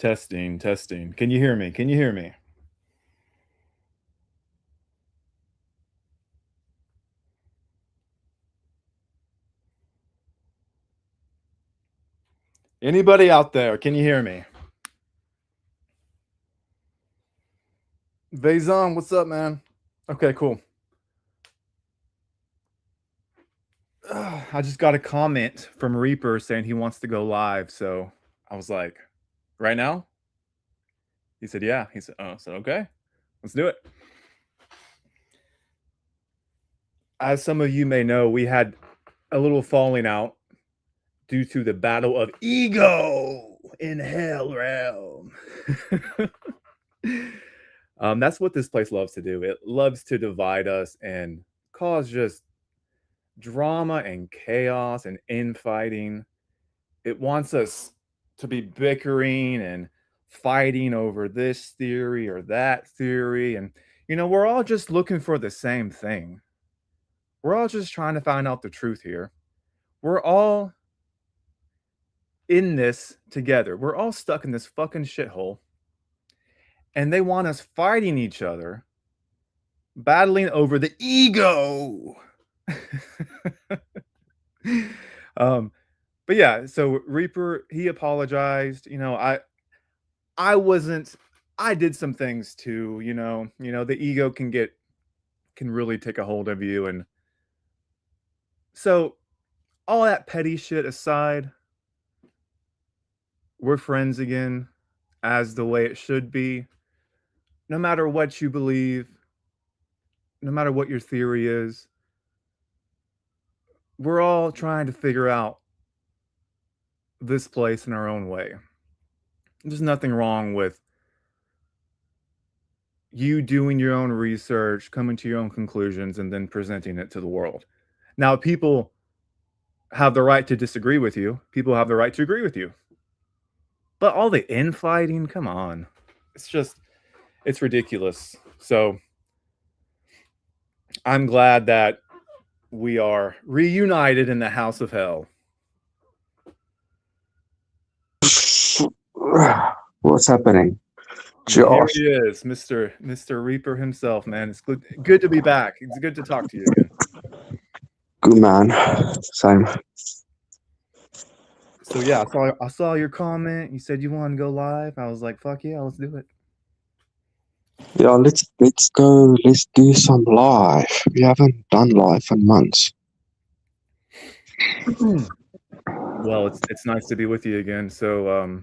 Testing, testing. Can you hear me? Can you hear me? Anybody out there? Can you hear me? Vaison, what's up, man? Okay, cool. I just got a comment from Reaper saying he wants to go live, so I was like, right now? He said, yeah. He said, oh, so okay, let's do it. As some of you may know, we had a little falling out due to the battle of ego in Hell Realm. That's what this place loves to do. It loves to divide us and cause just drama and chaos and infighting. It wants us to be bickering and fighting over this theory or that theory. And, we're all just looking for the same thing. We're all just trying to find out the truth here. We're all in this together. We're all stuck in this fucking shithole. And they want us fighting each other, battling over the ego. But yeah, so Reaper, he apologized. I did some things too, the ego can really take a hold of you. And so all that petty shit aside, we're friends again, as the way it should be. No matter what you believe, no matter what your theory is, we're all trying to figure out this place in our own way. There's nothing wrong with you doing your own research, coming to your own conclusions, and then presenting it to the world. Now, people have the right to disagree with you. People have the right to agree with you. But all the infighting, come on. It's ridiculous. So I'm glad that we are reunited in the House of Hell. What's happening? Here he is, Mr. Reaper himself, man. It's good to be back. It's good to talk to you again. Good, man. Same. So yeah, I saw your comment. You said you wanted to go live. I was like, fuck yeah, let's do it. Yeah, let's go. Let's do some live. We haven't done live in months. Well, it's nice to be with you again. So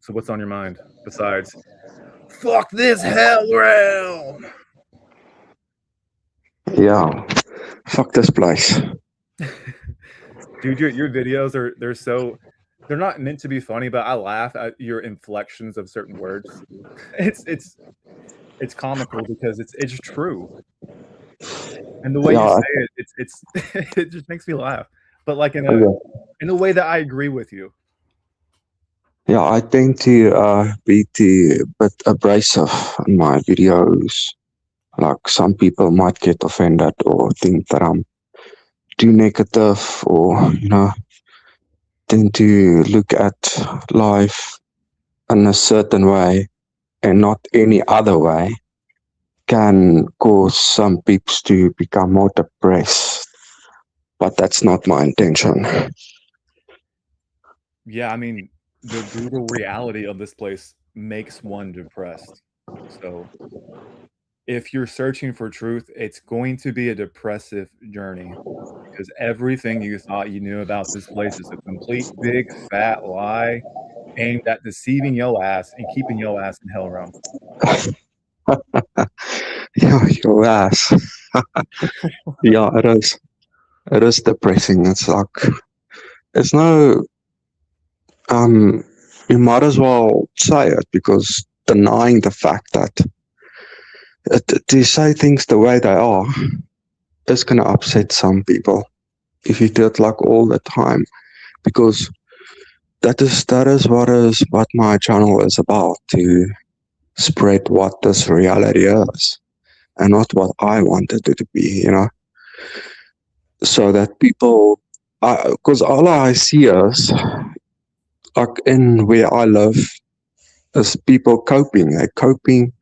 what's on your mind besides fuck this Hell Realm? Yeah, fuck this place. Dude, your videos they're not meant to be funny, but I laugh at your inflections of certain words. It's comical because it's true, and the way you say it's it just makes me laugh. But like in a way that I agree with you. Yeah, I tend to be a bit abrasive in my videos. Like some people might get offended or think that I'm too negative, or tend to look at life in a certain way and not any other way, can cause some people to become more depressed. But that's not my intention. Yeah, I mean, the brutal reality of this place makes one depressed. So if you're searching for truth, it's going to be a depressive journey, because everything you thought you knew about this place is a complete big fat lie aimed at deceiving your ass and keeping your ass in Hell Realm. Yeah, your ass. Yeah, it is. It is depressing. It's like, it's no, you might as well say it, because denying the fact that to say things the way they are is going to upset some people if you do it like all the time, because that is what my channel is about, to spread what this reality is and not what I wanted it to be, so that people, because all I see is, like in where I live, is people coping. They're coping.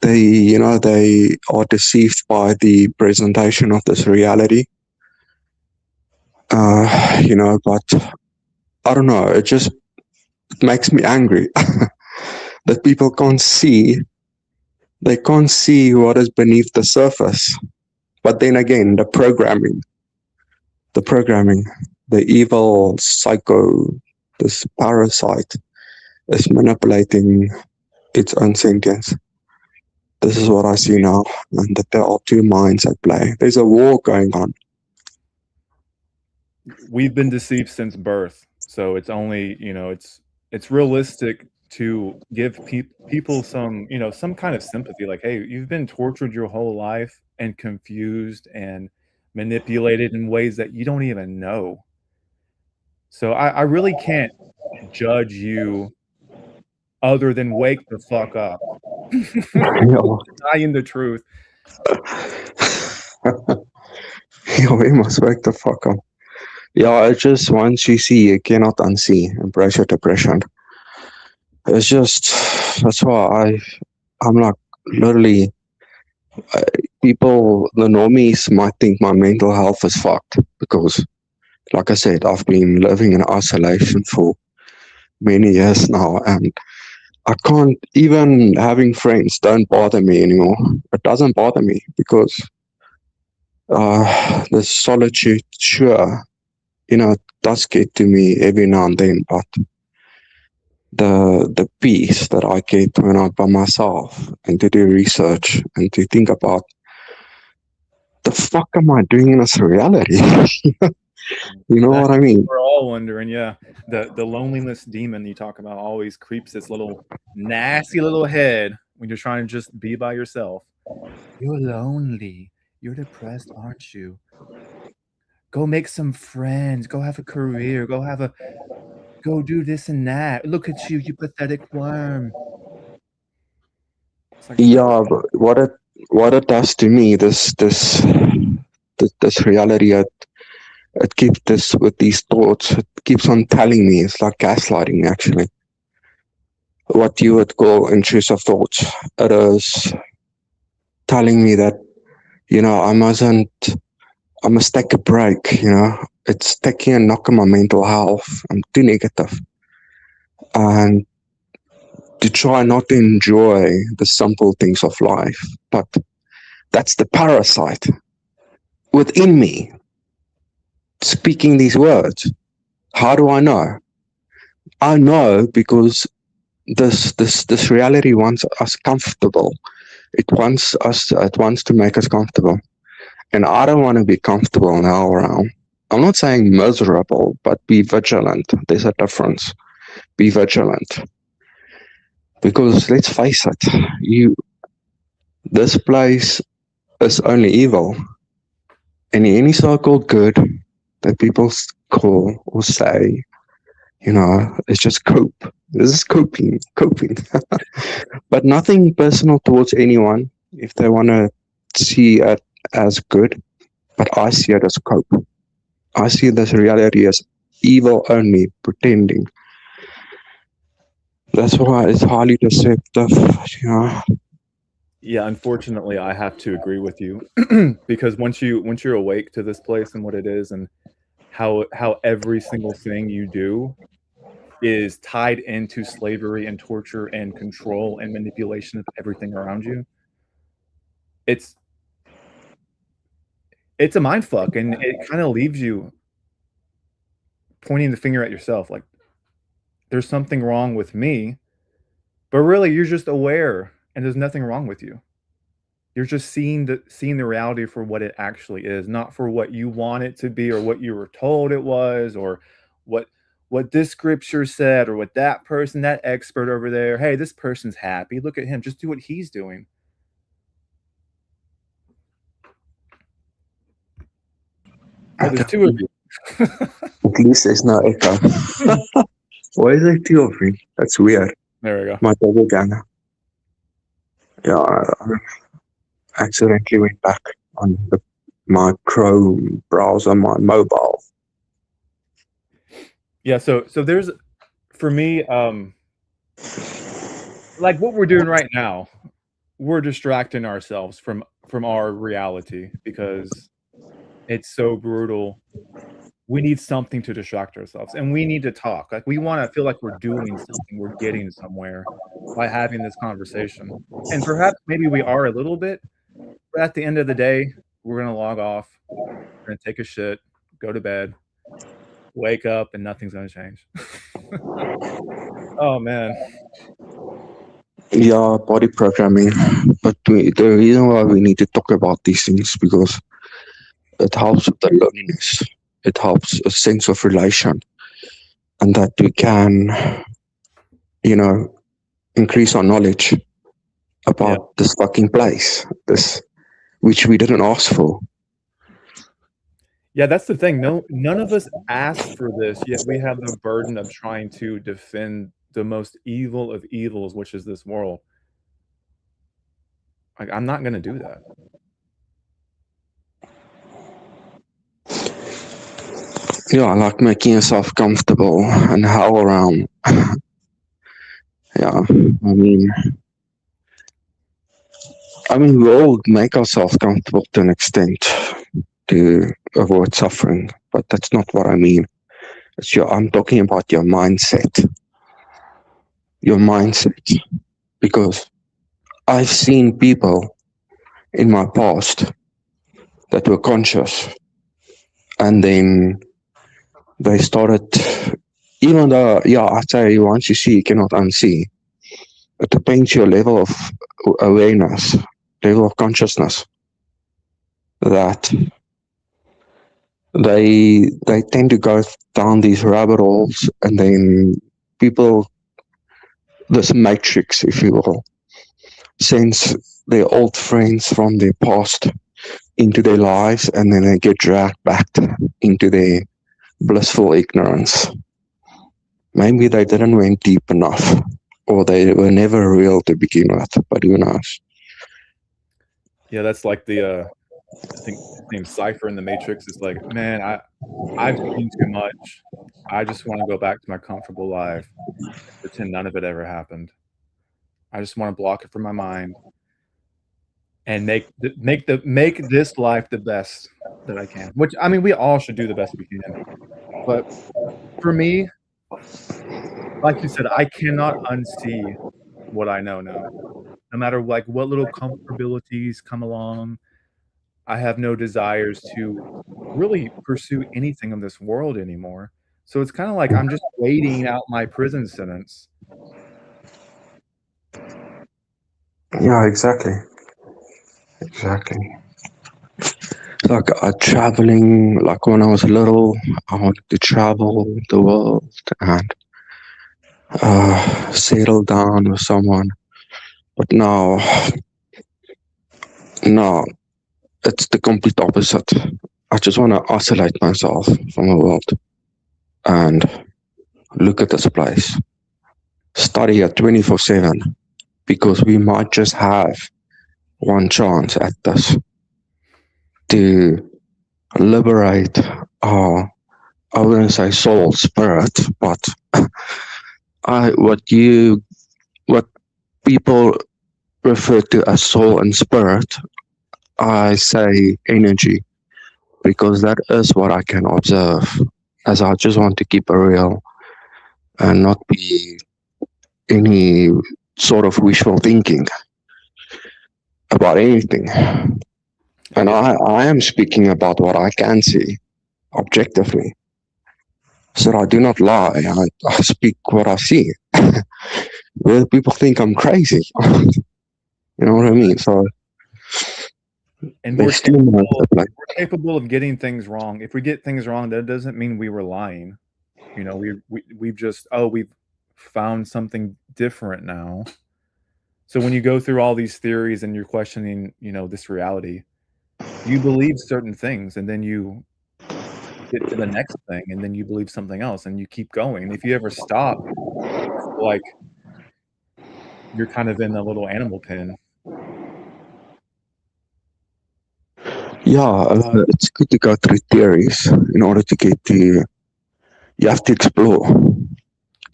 They are deceived by the presentation of this reality. But I don't know. It makes me angry that people can't see. They can't see what is beneath the surface. But then again, the programming, the evil psycho, this parasite is manipulating its own sentience. This is what I see now, and that there are two minds at play. There's a war going on. We've been deceived since birth, so it's only, it's realistic to give people some, some kind of sympathy, like, hey, you've been tortured your whole life and confused and manipulated in ways that you don't even know. So I really can't judge you other than wake the fuck up. Yeah, Denying the truth. yeah, we must wake the fuck up. Yeah, it's just once you see, you cannot unsee. Embrace your depression. It's just that's why I'm like literally uh, people. The normies might think my mental health is fucked because, like I said, I've been living in isolation for many years now, and I can't even having friends don't bother me anymore. It doesn't bother me because the solitude, sure, it does get to me every now and then, but the peace that I get when I'm by myself and to do research and to think about the fuck am I doing in this reality? You know That's what I mean? what we're all wondering, yeah. The loneliness demon you talk about always creeps its little nasty little head when you're trying to just be by yourself. You're lonely. You're depressed, aren't you? Go make some friends. Go have a career. Go do this and that. Look at you, you pathetic worm. It's like, shut Yeah, but what it does to me, this reality, it keeps this with these thoughts. It keeps on telling me it's like gaslighting, actually. What you would call intrusive thoughts. It is telling me that I must take a break. It's taking a knock on my mental health. I'm too negative, and to try not to enjoy the simple things of life. But that's the parasite within me speaking these words. How do I know? I know because this reality wants us comfortable. It wants to make us comfortable. And I don't want to be comfortable now around. I'm not saying miserable, but be vigilant. There's a difference. Be vigilant. Because let's face it, this place is only evil. Any so-called good that people call or say, it's just cope. This is coping. But nothing personal towards anyone if they want to see it as good. But I see it as cope. I see this reality as evil only, pretending. That's why it's highly deceptive. You know. Yeah, unfortunately, I have to agree with you because once you're awake to this place and what it is and how every single thing you do is tied into slavery and torture and control and manipulation of everything around you, it's it's a mind fuck, and it kind of leaves you pointing the finger at yourself like there's something wrong with me, but really you're just aware and there's nothing wrong with you. You're just seeing the reality for what it actually is, not for what you want it to be or what you were told it was or what what this scripture said or what that person, that expert over there, hey, this person's happy. Look at him. Just do what he's doing. Oh, At, there's two of you. at least there's no echo. Why is there two of me? That's weird. There we go. My doppelganger. Yeah, I accidentally went back on my Chrome browser, my mobile. Yeah, so there's for me, like what we're doing right now, we're distracting ourselves from our reality because it's so brutal. We need something to distract ourselves, and we need to talk. Like, we wanna feel like we're doing something, we're getting somewhere by having this conversation. And perhaps maybe we are a little bit, but at the end of the day, we're gonna log off, we're gonna take a shit, go to bed, wake up, and nothing's gonna change. Oh, man. Yeah, body programming. But the reason why we need to talk about these things because it helps with the loneliness. It helps a sense of relation, and that we can, you know, increase our knowledge Yeah. about this fucking place, this which we didn't ask for. Yeah, that's the thing. None of us asked for this, yet we have the burden of trying to defend the most evil of evils, which is this world. Like, I'm not gonna do that. Yeah, like making yourself comfortable and how around. Yeah, I mean, we all make ourselves comfortable to an extent to avoid suffering, but that's not what I mean. I'm talking about your mindset. Your mindset. Because I've seen people in my past that were conscious and then they started, even though, yeah, I say once you see, you cannot unsee. It depends your level of awareness, level of consciousness that they tend to go down these rabbit holes and then people this matrix, if you will, sends their old friends from their past into their lives and then they get dragged back into their blissful ignorance. Maybe they didn't went deep enough or they were never real to begin with, but who knows? Yeah, that's like I think his name's Cypher in the Matrix. It's like, "Man, I've seen too much. I just wanna go back to my comfortable life and pretend none of it ever happened. I just wanna block it from my mind and make this life the best that I can." Which, I mean, we all should do the best we can, but for me, like you said, I cannot unsee what I know now. No matter, like, what little comfortabilities come along, I have no desires to really pursue anything of this world anymore. So it's kinda like I'm just waiting out my prison sentence. Yeah, exactly. Exactly. Like traveling, like when I was little, I wanted to travel the world and settle down with someone. But now, no, it's the complete opposite. I just want to isolate myself from the world and look at this place, study it 24/7 because we might just have one chance at this to liberate our, I wouldn't say soul, spirit, but what people refer to as soul and spirit, I say energy because that is what I can observe. As I just want to keep it real and not be any sort of wishful thinking about anything. I And get that. I am speaking about what I can see objectively. So I do not lie. I speak what I see. Whether people think I'm crazy, you know what I mean? So And they still might apply. we're capable of getting things wrong. If we get things wrong, that doesn't mean we were lying. You know, we've just, "Oh, we've found something different now." So when you go through all these theories and you're questioning, this reality, you believe certain things, and then you get to the next thing, and then you believe something else, and you keep going. And if you ever stop, I feel like you're kind of in a little animal pen. Yeah, it's good to go through theories in order to get to. You have to explore.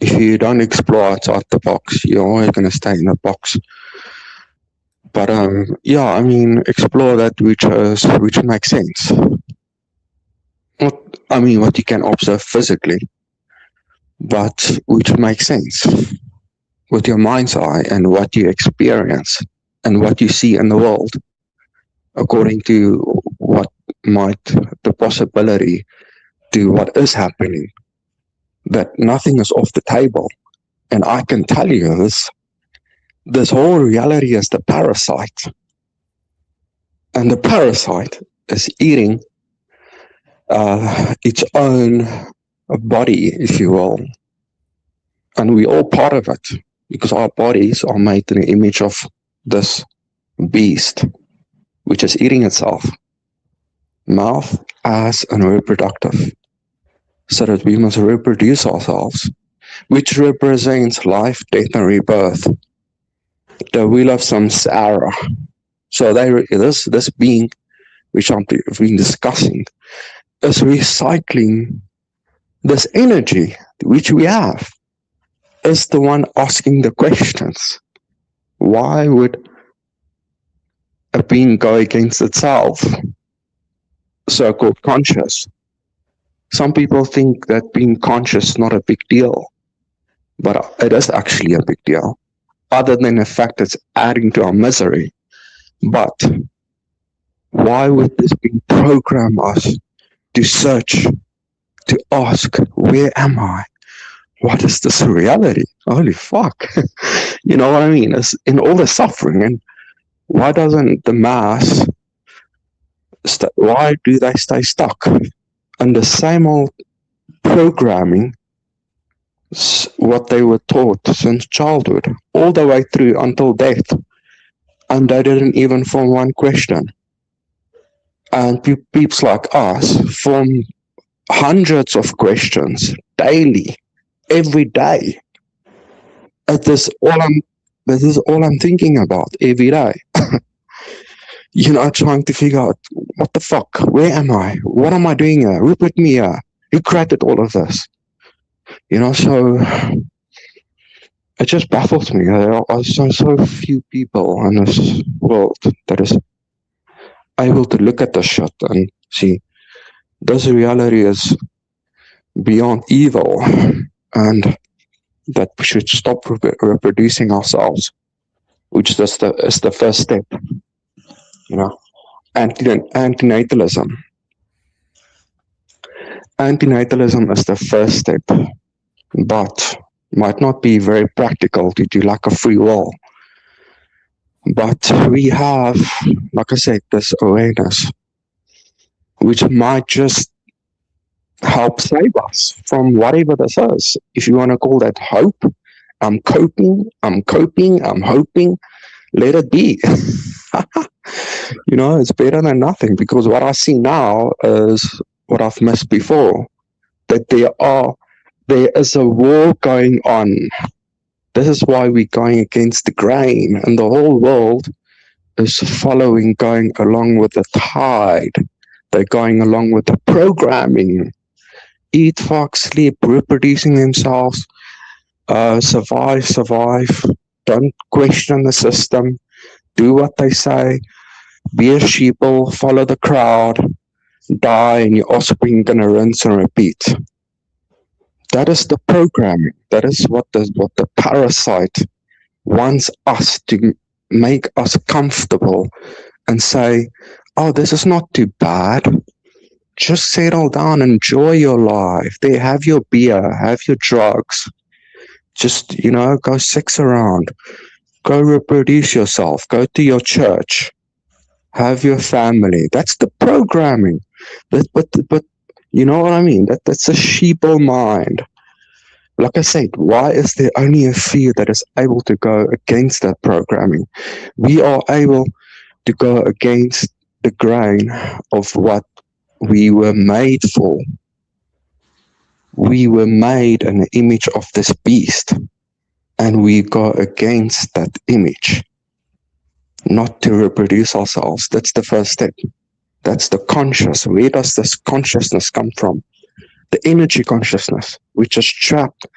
If you don't explore outside the box, you're always going to stay in the box. But yeah, I mean, explore that which makes sense. Not, I mean, what you can observe physically, but which makes sense with your mind's eye and what you experience and what you see in the world, according to what might the possibility to what is happening. That nothing is off the table, and I can tell you this whole reality is the parasite, and the parasite is eating its own body, if you will, and we all part of it because our bodies are made in the image of this beast, which is eating itself, mouth, ass, and reproductive, so that we must reproduce ourselves, which represents life, death, and rebirth, the wheel of samsara. So this being, which I've been discussing, is recycling this energy which we have, is the one asking the questions. Why would a being go against itself? So-called conscious. Some people think that being conscious is not a big deal, but it is actually a big deal, other than the fact it's adding to our misery. But why would this being program us to search, to ask, where am I? What is this reality? Holy fuck. You know what I mean? It's in all the suffering. And why doesn't the mass, why do they stay stuck in the same old programming, what they were taught since childhood, all the way through until death? And they didn't even form one question. And peeps like us form hundreds of questions daily, every day. This is all I'm thinking about every day. You know, trying to figure out what the fuck, where am I? What am I doing here? Who put me here? Who created all of this? You know, so it just baffles me. There are so few people in this world that is able to look at this shit and see this reality is beyond evil, and that we should stop reproducing ourselves, which is the first step. You know, antinatalism. Antinatalism is the first step, but might not be very practical due to lack of free will. But we have, like I said, this awareness, which might just help save us from whatever this is. If you want to call that hope, I'm coping, I'm hoping, let it be. You know, it's better than nothing, because what I see now is what I've missed before, that there is a war going on. This is why we're going against the grain, and the whole world is going along with the tide. They're going along with the programming. Eat, fuck, sleep, reproducing themselves, survive. Don't question the system. Do what they say. Be a sheeple, follow the crowd, die, and your offspring gonna rinse and repeat. That is the programming. That is what the parasite wants us to make us comfortable and say, oh, this is not too bad. Just settle down, enjoy your life. There, have your beer, have your drugs. Just, you know, go sex around. Go reproduce yourself. Go to your church. Have your family. That's the programming. But you know what I mean? That's a sheeple mind. Like I said, why is there only a few that is able to go against that programming? We are able to go against the grain of what we were made for. We were made in the image of this beast, and we go against that image, not to reproduce ourselves. That's the first step. That's the conscious. Where does this consciousness come from? The energy consciousness, which is trapped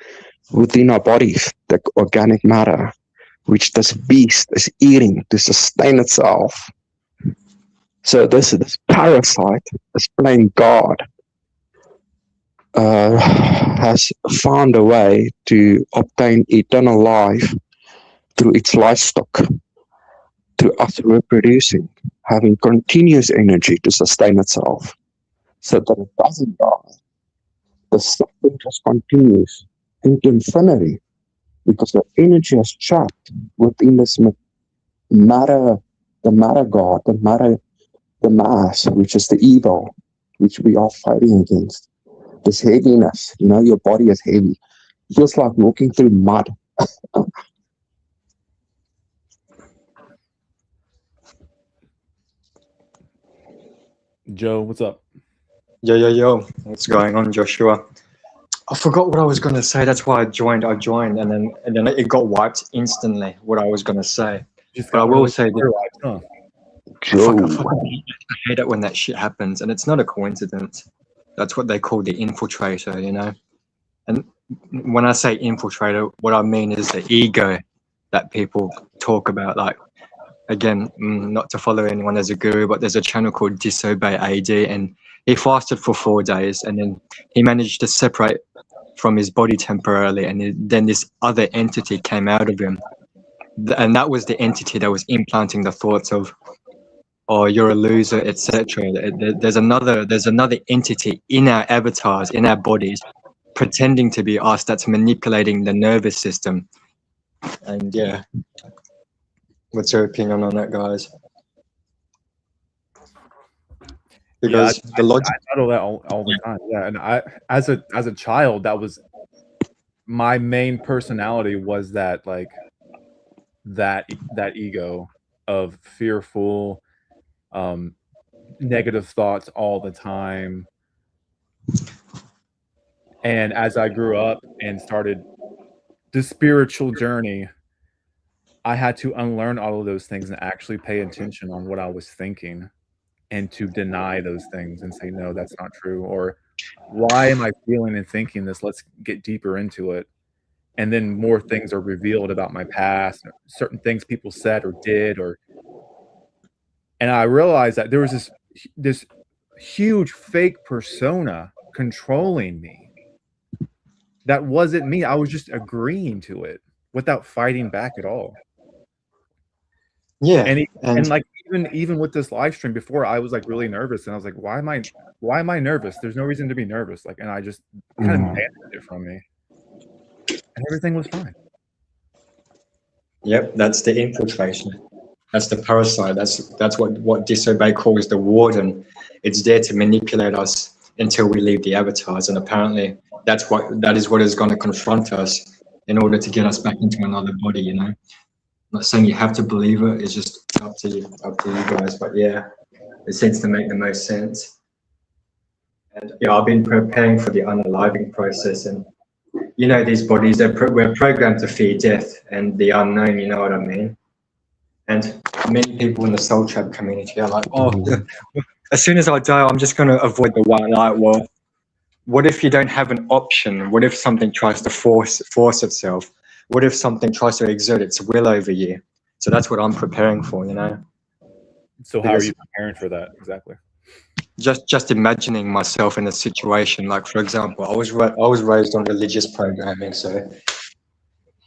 within our bodies, the organic matter, which this beast is eating to sustain itself. So this parasite is playing God, has found a way to obtain eternal life through its livestock, through us reproducing, having continuous energy to sustain itself, so that it doesn't die. The cycle just continues into infinity because the energy is trapped within this matter, the matter God, the mass, which is the evil, which we are fighting against. This heaviness, your body is heavy. It feels like walking through mud. Joe, what's up? Yo. What's going on, Joshua? I forgot what I was going to say. That's why I joined, and then it got wiped instantly, what I was going to say. But I will say that huh? I hate it when that shit happens, and it's not a coincidence. That's what they call the infiltrator, And when I say infiltrator, what I mean is the ego that people talk about. Like, again, not to follow anyone as a guru, but there's a channel called Disobey AD, and he fasted for 4 days, and then he managed to separate from his body temporarily, and then this other entity came out of him, and that was the entity that was implanting the thoughts of, "Oh, you're a loser," etc. There's another entity in our avatars, in our bodies, pretending to be us, that's manipulating the nervous system. And yeah, what's your opinion on that, guys? Because the logic, I battle that all the time. Yeah, and I, as a child, that was my main personality, was that, like, that ego of fearful, negative thoughts all the time. And as I grew up and started the spiritual journey, I had to unlearn all of those things and actually pay attention on what I was thinking, and to deny those things and say, no, that's not true. Or, why am I feeling and thinking this? Let's get deeper into it. And then more things are revealed about my past, certain things people said or did, and I realized that there was this huge fake persona controlling me. That wasn't me. I was just agreeing to it without fighting back at all. Yeah. And like, even with this live stream before, I was like really nervous, and I was like, why am I nervous? There's no reason to be nervous. Like, and I just kind of banished it from me, and everything was fine. Yep, that's the infiltration. That's the parasite. That's what Disobey calls the warden. It's there to manipulate us until we leave the avatars, and apparently that is what is going to confront us in order to get us back into another body. I'm not saying you have to believe it. It's just up to you guys. But yeah, it seems to make the most sense. And yeah, I've been preparing for the unaliving process, and these bodies, we're programmed to fear death and the unknown. You know what I mean? And many people in the soul trap community are like, "Oh, as soon as I die, I'm just going to avoid the white light." Well, what if you don't have an option? What if something tries to force itself? What if something tries to exert its will over you? So that's what I'm preparing for, So how are you preparing for that exactly? Just imagining myself in a situation. Like, for example, I was raised on religious programming. So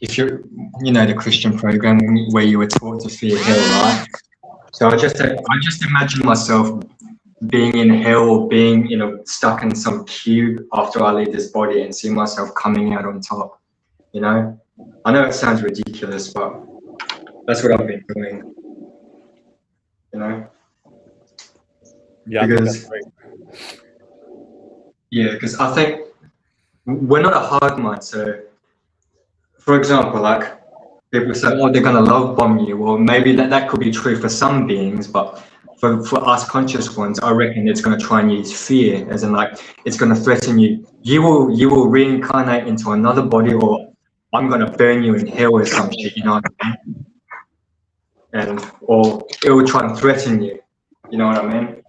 if you're, the Christian programming where you were taught to fear hell, right? So I just imagine myself being in hell, or being, stuck in some cube after I leave this body, and see myself coming out on top. I know it sounds ridiculous, but that's what I've been doing. Yeah, because I think we're not a hard mind. So, for example, like, people say, "Oh, they're gonna love bomb you." Well, maybe that could be true for some beings, but for us conscious ones, I reckon it's going to try and use fear, as in, like, it's going to threaten you. You will reincarnate into another body, or I'm going to burn you in hell or some shit, you know what I mean? Or it will try and threaten you, you know what I mean?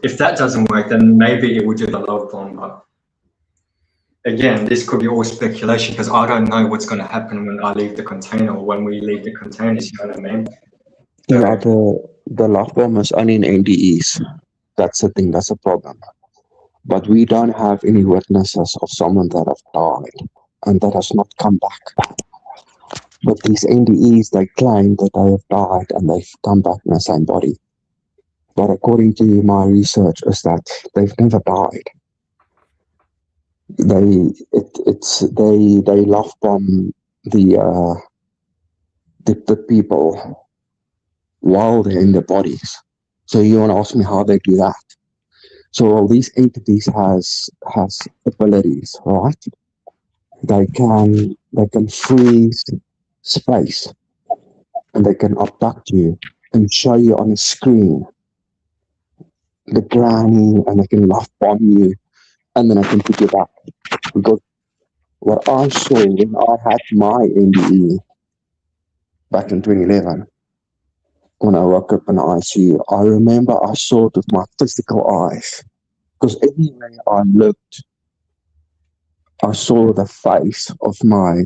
If that doesn't work, then maybe it will do the love bomb. But again, this could be all speculation because I don't know what's going to happen when I leave the container or when we leave the containers. You know what I mean? Yeah, the love bomb is only in NDEs. That's the thing. That's a problem. But we don't have any witnesses of someone that have died and that has not come back. But these NDEs, they claim that they have died and they've come back in the same body. But according to my research, is that they've never died. They love bomb the people while they're in their bodies. So you want to ask me how they do that? So all these entities has abilities, right? They can freeze space and they can abduct you and show you on a screen the granny, and they can love bomb you, and then I can put you back. Because what I saw when I had my NDE back in 2011, when I woke up in the ICU, I remember I saw it with my physical eyes. Because everywhere I looked, I saw the face of my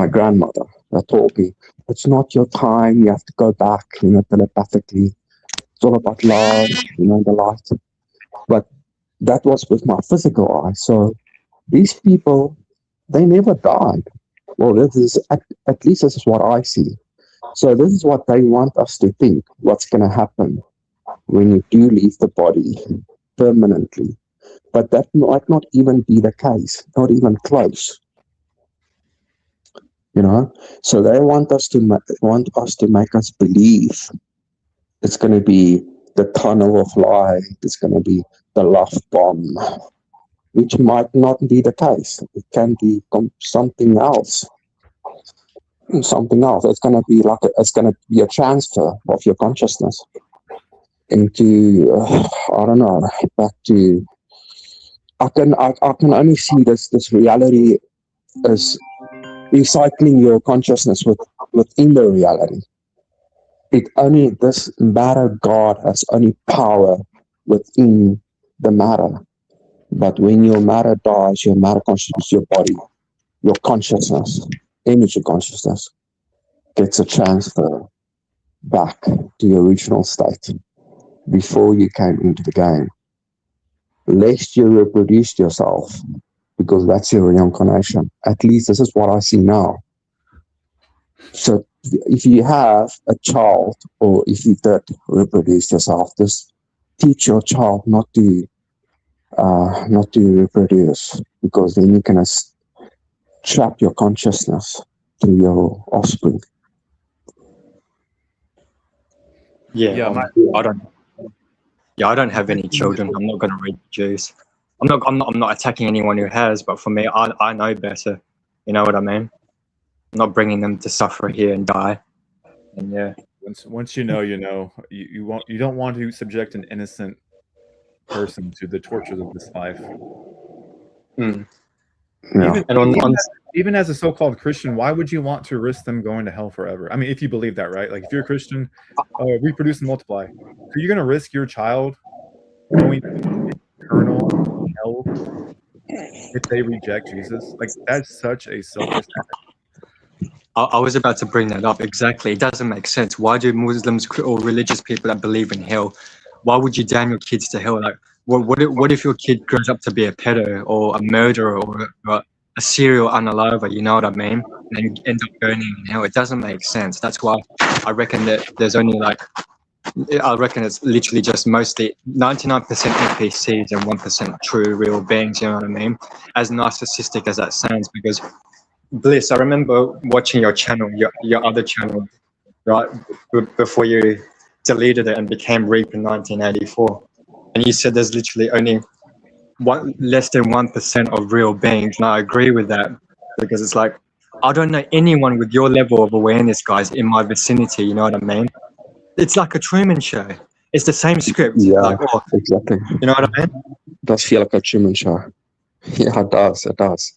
grandmother that told me, it's not your time, you have to go back, telepathically. It's all about love, the light. But that was with my physical eye. So these people, they never died. Well, this is at least this is what I see. So this is what they want us to think. What's going to happen when you do leave the body permanently? But that might not even be the case. Not even close. So they want us to make us believe it's going to be the tunnel of light. It's going to be the love bomb, which might not be the case. It can be something else. Something else. It's going to be a transfer of your consciousness into I don't know, back to. I can only see this reality as recycling your consciousness within the reality. This matter God has only power within the matter. But when your matter dies, your matter constitutes your body, your consciousness, energy consciousness, gets a transfer back to your original state before you came into the game. Lest you reproduced yourself, because that's your reincarnation. At least this is what I see now. So if you have a child, or if you did reproduce yourself, just teach your child not to reproduce, because then you can trap your consciousness through your offspring. Yeah, I don't have any children. I'm not going to reproduce. I'm not attacking anyone who has, but for me, I know better. You know what I mean? I'm not bringing them to suffer here and die. And yeah, once you know, you don't want to subject an innocent person to the tortures of this life. Yeah. Even as a so-called Christian, why would you want to risk them going to hell forever? I mean, if you believe that, right? Like, if you're a Christian, reproduce and multiply. So you're going to risk your child going to eternal hell if they reject Jesus? Like, that's such a selfish act. I was about to bring that up. Exactly. It doesn't make sense. Why do Muslims or religious people that believe in hell, why would you damn your kids to hell? Like, what if your kid grows up to be a pedo or a murderer or a serial unaliver? You know what I mean? And you end up burning in hell. It doesn't make sense. That's why I reckon that there's only it's literally just mostly 99% NPCs and 1% true real beings. You know what I mean? As narcissistic as that sounds, because Bliss, I remember watching your channel, your other channel, right, before you deleted it and became Reap in 1984. And you said there's literally only less than 1% of real beings. And I agree with that, because it's like, I don't know anyone with your level of awareness, guys, in my vicinity. You know what I mean? It's like a Truman Show. It's the same script. Yeah, exactly. You know what I mean? It does feel like a Truman Show. Yeah, it does. It does.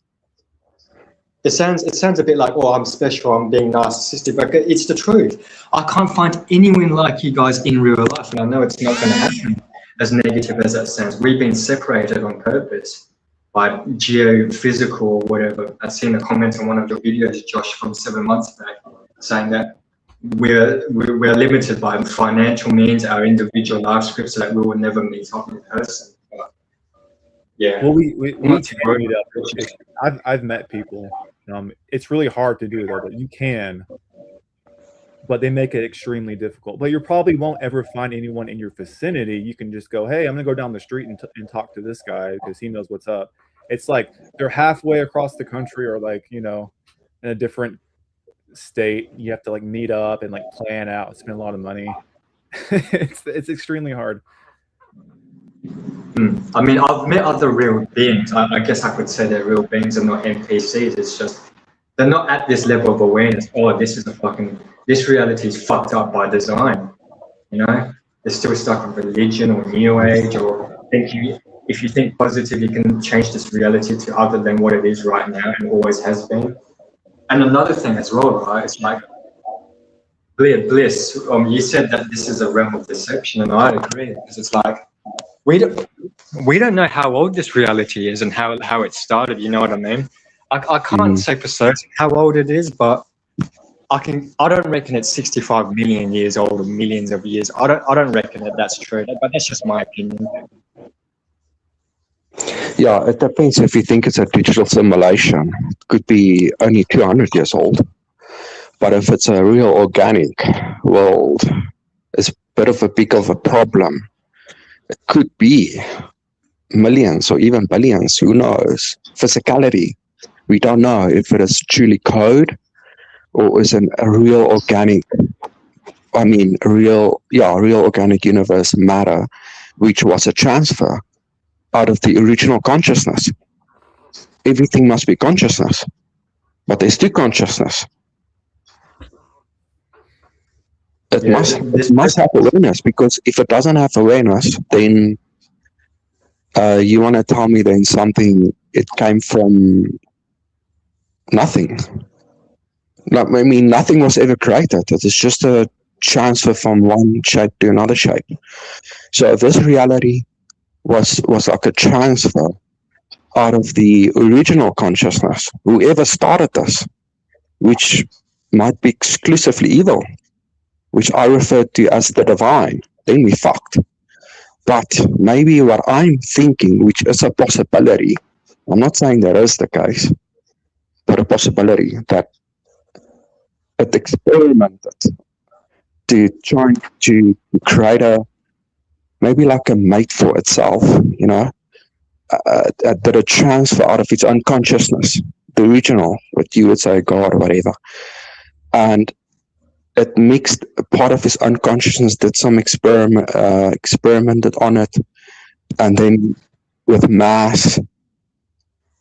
It sounds a bit like, oh, I'm special, I'm being narcissistic, but it's the truth. I can't find anyone like you guys in real life, and I know it's not going to happen, as negative as that sounds. We've been separated on purpose. like geophysical or whatever. I've seen a comment on one of your videos, Josh, from 7 months back, saying that we're limited by financial means, our individual life scripts, so that we will never meet up in person. But, yeah. Well, we can meet up. I've met people. It's really hard to do though, but you can. But they make it extremely difficult. But you probably won't ever find anyone in your vicinity. You can just go, hey, I'm gonna go down the street and talk to this guy because he knows what's up. It's like they're halfway across the country, or like, you know, in a different state. You have to like meet up and like plan out, spend a lot of money. It's extremely hard. I mean, I've met other real beings. I guess I could say they're real beings and not NPCs. It's just they're not at this level of awareness. Oh, this reality is fucked up by design. You know, they're still stuck in religion or New Age, or thinking if you think positive, you can change this reality to other than what it is right now and always has been. And another thing as well, right? It's like bliss. You said that this is a realm of deception, and I agree, because it's like we don't know how old this reality is and how it started. You know what I mean? I can't say for certain how old it is, but I don't reckon it's 65 million years old or millions of years. I don't reckon that's true, but that's just my opinion. Yeah, it depends. If you think it's a digital simulation, it could be only 200 years old. But if it's a real organic world, it's a bit of a big of a problem. It could be millions or even billions, who knows? Physicality, we don't know if it is truly code or is it a real organic, real organic universe matter, which was a transfer out of the original consciousness. Everything must be consciousness, but there's two consciousness. It must have awareness, because if it doesn't have awareness, then you want to tell me then something, it came from nothing. Nothing was ever created. It is just a transfer from one shape to another shape. So this reality was like a transfer out of the original consciousness, whoever started this, which might be exclusively evil, which I refer to as the divine, then we fucked. But maybe what I'm thinking, which is a possibility, I'm not saying that is the case, but a possibility that it experimented to try to create maybe like a mate for itself, you know, that a transfer out of its unconsciousness, the original, what you would say God or whatever, and it mixed part of his unconsciousness, did some experimented on it, and then with mass,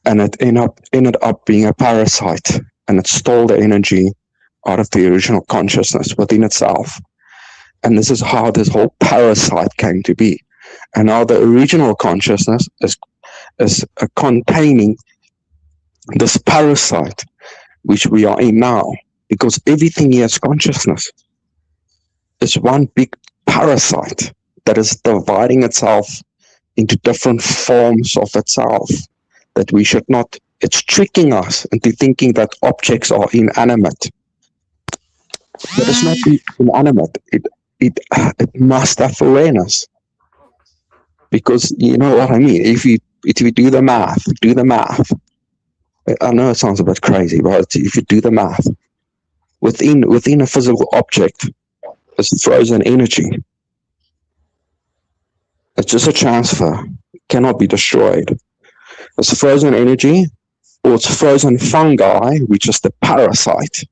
and it ended up being a parasite, and it stole the energy out of the original consciousness within itself. And this is how this whole parasite came to be. And now the original consciousness is containing this parasite, which we are in now, because everything here is consciousness. It's one big parasite that is dividing itself into different forms of itself that we should not. It's tricking us into thinking that objects are inanimate. But it's not inanimate. It must have awareness, because you know what I mean. If you do the math. I know it sounds a bit crazy, but if you do the math, within a physical object is frozen energy. It's just a transfer. It cannot be destroyed. It's frozen energy, or it's frozen fungi, which is the parasite.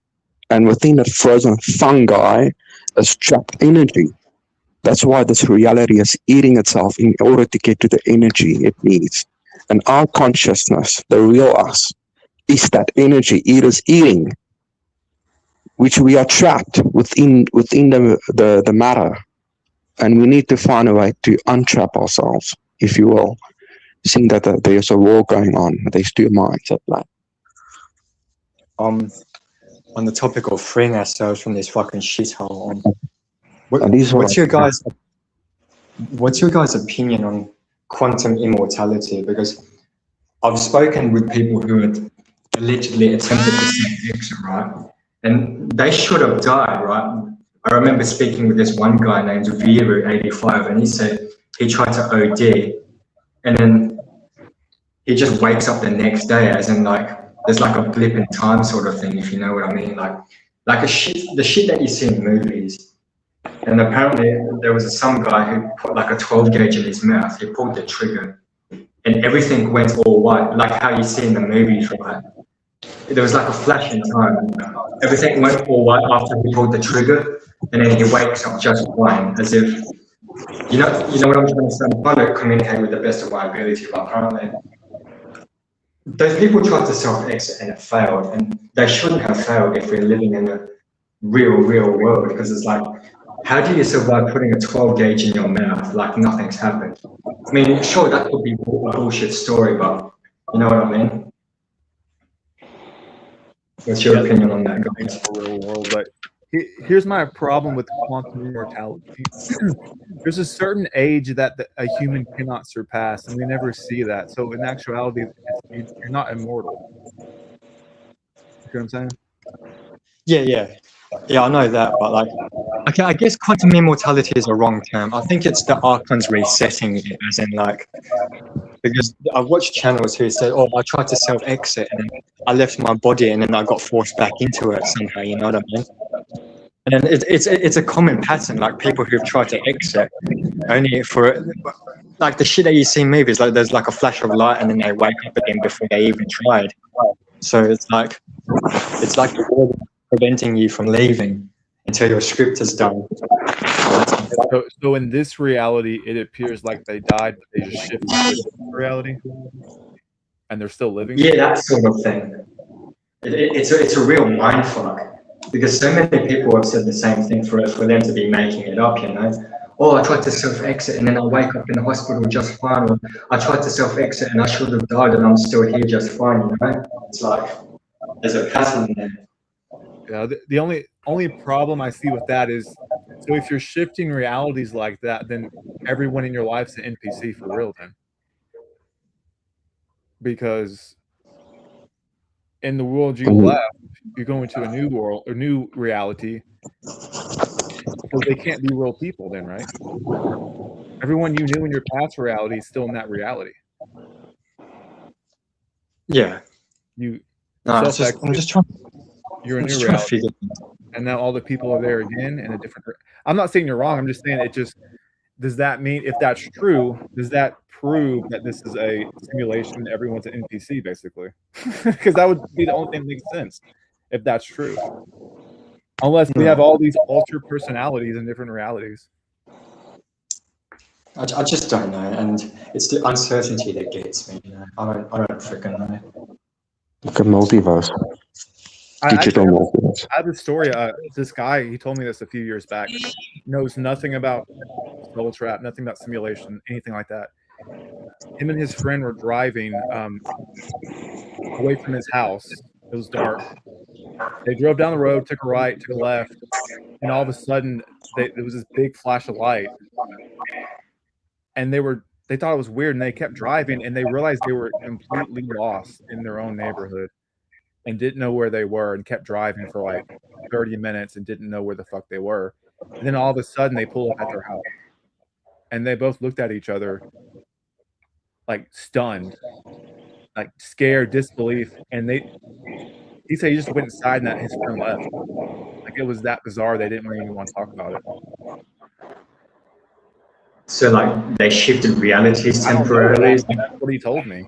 And within that frozen fungi is trapped energy. That's why this reality is eating itself in order to get to the energy it needs. And our consciousness, the real us, is that energy it is eating, which we are trapped within the matter. And we need to find a way to untrap ourselves, if you will, seeing that there's a war going on. There's two minds at play. On the topic of freeing ourselves from this fucking shithole, what's your guys' opinion on quantum immortality? Because I've spoken with people who had allegedly attempted the same exit, right? And they should have died, right? I remember speaking with this one guy named Viru, 85, and he said he tried to OD, and then he just wakes up the next day, as in like there's like a blip in time sort of thing, if you know what I mean, like the shit that you see in movies. And apparently there was some guy who put like a 12 gauge in his mouth. He pulled the trigger, and everything went all white, like how you see in the movies, right? There was like a flash in time. Everything went all white after he pulled the trigger, and then he wakes up just fine, as if you know what I'm trying to say. I'm trying to communicate with the best of my ability, but apparently those people tried to self-exit and it failed, and they shouldn't have failed if we're living in a real world, because it's like, how do you survive putting a 12 gauge in your mouth like nothing's happened? I mean, sure, that could be a bullshit story, but you know what I mean? What's your opinion on that, guys? Real world, but here's my problem with quantum immortality. There's a certain age that a human cannot surpass, and we never see that. So in actuality, you're not immortal. You know what I'm saying? Yeah, I know that, but like, okay, I guess quantum immortality is a wrong term. I think it's the Archons resetting it, as in like, because I've watched channels who said, oh, I tried to self-exit and I left my body and then I got forced back into it somehow, you know what I mean? And then it's a common pattern, like people who've tried to exit only for, like the shit that you see in movies, like there's like a flash of light and then they wake up again before they even tried. So it's like the world preventing you from leaving until your script is done. So in this reality, it appears like they died, but they just shifted to reality, and they're still living. Yeah, that sort of thing. It's a real mindfuck, because so many people have said the same thing for them to be making it up, you know. Oh, I tried to self-exit and then I wake up in the hospital just fine, or I tried to self-exit and I should have died and I'm still here just fine, you know. It's like there's a pattern there. Yeah, the only problem I see with that is, so if you're shifting realities like that, then everyone in your life's an NPC for real then. Because in the world you left, you go into a new world, or new reality. So they can't be real people then, right? Everyone you knew in your past reality is still in that reality. Yeah. I'm just trying. You're a new reality, and now all the people are there again in a different. I'm not saying you're wrong. I'm just saying it just. Does that mean, if that's true, does that prove that this is a simulation? Everyone's an NPC, basically, because that would be the only thing that makes sense if that's true. Unless we have all these alter personalities in different realities. I just don't know, and it's the uncertainty that gets me. You know, I don't freaking know. Like a multiverse. Digital multiverse. I have a story. This guy, he told me this a few years back. Knows nothing about Soul Trap, nothing about simulation, anything like that. Him and his friend were driving away from his house. It was dark. They drove down the road, took a right, took a left, and all of a sudden, there was this big flash of light. And they thought it was weird, and they kept driving, and they realized they were completely lost in their own neighborhood and didn't know where they were, and kept driving for like 30 minutes and didn't know where the fuck they were. And then all of a sudden, they pull up at their house, and they both looked at each other like stunned, like scared, disbelief. And he said he just went inside and that his friend left. Like, it was that bizarre, they didn't even want to talk about it. So like they shifted realities temporarily. That's what he told me.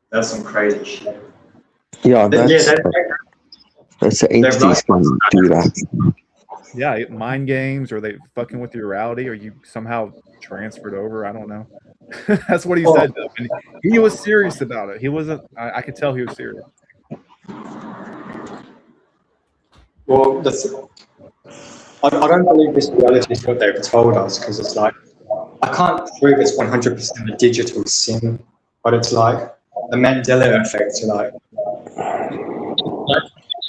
That's some crazy shit. Yeah, that's the entities can do that. Yeah, mind games, or they fucking with your reality, or you somehow transferred over. I don't know. That's what he said. And he was serious about it. He wasn't. I could tell he was serious. Well, I don't believe this reality is what they've told us, because it's like, I can't prove it's 100% a digital sim, but it's like the Mandela effect. Like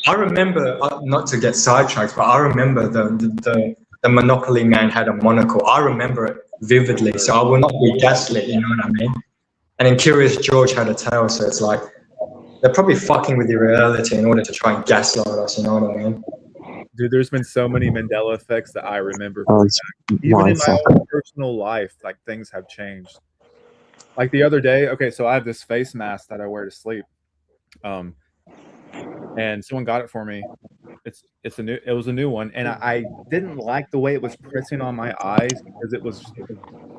I remember, not to get sidetracked, but I remember the Monopoly man had a monocle. I remember it vividly. So I will not be gaslit, you know what I mean? And then Curious George had a tale, so it's like they're probably fucking with your reality in order to try and gaslight us, you know what I mean? Dude, there's been so many Mandela effects that I remember Oh, from it's back. Even in my mindset. own personal life, like things have changed. Like the other day, okay, so I have this face mask that I wear to sleep. Um, and someone got it for me. It was a new one, and I didn't like the way it was pressing on my eyes because it was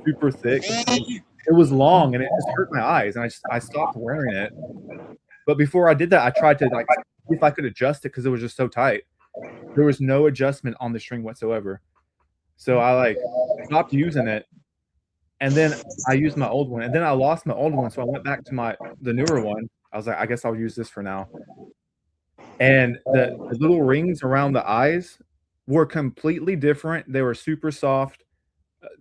super thick. It was long and it just hurt my eyes, and I stopped wearing it. But before I did that, I tried to like see if I could adjust it because it was just so tight. There was no adjustment on the string whatsoever. So I like stopped using it, and then I used my old one, and then I lost my old one, so I went back to the newer one. I was like, I guess I'll use this for now. And the little rings around the eyes were completely different. They were super soft.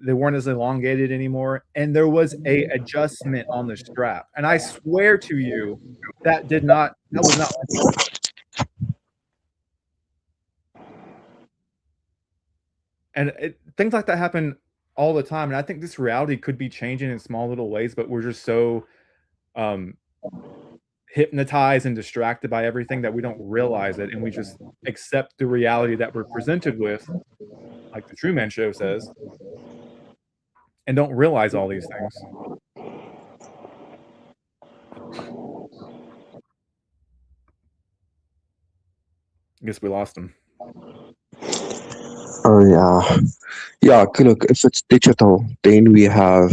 They weren't as elongated anymore, and there was a adjustment on the strap. And I swear to you, that was not like that. And things like that happen all the time. And I think this reality could be changing in small little ways, but we're just so um, hypnotized and distracted by everything that we don't realize it, and we just accept the reality that we're presented with, like the Truman Show says, and don't realize all these things. I guess we lost him. Oh yeah, yeah. Look, if it's digital, then we have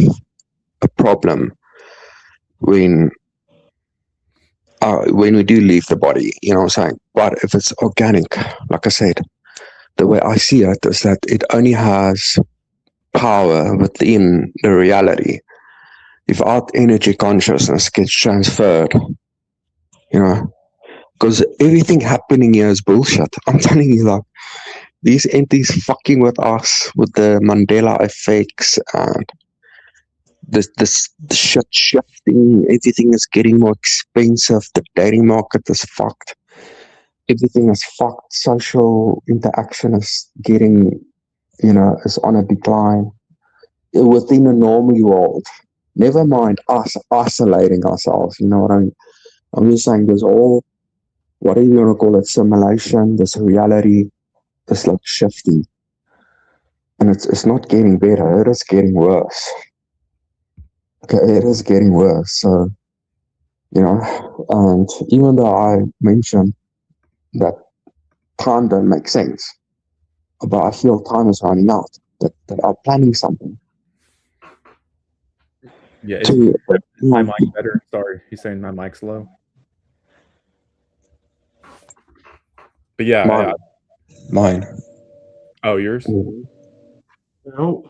a problem when we do leave the body. You know what I'm saying? But if it's organic, like I said, the way I see it is that it only has power within the reality. If our energy consciousness gets transferred, you know, because everything happening here is bullshit. I'm telling you, like, these entities fucking with us with the Mandela effects and the shit shifting. Everything is getting more expensive. The dating market is fucked. Everything is fucked. Social interaction is getting, is on a decline within a normal world. Never mind us isolating ourselves. You know what I mean? I'm just saying there's all, whatever you want to call it, simulation, this reality is like shifting. And it's not getting better, it is getting worse. Okay, it is getting worse. So, and even though I mentioned that time don't make sense, but I feel time is running out, that I'm planning something. Yeah, is my mic better? Sorry, he's saying my mic's low. But yeah. Mine. Oh, yours? No.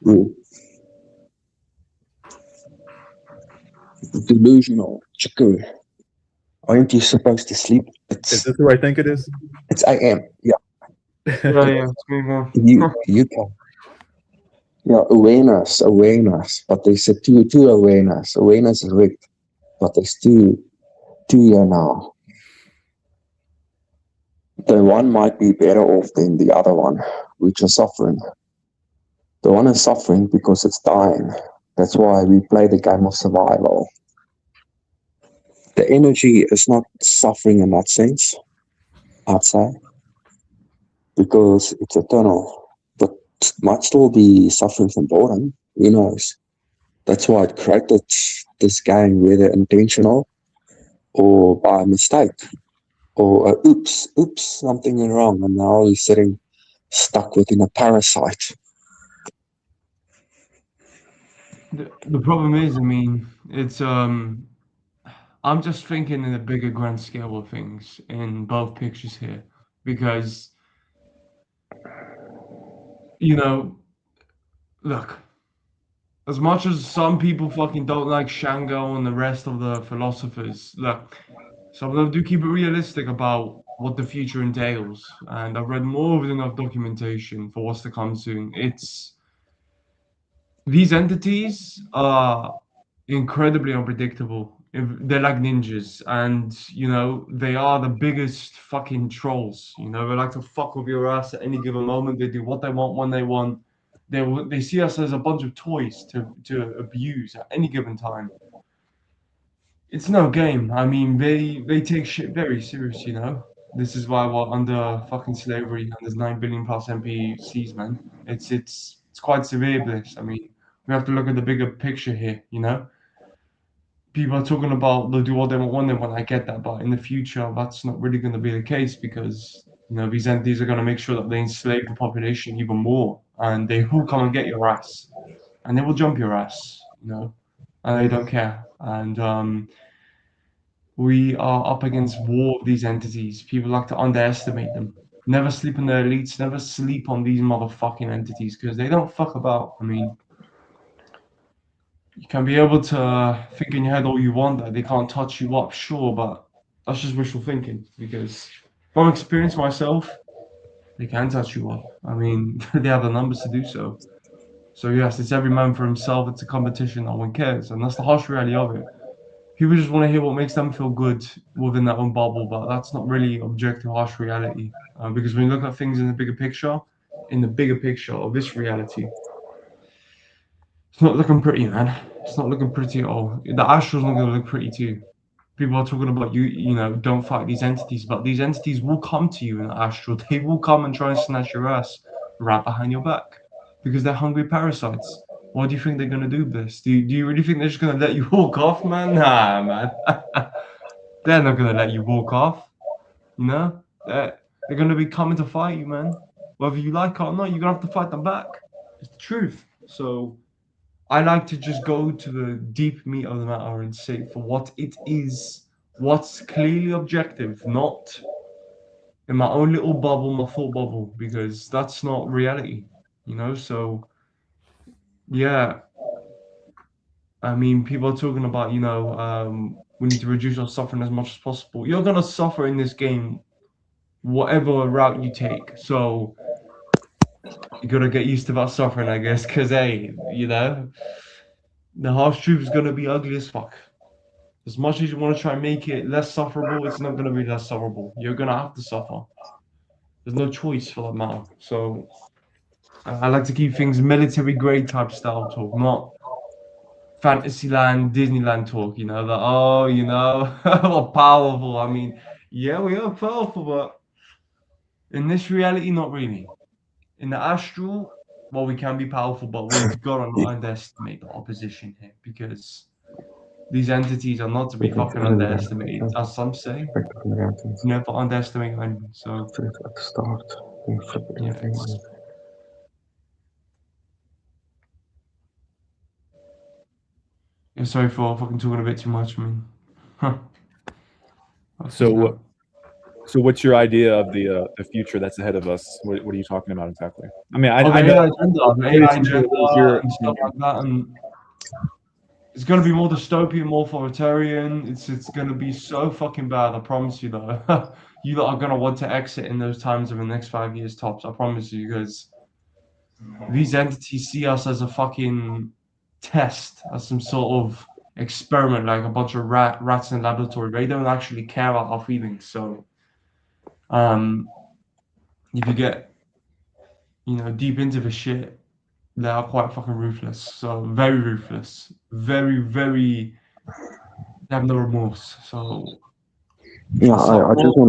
Delusional. Chiku. Aren't you supposed to sleep? Is this who I think it is? It's AM. Yeah. Yeah, it's me, man. You can. Yeah, awareness. But there's a two awareness. Awareness is rigged, but there's two here now. The one might be better off than the other one, which is suffering. The one is suffering because it's dying. That's why we play the game of survival. The energy is not suffering in that sense, I'd say, because it's eternal. But it might still be suffering from boredom. Who knows? That's why it created this game, whether intentional or by mistake, or oops, something went wrong, and now he's sitting stuck within a parasite. The problem is, I mean, it's I'm just thinking in a bigger grand scale of things in both pictures here, because look, as much as some people fucking don't like Shango and the rest of the philosophers, look, some of them do keep it realistic about what the future entails, and I've read more than enough documentation for what's to come soon. These entities are incredibly unpredictable. They're like ninjas, and they are the biggest fucking trolls. They like to fuck with your ass at any given moment. They do what they want when they want. They see us as a bunch of toys to abuse at any given time. It's no game. I mean, they take shit very serious, you know. This is why we're under fucking slavery and there's 9 billion plus NPCs, man. It's quite severe, this. I mean, we have to look at the bigger picture here, you know. People are talking about they'll do what they want when they want. I get that, but in the future, that's not really going to be the case because you know these entities are going to make sure that they enslave the population even more, and they will come and get your ass, and they will jump your ass, you know, and they don't care. And we are up against war of these entities. People like to underestimate them. Never sleep on the elites. Never sleep on these motherfucking entities because they don't fuck about. I mean, you can be able to think in your head all you want that they can't touch you up, sure, but that's just wishful thinking because from experience myself, they can touch you up. I mean, they have the numbers to do so. So yes, it's every man for himself. It's a competition. No one cares, and that's the harsh reality of it. People just want to hear what makes them feel good within their own bubble, but that's not really objective, harsh reality. Because when you look at things in the bigger picture of this reality, it's not looking pretty, man. It's not looking pretty at all. The astral's not going to look pretty too. People are talking about you know, don't fight these entities, but these entities will come to you in the astral. They will come and try and snatch your ass right behind your back because they're hungry parasites. Why do you think they're going to do this? Do you really think they're just going to let you walk off, man? Nah, man. They're not going to let you walk off. You know? They're going to be coming to fight you, man. Whether you like it or not, you're going to have to fight them back. It's the truth. So I like to just go to the deep meat of the matter and say for what it is, what's clearly objective, not in my own little bubble, my thought bubble, because that's not reality, you know? So, yeah, I mean, people are talking about, you know, we need to reduce our suffering as much as possible. You're going to suffer in this game, whatever route you take. So, you got to get used to that suffering, I guess, because, hey, you know, the harsh truth is going to be ugly as fuck. As much as you want to try and make it less sufferable, it's not going to be less sufferable. You're going to have to suffer. There's no choice for that matter. So I like to keep things military grade type style talk, not Fantasyland, Disneyland talk. You know that oh, you know, we're powerful. I mean, yeah, we are powerful, but in this reality, not really. In the astral, well, we can be powerful, but we've got to not underestimate the opposition here because these entities are not to be fucking underestimated, as some say. Never underestimate your enemy. So yeah, yeah, sorry for fucking talking a bit too much. I mean, So what's your idea of the future that's ahead of us? What are you talking about exactly? I mean, the I know AI agenda, what is your and stuff like that, and it's gonna be more dystopian, more authoritarian. It's gonna be so fucking bad. I promise you, though. You lot are gonna want to exit in those times of the next 5 years tops. I promise you, because these entities see us as a fucking test, as some sort of experiment, like a bunch of rats in a laboratory. They don't actually care about our feelings. So, if you get, you know, deep into the shit, they are quite fucking ruthless. So very ruthless, very, very. They have no remorse. So Yeah, that's not I just wrong.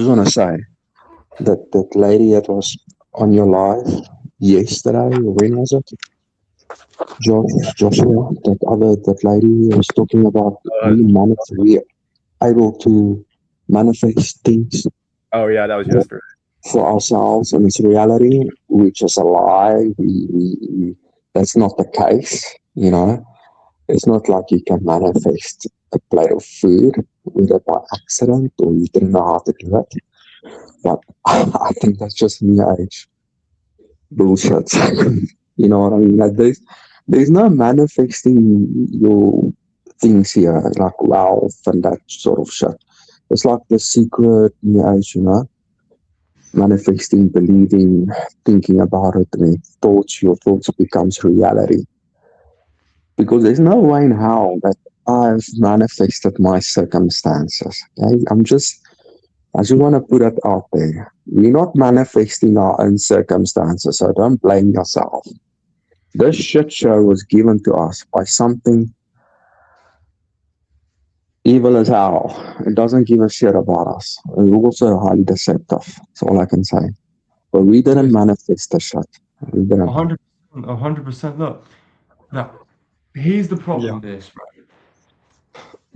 want to say, that that lady that was on your live yesterday, or when was it? Joshua, that lady was talking about uh, we able to manifest things oh yeah, that was yesterday. for ourselves and it's reality, which is a lie. We that's not the case, you know. It's not like you can manifest a plate of food either by accident or you didn't know how to do it. But I think that's just new age bullshit. You know what I mean? Like there's no manifesting your things here, like wealth and that sort of shit. It's like the secret new age, you know, manifesting, believing, thinking about it, and then your thoughts becomes reality. Because there's no way in hell that I've manifested my circumstances. Okay? I just want to put it out there. We're not manifesting our own circumstances, so don't blame yourself. This shit show was given to us by something evil as hell. It doesn't give a shit about us. It's also highly deceptive. That's all I can say. But we didn't manifest the shit. We didn't. 100%, 100%. Look, now, here's the problem Yeah. with this, right?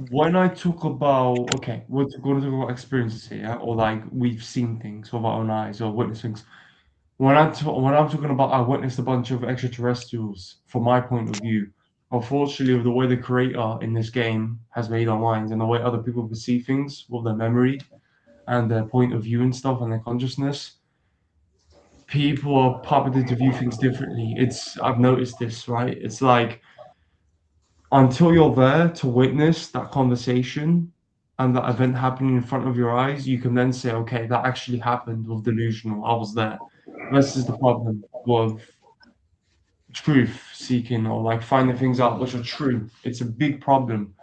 When I talk about, okay, we're going to talk about experiences here, yeah? Or like we've seen things with our own eyes or witnessed things. When I'm talking about I witnessed a bunch of extraterrestrials, from my point of view, unfortunately, with the way the creator in this game has made our minds and the way other people perceive things with their memory and their point of view and stuff and their consciousness, people are puppeted to view things differently. I've noticed this, right? It's like until you're there to witness that conversation and that event happening in front of your eyes, you can then say, okay, that actually happened with delusional. I was there. This is the problem with truth seeking or like finding things out which are true. It's a big problem.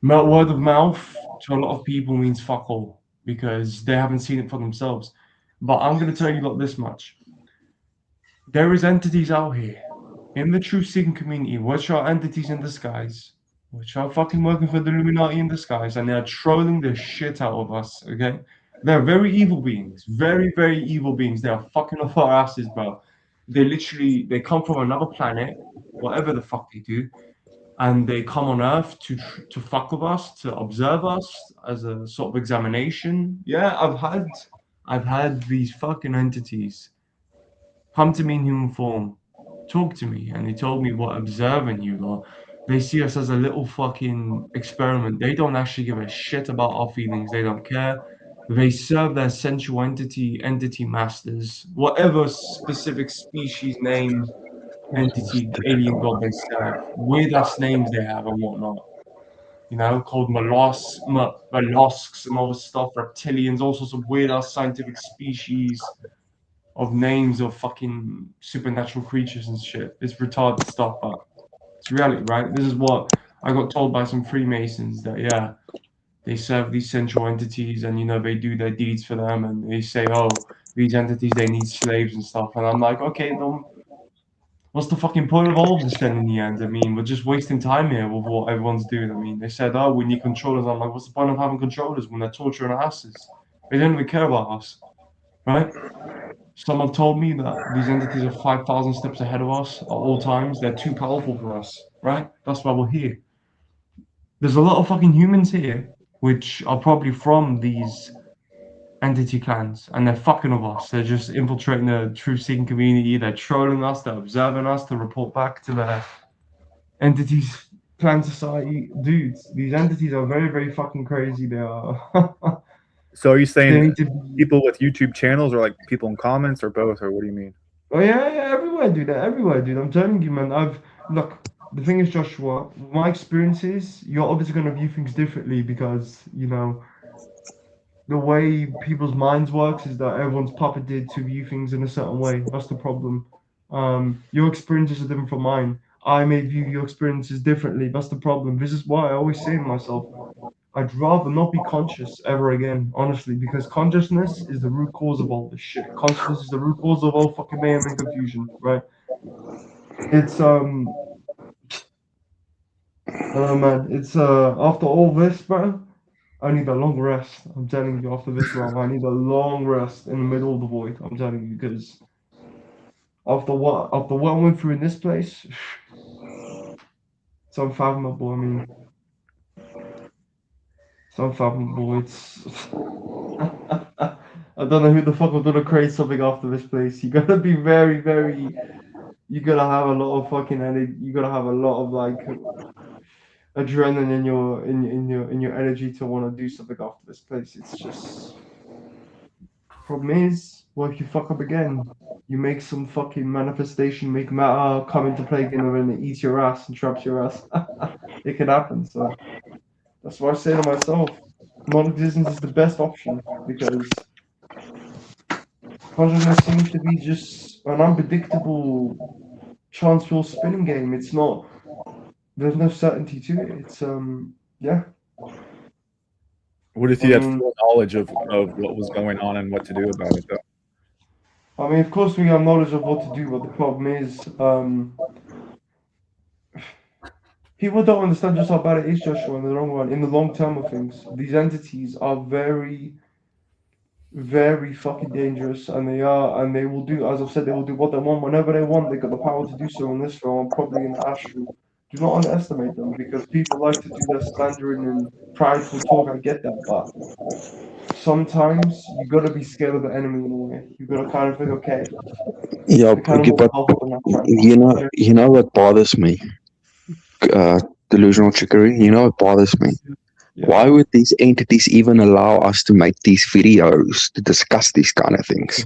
Word of mouth to a lot of people means fuck all because they haven't seen it for themselves. But I'm going to tell you about this much. There is entities out here in the truth seeking community, which are entities in disguise, which are fucking working for the Illuminati in disguise, and they are trolling the shit out of us, okay? They're very evil beings, very, very evil beings. They are fucking off our asses, bro. They come from another planet, whatever the fuck they do, and they come on Earth to fuck with us, to observe us as a sort of examination. Yeah, I've had these fucking entities come to me in human form, talk to me, and they told me what observing you lot. They see us as a little fucking experiment. They don't actually give a shit about our feelings. They don't care. They serve their sensual entity masters, whatever specific species, name, entity, alien god they serve, weird ass names they have and whatnot. You know, called mollusks and all this stuff, reptilians, all sorts of weird ass scientific species of names of fucking supernatural creatures and shit. It's retarded stuff, but it's reality, right? This is what I got told by some Freemasons that yeah, they serve these central entities and you know they do their deeds for them and they say, oh, these entities they need slaves and stuff. And I'm like, okay, then what's the fucking point of all of this then in the end? I mean, we're just wasting time here with what everyone's doing. I mean, they said, oh, we need controllers. I'm like, what's the point of having controllers when they're torturing our asses? They don't even care about us, right? Someone told me that these entities are 5,000 steps ahead of us at all times. They're too powerful for us, right? That's why we're here. There's a lot of fucking humans here, which are probably from these entity clans, and they're fucking with us. They're just infiltrating the truth-seeking community. They're trolling us. They're observing us to report back to their entities, clan society. Dudes, these entities are very, very fucking crazy. They are. So are you They saying need to be. people with YouTube channels or like people in comments or both, or what do you mean? Oh yeah, yeah, everywhere, dude. Everywhere, dude. I'm telling you, man. Look. The thing is, Joshua. My experiences, you're obviously gonna view things differently because you know the way people's minds works is that everyone's puppeted to view things in a certain way. That's the problem. Your experiences are different from mine. I may view your experiences differently. That's the problem. This is why I always say to myself, I'd rather not be conscious ever again, honestly, because consciousness is the root cause of all this shit. Consciousness is the root cause of all fucking mayhem and confusion, right? It's I don't know, man. It's after all this, bro. I need a long rest. I'm telling you, after this long, I need a long rest in the middle of the void. I'm telling you, because after what I went through in this place, it's unfathomable. I mean, it's unfathomable. It's I don't know who the fuck was gonna create something after this place. You gotta be very, very. You gotta have a lot of fucking energy. You gotta have a lot of like adrenaline in your energy to want to do something after this place. It's just problem is, what if you fuck up again? You make some fucking manifestation, make matter come into play again, and then it eats your ass and traps your ass. It can happen. So that's why I say to myself, non-existence is the best option because consciousness seems to be just an unpredictable chance wheel spinning game. It's not. There's no certainty to it. It's yeah. What if I you had mean, full knowledge of what was going on and what to do about it, though? of course we have knowledge of what to do, but the problem is, people don't understand just how bad it is, Joshua, in the long run, in the long term of things. These entities are very, very fucking dangerous, and they will do, as I've said, they will do what they want whenever they want. They got the power to do so in this realm, probably in the astral. Do not underestimate them because people like to do their slandering and prideful talk. I get that, but sometimes you gotta be scared of the enemy in a way. You gotta kind of think, okay, Yeah, they're kind of more but powerful than that friend. you know what bothers me? Delusional trickery. You know what bothers me? Yeah, Why would these entities even allow us to make these videos to discuss these kind of things?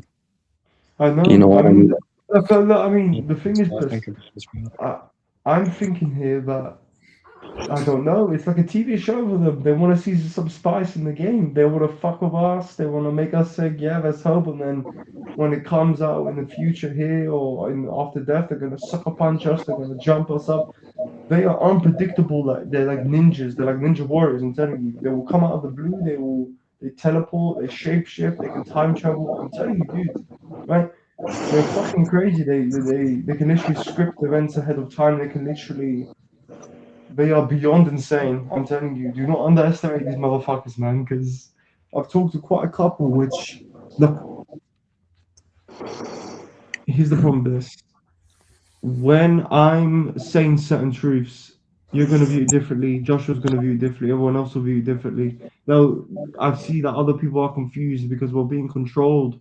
I You know know. I what I mean, mean? look, I mean, the thing is, I Chris, think about it as well. I'm thinking here that I don't know. It's like a TV show for them. They want to see some spice in the game. They want to fuck with us. They want to make us say, "Yeah, let's hope." And then when it comes out in the future here or after death, they're gonna sucker punch us. They're gonna jump us up. They are unpredictable. Like they're like ninjas. They're like ninja warriors. I'm telling you. They will come out of the blue. They teleport. They shapeshift. They can time travel. I'm telling you, dude. Right? They're fucking crazy. They can literally script events ahead of time. They can literally they are beyond insane. I'm telling you, do not underestimate these motherfuckers, man. Because I've talked to quite a couple. Which look, here's the problem with this. When I'm saying certain truths, you're gonna view it differently. Joshua's gonna view it differently. Everyone else will view it differently. Now, I see that other people are confused because we're being controlled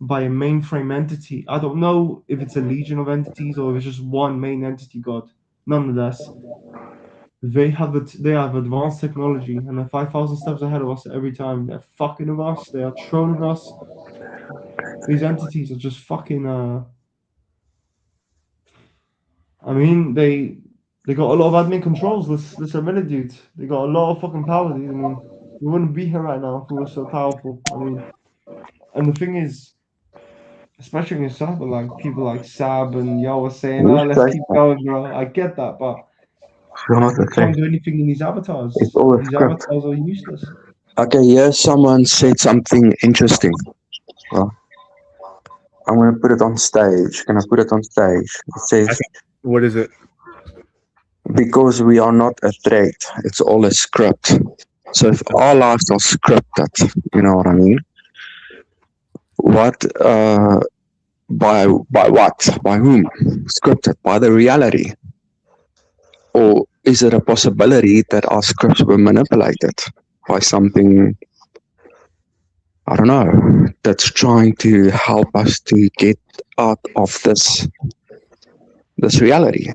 by a mainframe entity. I don't know if it's a legion of entities or if it's just one main entity god. Nonetheless, they have advanced technology and they're 5,000 steps ahead of us every time. They're fucking with us. They are trolling us. These entities are just fucking. I mean, they got a lot of admin controls. Let's admit it, dude. They got a lot of fucking power, dude. I mean, we wouldn't be here right now if we were so powerful. I mean, and the thing is, especially in yourself, but like people like Sab and Yo were saying, Who's "Oh, let's saying keep that? going, bro." I get that, but You're not we the thing. can't do anything in these It's avatars. all a These script. avatars are useless. Okay, here someone said something interesting. Well, I'm gonna put it on stage. Can I put it on stage? It I says, think, what is it? because we are not a threat, it's all a script. So if our lives are scripted, you know what I mean? What by what? By whom? Scripted by the reality, or is it a possibility that our scripts were manipulated by something? I don't know. That's trying to help us to get out of this reality,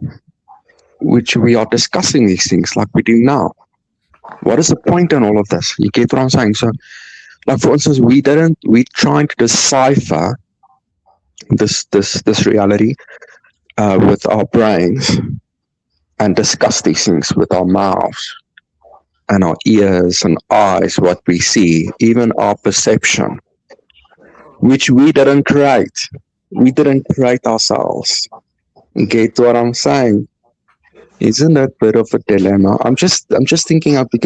which we are discussing these things like we do now. What is the point in all of this? You get what I'm saying? So, like for instance, we trying to decipher this reality with our brains and discuss these things with our mouths and our ears and eyes, what we see, even our perception, which we didn't create. We didn't create ourselves. You get what I'm saying? Isn't that a bit of a dilemma? I'm just thinking a bit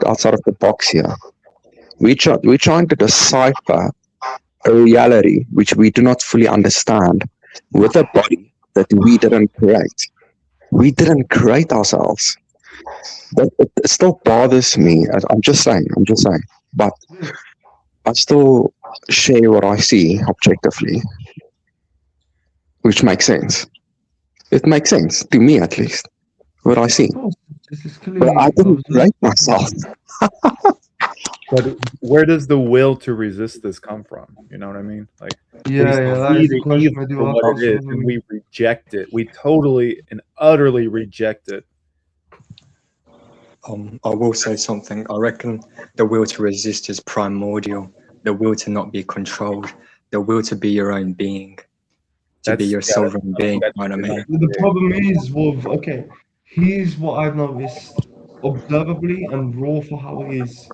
outside of the box here. We're trying to decipher a reality which we do not fully understand with a body that we didn't create. We didn't create ourselves. But it still bothers me. I'm just saying. But I still share what I see objectively, which makes sense. It makes sense to me, at least, what I see. Of course, this is But I clearly didn't observed. create myself. But where does the will to resist this come from? You know what I mean? Like, we Yeah, yeah, that see is a the question evil I do for ask what it is, myself. and we reject it. We totally and utterly reject it. I will say something. I reckon the will to resist is primordial. The will to not be controlled. The will to be your own being. To be That's your yeah, sovereign being. You that's know what I really mean? The problem is with okay, here's what I've noticed observably and raw for how it is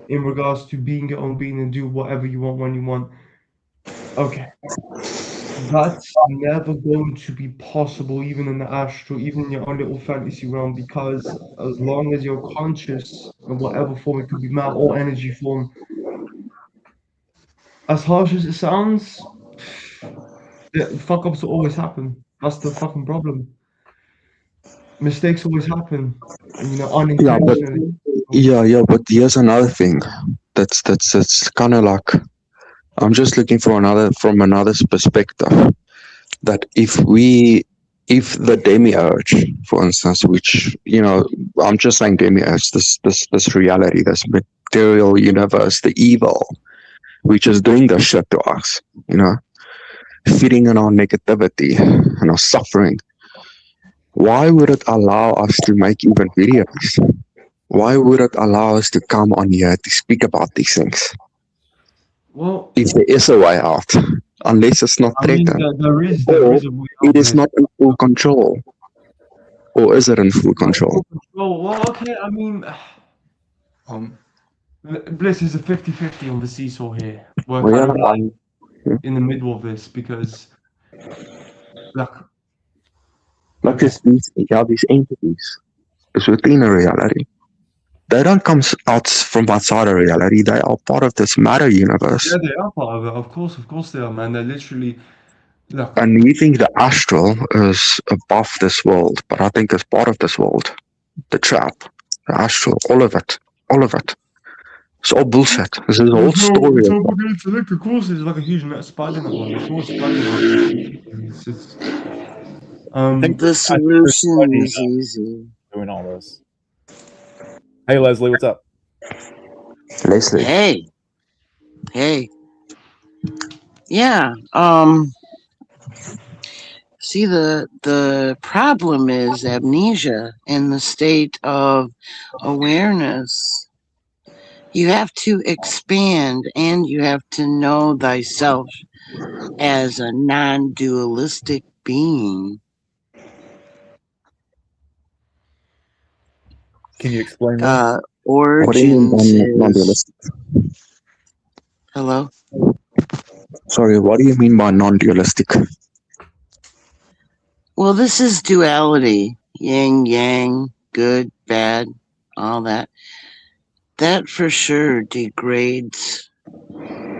in regards to being your own being and do whatever you want when you want. Okay, that's never going to be possible, even in the astral, even in your own little fantasy realm, because as long as you're conscious in whatever form, it could be matter or energy form, as harsh as it sounds, the fuck ups will always happen. That's the fucking problem. Mistakes always happen, Yeah, but unintentionally. but here's another thing. That's kind of like I'm just looking for another from another perspective. That if the demiurge, for instance, which I'm just saying demiurge, this reality, this material universe, the evil, which is doing this shit to us, feeding on our negativity and our suffering. Why would it allow us to make even videos? Why would it allow us to come on here to speak about these things? Well, If there is a way out, unless it's not I mean, threatened, there or is a way it out, is Bliss. not in full control, or is it in full Not in control? full control. Well, okay, I mean, Um, Bliss is a 50-50 on the seesaw here. We're Well, kind yeah, of like in the middle of this because, like, like okay. these entities is within a reality. They don't come out from outside a reality. They are part of this matter Yeah, universe. they are part of it. Of course they are, man. They're literally, look, And we think the astral is above this world, but I think it's part of this world. The trap, the astral, all of it, all of it. It's all bullshit. This is a whole story. it's all fucking intellect. Of course, it's like a huge net spider network. Of course, spider network. It's I think The I think there's solution somebody is easy. doing all this. Hey, Leslie, what's up? Leslie. Hey, hey, yeah. See, the problem is amnesia in the state of awareness. You have to expand, and you have to know thyself as a non-dualistic being. Can you explain more? What do you mean by Origins is non-dualistic? hello. Sorry, what do you mean by non-dualistic? Well, this is duality, yin yang, good, bad, all that. That for sure degrades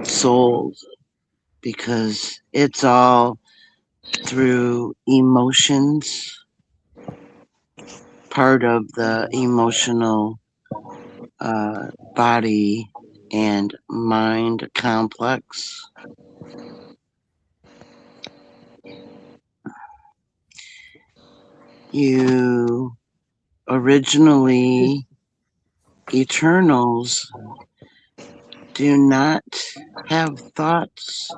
souls because it's all through emotions, part of the emotional body and mind complex. You originally, Eternals do not have thoughts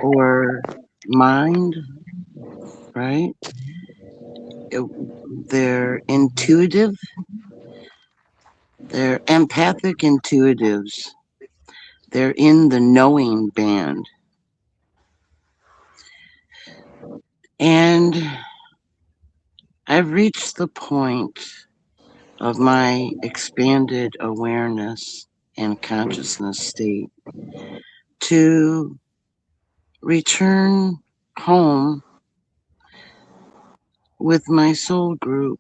or mind, right? They're intuitive, they're empathic intuitives. They're in the knowing band. And I've reached the point of my expanded awareness and consciousness state to return home with my soul group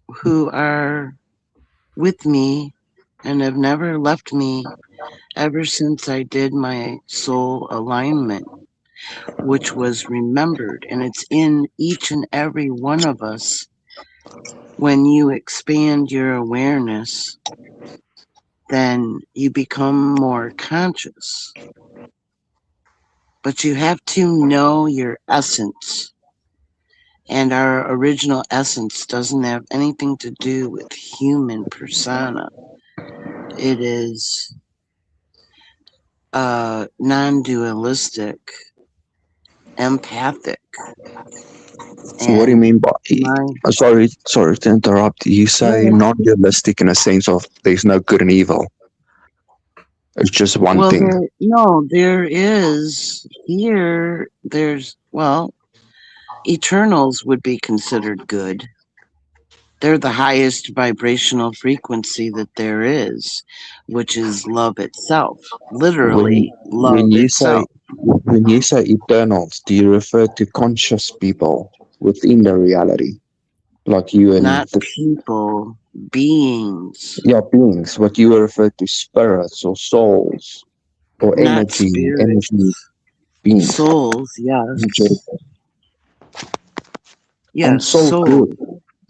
who are with me and have never left me ever since I did my soul alignment, which was remembered. And it's in each and every one of us. When you expand your awareness, then you become more conscious. But you have to know your essence. And our original essence doesn't have anything to do with human persona. It is non-dualistic, empathic. What do you And mean by? my Sorry to interrupt. You say yeah. non-dualistic in a sense of there's no good and evil. It's just one Well, thing. there is here. There's Eternals would be considered good. They're the highest vibrational frequency that there is, which is love itself. When Literally, love when you say itself. when you say eternals, do you refer to conscious people within the reality, like you and Not the people, beings, yeah beings? What you refer to spirits or souls or not energy spirits. beings. Souls, yes. And Yes, soul soul. group,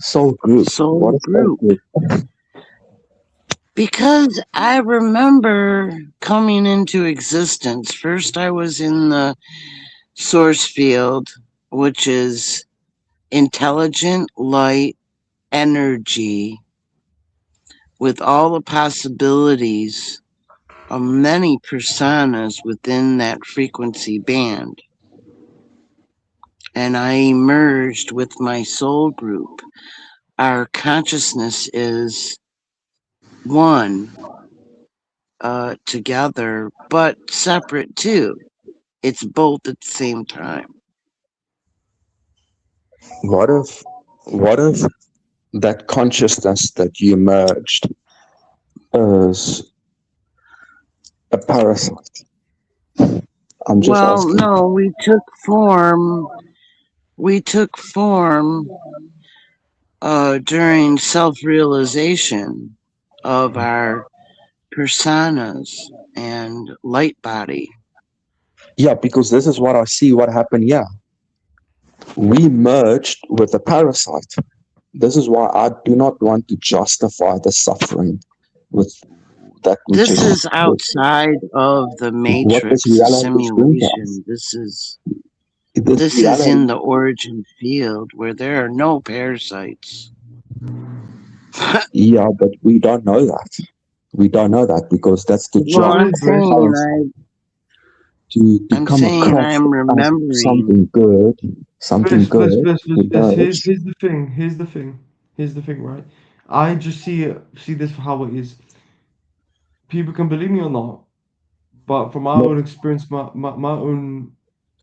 soul group. Soul What is soul group. group? Because I remember coming into existence. First, I was in the source field, which is intelligent light energy with all the possibilities of many personas within that frequency band. And I merged with my soul group. Our consciousness is one, together, but separate too. It's both at the same time. What if that consciousness that you merged is a parasite? I'm just Well, asking. no, we took form. We took form during self-realization of our personas and light body. Yeah, because this is what I see what happened here. We merged with a parasite. This is why I do not want to justify the suffering with that which This is is outside of the what this matrix, the reality is doing to us. simulation. This This is reality, in the origin field where there are no parasites. yeah, but we don't know that. We don't know that because that's the Well, job It I'm is of the race. saying parasite to I'm come saying across I'm as remembering. something good, something good to Here's merge. here's the thing. Here's the thing. Here's the thing, right? I just see this for how it is. People can believe me or not, but from my Let, own experience, my own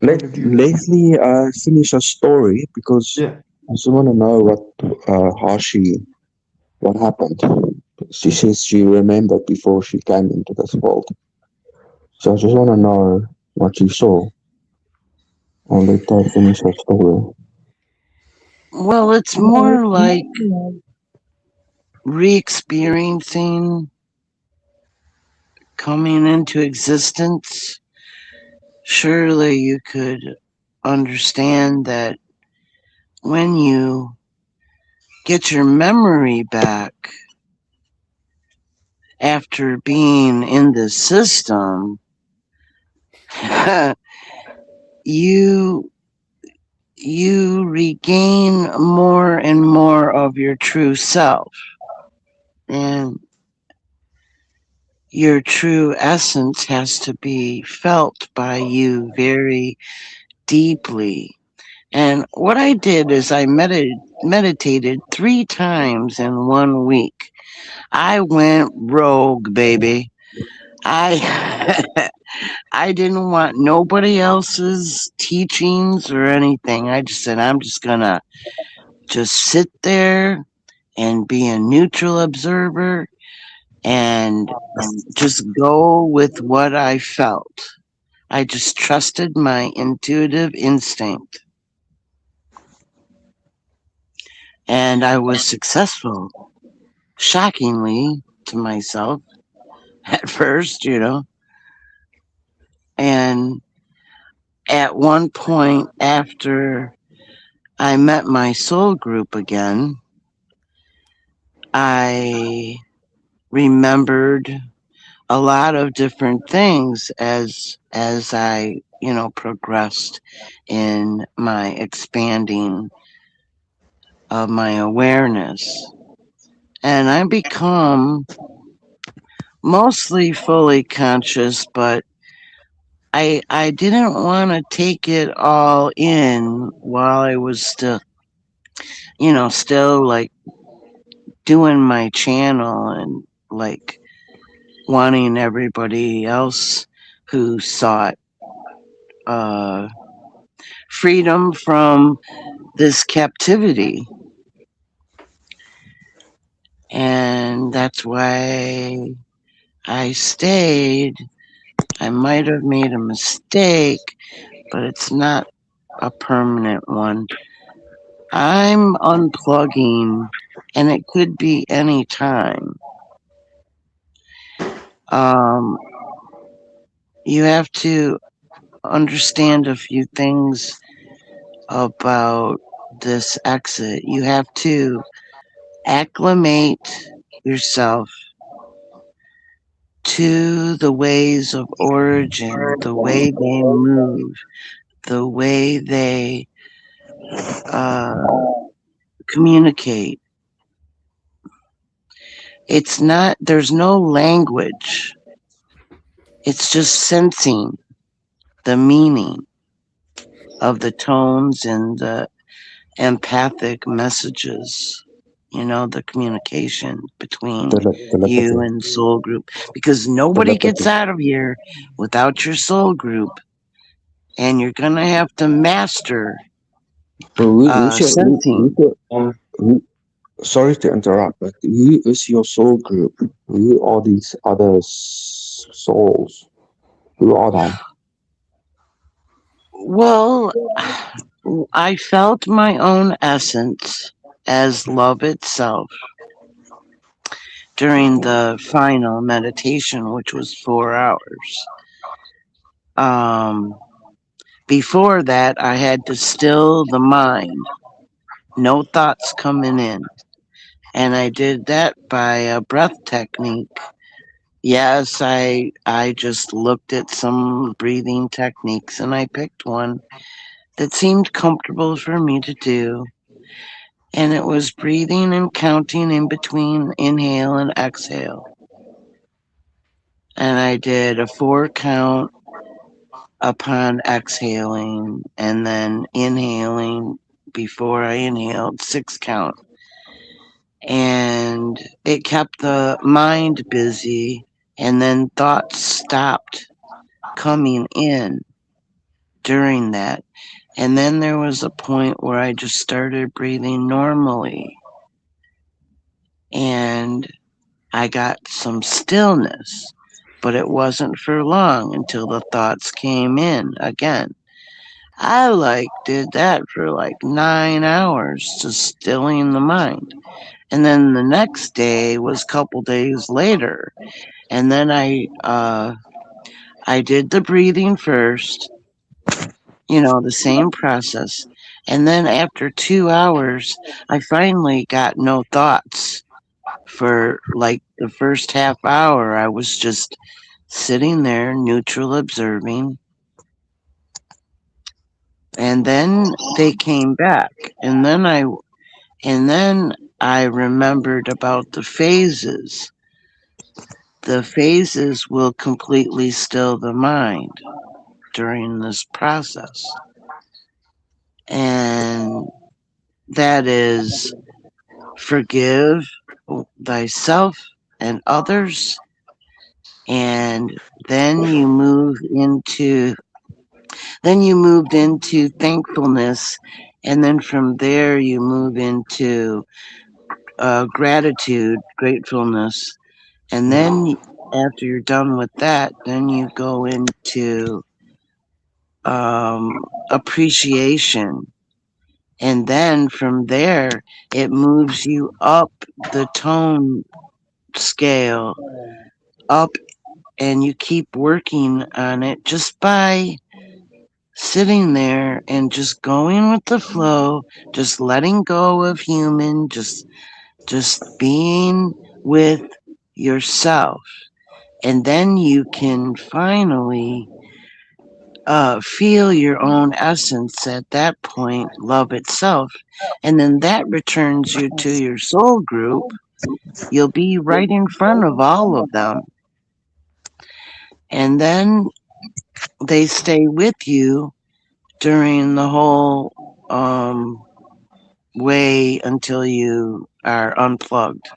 let point of view. Leslie finish her story because Yeah. I just want to know how what happened. She says she remembered before she came into this world. So I just want to know what she saw. I'll let her finish her story. Well, it's more like re-experiencing coming into existence. Surely you could understand that when you get your memory back after being in the system, you you regain more and more of your true self, and your true essence has to be felt by you very deeply. And what I did is I meditated 3 times in 1 week. I went rogue, baby. I I didn't want nobody else's teachings or anything. I just said I'm just gonna just sit there and be a neutral observer and just go with what I felt. I just trusted my intuitive instinct, and I was successful, shockingly to myself at first, And at one point, after I met my soul group again, I remembered a lot of different things as I, progressed in my expanding of my awareness. And I become mostly fully conscious, but I didn't want to take it all in while I was still like doing my channel and like wanting everybody else who sought uh, freedom from this captivity. And that's why I stayed. I might have made a mistake, but it's not a permanent one. I'm unplugging, and it could be any time. Um, you have to understand a few things about this exit. You have to acclimate yourself to the ways of origin, the way they move, the way they uh, communicate. It's not, there's no language, it's just sensing the meaning of the tones and the empathic messages, the communication between you Telepathy. and soul group, because nobody gets Telepathy. out of here without your soul group, and you're gonna have to master So sensing. who, sorry to interrupt, but who is your soul group? Who are these other souls? Who are they? Well, I felt my own essence as love itself during the final meditation, which was 4 hours. Um, Before that, I had to still the mind, no thoughts coming in. And I did that by a breath technique. Yes, I just looked at some breathing techniques and I picked one that seemed comfortable for me to do. And it was breathing and counting in between inhale and exhale. And I did a 4 count upon exhaling and then inhaling before I inhaled, 6 count. And it kept the mind busy, and then thoughts stopped coming in during that. And then there was a point where I just started breathing normally, and I got some stillness, but it wasn't for long until the thoughts came in again. I did that for 9 hours, just stilling the mind. And then the next day was a couple days later. And then I did the breathing first, the same process. And then after 2 hours, I finally got no thoughts. For the first half hour, I was just sitting there, neutral observing. And then they came back. And then I remembered about the phases. The phases will completely still the mind during this process. And that is forgive thyself and others. And then you moved into thankfulness. And then from there you move into gratitude, gratefulness. And then after you're done with that, then you go into appreciation. And then from there, it moves you up the tone scale, up, and you keep working on it just by sitting there and just going with the flow, just letting go of human, just being with yourself. And then you can finally feel your own essence at that point, love itself. And then that returns you to your soul group. You'll be right in front of all of them. And then they stay with you during the whole way until you are unplugged.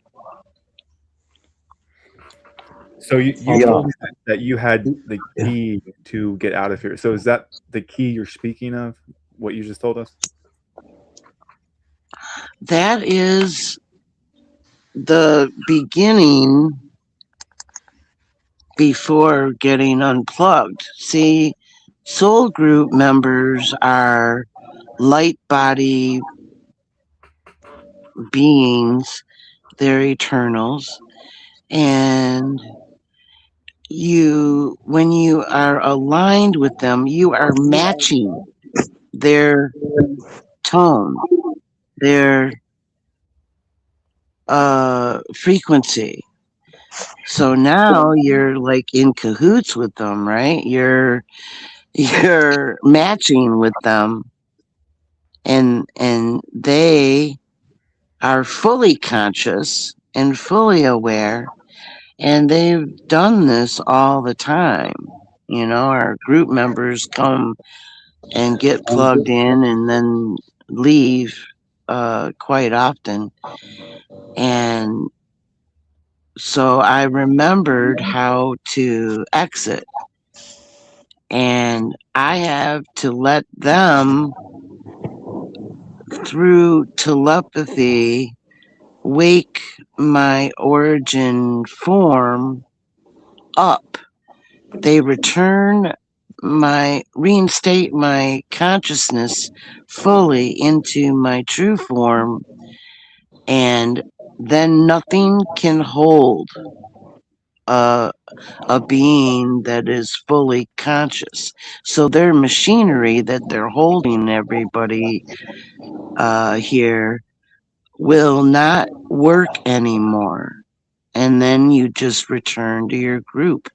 So you Yeah. told me that you had the key to get out of here. So is that the key you're speaking of? What you just told us? That is the beginning before getting unplugged. See, soul group members are light body beings, they're eternals, and when you are aligned with them, you are matching their tone, their frequency. So now you're like in cahoots with them, right? You're matching with them, and they are fully conscious and fully aware, and they've done this all the time. You know, our group members come and get plugged in and then leave quite often. And so I remembered how to exit, and I have to let them, through telepathy, wake my origin form up. They reinstate my consciousness fully into my true form, and then nothing can hold a, a being that is fully conscious. So their machinery that they're holding everybody here will not work anymore. And then you just return to your group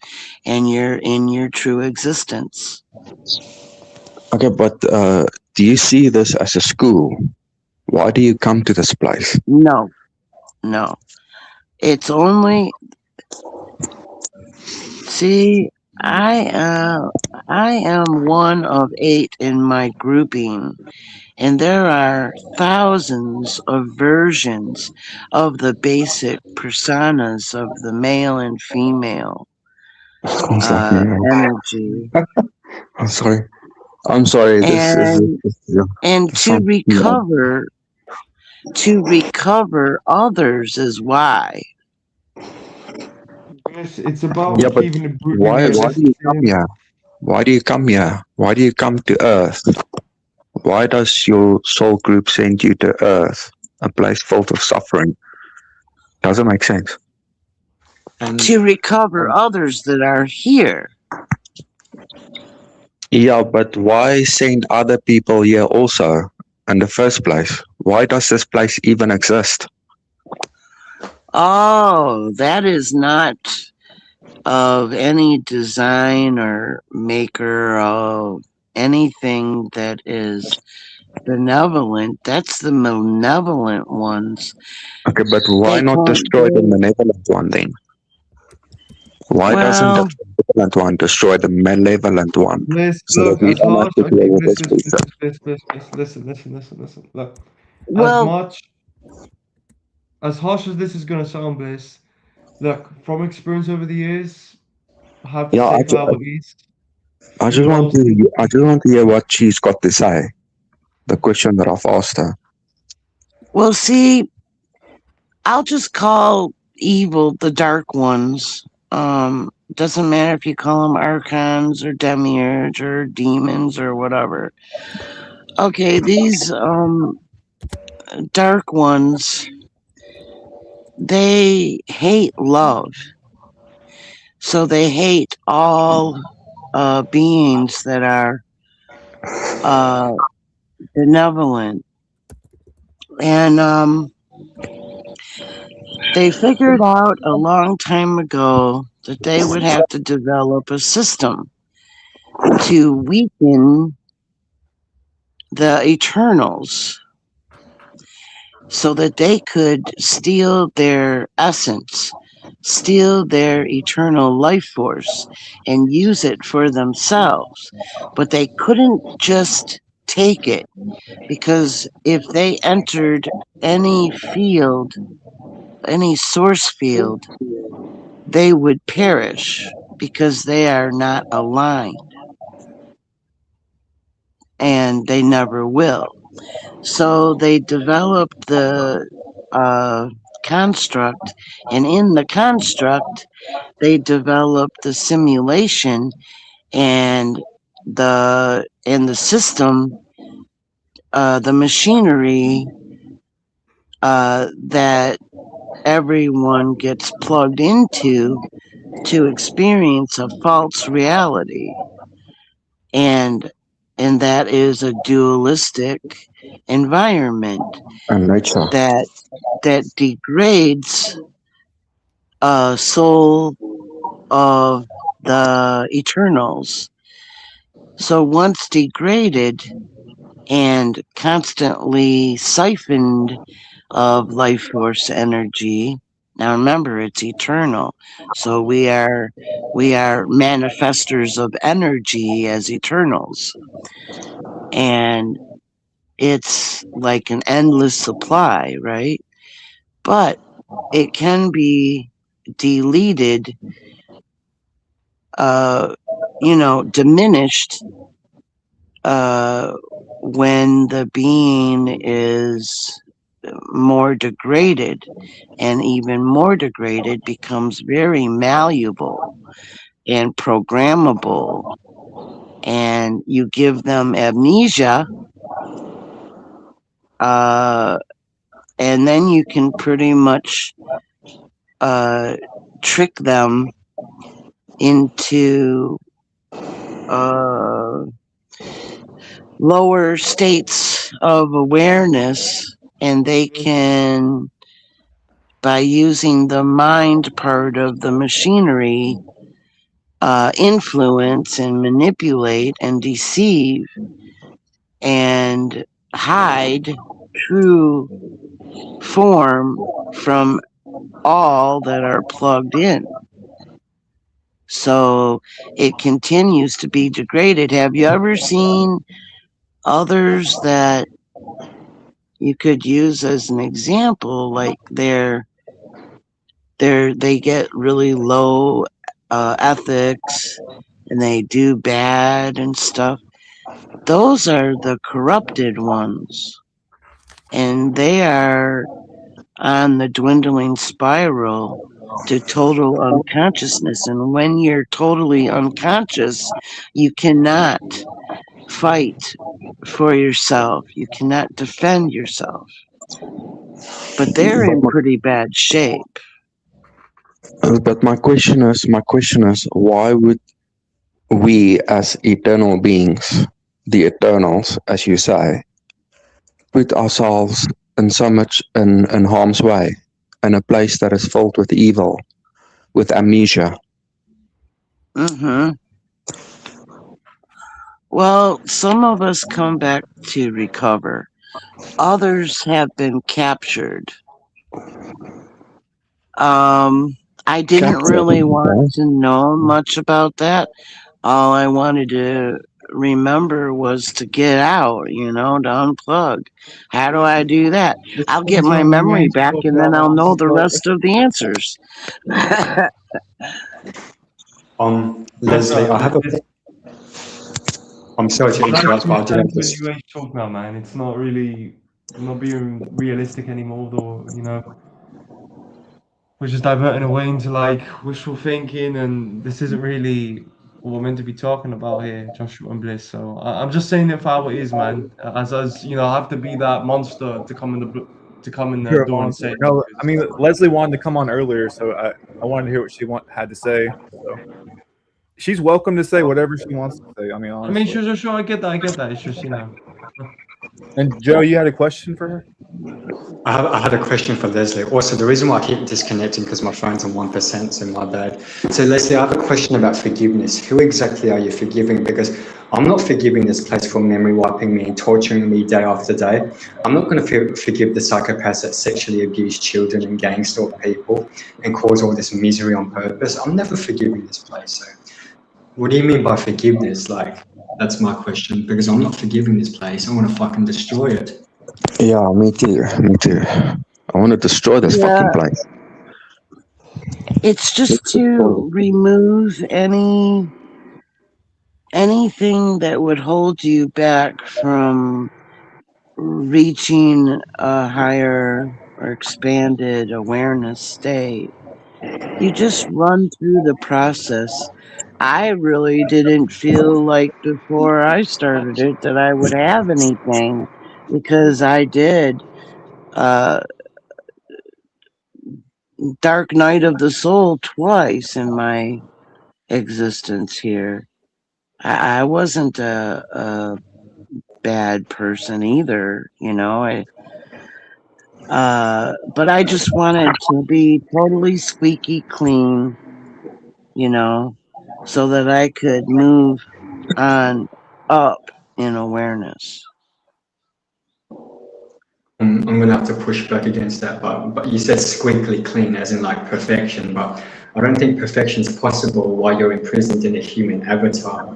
and you're in your true existence. Okay, but do you see this as a school? Why do you come to this place? No, no. It's only, see, I am one of 8 in my grouping, and there are thousands of versions of the basic personas of the male and female Sounds like me. energy. I'm sorry. I'm sorry. And and this sounds to recover others is why. Yes, it's yeah, about but keeping it brutally why do realistic you come here. here? Why do you come here? Why do you come to Earth? Why does your soul group send you to Earth, a place full of suffering? Doesn't make sense. To And recover um, others that are here. Yeah, but why send other people here also in the first place? Why does this place even exist? Oh, that is not of any design or maker of anything that is benevolent. That's the malevolent ones. Okay, but why They not can't destroy the do. malevolent one then? Why doesn't the Well, benevolent one destroy the malevolent one Listen, so that look, we as don't have much, to okay, deal with this listen, bullshit? listen. Look, as well, much, as harsh as this is gonna sound, Bliss, look, from experience over the years, I have to Yeah, say Cloudways I is just one of want those things. to I just want to hear what she's got to say. The question that I've asked her. well, see, I'll just call evil the dark ones. Doesn't matter if you call them archons or demiurge or demons or whatever. Okay, these dark ones, they hate love. So they hate all beings that are uh, benevolent. And they figured out a long time ago that they would have to develop a system to weaken the Eternals so that they could steal their essence, steal their eternal life force, and use it for themselves. But they couldn't just take it, because if they entered any field, any source field, they would perish because they are not aligned, and they never will. So they developed the uh, construct, and in the construct, they developed the simulation and the system, the machinery that everyone gets plugged into to experience a false reality, and that is a dualistic environment and nature. that degrades a soul of the Eternals. So once degraded and constantly siphoned of life force energy, now remember it's eternal. So we are manifestors of energy as Eternals. And it's like an endless supply, right? But it can be deleted, uh, diminished when the being is more degraded, and even more degraded becomes very malleable and programmable, and you give them amnesia, and then you can pretty much trick them into lower states of awareness, and they can, by using the mind part of the machinery, influence and manipulate and deceive and hide true form from all that are plugged in. So it continues to be degraded. Have you ever seen others that you could use as an example? Like they get really low ethics, and they do bad and stuff. Those are the corrupted ones, and they are on the dwindling spiral to total unconsciousness. And when you're totally unconscious, you cannot fight for yourself, you cannot defend yourself. But they're in pretty bad shape. But my question is, why would we as eternal beings, the Eternals, as you say, put ourselves in so much in harm's way, in a place that is filled with evil, with amnesia? Mm-hmm. Well, some of us come back to recover. Others have been captured. I didn't Captured. really want Okay. to know much about that. All I wanted to remember was to get out, to unplug. How do I do that? This I'll get one's my not really memory meant to back, talk and then about I'll that. This know is the not. rest of the answers. Leslie, I have a. This, I'm sorry to trying to interrupt, but I do understand have when this. you age talk now, man. It's not really not being realistic anymore, though. We're just diverting away into like wishful thinking, and this isn't really what we're meant to be talking about here, Joshua and Bliss. So I'm just saying it for how it is, man. As I have to be that monster to come in to come in the You're a door and monster. say it. No, I 'Cause, mean Leslie wanted to come on earlier, so I wanted to hear what she had to say. So she's welcome to say whatever she wants to say. I mean, I mean, honestly. sure, I get that, It's just And Joe, you had a question for her? I had a question for Leslie. Also, the reason why I keep disconnecting because my phone's on 1%, so my bad. So, Leslie, I have a question about forgiveness. Who exactly are you forgiving? Because I'm not forgiving this place for memory wiping me and torturing me day after day. I'm not going to forgive the psychopaths that sexually abuse children and gang stalk people and cause all this misery on purpose. I'm never forgiving this place. So, what do you mean by forgiveness? Like, that's my question, because I'm not forgiving this place. I want to fucking destroy it. Yeah, me too. Me too. I want to destroy this Yeah, fucking place. it's just to remove anything that would hold you back from reaching a higher or expanded awareness state. You just run through the process. I really didn't feel like before I started it that I would have anything because I did uh, Dark Night of the Soul twice in my existence here. I wasn't a bad person either, you know. But I just wanted to be totally squeaky clean, you know, so that I could move on up in awareness. I'm gonna have to push back against that, but you said squiggly clean, as in like perfection. But I don't think perfection is possible while you're imprisoned in a human avatar.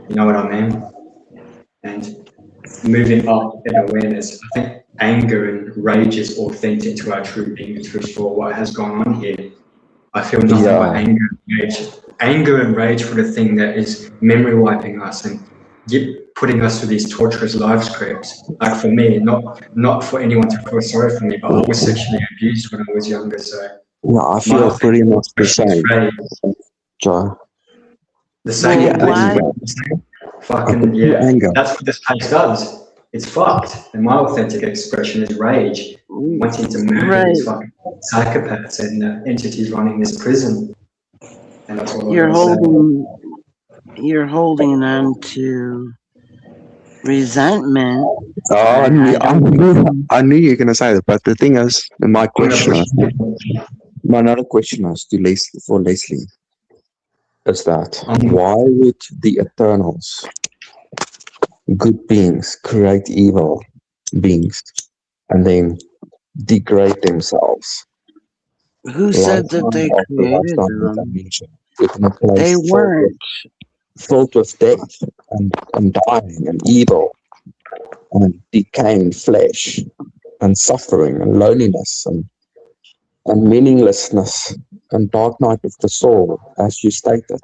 You know what I mean? And moving up in awareness, I think anger and rage is authentic to our true being, truth for what has gone on here. I feel nothing but Yeah, anger and rage. Anger and rage for the thing that is memory wiping us and putting us through these torturous life scripts. Like for me, not for anyone to feel sorry for me, but I was sexually abused when I was younger, so yeah, I my feel pretty authentic much the expression is same, rage. Joe. The I same feel Well, place, why? anger. the same I fucking can feel yeah. anger. That's what this place does. It's fucked, and my authentic expression is rage, wanting to murder these Right. fucking psychopaths and entities running this prison. And that's all I You're gotta say. holding you're holding on to resentment. Oh, I don't I knew you were gonna say that, but the thing is, my I'm gonna question push is, my another question is to Leslie for Leslie is that on. why would the Eternals, good beings, create evil beings and then degrade themselves? who said that Lifetime they after created lifetime, as I them? mentioned, within a They place weren't. filled with death and dying and evil and decaying flesh and suffering and loneliness and meaninglessness and dark night of the soul, as you stated,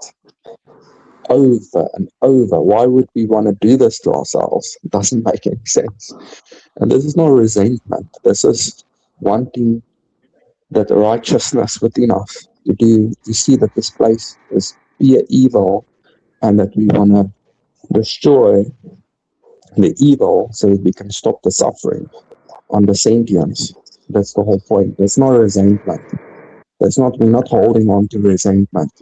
over and over. Why would we want to do this to ourselves? It doesn't make any sense. And this is not resentment. This is wanting that righteousness within us to see that this place is pure evil and that we want to destroy the evil so that we can stop the suffering on the sentience. That's the whole point. There's no resentment. There's not we're not holding on to resentment.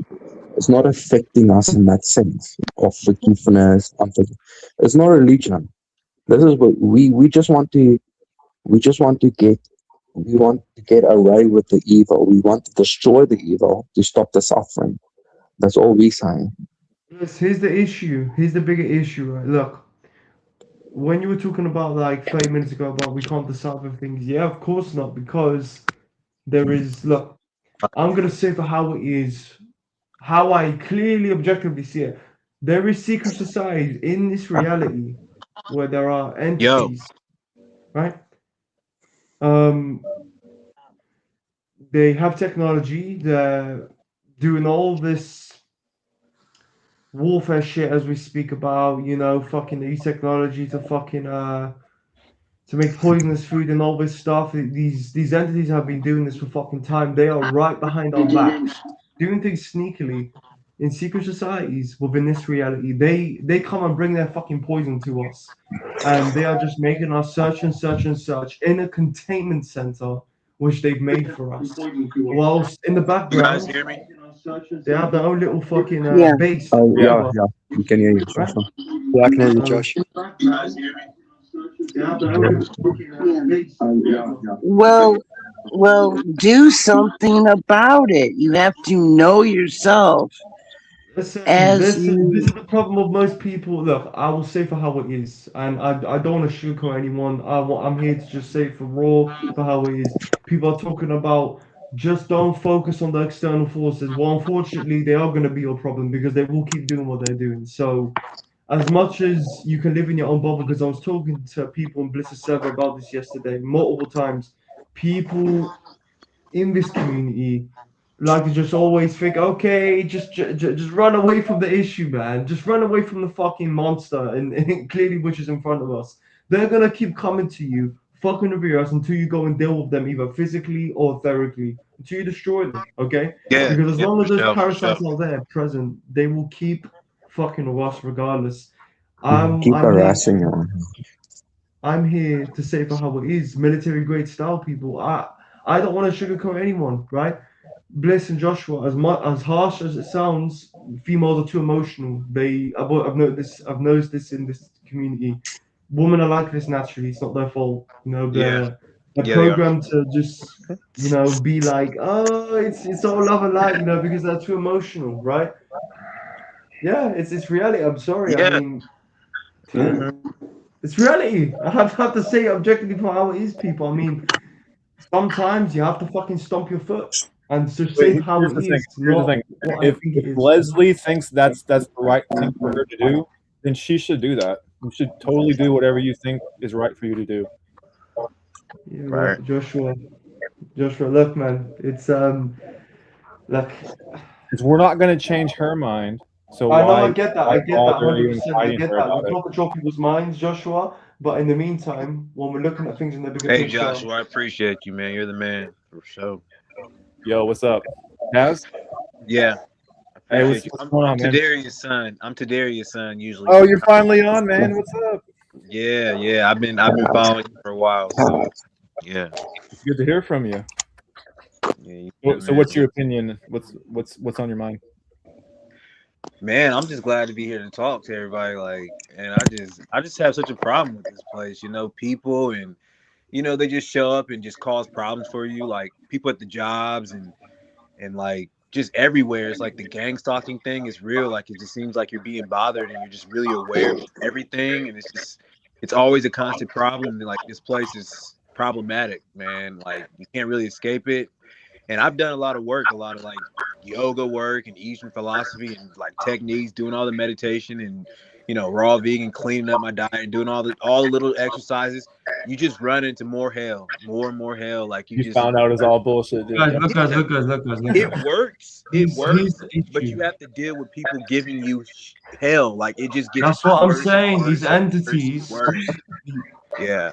It's not affecting us in that sense of forgiveness. It's not religion. This is what we just want to we just want to get we want to get away with the evil. We want to destroy the evil to stop the suffering. That's all we're saying. Yes, here's the issue. Here's the bigger issue, right? Look, when you were talking about like 30 minutes ago about we can't decipher things, yeah, of course not, because there is, look, I'm gonna say for how it is, how I clearly objectively see it. There is secret societies in this reality where there are Yo, entities, right? Um, they have technology, they're doing all this warfare shit as we speak about, you know, fucking they use technology to fucking to make poisonous food and all this stuff. These entities have been doing this for fucking time. They are right behind our backs, doing things sneakily in secret societies within this reality. They come and bring their fucking poison to us, and they are just making us search and search and search in a containment center which they've made for us. Whilst in the you guys background, hear me? they have their own little fucking Yeah. base Oh or yeah, whatever, yeah. We can hear you, right? Joshua. Yeah, I can hear you, Um, Josh. You guys hear me? they have their own little fucking base or whatever. Well, well, do something about it. You have to know yourself Listen, as this you. is the problem of most people. Look, I will say for how it is, and I don't want to sugarcoat anyone. I'm here to just say for raw for how it is. People are talking about just don't focus on the external forces. Well, unfortunately, they are going to be your problem because they will keep doing what they're doing. So, as much as you can live in your own bubble, because I was talking to people in Bliss's server about this yesterday multiple times. People in this community like to just always think, okay, just run away from the issue, man. Just run away from the fucking monster, and clearly which is in front of us. They're gonna keep coming to you fucking with your ass until you go and deal with them either physically or therapically, until you destroy them, okay? Yeah, Because as yeah, long for as those sure, for sure. parasites are there present, they will keep fucking with us regardless. Keep I'm here harassing you. I'm here to say for how it is, military grade style people. I don't want to sugarcoat anyone, right? Bliss and Joshua, as harsh as it sounds, females are too emotional. I've noticed this in this community. Women are like this naturally. It's not their fault. You know, Yeah, they're yeah, they are. programmed to just, you know, be like, oh, it's all love and light, you know, because they're too emotional, right? Yeah, it's reality. I'm sorry. I Yeah. mean, Hmm. it's reality. I have to say objectively for how it is, people. I mean, sometimes you have to fucking stomp your foot and just say Wait, how here's it the thing. is, Here's the not thing. what I think If it is. Leslie thinks that's the right thing for her to do, then she should do that. You should totally do whatever you think is right for you to do. Yeah, Right. but Joshua, look, man, it's look, Because we're not going to change her mind. So I know, why I get that, bother 100%. even I fighting get her that. We about it? can't control people's minds, Joshua. But in the meantime, when we're looking at things in the bigger Hey, picture, Joshua, I appreciate you, man. You're the man for sure. Yo, what's up, Kaz? Yeah, I Hey, appreciate you. what's I'm, going I'm on, man? Tadarius' son. I'm Tadarius' son. Usually, Oh, you're sometimes. finally on, man. What's up? Yeah, yeah. I've been following you for a while. So yeah, It's good to hear from you. yeah, you So, too, so man. what's your opinion? What's on your mind? Man, I'm just glad to be here to talk to everybody. Like, and I just have such a problem with this place. People and they just show up and just cause problems for you. Like people at the jobs and like just everywhere. It's like the gang stalking thing is real. Like it just seems like you're being bothered and you're just really aware of everything. And it's always a constant problem. And like this place is problematic, man. Like you can't really escape it. And I've done a lot of work, a lot of like yoga work and Eastern philosophy and like techniques, doing all the meditation and raw vegan, cleaning up my diet and doing all the little exercises. You just run into more hell, more and more hell. Like you You just found out it's all bullshit, didn't guys, you? look, guys, yeah, look, guys, look, guys, look, it guys. works. It Here's works, the but issue. you have to deal with people giving you hell. Like it just gets That's what I'm worse and saying. worse and worse and worse. Yeah,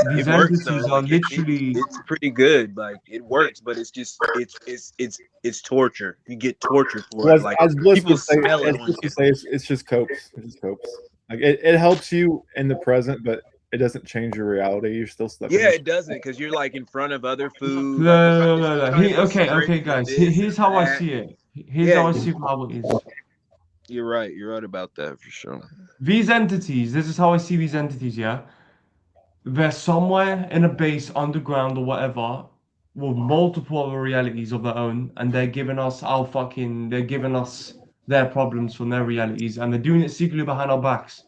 These it works though. entities are Like literally. it's pretty good. Like it works, but it's torture. You get torture for Well, it. as, Like as Bliss people would say, smell it as on Bliss you. would say, it's just copes. It just copes. Like it helps you in the present, but it doesn't change your reality. You're still stuck in Yeah, this. it doesn't because you're like in front of other food. Like No, no, no, it's no. trying to be Okay, strict okay, and guys. this Here's and how I that. see it. Here's Yeah, how I see how it is. you're right. You're right about that for sure. These entities. This is how I see these entities. Yeah, they're somewhere in a base underground or whatever, with multiple other realities of their own, and they're giving us their problems from their realities, and they're doing it secretly behind our backs.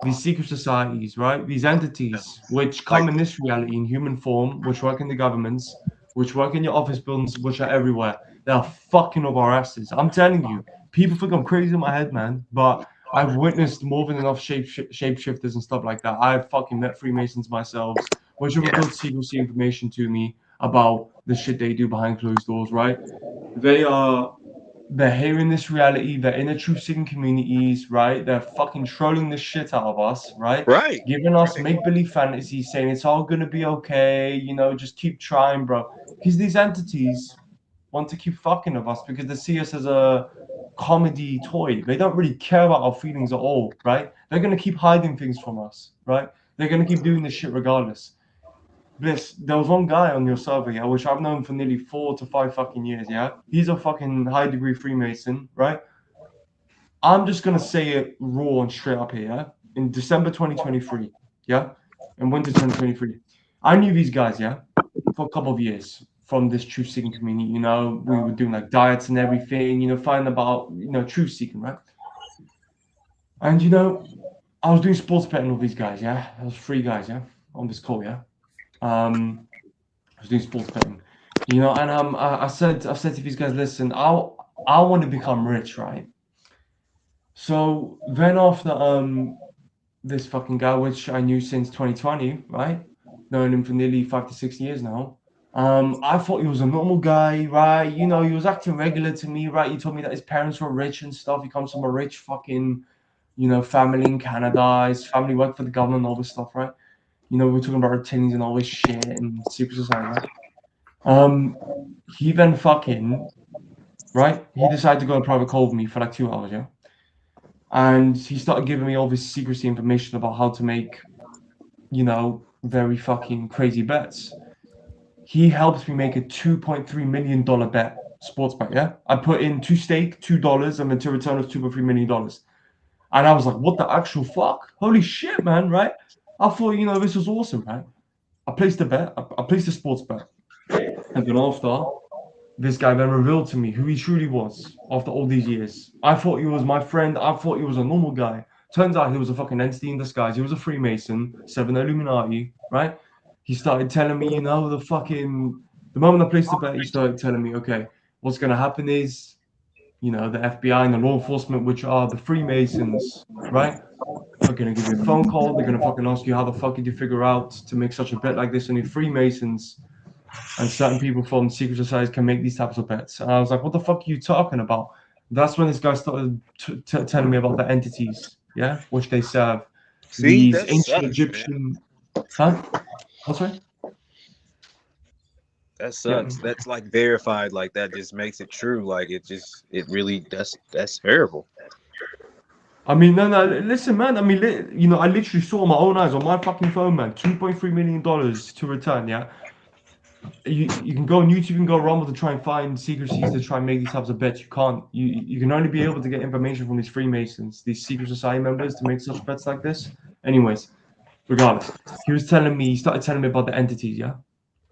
These secret societies, right? These Yeah. entities which Like come in this reality in human form, which work in the governments, which work in your office buildings, which are everywhere. They are fucking up our asses. I'm telling you, people think I'm crazy in my head, man, but I've witnessed more than enough shapeshifters and stuff like that. I've fucking met Freemasons myself, which have yeah, revealed secrecy information to me about the shit they do behind closed doors, right? They are they're hearing this reality, they're in the truth seeking communities, right? They're fucking trolling the shit out of us, right? right, Giving us right. make believe fantasies, saying it's all gonna be okay, just keep trying, bro. Because these entities want to keep fucking with us because they see us as a comedy toy. They don't really care about our feelings at all, right? They're gonna keep hiding things from us, right? They're gonna keep doing this shit regardless. Bliss, there was one guy on your server, yeah, which I've known for nearly 4 to 5 fucking years, yeah. He's a fucking high degree Freemason, right? I'm just gonna say it raw and straight up here, yeah. In December 2023, yeah, in winter 2023, I knew these guys, yeah, for a couple of years from this truth seeking community. We were doing like diets and everything, finding about truth seeking, right? And I was doing sports betting with these guys, yeah. There was 3 guys, yeah, on this call, yeah. I was doing sports betting, and I said to these guys, listen, I want to become rich, right? So then after this fucking guy, which I knew since 2020, right? Known him for nearly 5 to 6 years now. I thought he was a normal guy, right? He was acting regular to me, right? He told me that his parents were rich and stuff. He comes from a rich fucking, family in Canada. His family worked for the government, all this stuff, right? You know, we were talking about reptilians and all this shit and secret society, right? He then fucking, right? He decided to go on a private call with me for like 2 hours, yeah? And he started giving me all this secrecy information about how to make, you know, very fucking crazy bets. He helps me make a $2.3 million bet, sports bet, yeah? I put in to stake $2 and then to return was $2.3 million. And I was like, what the actual fuck? Holy shit, man, right? I thought, you know, this was awesome, right? I placed a bet, I placed a sports bet. And then after, this guy then revealed to me who he truly was after all these years. I thought he was my friend. I thought he was a normal guy. Turns out he was a fucking entity in disguise. He was a Freemason, Seven Illuminati, right? He started telling me, you know, the moment I placed the bet, he started telling me, okay, what's going to happen is, you know, the FBI and the law enforcement, which are the Freemasons, right, are going to give you a phone call. They're going to fucking ask you how the fuck did you figure out to make such a bet like this on your Freemasons, and certain people from secret societies can make these types of bets. And I was like, what the fuck are you talking about? That's when this guy started telling me about the entities, yeah, which they serve. See, These that ancient sucks, man. Egyptian, huh? What's right? That Yeah. sucks. That's like verified. Like that just makes it true. Like it really. That's terrible. I mean, no, listen, man. I mean, you know, I literally saw my own eyes on my fucking phone, man. $2.3 million to return, yeah. You can go on YouTube, you can go Rumble to try and find secrecies to try and make these types of bets. You can't. You can only be able to get information from these Freemasons, these secret society members, to make such bets like this. Anyways, regardless, he started telling me about the entities, yeah,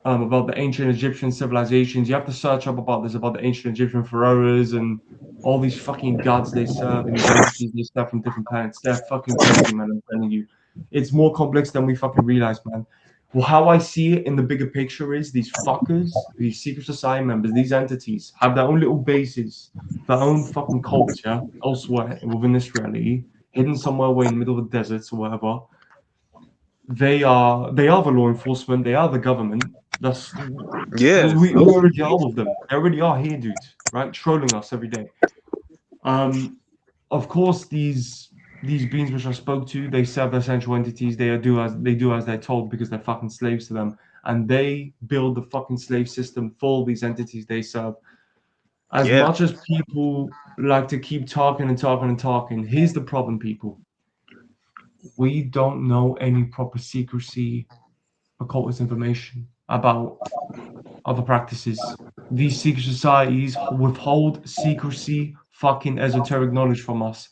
about the ancient Egyptian civilizations. You have to search up about this, about the ancient Egyptian pharaohs and all these fucking gods they serve and these entities they serve from different planets. They're fucking crazy, man. I'm telling you, it's more complex than we fucking realize, man. Well, how I see it in the bigger picture is these fuckers, these secret society members, these entities have their own little bases, their own fucking cults, yeah, elsewhere within this reality, hidden somewhere away in the middle of the deserts or whatever. They are the law enforcement, they are the government. That's Yeah. we already are with them. They already are here, dude, right? Trolling us every day. Um, of course, these beings which I spoke to, they serve their central entities. They do as they're told because they're fucking slaves to them, and they build the fucking slave system for these entities they serve. As Yeah. much as people like to keep talking and talking and talking, here's the problem, people. We don't know any proper secrecy, occultist information about other practices. These secret societies withhold secrecy, fucking esoteric knowledge from us.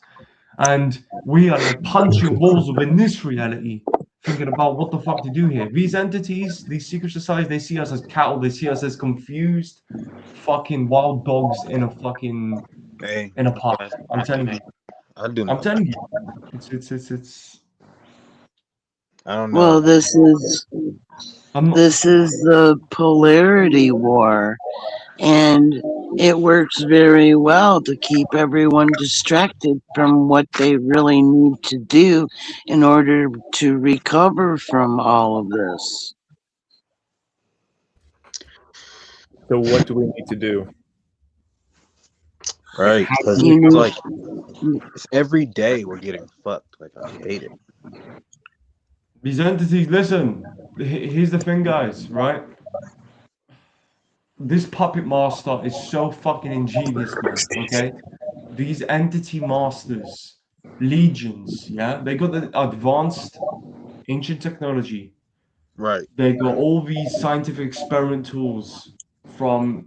And we are like punching walls within this reality, thinking about what the fuck to do here. These entities, these secret societies, they see us as cattle, they see us as confused fucking wild dogs Hey, in a park. I, I'm telling you. I do I'm know. telling you. It's I don't know. Well, I'm not this is the polarity war, and it works very well to keep everyone distracted from what they really need to do in order to recover from all of this. So what do we need to do? Right? Because You it's like need, it's every day we're getting fucked. Like I hate it. these entities, listen, here's the thing, guys, right? This puppet master is so fucking ingenious, man. Okay, these entity masters, legions, yeah, they got the advanced ancient technology. Right, They got all these scientific experiment tools from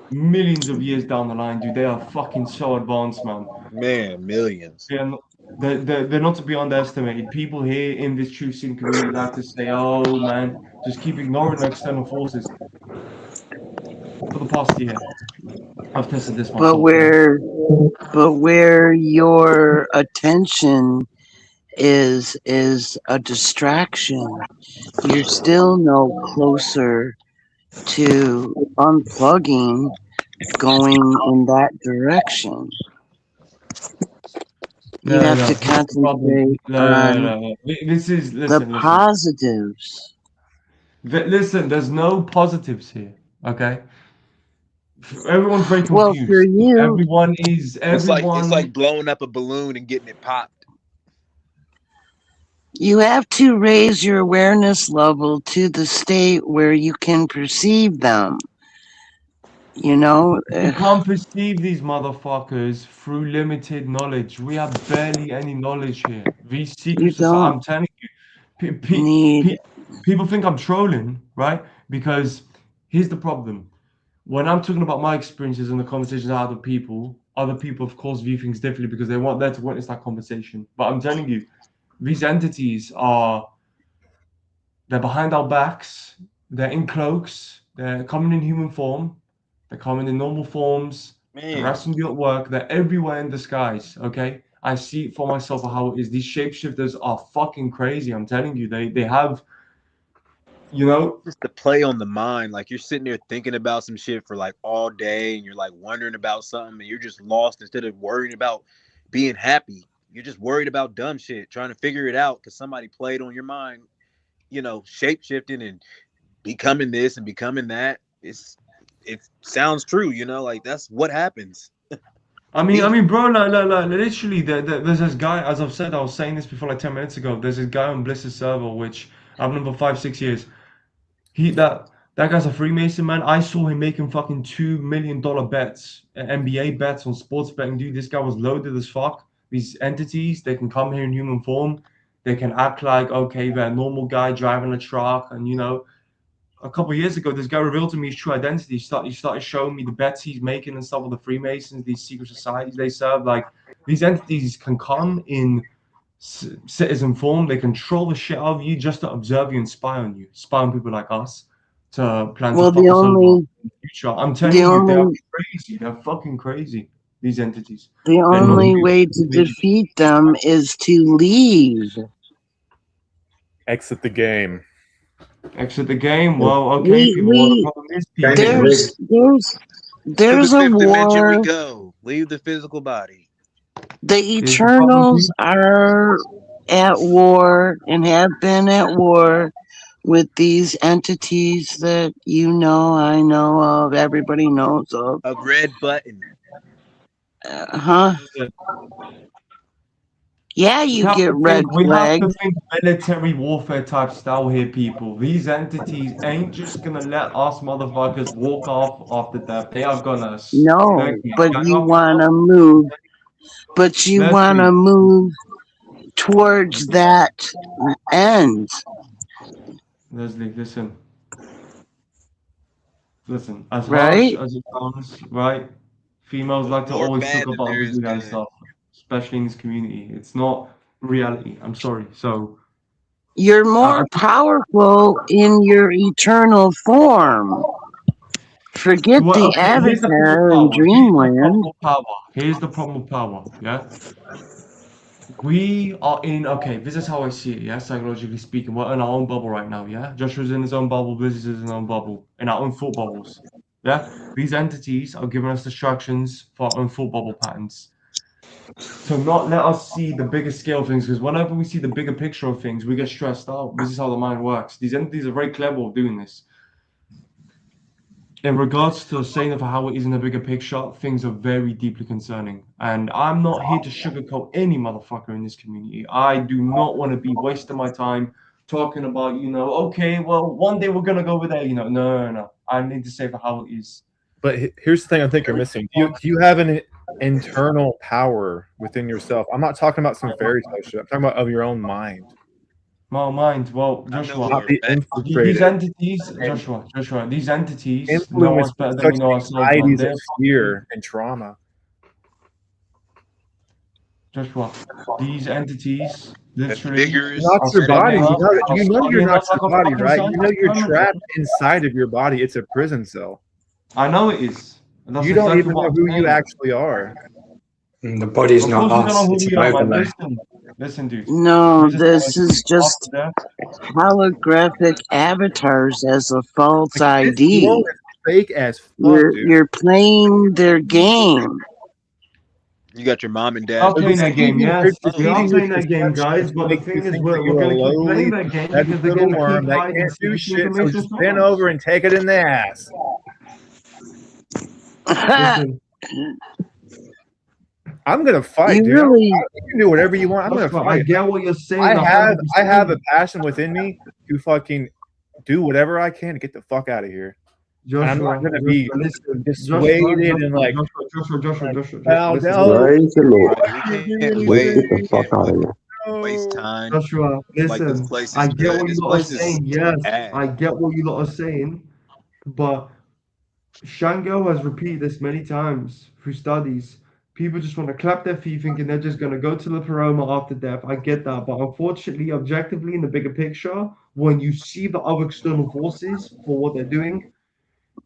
millions of years down the line, dude. They are fucking so advanced, man. man. Millions. They're not, they're not to be underestimated. People here in this truth seeking community like to say, "Oh man, just keep ignoring the external forces." For the past year, I've tested this but myself. Yeah. where your attention is a distraction. You're still no closer to unplugging, going in that direction. You No, have no, to no. Here's the problem. concentrate No, on no, no. This is the listen. positives. Listen, there's no positives here. Okay, everyone's very Well, for confused. you, It's like Everyone. blowing up a balloon and getting it popped. You have to raise your awareness level to the state where you can perceive them. You know, You can't perceive these motherfuckers through limited knowledge. We have barely any knowledge here. These you secret society, don't I'm telling you, need. people think I'm trolling, right? Because here's the problem. When I'm talking about my experiences and the conversations I have with people, other people, of course, view things differently because they want there to witness that conversation. But I'm telling you, these entities they're behind our backs, they're in cloaks, they're coming in human form, they're coming in normal forms, Man, harassing you at work, they're everywhere in disguise, okay? I see it for myself how it is. These shapeshifters are fucking crazy. I'm telling you, they have, you know, just the play on the mind. Like you're sitting there thinking about some shit for like all day, and you're like wondering about something, and you're just lost instead of worrying about being happy. You're just worried about dumb shit, trying to figure it out because somebody played on your mind. Shape shifting and becoming this and becoming that. It sounds true. Like that's what happens I to mean, I me. mean, bro, like literally, there's this guy. As I've said, I was saying this before, like 10 minutes ago. There's this guy on Bliss's server, which I've known for 5, 6 years. That guy's a Freemason, man. I saw him making fucking $2 million bets, NBA bets on sports betting. Dude, this guy was loaded as fuck. These entities, they can come here in human form. They can act like okay, they're a normal guy driving a truck, and a couple of years ago, this guy revealed to me his true identity. He started showing me the bets he's making and stuff with the Freemasons, these secret societies they serve. Like these entities can come in citizen form. They control the shit out of you just to observe you and spy on people like us to plan to Well, fuck us over in the future. I'm the telling you, they are only, crazy. They're fucking crazy. These entities. the They're not only human. way to defeat them is to leave. Exit the game. Exit the game. Well, okay, We, people. Well, the we, problem is, Game is people. rigged. To the there's a fifth dimension we war. go. Leave the physical body. The Here's the problem, Eternals people. are at war and have been at war with these entities that I know of, everybody knows of. A red button. Huh? Yeah, We you have get to red think. We have to flags. think military warfare type style here, people. These entities ain't just gonna let us motherfuckers walk off after death. They are gonna No, they're gonna but gang you up on want us. to move, but you want Leslie, to move towards that end, Leslie, listen, listen. As harsh right? as it sounds, right? Females There's like to more always talk bad than about there is obviously that good. stuff, especially in this community. It's not reality. I'm sorry. So You're I more powerful in your eternal form. Forget well, the okay. Here's the thing with avatar in power. Here's the problem dreamland. with power. Here's the problem with power. Yeah. We are in, okay, this is how I see it, yeah, psychologically speaking. We're in our own bubble right now, yeah? Joshua's in his own bubble, Blizz is in his own bubble, in our own thought bubbles, yeah? These entities are giving us distractions for our own thought bubble patterns to not let us see the bigger scale of things, because whenever we see the bigger picture of things, we get stressed out. This is how the mind works. These entities are very clever of doing this. In regards to saying of how it is in the bigger picture, things are very deeply concerning. And I'm not here to sugarcoat any motherfucker in this community. I do not want to be wasting my time talking about, okay, well, one day we're gonna go over there, no. I need to say for how it is. But here's the thing I think you're missing. Do you have an internal power within yourself? I'm not talking about some fairy tale shit. I'm talking about of your own mind, My mind, well, I know Joshua, not for a be fact. these infiltrated entities, and Joshua, these entities know us influenced with better than we such know ourselves, man. anxieties of They're fucking fear and trauma. Joshua. These entities That's literally vigorous Not are your body. studying meditation. us, are You know you're studying not us your like a body, fucking right? You know scientist you're experiment, bro. trapped inside of your body. It's a prison cell. I know it is. And that's You don't exactly even what know I'm who you saying. actually are. The body's Of not course we don't know us, who it's we an are, man. overlay. Listen, dude. No, This is how I this see is it. just After death, holographic avatars as a false Like this world ID. is fake as fuck, You're dude. you're playing their game. You got your mom and we are dad's They're playing that game, perspective. they're yes. We Oh, are deceiving your playing that game, perception guys. to But the make you thing is, think that we're you're a going to keep playing lowly, that game pathetic because they're little going to keep worm that hiding can't do secret shit. So information just from bend us. over and take it in the ass. Listen, I'm gonna fight, You dude. really, You can do whatever you want. I'm gonna Joshua, I fight. get what you're saying. I have 100%. a passion within me to fucking do whatever I can to get the fuck out of here. And I'm not Joshua, gonna Joshua, be listen. Joshua, dissuaded and Joshua, like Joshua, Joshua, Joshua, like Joshua, oh listen, listen. no, Praise the Lord. I Right. We can't do can't Let's wait. get the We anything. fuck can't out wait. of here. Waste No. time. Joshua, Like this listen. place I is get good. what This you lot are place is saying. Yes, ass. I get what you lot are saying. But Shango has repeated this many times through studies. People just want to clap their feet thinking they're just going to go to the Paroma after death. I get that. But unfortunately, objectively, in the bigger picture, when you see the other external forces for what they're doing,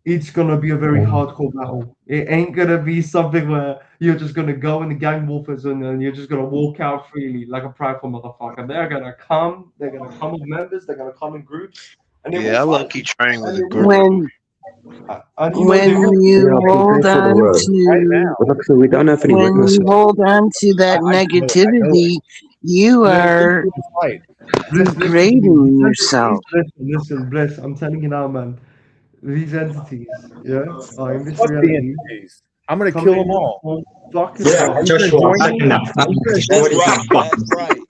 it's going to be a very hardcore battle. It ain't going to be something where you're just going to go in the gang warfare zone and you're just going to walk out freely like a prideful motherfucker. They're going to come with members, they're going to come in groups, and they will Yeah, I low fight. key train with And a they will. group. when And when they will. Yeah, you prepare hold for the on word. Right to now. But like I said, we don't have any when you witnesses. hold on to that I know it. negativity, you I'm are in the fight. Listen to me. degrading These entities, yourself. listen, Bliss. I'm telling you now, man. These entities, yeah, are in this Fuck the reality entities. I'm gonna kill them coming all. from fucking Yeah, Are us. you gonna Joshua, I join second me? that. Are you gonna That's join Already me? right. sounds fucking. That's right.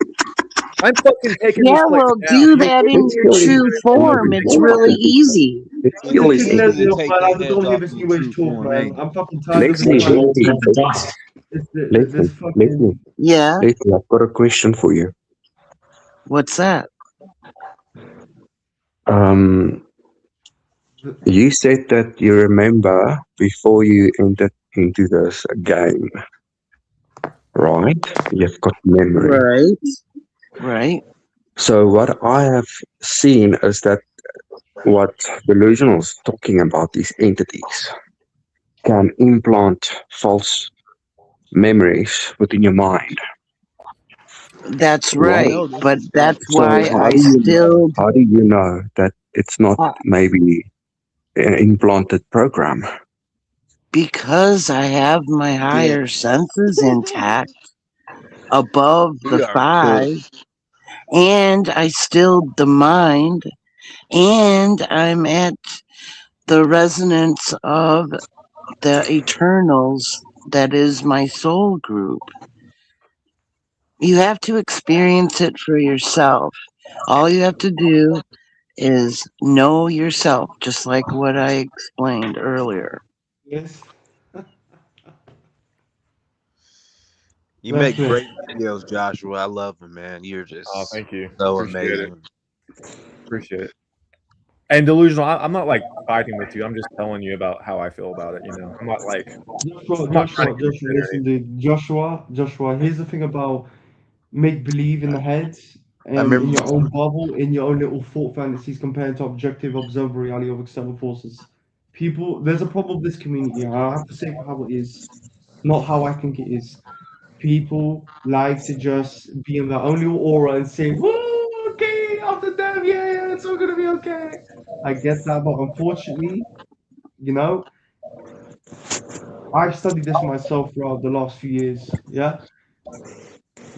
I'm fucking taking this Yeah, place well, down. do You that in Let's your kill these true form. It's entities. really easy. Let's It's kill these Listen, easy to entities. look, take man, I their just heads don't hear off this in new the age true talk, form, man. ain't I'm fucking tired of this Leslie, kind of Dust. this Leslie, fucking. Yeah, I've got a question for you. what's that? Um, you said that you remember before you entered into this game, right? You've got memory. Right, right. So what I have seen is that what Delusional's talking about, these entities can implant false memories within your mind, That's it? right? right. No, this But is true. that's So why I still. how do you know that it's not Uh, maybe an implanted program? because I have my Yeah, higher senses intact above the we are five, cooked. and I stilled the mind, and I'm at the resonance of the Eternals that is my soul group. You have to experience it for yourself. All you have to do is know yourself, just like what I explained earlier. Yes, You let's make play. great videos, Joshua. I love them, man. You're Oh, just thank you. so Appreciate it. amazing. Appreciate it. And delusional. I'm not like fighting with you. I'm just telling you about how I feel about it. I'm not like Joshua, I'm not trying Joshua, to get Joshua, offended or listen, anything. dude. Joshua. Here's the thing about make believe in the head I and in remember. your own bubble, in your own little thought fantasies compared to objective, observable reality of external forces. People, there's a problem with this community. I have to say it for how it is, not how I think it is. People like to just be in their own little aura and say, "Woo, okay, after death, yeah, it's all gonna be okay." I get that, but unfortunately, you know, I've studied this myself throughout the last few years. Yeah,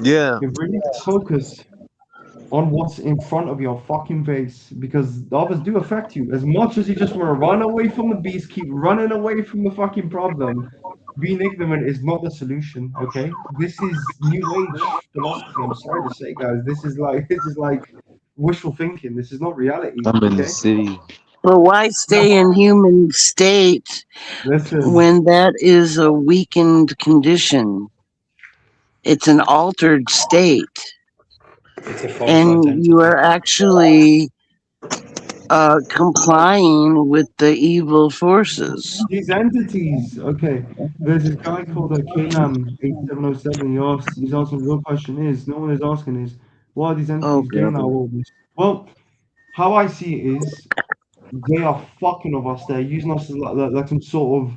Yeah, you really focus on what's in front of your fucking face because the others do affect you. As much as you just want to run away from the beast, keep running away from the fucking problem. Being ignorant is not the solution. Okay, this is new age philosophy. I'm sorry to say, guys, this is like wishful thinking. This is not reality. I'm in the Okay, city. But why stay in human state listen. when that is a weakened condition? It's an altered state, It's a false and you identity. are actually complying with the evil forces. These entities, okay. There's this guy called Kanam 8707. He's asking the real question is, no one is asking is, what are these Oh, entities getting out of God. all this? Well, how I see it is, they are fucking of us. They're using us as like some sort of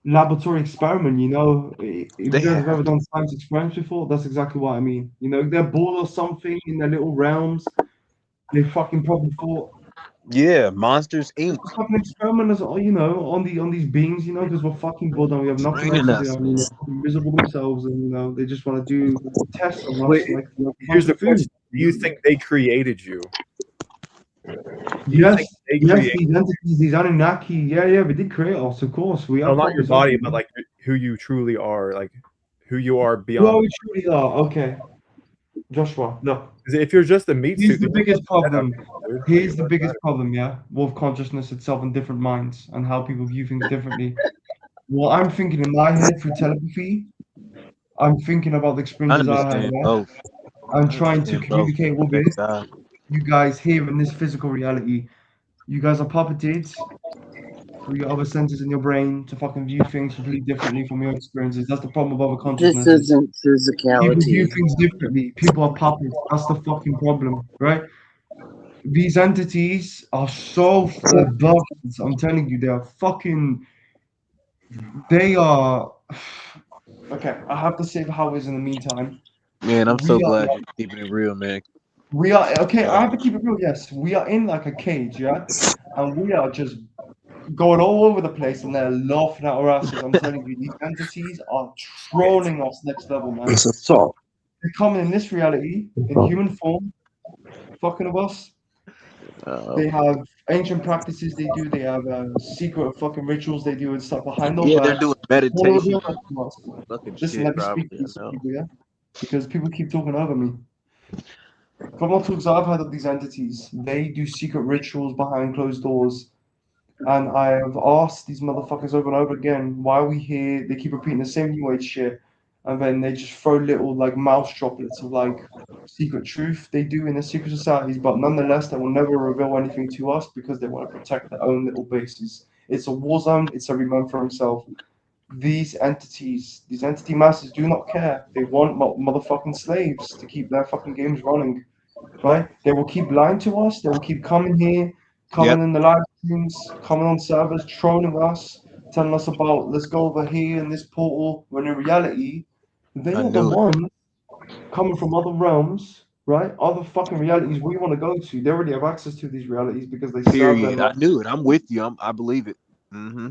laboratory experiment, you know? If They you guys have have ever to. done science experiments before, that's exactly what I mean. You know, they're bored of something in their little realms. They fucking probably thought, Yeah, Monsters Inc. just fucking experiment as you know on these beings, you know, because we're fucking bored and we have nothing else Training to do. us. I mean, they're fucking miserable themselves, and you know they just want to do tests on Wait, us like a here's bunch the of food. question: do you think they created you? Do you Yes, think they yes, create? these entities, these Anunnaki, yeah, we did create us, of course. We No, are not your progress, aren't body, we? but like who you truly are, like who you are Who are beyond. we truly are? Okay, Joshua, look. 'Cause if you're just a meat Here's suit, the then biggest that problem. out, dude. Like, Here's the biggest problem, yeah, with consciousness itself and different minds and how people view things differently. What I'm thinking in my head through telepathy, I'm thinking about the I experiences I had, understand yeah? both. I'm I trying to understand both. communicate with Thank it. God. You guys here in this physical reality, you guys are puppeted through your other senses in your brain to fucking view things completely differently from your experiences. That's the problem with other This consciousnesses. isn't People physicality. view things differently. People are puppets. That's the fucking problem, right? These entities are so they're bastards. I'm telling you, they are fucking. They are. Okay, I have to say how it is in the meantime. Man, I'm so We are. glad you're keeping it real, man. We are okay. I Uh, have to keep it real. Yes, we are in like a cage, yeah, and we are just going all over the place, and they're laughing at our asses. I'm telling you, these entities are trolling us next level, man. Is it so? They're coming in this reality in human form, fucking of us. uh, They have ancient practices they do. They have secret fucking rituals they do and stuff behind our yeah, they're back. doing All of meditation them on from us. fucking Listen, shit, let me speak probably. to I some know. people, yeah? Because people keep talking over me. From what talks I've had of these entities, they do secret rituals behind closed doors. And I have asked these motherfuckers over and over again, why are we here? They keep repeating the same new age shit. And then they just throw little like mouse droplets of like secret truth they do in the secret societies, but nonetheless they will never reveal anything to us because they want to protect their own little bases. It's a war zone, it's every man for himself. These entities, these entity masses do not care. They want motherfucking slaves to keep their fucking games running, right? They will keep lying to us. They will keep coming here, coming Yep, in the live streams, coming on servers, trolling us, telling us about let's go over here in this portal. When in reality, they I are the knew it. ones coming from other realms, right? Other fucking realities we want to go to. They already have access to these realities because they serve them. Period. I knew it. I'm with you. I believe it.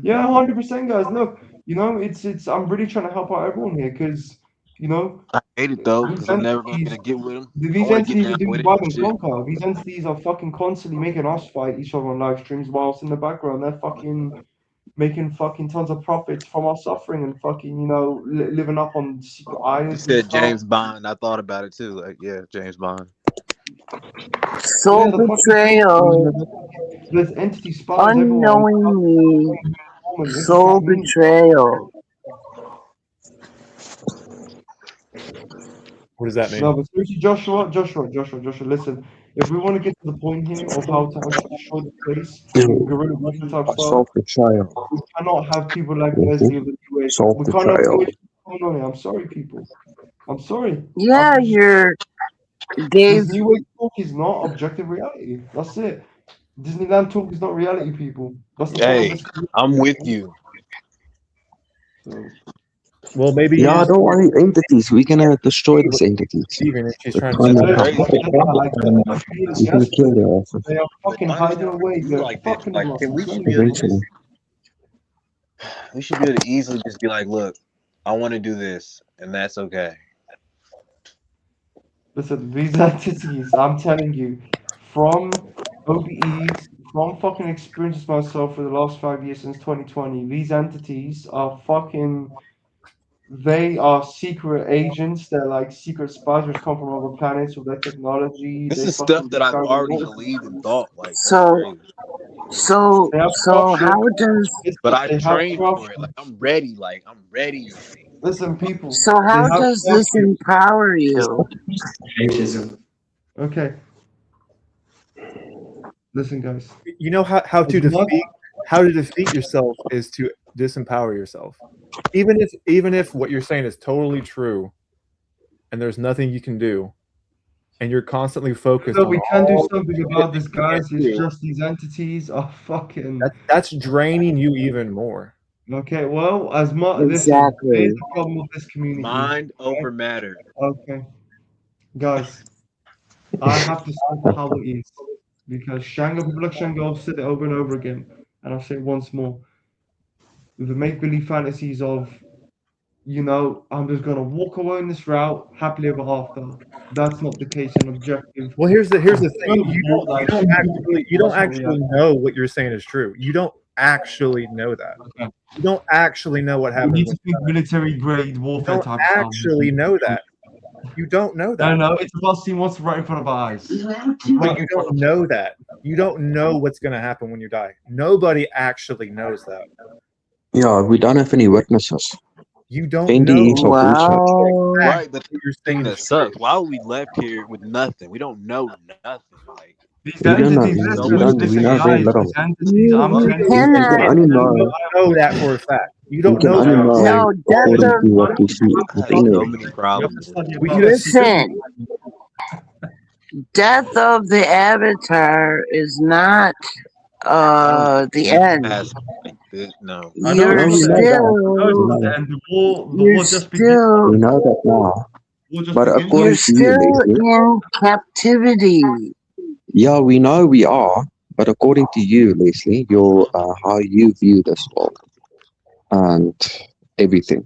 Yeah, 100%, guys. Look, it's. I'm really trying to help out everyone here because, you know, I hate it though, these because I'm never gonna entities, get to get with them. I these want to get entities are down doing with it divide and and shit. conquer. These entities are fucking constantly making us fight each other on live streams, whilst in the background they're fucking making fucking tons of profits from our suffering and fucking, living up on secret You islands and said stuff. James Bond. I thought about it too. Like, yeah, James Bond. Yeah, Soul the fucking betrayal. there's entity spies everywhere. Unknowingly. And infiltrate Soul communities. betrayal. What does that mean? No, but seriously, Joshua, listen. If we want to get to the point here of how to actually destroy the place, guerrilla warfare type stuff, Self betrayal. we cannot have people like Mhm. Leslie of the New Age. Self We can't have New betrayal. Age people coming on here. I'm sorry, people. I'm sorry. Yeah, you're Dave. This New Age talk is not objective reality. That's it. Disneyland talk is not reality, people. That's the problem Hey, with this. I'm with you. So, Well, maybe you Yeah, just don't worry, entities. We're gonna destroy these entities. even if she's We're trying to trying That's set to it up. crazy. I said this years, we can yes. kill their asses They are Like, fucking why does it hiding have to away. be They're like this? fucking Like, with us. can I'm we should telling be you. able to eventually. just we should be able to easily just be like, look, I want to do this, and that's okay. Listen, these entities, I'm telling you, from OBE, from fucking experiences myself for the last 5 years since 2020, these entities are fucking, they are secret agents. They're like secret spies which come from other planets with their technology. This They is fucking stuff that I've disguise already themselves. believed and thought. Like, that's So, crazy. so, They have so, corruption. how does, But Listen, I they have trained for it. Like, corruption. I'm ready. Like, I'm ready. Listen, people, so, they how have does this corruption. empower you? Ageism. Okay, listen, guys. You know how As to much defeat yourself is to disempower yourself. Even if what you're saying is totally true and there's nothing you can do and you're constantly focused so on we can do all the something shit about that this, you can't guys. It's do, just these entities are fucking. that's draining you even more. Okay, well, as much, listen, here's Exactly. the problem with this community, Mind right? over matter. Okay, guys, I have to say how it is because Shango, people like Shango have said it over and over again, and I'll say it once more. The make believe fantasies of, I'm just gonna walk away in this route happily ever after. That's not the case in objective. Well, here's the thing. Observable, like You don't human beings, actually that's not reality. know what you're saying is true. You don't actually know that. Okay. You don't actually know what We happens need when to think military grade you warfare don't type stuff. actually know that. You don't know No, that. no, it's about seeing what's right in front of our eyes. But you don't know that. You don't know what's going to happen when you die. Nobody actually knows that. Yeah, we don't have any witnesses. You don't know. NDEs are bullshit. Wow. Right, but What you're the thing saying that is true. sucks. Why are we left here with nothing? We don't know nothing. Like These We don't know. entities, so We listen, much don't. We listen, know very guys, confusion. little. these entities, I'm You telling you, We can cannot. only know. Know that for a fact. You We don't can know only that. know No, death according of to what we see in I the have so scenery. many you have to problems with study it. We about get a theory. listen. Death of the Avatar is not I don't the think end. past like this. No. I know You're it's No, not we the know end. that. No, it's We still not the know. end. The you're war just begins. We still know that now. War just But begins. you're according to you, still Leslie, in captivity. yeah, we know we are. But according to you, Leslie, your how you view this world and everything,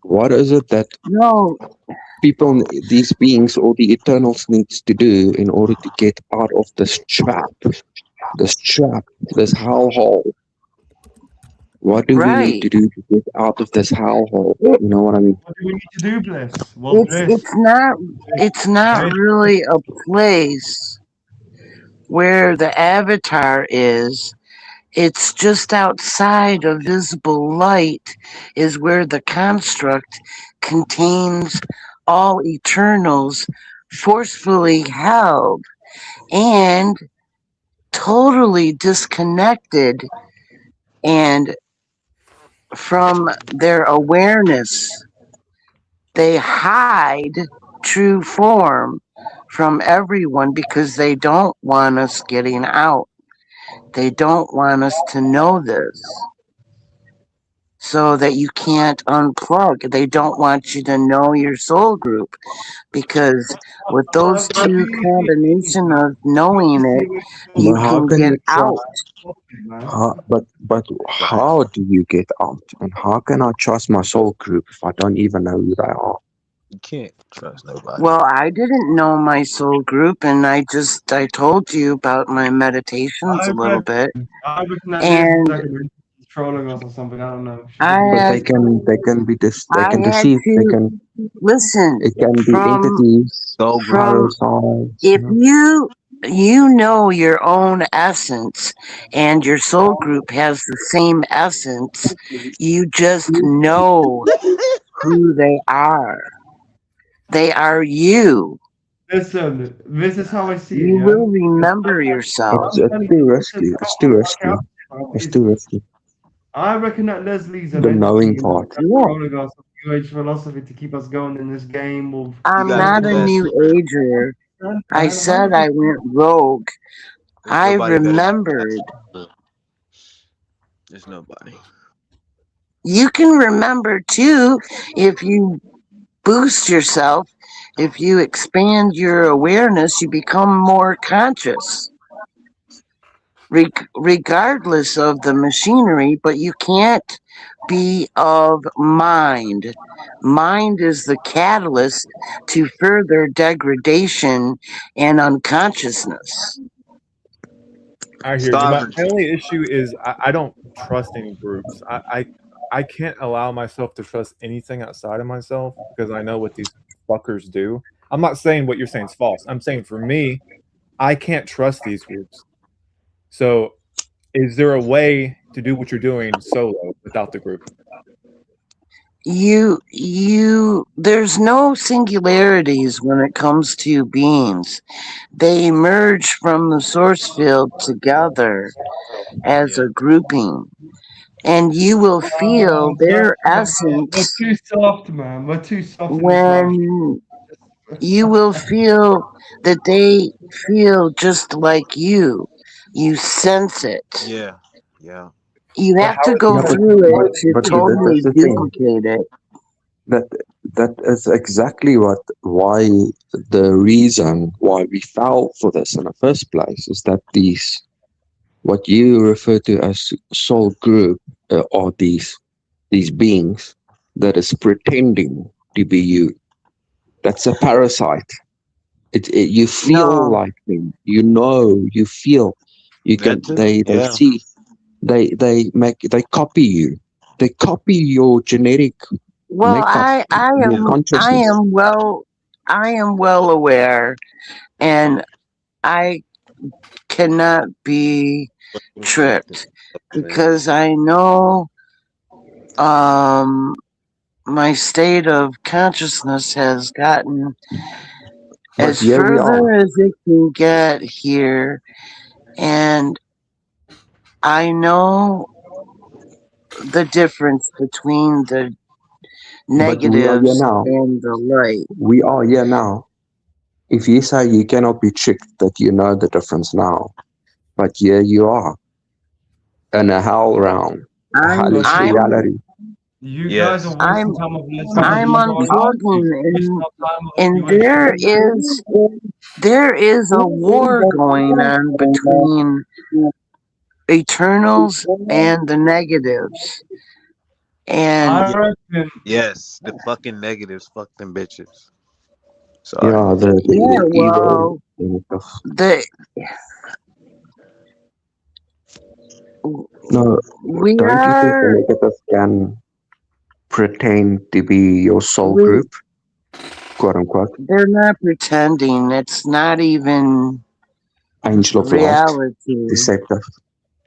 what is it that No, people, these beings, or the Eternals, needs to do in order to get out of this trap, this hellhole? What do we need right. to do to get out of this hellhole? It, You know what I mean? What do we need to do, Bliss? Well, it's Bliss, it's not it's not Bliss, really a place where the Avatar is. It's just outside of visible light is where the construct contains all Eternals forcefully held and totally disconnected and from their awareness. They hide true form from everyone because they don't want us getting out. They don't want us to know this so that you can't unplug. They don't want you to know your soul group because with those but do two you see it? combination of But you knowing see it, it But you how can can get you out. trust? man. But Right. how do you get out? And how can I trust my soul group if I don't even know who they are? You can't trust nobody. Well, I didn't know my soul group, and I told you about my meditations I a little reckon, bit, I reckon that Liz is and like trolling us or something. I don't know. She I could be. But had they I can had deceive. They to can. listen It can be from entities, Soul group. from parasites. if you know your own essence and your soul group has the same essence, you just know who they are. They are you. Listen, this is how I see it. You Yeah, will remember yourself. It's I'm telling too you, listen, risky. It's too I risky. It's too risky. I reckon that Leslie's an The knowing entity and part. that's Yeah, trolling us of New Age philosophy to keep us going in this game of You I'm gotta not a invest new in her. ager. man, I said I 100%. went rogue. There's I nobody better than remembered. her. There's nobody. You can remember too if you boost yourself, if you expand your awareness, you become more conscious, regardless of the machinery, but you can't be of mind. Mind is the catalyst to further degradation and unconsciousness. I hear you. My Sovereignty. only issue is I don't trust any groups. I can't allow myself to trust anything outside of myself because I know what these fuckers do. I'm not saying what you're saying is false. I'm saying for me, I can't trust these groups. So, is there a way to do what you're doing solo without the group? There's no singularities when it comes to beings. They emerge from the source field together as Yeah. a grouping, and you will feel their We're essence too soft, man. We're too soft in this life. when you will feel that they feel just like you. You sense it. Yeah. Yeah. You But have how to is go Yeah, that through it but to but totally that's the thing. duplicate it. That that is exactly why the reason why we fell for this in the first place is that these what you refer to as soul group are these beings that is pretending to be you. That's a parasite. You feel No, like them. You know. You feel. You can. That too. They Yeah. see. They copy you. They copy your genetic Well, makeup, your I consciousness. am well aware, and I cannot be tricked because I know um my state of consciousness has gotten But as here we are. further as it can get here, and I know the difference between the But we are here negatives now. and the light. We are here now. If you say you cannot be tricked, that you know the difference now. But here you are in a hell realm, a I'm hellish Joshua, I'm reality. you guys are Yes. wasting I'm time of listening to I'm New Age talking. unplugging, Wasting our time with and New Age talking. there is a war going on between Eternals and the negatives. And I reckon Yes. The fucking negatives. Fuck them bitches. Sorry. Yeah, yeah, the evil well, stuff. the No, we don't you think the are negative can pretend to be your soul we group, quote unquote, they're not pretending. It's not even angel of light, reality. deceptive,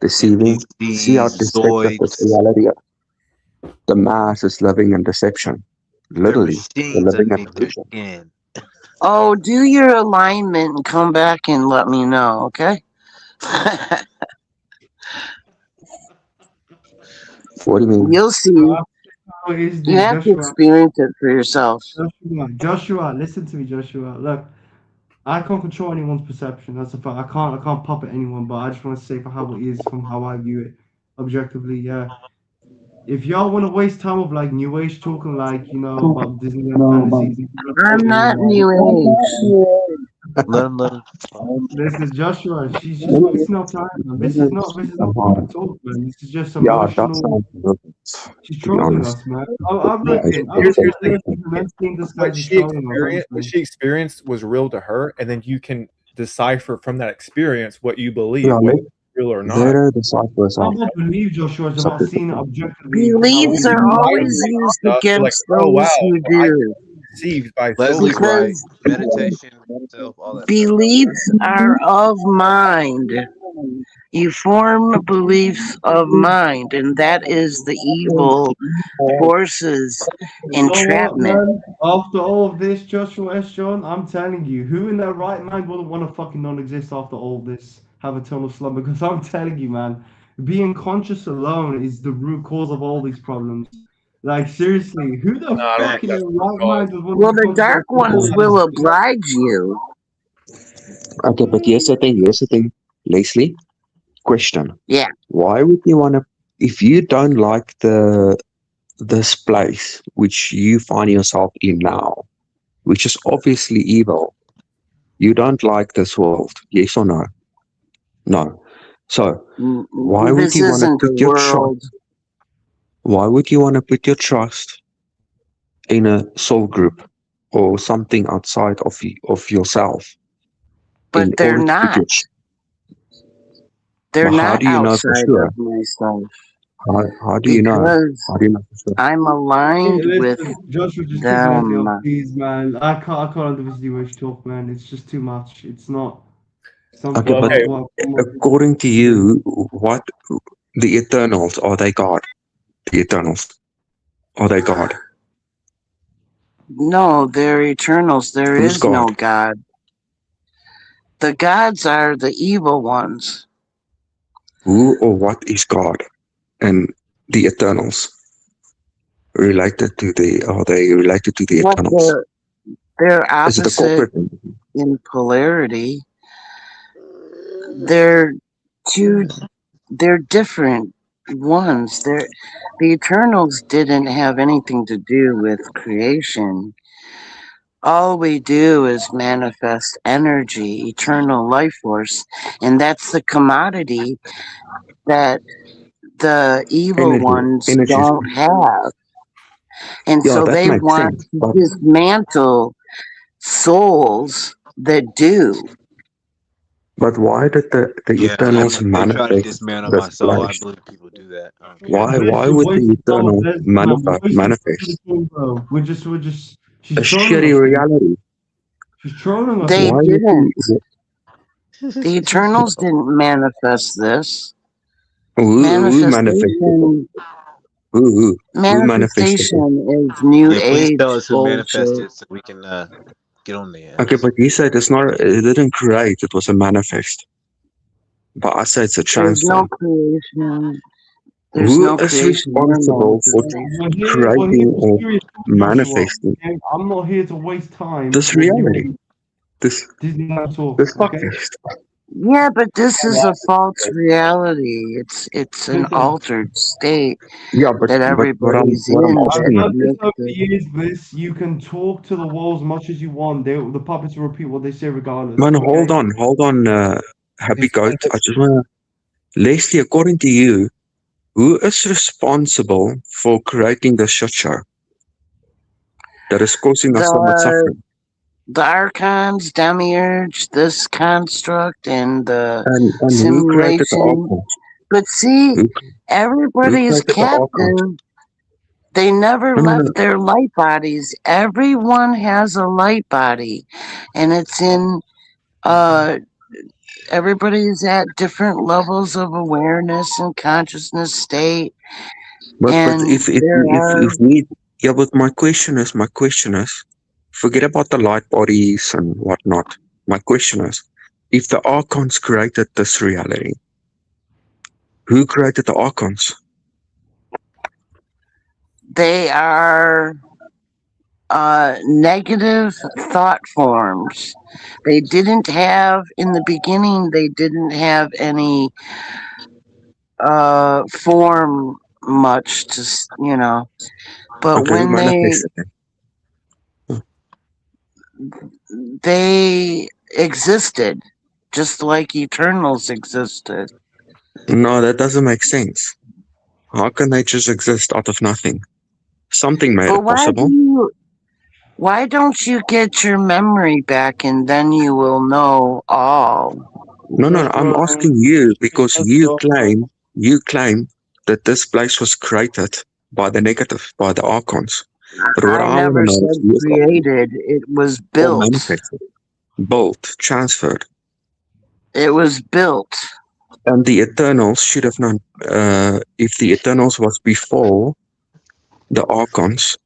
deceiving? See how NPCs, deceptive this Zoids. reality is. The mass is living in deception. They're Literally, they're machines living in underneath their illusion. skin. Oh, do your alignment and come back and let me know, okay? What do you mean? You'll see. how it is, You dude. have to Joshua, experience it for yourself. Joshua, listen to me, Joshua. Look, I can't control anyone's perception. That's a fact. I can't puppet anyone. But I just want to say for how it is, from how I view it, objectively. Yeah. If y'all want to waste time with like New Age talking, like about Disneyland fantasies and I'm and not New Age. Let 'em. this is Joshua. She's just wasting our time, man. This is not Uh-huh. proper talk, man. This is just Yeah, that emotional. sounds good, She's to be trolling honest. us, man. I Yeah, it's reckon. I Here's reckon here's the thing. Earth is immensely in What disguise. Is she trolling us, experienced what honestly. she experienced was real to her, and then you can decipher from that experience what you yeah, believe, whether it's real or let not. her decide for Not herself. about belief, Joshua. It's about seeing it Subjectively. objectively for how it Beliefs When is. you are decipher always that used stuff, you're like, against "Oh, wow, those who so I do. deceived by so Leslie's many." right. Because Meditation, self, all that stuff. beliefs are of mind. You form beliefs of mind, and that is the evil forces You know what, entrapment. man? After all of this, Joshua S. John, I'm telling you, who in their right mind wouldn't want to fucking non-exist after all this, have eternal slumber? Because I'm telling you, man, being conscious alone is the root cause of all these problems. Like seriously, who the No, I don't fuck think in that's their the root right cause. mind would want to Well, be the conscious dark after ones all will this? oblige you. Okay, but here's the thing, Leslie. Question: Yeah, why would you want to? If you don't like this place which you find yourself in now, which is obviously evil, you don't like this world, yes or no? No. So why would this you want to isn't a put your trust? world. Why would you want to put your trust in a soul group or something outside of yourself in But they're order to put not. your? They're But how not do you know for outside sure? of myself How do you know? because How do you know for sure? I'm aligned with Listen, Joshua, just keep it mentally them. off, please, man. I can't do this Jewish talk, man. It's just too much. It's not Okay, something Well, but okay, what according to you, what the Eternals are they God? The Eternals are they God? No, they're eternals. There Who's is no God? God. The gods are the evil ones. Who or what is God? And the Eternals related to the are they related to the Well, Eternals? they're Is it a opposite corporate entity? in polarity. They're two. They're different ones. The Eternals didn't have anything to do with creation. All we do is manifest energy, eternal life force, and that's the commodity that the evil Energy, ones energy. don't have. And Yeah, so that they makes want sense. to But dismantle souls that do. But why did the Yeah, Eternals they try to manifest dismantle my this soul. I place? believe people do that. I don't care. Yeah, Why Bliss, you're would the wasting all of Eternal this time. You're wasting all of manifest the time, bro. She's a trolling shitty us, dude. reality? She's trolling us, They Why man. would didn't. the The Eternals didn't manifest this. who manifested it? Manifestation Who manifested it? manifestation is new Yeah, please tell age us who bullshit. manifested so we can get on the Okay, ass. but you said it's not. It didn't create. It was a manifest. But I say it's a There's no transfer. creation. There's Who no is creation or responsible for We're manifestation. here. We're here creating for or serious talk, Joshua. manifesting Okay? I'm not here to waste time this with your reality? This Disneyland talk. this Okay? fuckfest. Yeah, but this is a false reality. It's an Listen, altered state Yeah, that but everybody's what I'm in I've that asking learned this over existed. the years, Bliss. You can talk to the walls much as you want. The puppets will repeat what they say regardless. man, Okay? hold on, happy goat. I just wanna Leslie, according to you, who is responsible for creating the shit show that is causing us so much The suffering? the archons, demiurge, this construct, and the And who created the simulation. archons? But see, Who who everybody's created the archons? captive. They never No. left their light bodies. Everyone has a light body, and it's in uh everybody's at different levels of awareness and consciousness state, But and there if are we yeah, but my question is, forget about the light bodies and whatnot. My question is, if the archons created this reality, who created the archons? they are negative thought forms. They didn't have in the beginning. They didn't have any form much to but Okay, who when manifested them? they existed just like Eternals existed. No, that doesn't make sense. How can they just exist out of nothing? Something made But it possible. why don't you get your memory back and then you will know all? No, Because, I'm bro, asking you because because Joshua. you claim that this place was created by the negative, by the archons. But what I I want to never know is said who is the archon? created, it was Or built. manifested, built, transferred. It was built. And the Eternals should have known. If the Eternals was before the Archons,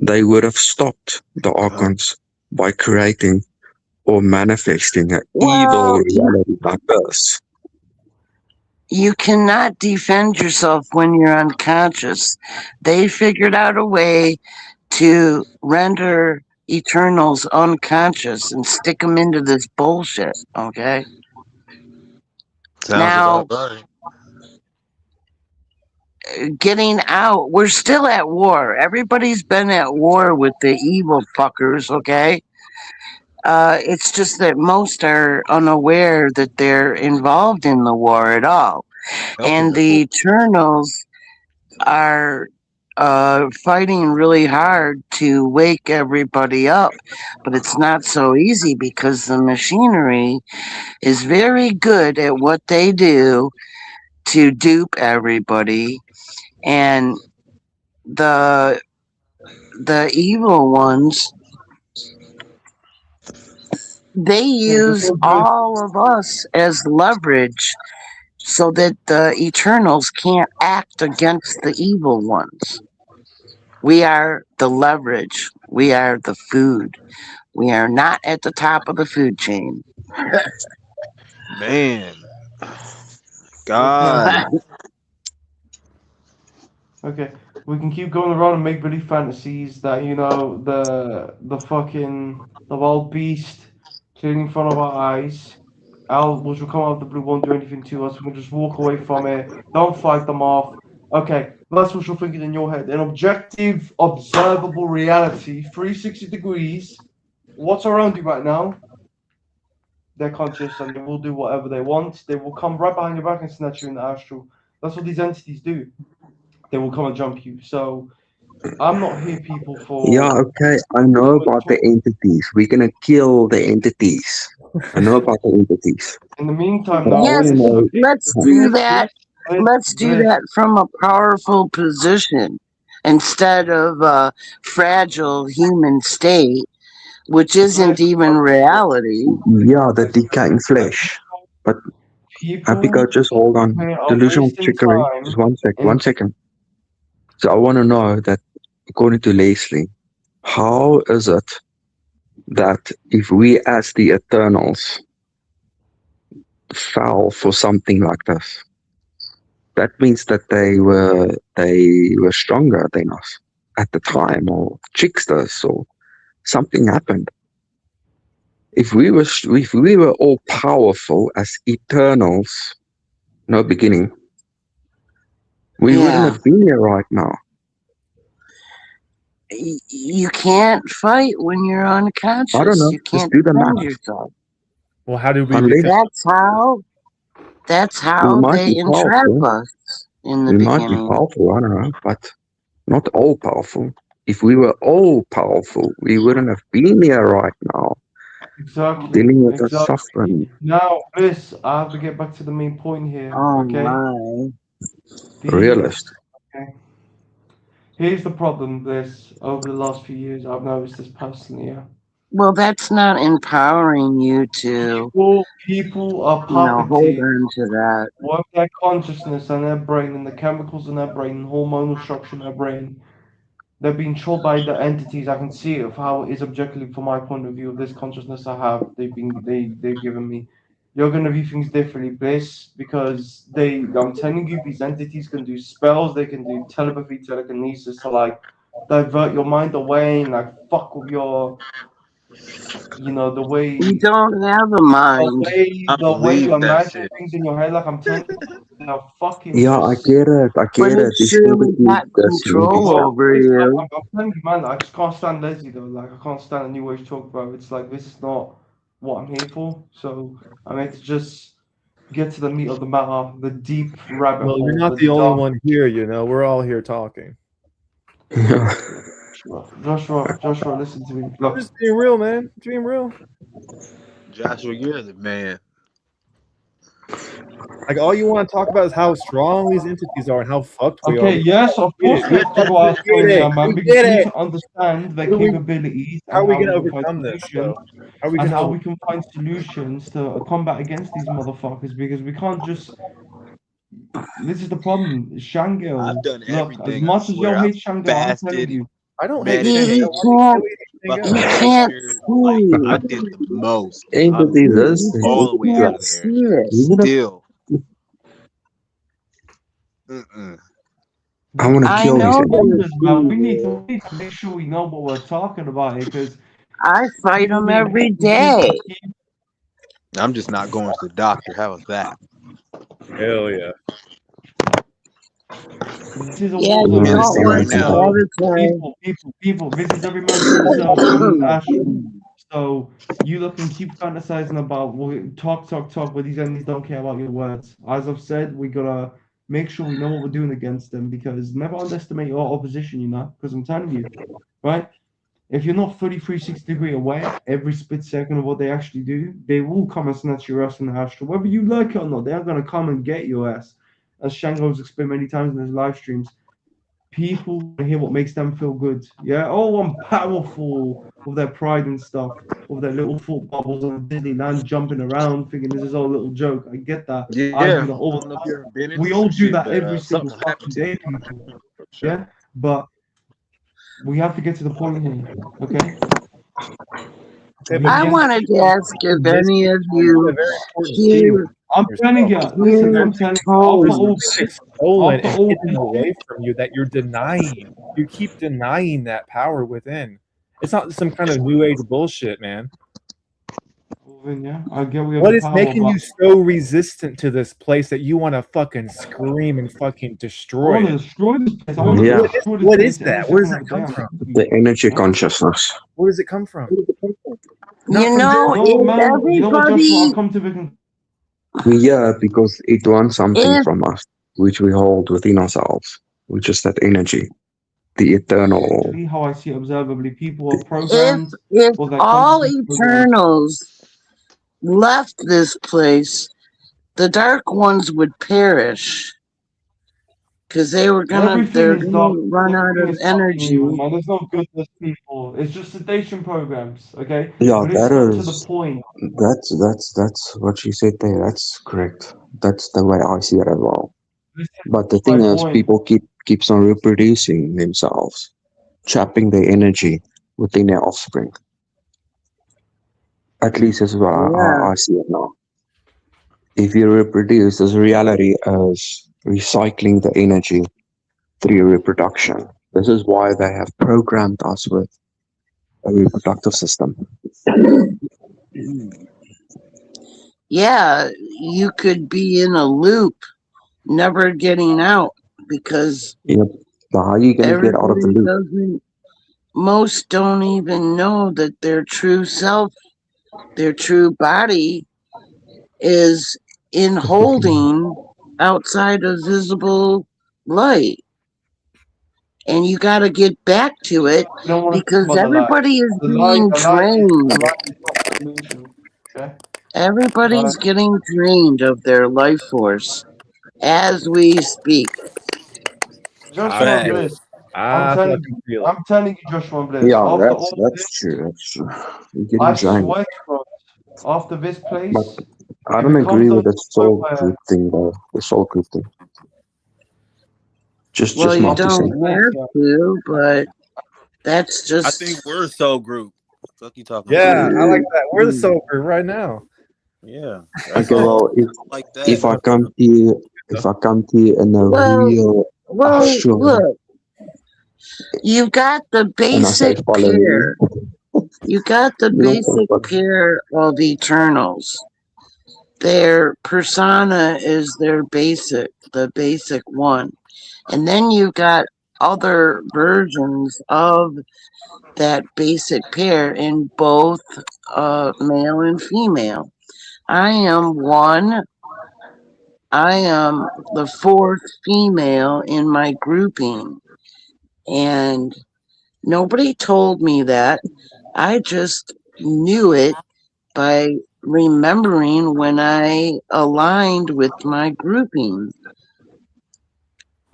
they would have stopped the Archons by creating or manifesting an evil Well, reality like this. you cannot defend yourself when you're unconscious. They figured out a way to render Eternals unconscious and stick them into this bullshit, okay? Sounds about Now, right. getting out, we're still at war. Everybody's been at war with the evil fuckers, okay? It's just that most are unaware that they're involved in the war at all. Okay, And that's cool. the Eternals are fighting really hard to wake everybody up. But it's not so easy because the machinery is very good at what they do to dupe everybody. And the evil ones, they use Listen, Bliss. all of us as leverage so that the Eternals can't act against the evil ones. We are the leverage. We are the food. We are not at the top of the food chain. Man, Okay. God. Okay, we can keep going around and make believe fantasies that the wild beast sitting in front of our eyes. Which will come out of the blue, won't do anything to us. We can just walk away from it. Don't fight them off. Okay, that's what you're thinking in your head. An objective, observable reality, 360 degrees. What's around you right now? They're conscious and they will do whatever they want. They will come right behind your back and snatch you in the astral. That's what these entities do. They will come and jump you. So I'm not here, people, Yeah, for okay. I know you about the talk. entities. We're gonna kill the entities. I know about the entities. In the meantime, But I now, wanna Yes, Bliss, know okay? let's Bliss, do that. Bliss, Let's do Bliss. that from a powerful position instead of a fragile human state, which isn't Bliss, even reality. yeah, the Bliss. decaying flesh. But Abigail, People, just hold on. okay, are Delusional wasting trickery. time Just one sec, in. 1 second. So I wanna know that according to Leslie, how is it that if we as the Eternals fell for something like this, that means that they were stronger than us at the time, or tricksters, or something happened. If we were all powerful as Eternals, no beginning, we wouldn't Yeah. have been here right now. You can't fight when you're I don't unconscious. know. You Just can't do the defend math. yourself. Well, how did we Unless become? That's how that's we how might they be entrap powerful, us in the we might be beginning. powerful. I don't know, but not all powerful. If we were all powerful, we wouldn't have been here right now, Exactly, dealing with the exactly. suffering. Now, Bliss, I have to get back to the main point here, Oh okay? my. These, Realist. okay. Here's the problem, Bliss. Over the last few years, I've noticed this personally, yeah. Well, that's not empowering you to, People are hold puppeting on to that. what their consciousness and their brain and the chemicals in their brain, hormonal structure in their brain. They're being controlled by the entities. I can see it of how it is objectively from my point of view of this consciousness I have. They've given me. You're gonna view things differently, Bliss, because I'm telling you, these entities can do spells. They can do telepathy, telekinesis to like divert your mind away and like fuck with your, the You way don't have a the mind. I you believe that imagine shit. things in your head. Like I'm telling you, they're fucking Yeah, I just. get it. I But get it it. These surely entities got just need to control stop. over It's like, you. I'm telling you, man, I just can't stand Leslie though. Like, I can't stand the new age talk, bro. It's like, this is not what I'm here for. So, I meant to just get to the meat of the matter, the deep rabbit Well, you're hole, not the the only dark. one here. We're all here talking. Yeah. Joshua, listen to me. I'm Look, just being real, man. Just being real. Joshua, you're the man. Like all you want to talk about is how strong these entities are and how fucked we are. okay, yes, of We course we get it. have to talk about how We strong get they it. are, man, We because get we need it. to understand their What are we? capabilities How and are we how gonna we can find overcome this, solutions though? How are we and gonna? how we can find solutions to combat against these motherfuckers because we can't just. This is the problem. I've Shango, done look, as everything. I much as swear. y'all I've hate Shango, I'm telling fasted, you, I don't hate You, Shango. you meditated, Why do you can't say we hate fucking you Shango? can't lectured. Like see. I did the most. I'm Entities is You all just the way entities out can't of is. there. see it. You wanna, Still. Mm-mm. I wanna I kill these know entities. numbers, man. there's We need to make sure we know what we're talking about here because I fight people them being every confused day. and keep. I'm just not going to the doctor. How was that? Hell yeah. This is a Yeah, war You you zone. wanna This don't see is what every I'm want man to saying? for sabotage. people. This is every man for himself in his astral. So you look and keep fantasizing about talk, but these enemies don't care about your words. As I've said, we gotta make sure we know what we're doing against them because never underestimate your opposition, because I'm telling you, right? If you're not fully 360-degree aware every split second of what they actually do, they will come and snatch your ass from the astral. Whether you like it or not, they are gonna come and get your ass. As Shango's explained many times in his live streams, people want to hear what makes them feel good. Yeah, oh, I'm powerful with their pride and stuff, with their little thought bubbles on Disneyland jumping around, thinking this is all a little joke. I get that. I do Yeah. that I all don't the know if time. you ever been We into all some do shit, that but every single something will happen fucking to you. day, people. For sure. Yeah, but we have to get to the point here. Okay, Okay, we but I you can't. wanted to ask if any resistance of is a you very important key with here I'm telling yourself. you. Listen, here I'm telling you. There's told. something stolen After and all hidden this shit, away from you that you're denying. You keep denying that power within. It's not some kind of new age bullshit, man. well, then, yeah, I get we have the What is power, making but you so resistant to this place that you want to fucking scream and fucking I destroy want to it? destroy this place. I want to Yeah. destroy this What is place any that? Where does second of that the day. come I'm from? telling you. The energy Yeah? consciousness. Where does it come from? You Not from know, them. You know what, if man? You know what, Joshua? I've everybody, come to the Yeah, because it wants something if from us, which we hold within ourselves, which is that energy. the eternal. Actually, how I see it observably, people are If programmed, if or their all consciousness programmed. Eternals left this place, the Dark Ones would perish because Everything they're is dark. gonna run out Everything of is fucking evil, energy. man. There's no goodness people. It's just sedation programs, okay? Yeah, But it's that not to the is point. that's what you said there. That's correct. That's the way I see it as well. Listen, But the my thing is, point. people keeps on reproducing themselves, trapping their energy within their offspring. At least this is what Yeah. I see it now. If you reproduce, this reality is recycling the energy through reproduction. This is why they have programmed us with a reproductive system. Yeah, you could be in a loop, never getting out because Yep. But how are you gonna get out of the everybody loop? doesn't, most don't even know that their true self, their true body is in holding outside of visible light. And you got to get back to it You don't want to think because about the light. everybody is The light, being the light is the drained. light is not an illusion. Okay, Everybody's right? getting drained of their life force as we speak. I Joshua feel Facts. it. Bliss, I'm I telling fucking you, feel it. I'm telling you, Joshua Bliss. Yeah, After all that's this, true. That's true. You're getting I drained. swear to God, after this But place, I if don't it comes agree down with to the the point soul where group thing though. The soul group thing. Well, Just you my after two don't this cents. place, have yeah. to, but that's I just. think we're a soul group. Fuck you talking about? Yeah, I like that. We're the soul group right now. Yeah, that's Okay, all. well, Like We're that. if I talking come to you, if I come to you in a Well, real well, astral, look, you've got the and I say basic follow me, pair. You got the you don't say basic follow. pair of Eternals. Their persona is the basic one. And then you got other versions of that basic pair in both male and female. I am one, I am the fourth female in my grouping. And nobody told me that. I just knew it by remembering when I aligned with my grouping.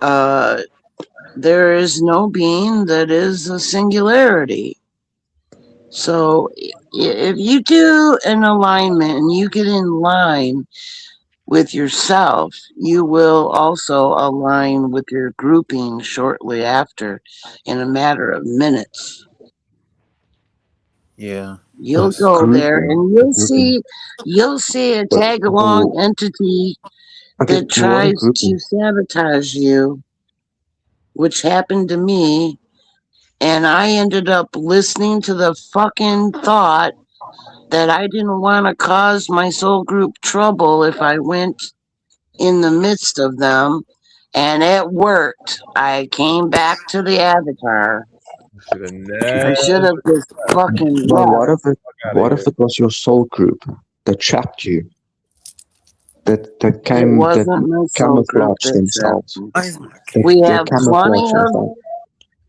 Uh, there is no being that is a singularity. So if you do an alignment and you get in line with yourself, you will also align with your grouping shortly after in a matter of minutes. Yeah. You'll It's go there grouping, and a grouping. you'll see a But tag along entity okay, that but what a tries to grouping. sabotage you, which happened to me, and I ended up listening to the fucking thought that I didn't want to cause my soul group trouble if I went in the midst of them, and it worked. I came back to the avatar. should have I never. should have just fucking But left. Out of what if here. it was your soul group that trapped you, It that wasn't my soul group camouflaged that trapped themselves? me. Why is my We They have plenty camouflaged themselves.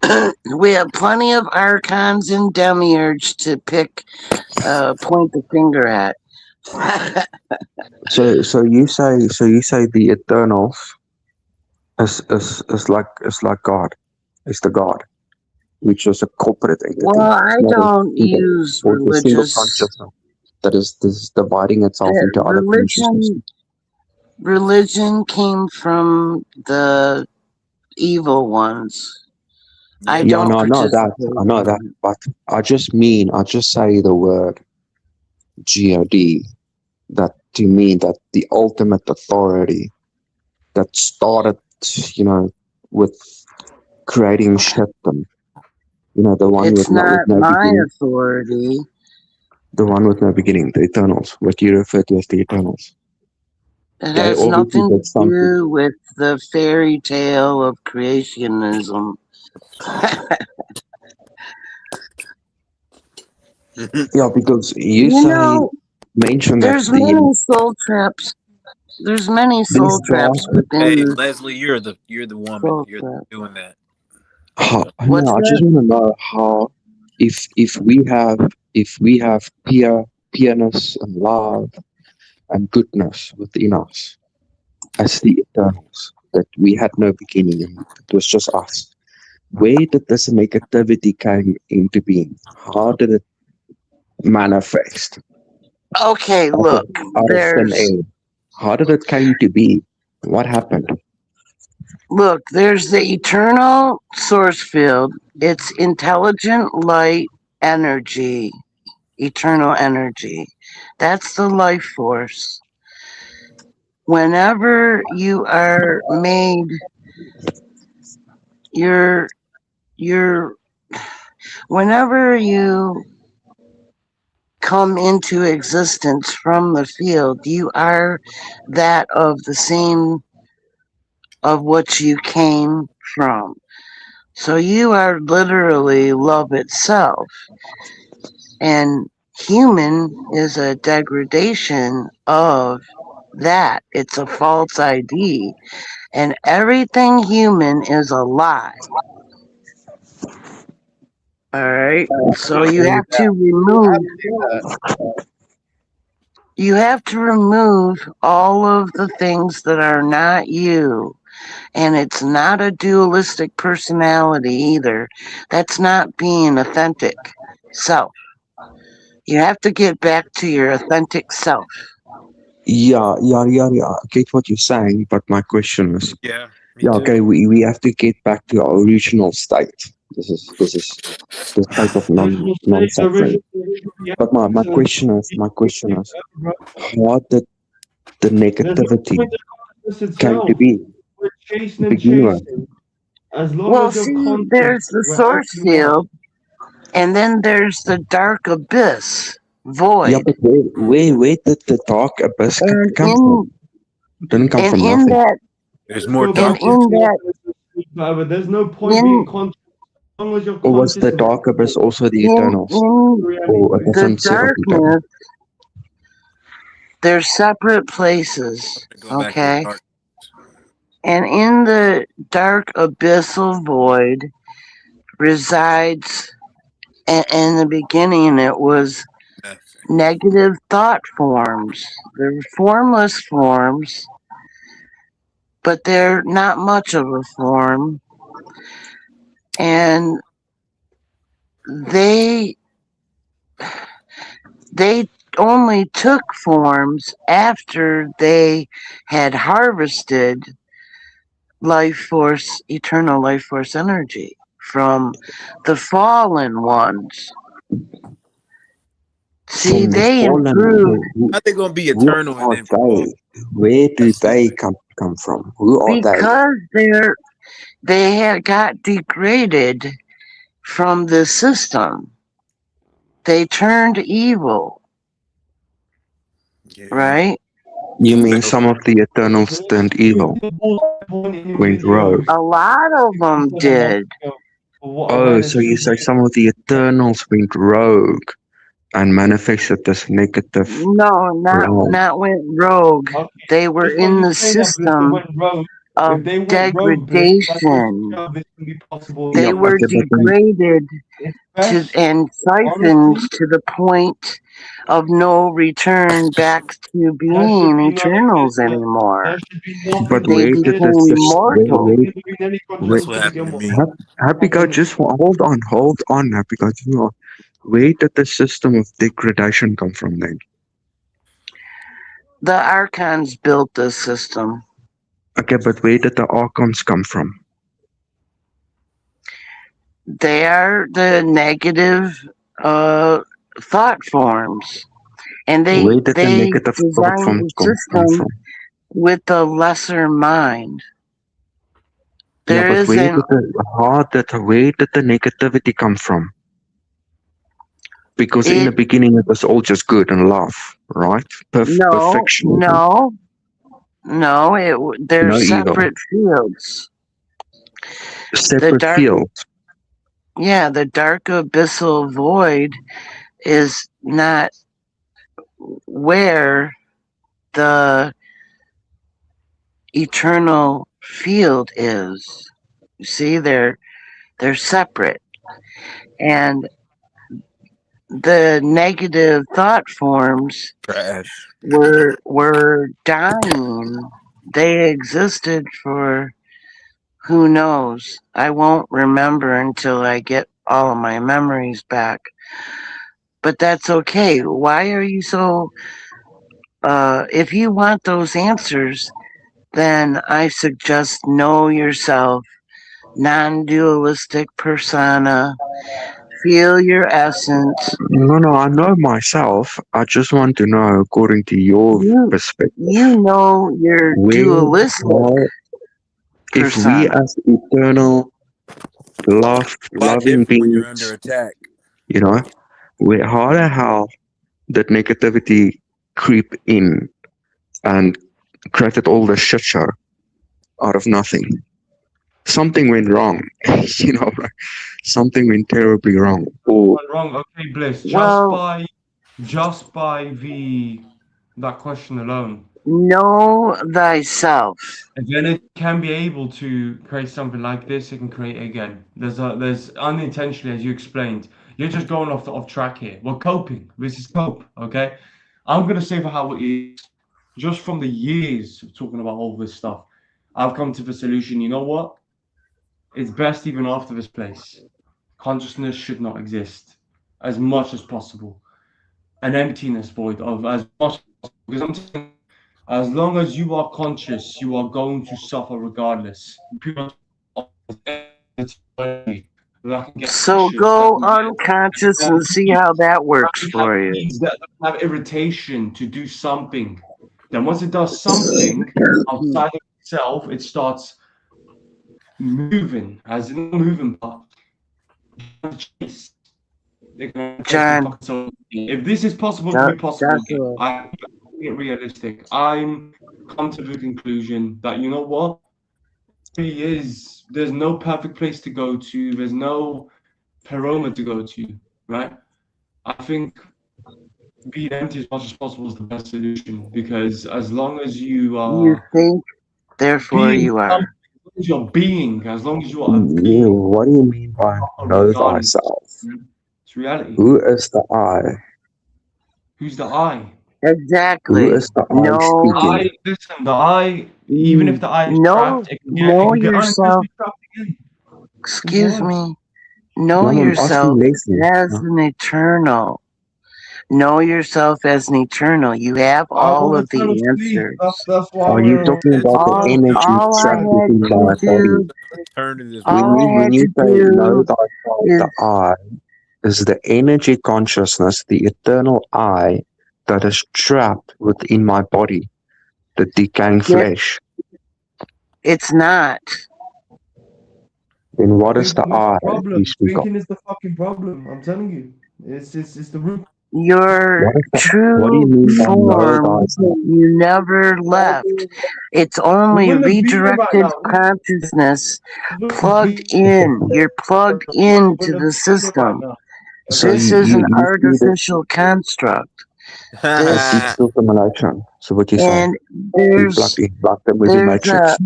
of we have plenty of archons and demiurge to point the finger at. So you say the Eternals is like God, is the God, which is a corporate Well, entity. It's I not a don't single use or it's a single religious consciousness that is dividing itself into other consciousnesses. religion came from the evil ones. I Yeah. Yeah, don't no, participate I know that, in but I just say the word God, that to mean that the ultimate authority that started, you know, with creating shit, and the one it's with not no my beginning, authority. the one with no beginning, the Eternals, what you refer to as the Eternals. It They has obviously nothing did to something. do with the fairy tale of creationism. Yeah, because you You say know, mention that there's many soul traps. There's many these soul traps stars, Hey, within Leslie, you're the woman. soul You're trap. doing that. What's Yeah, I just that? want to know how, if we have pureness and love and goodness within us as the eternals, that we had no beginning and it was just us. Where did this negativity came into being? How did it manifest Okay, out of, look, out of thin there's air? How did it came to be? What happened? there's the eternal source field. It's intelligent light energy, eternal energy. That's the life force. Whenever you are made, you're you're whenever you come into existence from the field, you are that of the same of what you came from. So you are literally love itself. And human is a degradation of that. It's a false ID. And everything human is a lie. All right. So I believe that. That. you have to remove all of the things that are not you. And it's not a dualistic personality either. That's not being authentic self. You have to get back to your authentic self. Yeah. I get what you're saying, but my question is, Yeah, me yeah, too. okay, we have to get back to our original state. This is the state of Original state, non-suffering. original reality, But my and question is, how did the there's no negativity point in consciousness came to itself. be We're chasing to and begin with? chasing. As long Well, as you're see, conscious, there's the wherever source you are. field, and then there's the dark abyss, Yeah, void. but where did the dark abyss And come from? Didn't come from in nothing. that There's Let's more go and back to darkness. in that forever. There's no point being in conscious. As long as you're Or was conscious the of dark abyss also the Eternals? in Or a reality. the different set of Eternals? darkness, there's separate places. To go back to the Okay. dark. And in the dark abyssal void resides, in the beginning, it was Nothing. negative thought forms. They're formless forms, but they're not much of a form. And they they only took forms after they had harvested life force, eternal life force energy from the fallen ones. See, From the they fallen, improved How they gonna be who eternal and are then fall? they? Where do That's they stupid. come from? Who are they? because they had got degraded from the system. They turned evil, Yeah, right? You you mean fell. some of the Eternals turned evil, One went individual rogue? A lot of them instead of like did. what Oh, awareness so you should say be. some of the Eternals went rogue and manifested this negative No, light. not went rogue. Okay, They were just when in you the say that, Bliss, they system went rogue. of If they went rogue, Bliss, that goes to degradation. show this can be possible in They Yeah, were okay, reality. but then, degraded It's to best, and siphoned honestly, to the point of no return back to there should being be no eternals existence. Anymore. There should be but nothing to They where did became the exist. immortal. Any where, That's consciousness what to happened begin to with. me. Happy guy, Nothing. just hold on, Happy guy, just hold on. Where did the system of degradation come from then? The archons built this system. Okay, but where did the archons come from? They are the negative uh, thought forms, and Where did the they negative thought designed forms the come system from? with a lesser mind. Yeah, There but is an where did the negativity come from? Because in the it beginning it was all just good and love, right? no Perfection, no no they're no evil. separate fields. The Separate dark fields. yeah the dark abyssal void is not where the eternal field is. You see, They're separate. And the negative thought forms Trash. were dying. They existed for who knows. I won't remember until I get all of my memories back. But that's okay. Why are you so if you want those answers, then I suggest know yourself, non-dualistic persona, feel your essence. No, no, I know myself. I just want to know, according to your You perspective, you know your where, dualistic how, if we persona. as eternal, Lot loving different when you're under beings, attack. you know, how the hell did negativity creep in and created all this shit show out of nothing? Something went wrong, you know, like, something went terribly wrong. Or Went wrong. Okay, Bliss. Well, Just by the that question alone, know thyself. and then it can be able to create something like this. It can create again. There's unintentionally, as you explained, you're just going off track here. We're coping. This is cope. Okay, I'm gonna say for how it is. Just from the years of talking about all this stuff, I've come to the solution. You know what? It's best even after this place. Consciousness should not exist as much as possible. An emptiness void of as much because I'm saying as long as you are conscious, you are going to suffer regardless. People that can get So anxious, that go can get unconscious and see how that works have for you. needs, that have irritation to do something. Then once it does something outside of itself, it starts moving, as in moving, but chase. They can chase the John, fucking soul. If this is possible to be possible, Joshua, I make it realistic. I'm come to the conclusion that you know what, really is there's no perfect place to go to. There's no paroma to go to, right? I think being empty as much as possible is the best solution because as long as you you are think, therefore being you are. something, as long as you're being, as long as you are a yeah, being, what do you mean by know regardless, thyself? it's reality. Who is the I? Who's the I? Who Exactly. is the I Know, speaking? I listen. The I, even if the I is trapped, it know can get yourself. unintentionally trapped again. Simple Excuse as. me. Know No, no, I'm asking yourself Leslie. as No? an eternal. Know yourself as an eternal. You have I all want of the eternal sleep. answers. That's why Are you we're talking It's about the all energy All I trapped had within to my body? do, alternative all I When had you to say know do thyself, is the I is the energy consciousness, the eternal I that is trapped within my body, the decaying get. flesh. It's not. Then what is the thinking is the I problem. you speak of? Thinking is the fucking problem. I'm telling you. It's the root. Your What do you true mean by know form, thyself? you never left. It's We only wouldn't be here right redirected now. consciousness We wouldn't plugged be in. You're plugged into wouldn't the be here right system. now. So Okay. This is an you see this artificial construct. a This digital simulation. So what you say? and You plugged there's in like the movie there's a Matrix.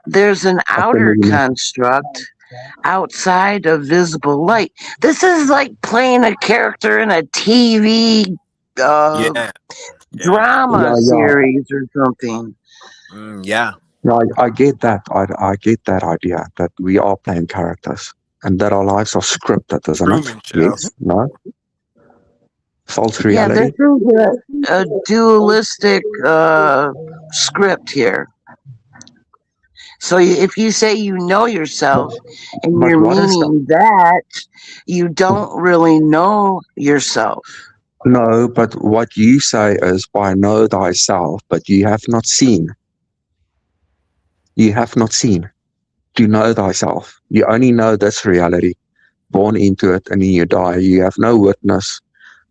there's an Like the outer movie Matrix. construct outside of visible light. This is like playing a character in a TV uh, yeah, yeah, drama Yeah, yeah. series or something. yeah. No, I get that. I get that idea that we are playing characters and that our lives are scripted, isn't it? Truman Show. Yes? No? False Yeah, this reality? is a dualistic script here. So if you say you know yourself and But you're what is the meaning that you don't really know yourself. no? But what you say is by know thyself, but you have not seen. You have not seen to know thyself. You only know this reality, born into it, and then you die. You have no witness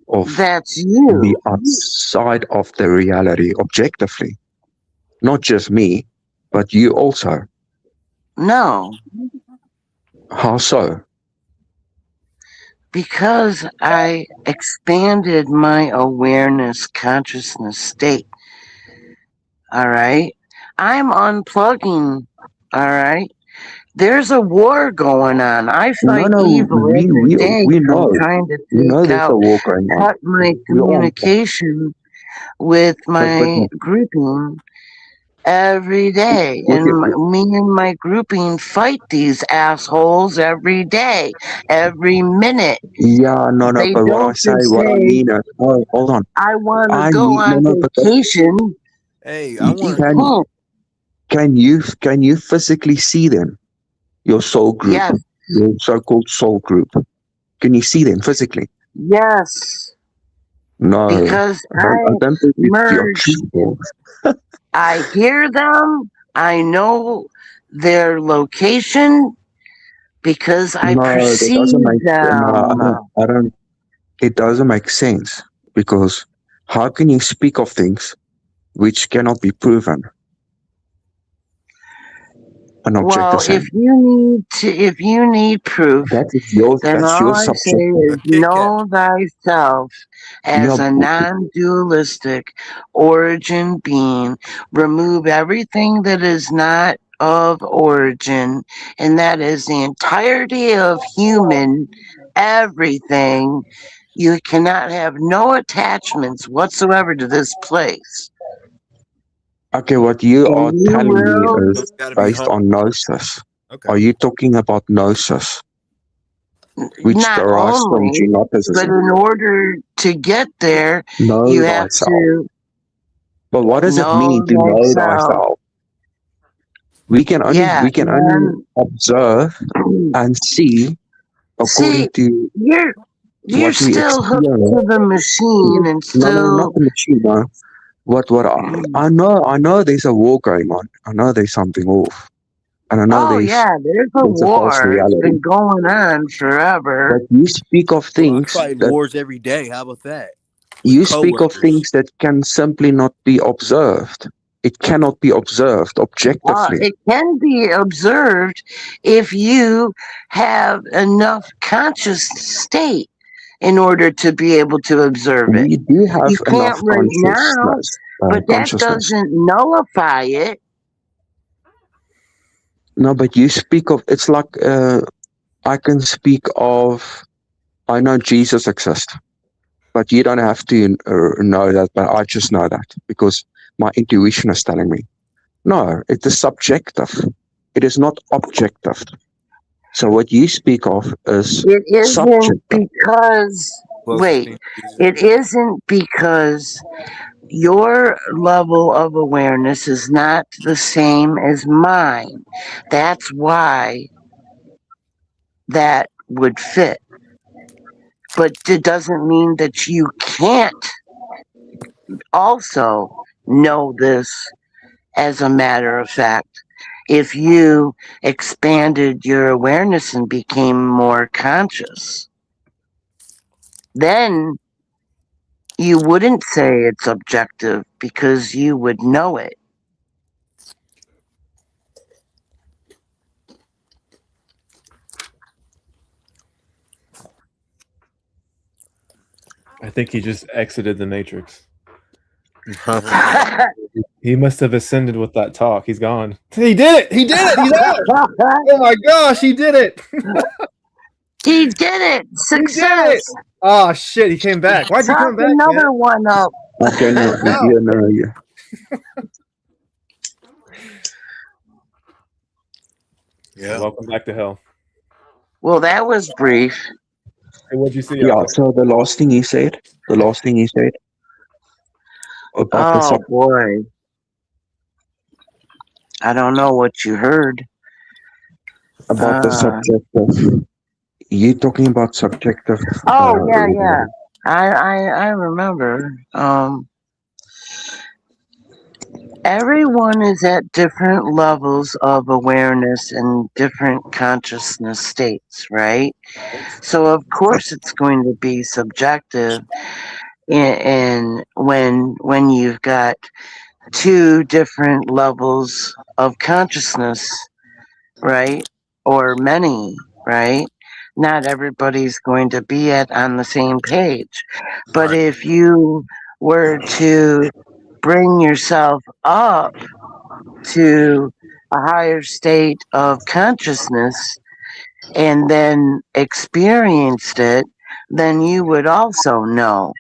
of That's the you. outside of the reality objectively. Not just me, but you also. No, How so? because I expanded my awareness consciousness state. All right. I'm unplugging. All right. There's a war going on. I No, fight no, evil every day we from know. trying to We know take there's a out, war going on. cut my We all, communication with but my grouping every day. with And it, me and my grouping fight these assholes every day, every minute. yeah, no, no. They But what I don't say, just what I say, mean is, oh, hold on. I want to I go need no, on no. But vacation. Hey, I you want You to. can can't. can you physically see them? Your soul group, Yes, your so-called soul group. Can you see them physically? yes, No, because I I don't think you're merged. truthful. I hear them. I know their location because I No, that doesn't perceive make. No, them. I don't. It doesn't make sense because how can you speak of things which cannot be proven and object the Well, same? if you need proof, That is your. then That's your all I say subjective. A is Kit Kat. know thyself Yeah, as a non-dualistic origin being. Remove everything that is not of origin, and that is the entirety of human everything. You cannot have no attachments whatsoever to this place. okay, what you are And you telling me will, So is it's got to be based home. on gnosis. Okay. Are you talking about gnosis, which not derives from only, but genoticism? in order to get there, Know you have thyself. to But what does it mean know to know thyself. thyself? Yeah, We can only and observe and see according see, to you're you're what we still hooked experience. to the machine and No, no, not still. the machine. No. What I know there's a war going on. I know there's something off, and I know Oh yeah, there's a there's a false war. It's reality. been going on forever. But you speak of Well, I'm things fighting that wars every day. How about that? With you speak of coworkers. things that can simply not be observed. It cannot be observed objectively. It can be observed if you have enough conscious state in order to be able to observe it. We do have You can't enough right now, but that consciousness. doesn't nullify it. No, but you speak of it's like I can speak of I know Jesus exists, but you don't have to know that. But I just know that because my intuition is telling me. No, it is subjective. It is not objective. So what you speak of is It isn't subjective. because, Closest wait, thing to Jesus. it isn't because your level of awareness is not the same as mine. That's why that would fit. But it doesn't mean that you can't also know this as a matter of fact. If you expanded your awareness and became more conscious, then you wouldn't say it's objective because you would know it. I think he just exited the Matrix. No. He must have ascended with that talk. He's gone. He did it! He did it! He's out! Oh my gosh, he did it! He did it! He did Success! it! Oh shit, he came back. Why'd you Talk come back, man? another one up. Okay, no, Wow. yeah, no, yeah. Yeah. Welcome back to hell. Well, that was brief. Hey, what'd you see, Yeah, Alpha? so the last thing he said about the Oh boy. I don't know what you heard. subjective. You talking about subjective? Oh yeah. I remember. Everyone is at different levels of awareness and different consciousness states, right? So of course it's going to be subjective in when you've got two different levels of consciousness, right? Or many, right? Not everybody's going to be at on the same page. But Right. if you were to bring yourself up to a higher state of consciousness and then experienced it, then you would also know.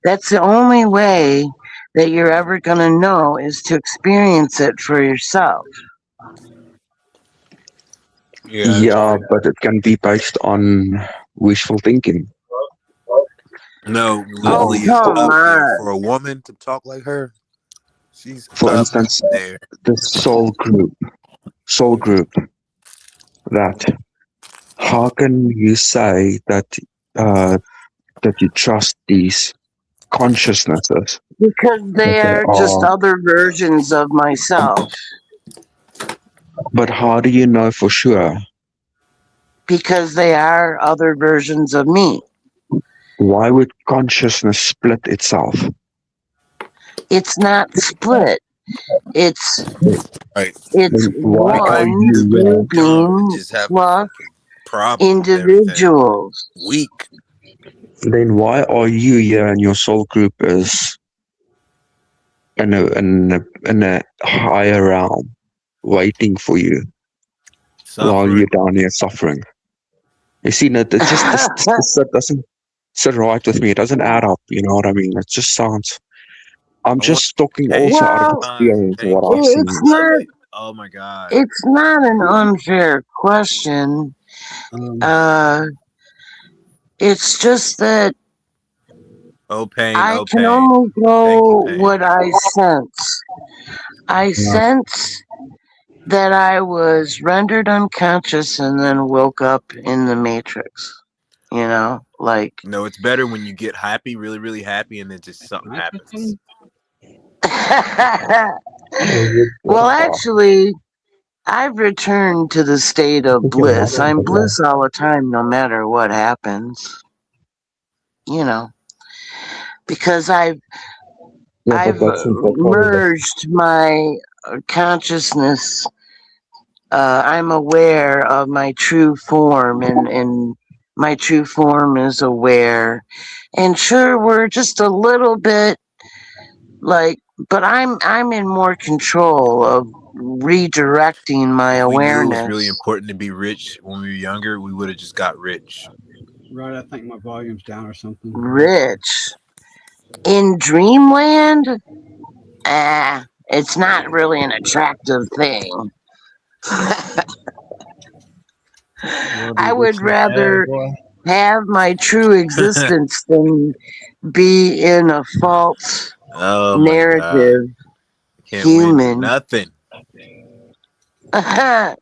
That's the only way that you're ever going to know is to experience it for yourself. Yeah, that's Yeah, true. but it can be based on wishful thinking. No, Oh, Leslie Well, is come up there. on. For a woman to talk like her, she's for up instance, there. the soul group, that how can you say uh, that you trust these consciousnesses Because that they they are just are, other versions of myself. but how do you know for sure? Because they are other versions of me. Why would consciousness split itself? It's not split. It's Right. it's Why are Because one you're you really dumb and grouping just have a plus fucking problem with everything. individuals. Weak. then why are you here and your soul group is in a higher realm waiting for you while Suffering. you're down here suffering? You see, no, it just this doesn't sit right with me. It doesn't add up. You know what I mean? It just sounds. I'm I want just talking pain also out of Well, time. experience of Thank what you. I've it's seen. Love not it. Oh my god. it's not an unfair question. Um, Uh it's just that Oh pain. I Oh can pain. only Thank you, go pain. what I sense. I Yeah. sense that I was rendered unconscious and then woke up in the matrix. You know, like No, it's better when you get happy, really, really happy, and then just something can I say happens. something? well, actually, I've returned to the state of bliss. I'm bliss all the time, no matter what happens. You know, because Yeah, but I've that's impossible. merged my consciousness. I'm aware of my true form, and my true form is aware. And sure, we're just a little bit like, but I'm in more control of redirecting my If we knew it was really awareness. important to be rich when we were younger, we would have just got rich. Right, I think my volume's down or something. Rich in dreamland. It's not really an attractive thing. You want to be I would rich and bad, rather boy? have my true existence than be in a false Oh my god. narrative Can't win human. nothing. well,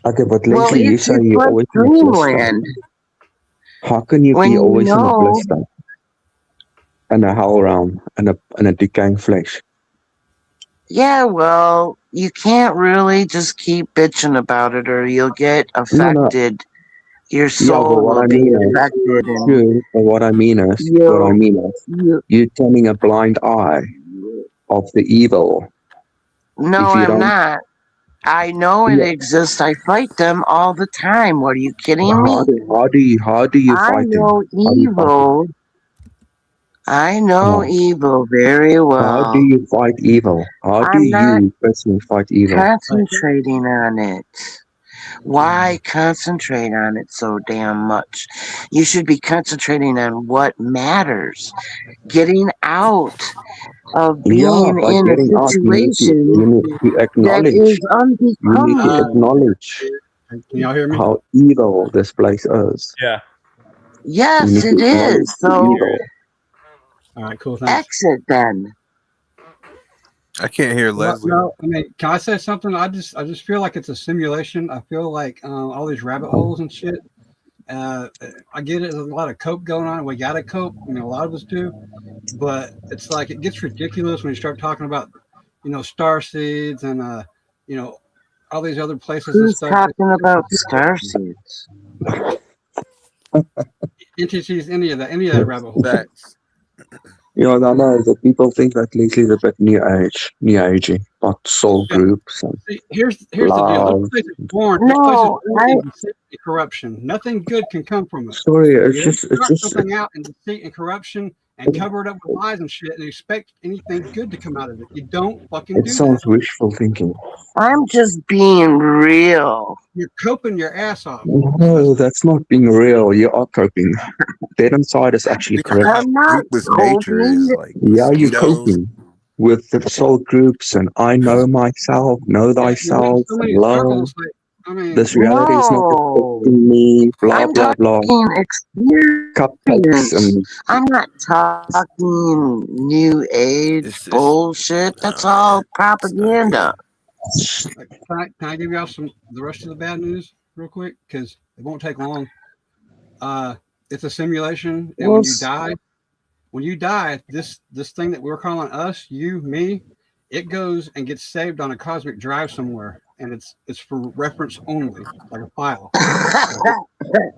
Okay, but Leslie, you say it's you're like always in a bliss state. dreamland. How can you When be you always in a bliss know, state in a hell realm and a decaying flesh? yeah, well, you can't really just keep bitching about it or you'll get No, no. affected. Your Yeah, but soul what will I be mean is, affected and sure, but you'll, you, you're turning a blind eye of the evil. no, If you I'm don't, not. I know it yeah, exists. I fight them all the time. What are you kidding me? how do you I fight them? know How do you fight them? evil. I know How, evil very how do well. you fight evil? How do I'm not you personally fight evil? concentrating on it. Why concentrate on it so damn much? You should be concentrating on what matters. Getting out of Yeah, being by in a getting out, situation you need to that acknowledge. is You need to Uh, unbecoming. acknowledge can y'all hear me? how evil this place is. Yeah, You Yes, need to it acknowledge is. the I can So hear evil. it. All right, cool, thanks. exit then. I can't hear Well, Leslie. no, I mean, can I say something? I just feel like it's a simulation. I feel like all these rabbit holes and shit. I get it. There's a lot of cope going on. We got to cope. A lot of us do. But it's like it gets ridiculous when you start talking about, star seeds and you know, all these other places and Who's stuff. talking about starseeds? Entities, any of that rabbit hole. Facts. You know, I know that people think that Leslie's a bit new agey, about soul Yeah. groups and See, here's the deal. love. This place is No, born in deceit and corruption. Nothing good can come from it. Sorry, If it's you just, start something out in deceit and corruption, and cover it up with lies and shit and expect anything good to come out of it. You don't fucking It do that. sounds wishful thinking. I'm just being real. You're coping your ass off. No, that's not being real. You are coping. Dead inside is actually You know how correct. I'm not ruthless nature is, coping. like Yeah, you're mosquitoes. coping with the soul groups and I know myself, know Yeah, you went thyself, so and many love. circles. Like, I mean, This reality is not No, affecting me, blah, I'm blah, blah. talking Cupcakes experience. and I'm not talking new age It's bullshit. That's nah, all man, it's not propaganda. good. like, can I give y'all the rest of the bad news real quick? Because it won't take long. Uh, it's a simulation, and Well, s- when you die, this thing that we're calling us, you, me, it goes and gets saved on a cosmic drive somewhere, and it's for reference only, like a file.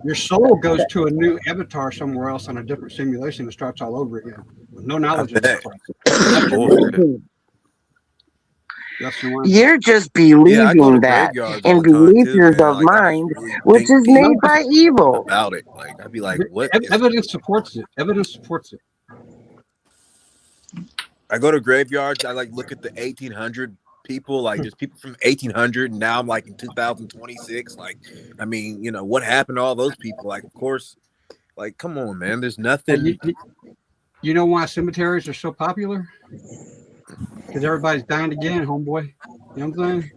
Your soul goes to a new avatar somewhere else on a different simulation and starts all over again with no I knowledge of this bet. place. That's That's your bullshit. that's your one. You're just Yeah, I go to believing that, graveyards all and the time belief too, is man. of Like I just mind, really which think is deep made by evil. about it. Like I'd be like, what if Evidence supports it. Evidence supports it. I go to graveyards? I like look at the 1800 people, like there's people from 1800, and now I'm like in 2026. Like, I mean, what happened to all those people? Like, of course, like, come on, man. There's Hey, nothing. you know why cemeteries are so popular? Because everybody's dying again, homeboy. You know what I'm saying?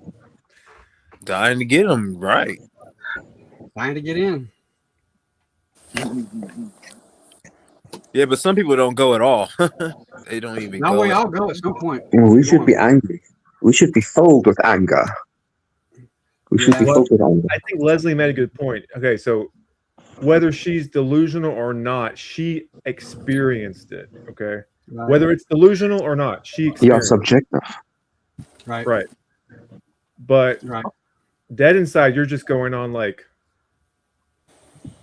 Dying to get them right. Dying to get in. Yeah, but some people don't go at all. They don't even Now go we at all go at some point. we should Going. be angry. We should be filled with anger. We should be Yeah. Well, filled with anger. I think Leslie made a good point. Okay, so whether she's delusional or not, she experienced it. Okay, Right. whether it's delusional or not, she Yeah, experienced it. subjective. Right. Right. But Right. dead inside, you're just going on like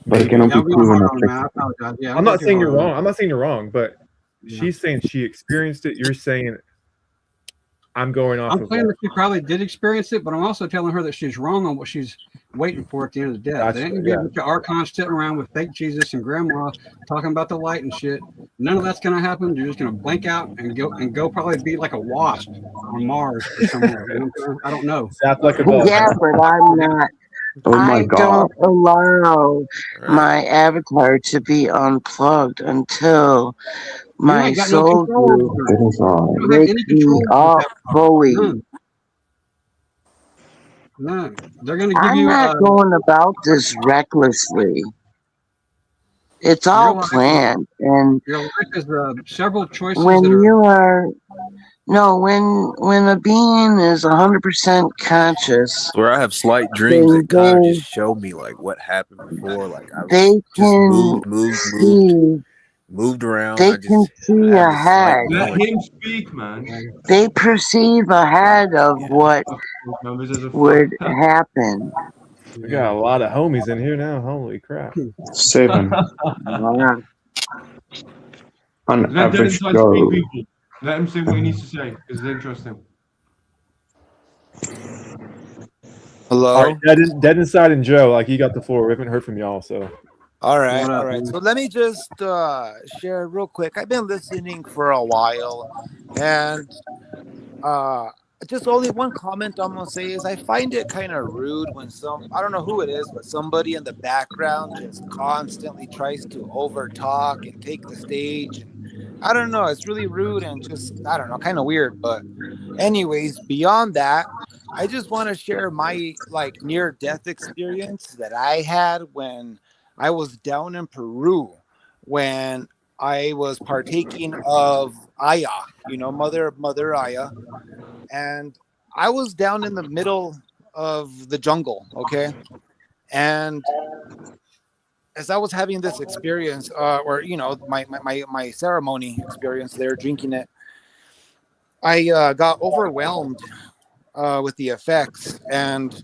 But it maybe. cannot Yeah, be I'm going proven hard on him, man. I objectively. apologize. Yeah, I'm going not too saying hard you're on him. wrong. I'm not saying you're wrong, but Yeah. she's saying she experienced it. You're saying I'm going off I'm of saying like, that she probably did experience it, but I'm also telling her that she's wrong on what she's waiting for at the end of the day. gotcha. There ain't gonna be Yeah. a bunch of archons sitting around with fake Jesus and grandma talking about the light and shit. None of that's gonna happen. You're just gonna blank out and go probably be like a wasp on Mars or somewhere. You know what I'm saying? I don't know. Zap like a bug. Yeah, but I'm not. Oh my I god. don't allow right. my avatar to be unplugged until You my ain't got no soul control group over it. It is I. You don't have rips any me control over off that. fully. None. None. They're gonna give I'm you not going about this recklessly. It's your all life. planned, and Your life is several choices when that are. you are no, when a being is 100% conscious, Where I have slight dreams then that kind of just show me like what happened before. Like I they was just can moved around. they I can just see have this slight ahead. Let knowing. him speak, man. They perceive ahead of Yeah. what No, this is a would fuck. happen. We got a lot of homies in here now. Holy crap. 7. Yeah. On Let Dead average Inside speak, go. people. Let him say what he needs to say because it's interesting. All right, Hello. dead inside and Joe, like you got the floor. We haven't heard from y'all, so All right, What all up, right. man? So let me just share real quick. I've been listening for a while, and uh, just only one comment I'm gonna say is I find it kind of rude when I don't know who it is, but somebody in the background just constantly tries to overtalk and take the stage, and I don't know. It's really rude and just I don't know, kind of weird. But anyways, beyond that, I just want to share my like near death experience that I had when I was down in Peru when I was partaking of Aya, Mother Aya, and I was down in the middle of the jungle, okay? And as I was having this experience, or my ceremony experience there, drinking it, I got overwhelmed with the effects, and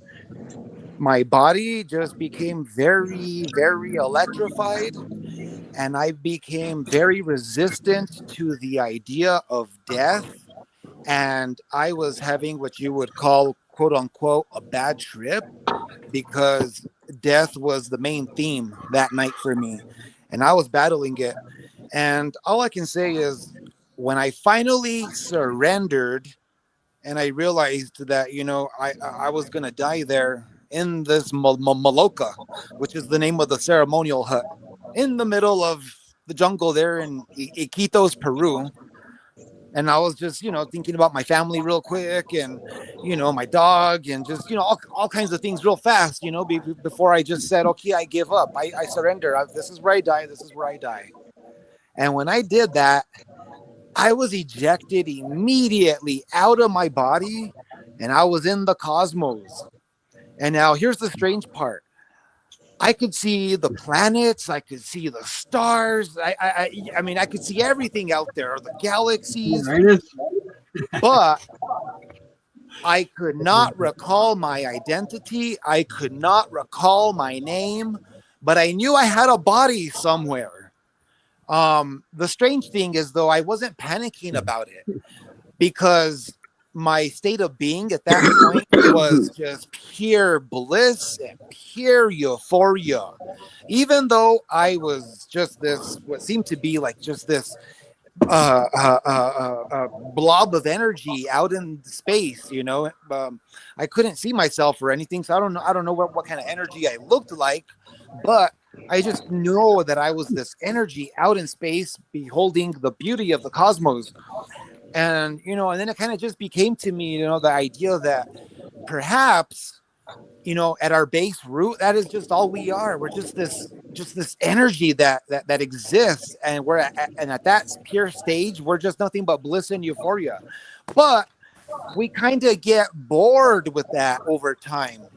my body just became very, very electrified, and I became very resistant to the idea of death. And I was having what you would call, quote unquote, a bad trip because death was the main theme that night for me. And I was battling it. And all I can say is when I finally surrendered and I realized that, I was going to die there in this Maloka, which is the name of the ceremonial hut, in the middle of the jungle there in Iquitos, Peru. And I was just, thinking about my family real quick and, my dog and just, all kinds of things real fast, before I just said, okay, I give up. I surrender. This is where I die. This is where I die. And when I did that, I was ejected immediately out of my body and I was in the cosmos. And now here's the strange part. I could see the planets. I could see the stars. I mean, I could see everything out there, the galaxies, Uranus. but I could not recall my identity. I could not recall my name, but I knew I had a body somewhere. The strange thing is, though, I wasn't panicking about it because my state of being at that point was just pure bliss and pure euphoria. Even though I was just this, what seemed to be like just this blob of energy out in space, I couldn't see myself or anything. So I don't know what kind of energy I looked like, but I just know that I was this energy out in space, beholding the beauty of the cosmos. And, and then it kind of just became to me, the idea that perhaps, at our base root, that is just all we are. We're just this energy that exists. And and at that pure stage, we're just nothing but bliss and euphoria. But we kind of get bored with that over time,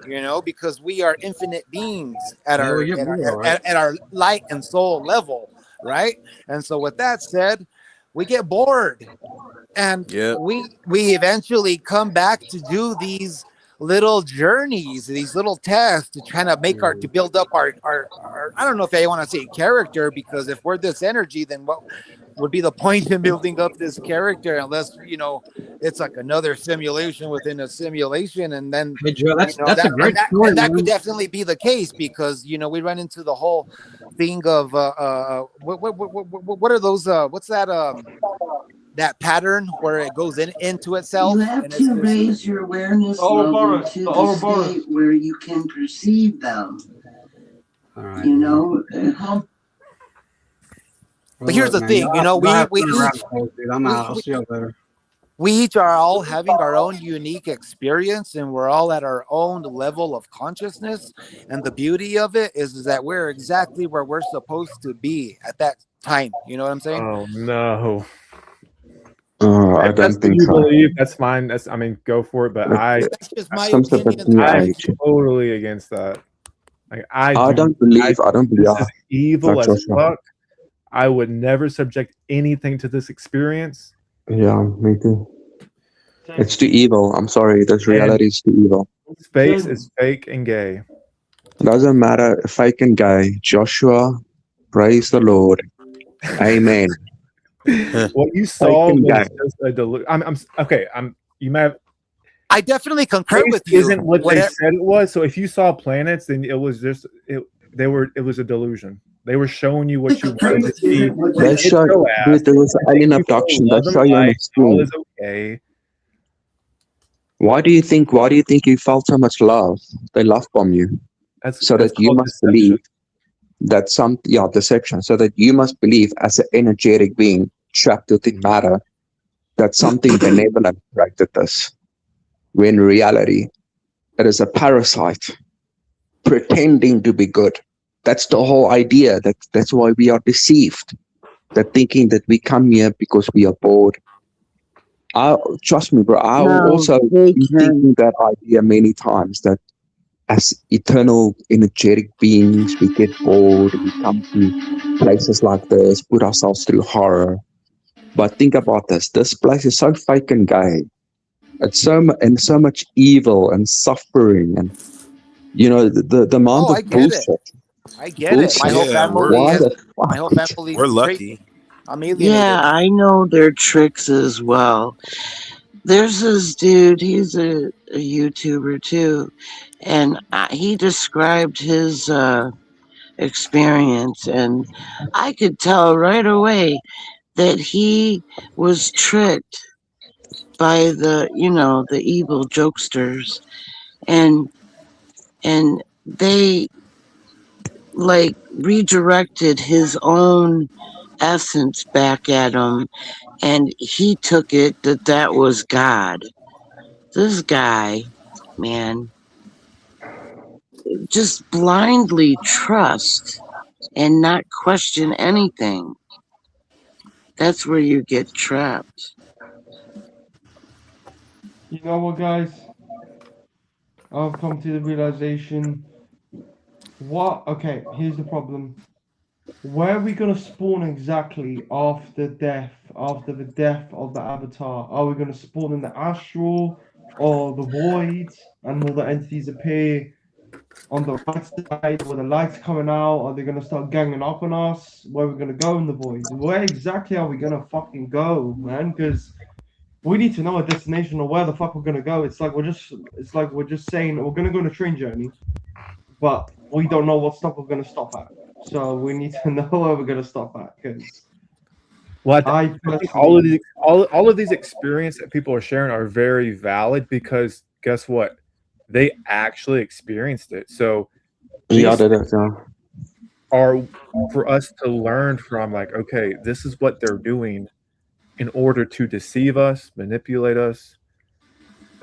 because we are infinite beings at Yeah, our we get bored, all right. at our light and soul level, right? And so with that said, we get bored, and Yep. we eventually come back to do these little journeys, these little tests to try to make to build up our I don't know if I want to say character, because if we're this energy, then what would be the point in building up this character unless it's like another simulation within a simulation? And then Hey Joe, that's a that great story, that could man. definitely be the case, because we run into the whole thing of what are those what's that pattern where it goes into itself. You have And to raise your awareness level Ouroboros, to the the Ouroboros. state where you can perceive them. All right. But here's the thing, I'm out. I'll see you later. we each are all having our own unique experience, and we're all at our own level of consciousness. And the beauty of it is that we're exactly where we're supposed to be at that time. You know what I'm saying? Oh no. I If that's don't what think you so. believe, that's fine. I mean, go for it. But That's just my Some sort of opinion. new I'm age. totally against that. Like, I don't believe. I don't believe. this is evil Like as Joshua. fuck. I would never subject anything to this experience. Yeah, me too. It's too evil. I'm sorry. This reality is too evil. Space is fake and gay. Doesn't matter, fake and gay. Joshua, praise the Lord. Amen. What you saw and was gay. just a delusion. Okay. You might have. I definitely concur Space with you. isn't what they said it was. So if you saw planets, then it was just it. It was a delusion. They were showing you what you wanted to see. They show, dude, there was alien abduction. They show you on the All screen. is okay. Why do you think you felt so much love? They love bomb you. So That's that you called must deception. believe that deception. So that you must believe as an energetic being trapped within matter that something benevolent created this. When in reality, it is a parasite pretending to be good. That's the whole idea. That's why we are deceived. That thinking that we come here because we are bored. Trust me, bro. I No, also they been can. thinking that idea many times. That as eternal energetic beings, we get bored. We come to places like this, put ourselves through horror. But think about this. This place is so fake and gay. It's so much evil and suffering, and the amount Oh, I of get it. bullshit. I get it. My whole Yeah, family Why is the my whole fuck? family we're is crazy. lucky. I'm Yeah, alienated. I know their tricks as well. There's this dude, he's a YouTuber too, and he described his experience, and I could tell right away that he was tricked by the evil jokesters, and they like redirected his own essence back at him, and he took it that that was God. This guy, man, just blindly trust and not question anything. That's where you get trapped. You know what, guys? I've come to the realization. What? Okay, here's the problem. Where are we gonna spawn exactly after the death of the avatar? Are we gonna spawn in the astral or the void, and will the entities appear on the right side where the light's coming out? Are they gonna start ganging up on us? Where are we gonna go in the void? Where exactly are we gonna fucking go, man? Because we need to know a destination or where the fuck we're gonna go. It's like we're just saying we're gonna go on a train journey, but we don't know what stop we're gonna stop at. So we need to know where we're gonna stop at, because Well, I I think all of personally, these all of these experiences that people are sharing are very valid because guess what? They actually experienced it. So Yeah, these that is, are for us to learn from, like, okay, this is what they're doing in order to deceive us, manipulate us.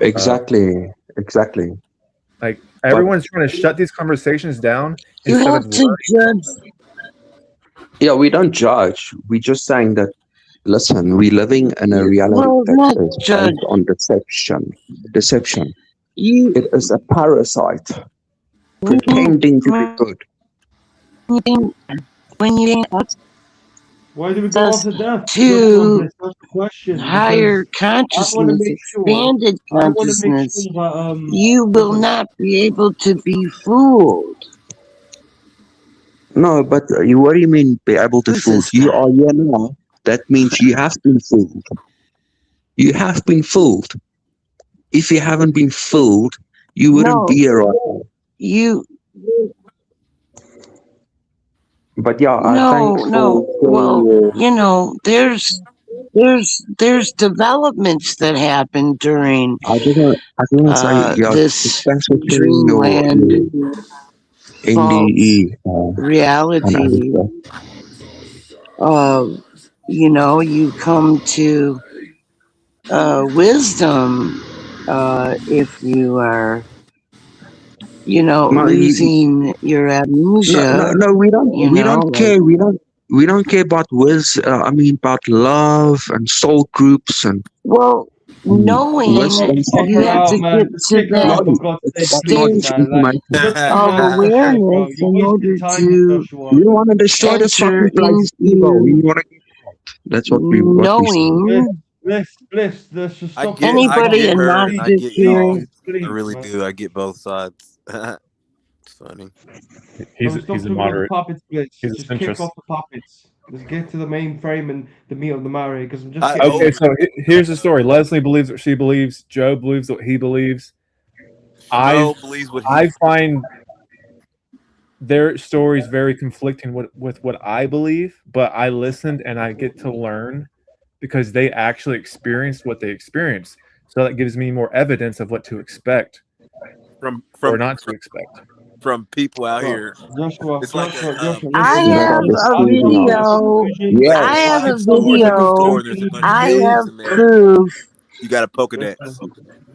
Uh, exactly, exactly. like But everyone's trying to shut these conversations down You instead have of to learning. judge. yeah, we don't judge. We're just saying that, listen, we're living in a reality Well, that not is judge. based on deception. Deception. You It is a parasite when pretending to be you good. when when you why do we go access after death, Joshua and to Bliss? That's the question. higher Because I want to consciousness, make sure, expanded I want to make consciousness, sure that you will listen, not be able to be fooled. No, but what do you mean be able to Who's fool? this You guy? are here now. That means you have been fooled. You have been fooled. If you haven't been fooled, you wouldn't be No, here right now. you But yeah, no thanks for no. sharing Well, your. there's developments that happen during I didn't say yeah. this Thanks for sharing dreamland your false NDE and reality. avatar. Uh, you come to wisdom if you are, No, losing your no, no, amnesia. no. We don't. We don't Like, care. We don't care about I mean, about love and soul groups well, and knowing wisdom. kick you her have to out, get man. Just to kick her that out, for Knowledge. God's It's sake, about please, knowledge, state man. Like, information. just leave of her alone, bro. awareness You're in wasting order time here, to Joshua. We want to destroy this enter fucking place, evil. We into want to get out. That's what we say. Bliss, knowing Bliss. Let's just I stop get talking I about anybody get this. a her and I Please, Gnostic get please, y'all. hearing. I please, really man. do. I get both sides. It's funny. Can we stop He's a talking about the moderate. puppets, Bliss? He's a Just kick centrist. off the puppets. Let's get to the main frame and the meat of the matter, because I'm just I getting. Okay, over so here's the story. Leslie believes what she believes. Joe believes what he believes. I Schmo believes what he I find their stories very conflicting with what I believe, but I listened and I get to learn because they actually experienced what they experienced. So that gives me more evidence of what to expect from or from not to from, expect. from people out Well, here. Joshua, It's like a Joshua, Joshua, I listen. That have are the a I've come to studio. the video. conclusion. I It's Yes. have like a a I've come to the liquor video. store. There's a conclusion bunch of I is have games in there. proof. You got a listen. Pokedex.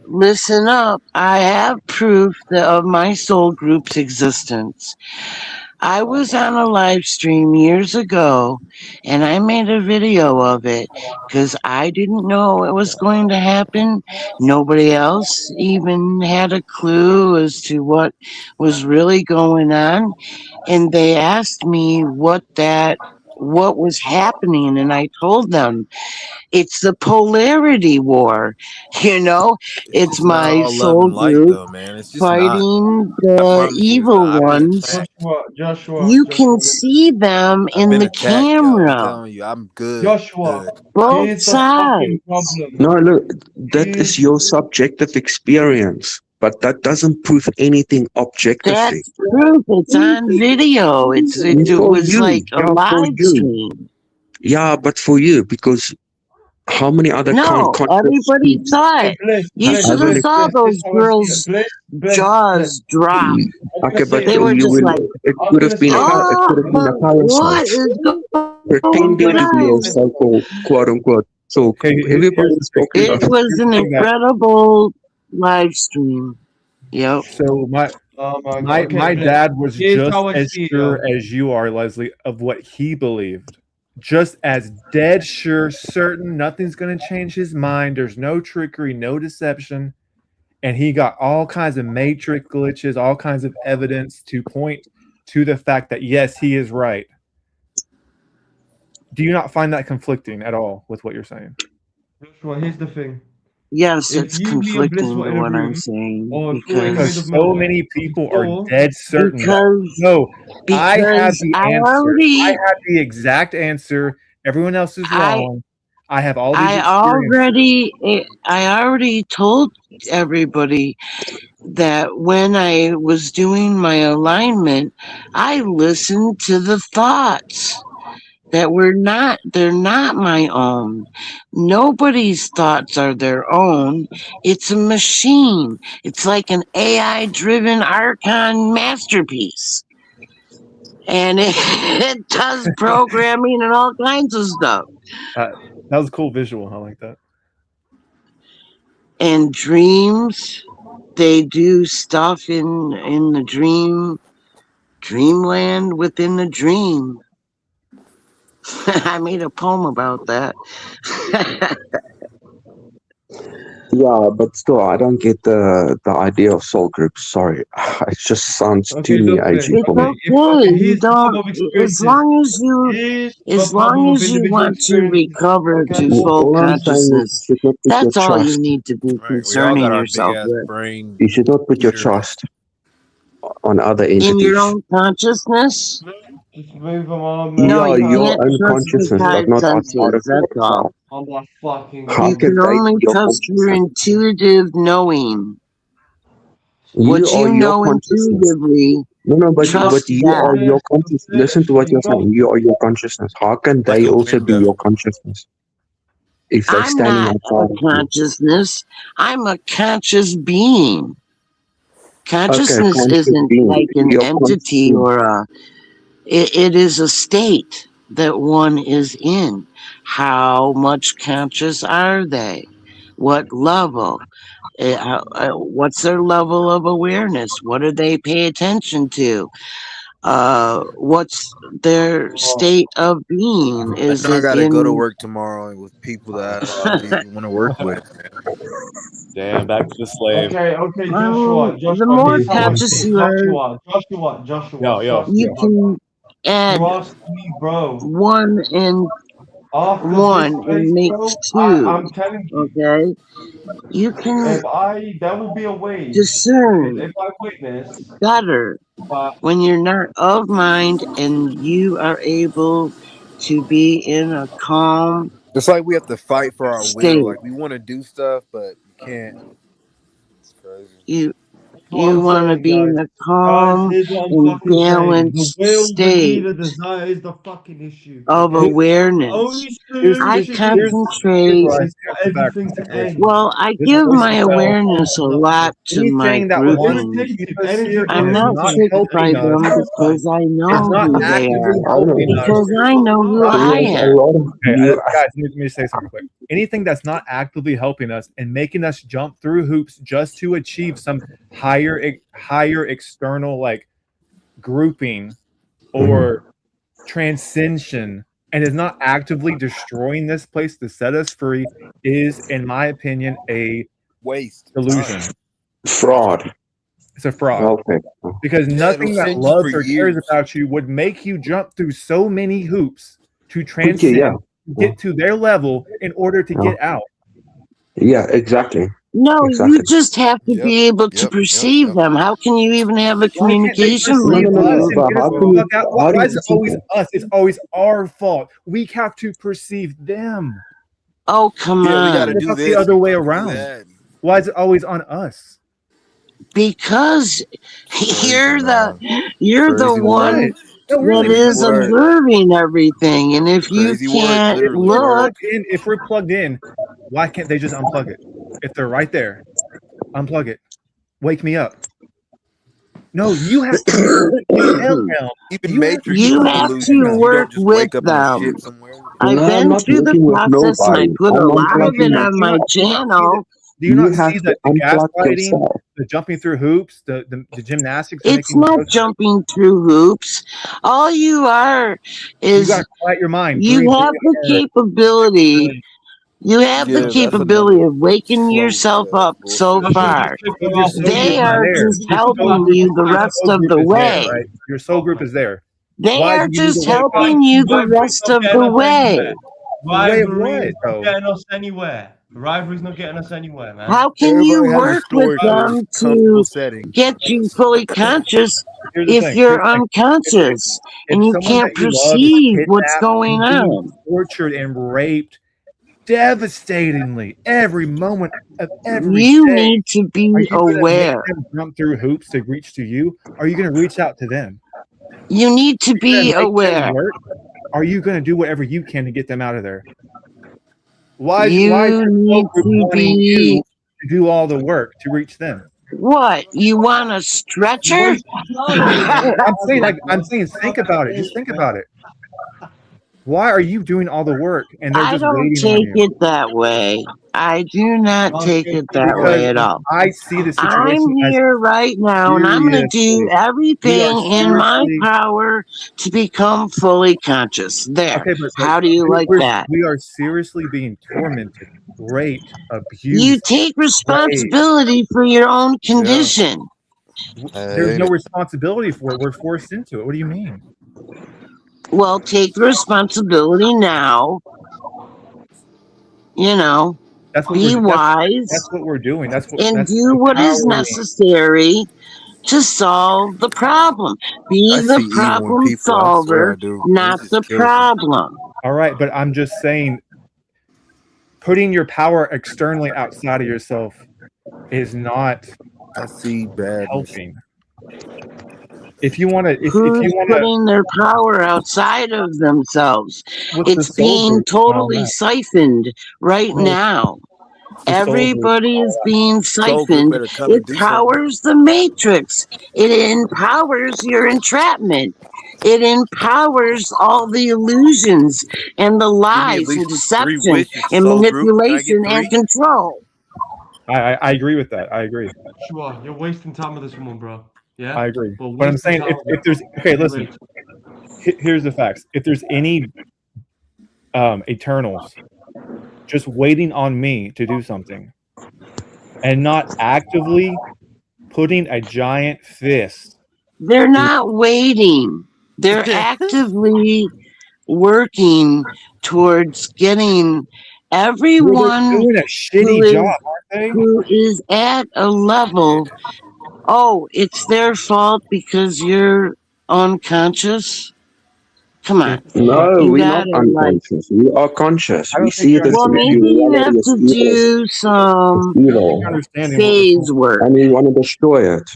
Listen up. I have proof of my soul group's existence. I was on a live stream years ago and I made a video of it because I didn't know it was going to happen. Nobody else even had a clue as to what was really going on. And they asked me what was happening, and I told them it's the polarity war. You know, It's it's just not my all love soul and light, group though, man. It's just not. fighting I the promise you, it's evil not. I've been ones. attacked. Joshua, You can see them I've in been the attacked, yo. I'm camera, telling you, I'm good. Joshua. Good. both Here's the fucking sides. problem. No, look, that is Here's your subjective experience. but that doesn't prove anything objectively. That's proof. It's on video. It For was you, like a yeah, for live you. stream. Yeah, but for you, because how many other No, concerts everybody saw Hey, it. Bliss, You Bliss, should haven't have Bliss, saw Bliss. This is those how I see it. girls' Bliss, Bliss, Bliss. jaws drop. I'm gonna okay, say but They it. were you just will. like, It I'm could have gonna been say it. it could have been a what parasite is going pretending to be a on? so-called quote unquote talk. Okay, here's the Everybody's thing. talking It about. was Here's an the thing that incredible live stream. Yep. so Oh my god. my Okay, my Bliss. dad was Here's just how I as see it, sure yo. as you are, Leslie, of what he believed. Just as dead sure, certain, nothing's going to change his mind. There's no trickery, no deception. And he got all kinds of matrix glitches, all kinds of evidence to point to the fact that, yes, he is right. Do you not find that conflicting at all with what you're saying? Joshua, here's the thing. Yes, If it's you, me, and Bliss conflicting were to in a what I'm room, saying or if we were in the Because middle of so nowhere, many people are or dead certain that, because no, I have because the I answer. I already have the exact answer. Everyone else is I wrong. I have all these I experiences. already told everybody that when I was doing my alignment, I listened to the thoughts that they're not my own. Nobody's thoughts are their own. It's a machine. It's like an AI driven Archon masterpiece. And it does programming and all kinds of stuff. That was a cool visual. I like that. And dreams, they do stuff in the dreamland within the dream. I made a poem about that. Yeah, but still, I don't get the idea of soul groups. Sorry, it just sounds okay, too new look, Bliss. agey It's for me. Okay, if okay. okay, You here's the don't problem of experiences. Here's the as problem long of as you individual want to experiences. recover Okay. to full All I'm saying is consciousness, you should not put your that's all you trust. need to be Right. We all concerning got our big yourself ass with. brain You should not put your computers. trust on other In your entities. own consciousness? Just move them on, No, man. Yeah, you your can't own trust the consciousness, but five not outside of senses, that's all. yourself. Oh my fucking How You god. can can they only be your trust your consciousness? intuitive knowing. You What are you your know consciousness. intuitively, No, but trust you that. are your Bliss, consciousness. Bliss, Listen to what you you're got saying. You are your consciousness. How can Like they a also be window. your consciousness if they're I'm standing not a outside of you? consciousness. I'm a conscious being. Okay, Consciousness conscious isn't being. like an Your conscious entity being. or it is a state that one is in. How much conscious are they? What level? What's their level of awareness? What do they pay attention to? What's their state of being? And Is I it gotta go to in work tomorrow with people that I don't really want to work with. Damn, back to the slave. Okay, I mean, Joshua, the Joshua, more here's how I see conscious it. you are, Joshua, Yo, yo, trust you me, yo. brother. can add Trust me, bro. one and After this one and place, makes bro, two. I'm telling you, Okay, you can there will be a way that if discern I witness, better but when you're not of mind and you are able to be in a calm It's like we have to fight for our will. state. Like we want to do stuff, but we can't. It's crazy. You that's what you I'm want to saying, be in guys. a Guys, calm here's what I'm and fucking saying. The balanced will, the need, state the desire is the fucking issue, of okay? The awareness. only Here's I here's solution here's here's concentrate. what I is see for off the back everything of to this voice. end. Well, I This give voice my will tell awareness a lot to my anything that wants to groupings. keep Irritated, us here and I'm is not not irritated, tricked by helping us, them terrified. because I is know not who they actively are. I don't know. helping us. Because I Fuck know who off. I There's a am. lot of Okay, new. guys, let me say something quick. Anything that's not actively helping us and making us jump through hoops just to achieve some higher external like grouping or transcension and is not actively destroying this place to set us free is, in my opinion, a Waste delusion. time. Fraud. It's a fraud. Okay. Because Yeah, it'll nothing that send you for loves or cares years. about you would make you jump through so many hoops to Okay, transcend, yeah. get to their level in order to Yeah, get out. yeah, exactly. No, you Exactly. just have to Yep. be able to Yep. perceive them. How can you even have a Why can't they communication No, with perceive no, no, us no. them? and But get us how the can you, fuck out? how do Why you is it perceive always it? us? It's always our fault. We have to perceive them. Oh, come Yeah, we got to on. What do about the this. other We way got to do around? that. Why is it always on us? Because Crazy, you're the man. you're the Crazy What? one words. No, that really. Crazy is words. observing everything, and if you Crazy words, can't If literally, we're bro. look, plugged in, why can't they just unplug it? If they're right there, unplug it. Wake me up. No, you have to be hellbound. Even You have to Matrix be you is a have hellbound. to delusion because you work don't just with wake up in a ship them. somewhere. I've No, I'm been not through the working with process, and I nobody. put a I'm lot of it unplugging. on my Do you not see channel. you You not have see to the unplug gaslighting, yourself. the jumping through hoops, the gymnastics you're It's making? not jumping through hoops. All you are You got to is quiet your mind. you Breathe have really the hard. capability. You have the Yeah, that's capability another of waking trope. yourself up so Joshua, Bullshit. just far. take But that your off soul mute, group They is are man. there. just You Your can keep soul that. helping group, you the your rest soul of group the is there, way. right? Your soul group is there. They Why are do you need to just wake up? helping you the Rivalry's rest not of getting the us anywhere. way. The way of Rivalry what, is not though? getting us anywhere. Rivalry's not getting us anywhere, man. How can you Everybody has a work with story for a them comfortable to setting. get you fully conscious Here's the if thing. Here's you're the thing. If unconscious if and you someone can't that you love is perceive what's kidnapped going and being on? tortured and raped devastatingly every moment of every You day, need to are be you going to make aware. them jump through hoops to reach to you? Are you going to reach out to them? You need to You're going be to make them aware. work? Are you going to do whatever you can to get them out of there? Why is You your soul need group to wanting you be to do all the work to reach them? what? You want a stretcher? I'm saying think about it. Just think about it. Why are you doing all the work and they're I just don't waiting on take you? it that way. I do not take it that Because way at all. I see the I'm situation as here right now and I'm going to do seriously. We are everything in my seriously power to become fully conscious. There. okay, but How do you like that? we are seriously being tormented, raped, You abused, take enslaved. responsibility for your own Yeah. condition. There's Ain't no it? responsibility for it. We're forced into it. What do you mean? Well, take the responsibility now, you know, That's what be that's wise what we're doing. and That's do what is empowering. necessary to solve the problem. I Be the see evil in problem people. I swear I solver, do. And it not just the kills me. problem. All right, but I'm just saying putting your power externally outside of yourself is not I see badness. helping. If you want to if you Who's want to putting their power outside of themselves? what's the It's soul being group and all totally that? siphoned right No, now. what's the soul group and Everybody all is that? being Soul group siphoned. better come It and do something. powers the matrix. It empowers your entrapment. It empowers all the illusions and the Give me at lies and least 3 deception wishes, and soul group. Can I get manipulation and 3? control. I agree with that. I agree. Sure, you're wasting time with this woman, bro. I Yeah? agree. But But I'm wasting saying time with if there's okay, her. listen. Here's the facts. If there's any Eternals just waiting on me to do something and not actively putting a giant fist They're through, not waiting. They're actively working towards getting well, they're everyone doing a who shitty job, is aren't who is at a level. Oh, it's their fault because you're unconscious. Come they? on, No, you we're not gotta like. unconscious. We are conscious. I We don't think see you're this Well, maybe understanding. you reality have is to evil. do It's some I don't think you're evil. understanding what we're phase talking work. And we want to destroy it.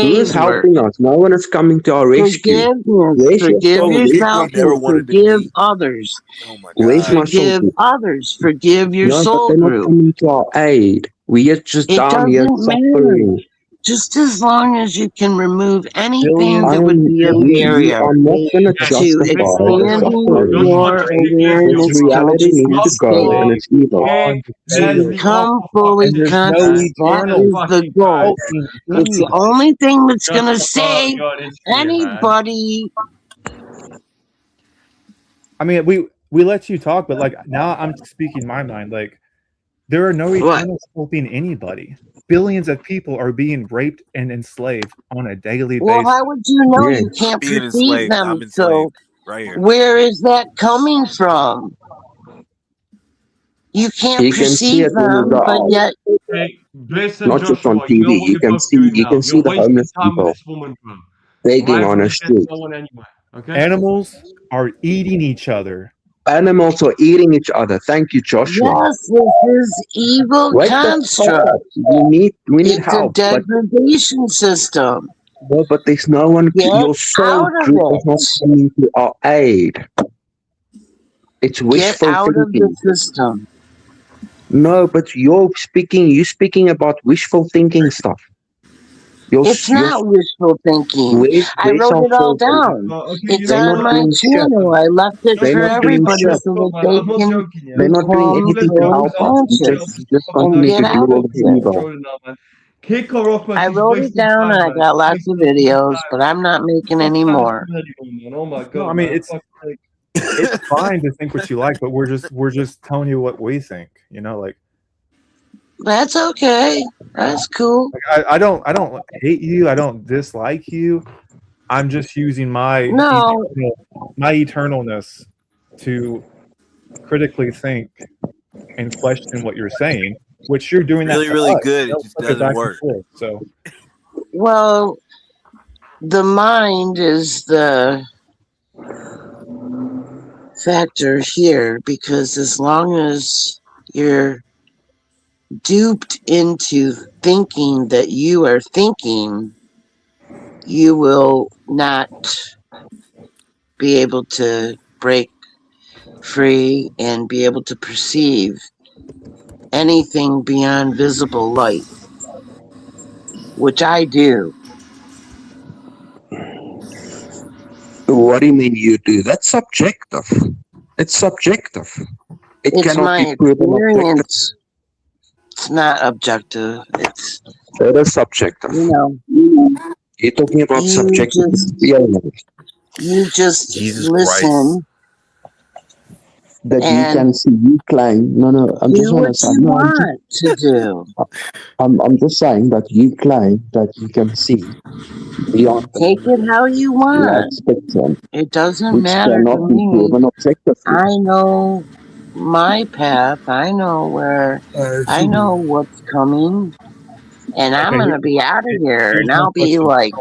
Who is Phase work. helping us? No one is coming to our rescue. Forgiveness. Where's your Forgive soul group? People yourself never and wanted to forgive meet. others. Oh my Where's god. my soul Forgive group? others. Forgive your Yeah, but soul they're not group. coming to our aid. We are just It down here doesn't matter. suffering. Just as long as you can remove anything billions that would be a We barrier are not going to Yes. to justify the expanding suffering. Joshua, your just take Leslie This off, awareness bro. reality needs to consciousness go, state and constantly it's evil. on Take the to table, Leslie off become the fully and fucking there's stage, no man. conscious. That Jesus eternals is the fucking goal. Christ. helping It's the me. only thing that's going to Joshua, save you're an idiot, man. anybody. I mean, we let you talk, but like now I'm speaking my mind. Like there are no What? Eternals helping anybody. Billions of people are being raped and enslaved on a daily Well, basis. how would you know? Yes. You I'm can't being perceive enslaved. them. I'm So enslaved. Right here. where is that coming from? You can't You can see perceive it when you go them, but out, yet Hey, listen, not just on Joshua, you know TV. what you're both doing You can now. see You're the wasting homeless time with people this woman, bro. begging on a Rivalry gets street. no one anywhere, okay? Animals are eating each other Animals are eating each other. Thank you, Joshua. Yes, this is evil Wake the fuck construct. up. We need It's a help. But degradation system. no, but there's no one. Get Your soul out of group is not it. coming to our aid. It's Get wishful out of the thinking. system. No, but you're speaking about wishful thinking stuff. It's Your not wishful thinking. I where's wrote our it all children? down. Okay, It's you know They're on not what? my doing shit. channel. I left it They're for not Joshua, doing everybody shit. so look, that man, I'm they not can joking, yeah. They're not doing become anything to full help us. I'm conscious Just fucking and continue get to do out all of the it. evil. trolling now, man. Kick her off, man. I She's wrote it wasting down and time, I man. got She's lots of wasting everyone's videos, time, but man. I'm not making Fuck any Cancer more. anyone, man. Oh my No, I god, mean man. Fuck sake. it's fine to think what you like, but we're just telling you what we think. Like That's okay. That's cool. I don't hate you. I don't dislike you. I'm just using No, my eternalness to critically think and question what you're saying, which you're doing that Really, to really us. good. It It's just like a doesn't back and work. forth. So well, the mind is the factor here because as long as you're duped into thinking that you are thinking, you will not be able to break free and be able to perceive anything beyond visible light, which I do. What do you mean you do? That's subjective. It's subjective. It It's cannot be my proven objective. experience. It's not objective. It's, It is subjective. you know, You're talking about you subjective just experience you just Jesus Christ. listen that you and can see. You claim. No, no. I'm do just want what to say. you No, want to do. I'm just saying that you claim that you can see beyond Take the it how you light want. spectrum, It doesn't which matter to cannot be me. proven objectively. I know my path. I know where, I know what's coming. And I'm okay, going to be out of here. here's And my I'll be question. like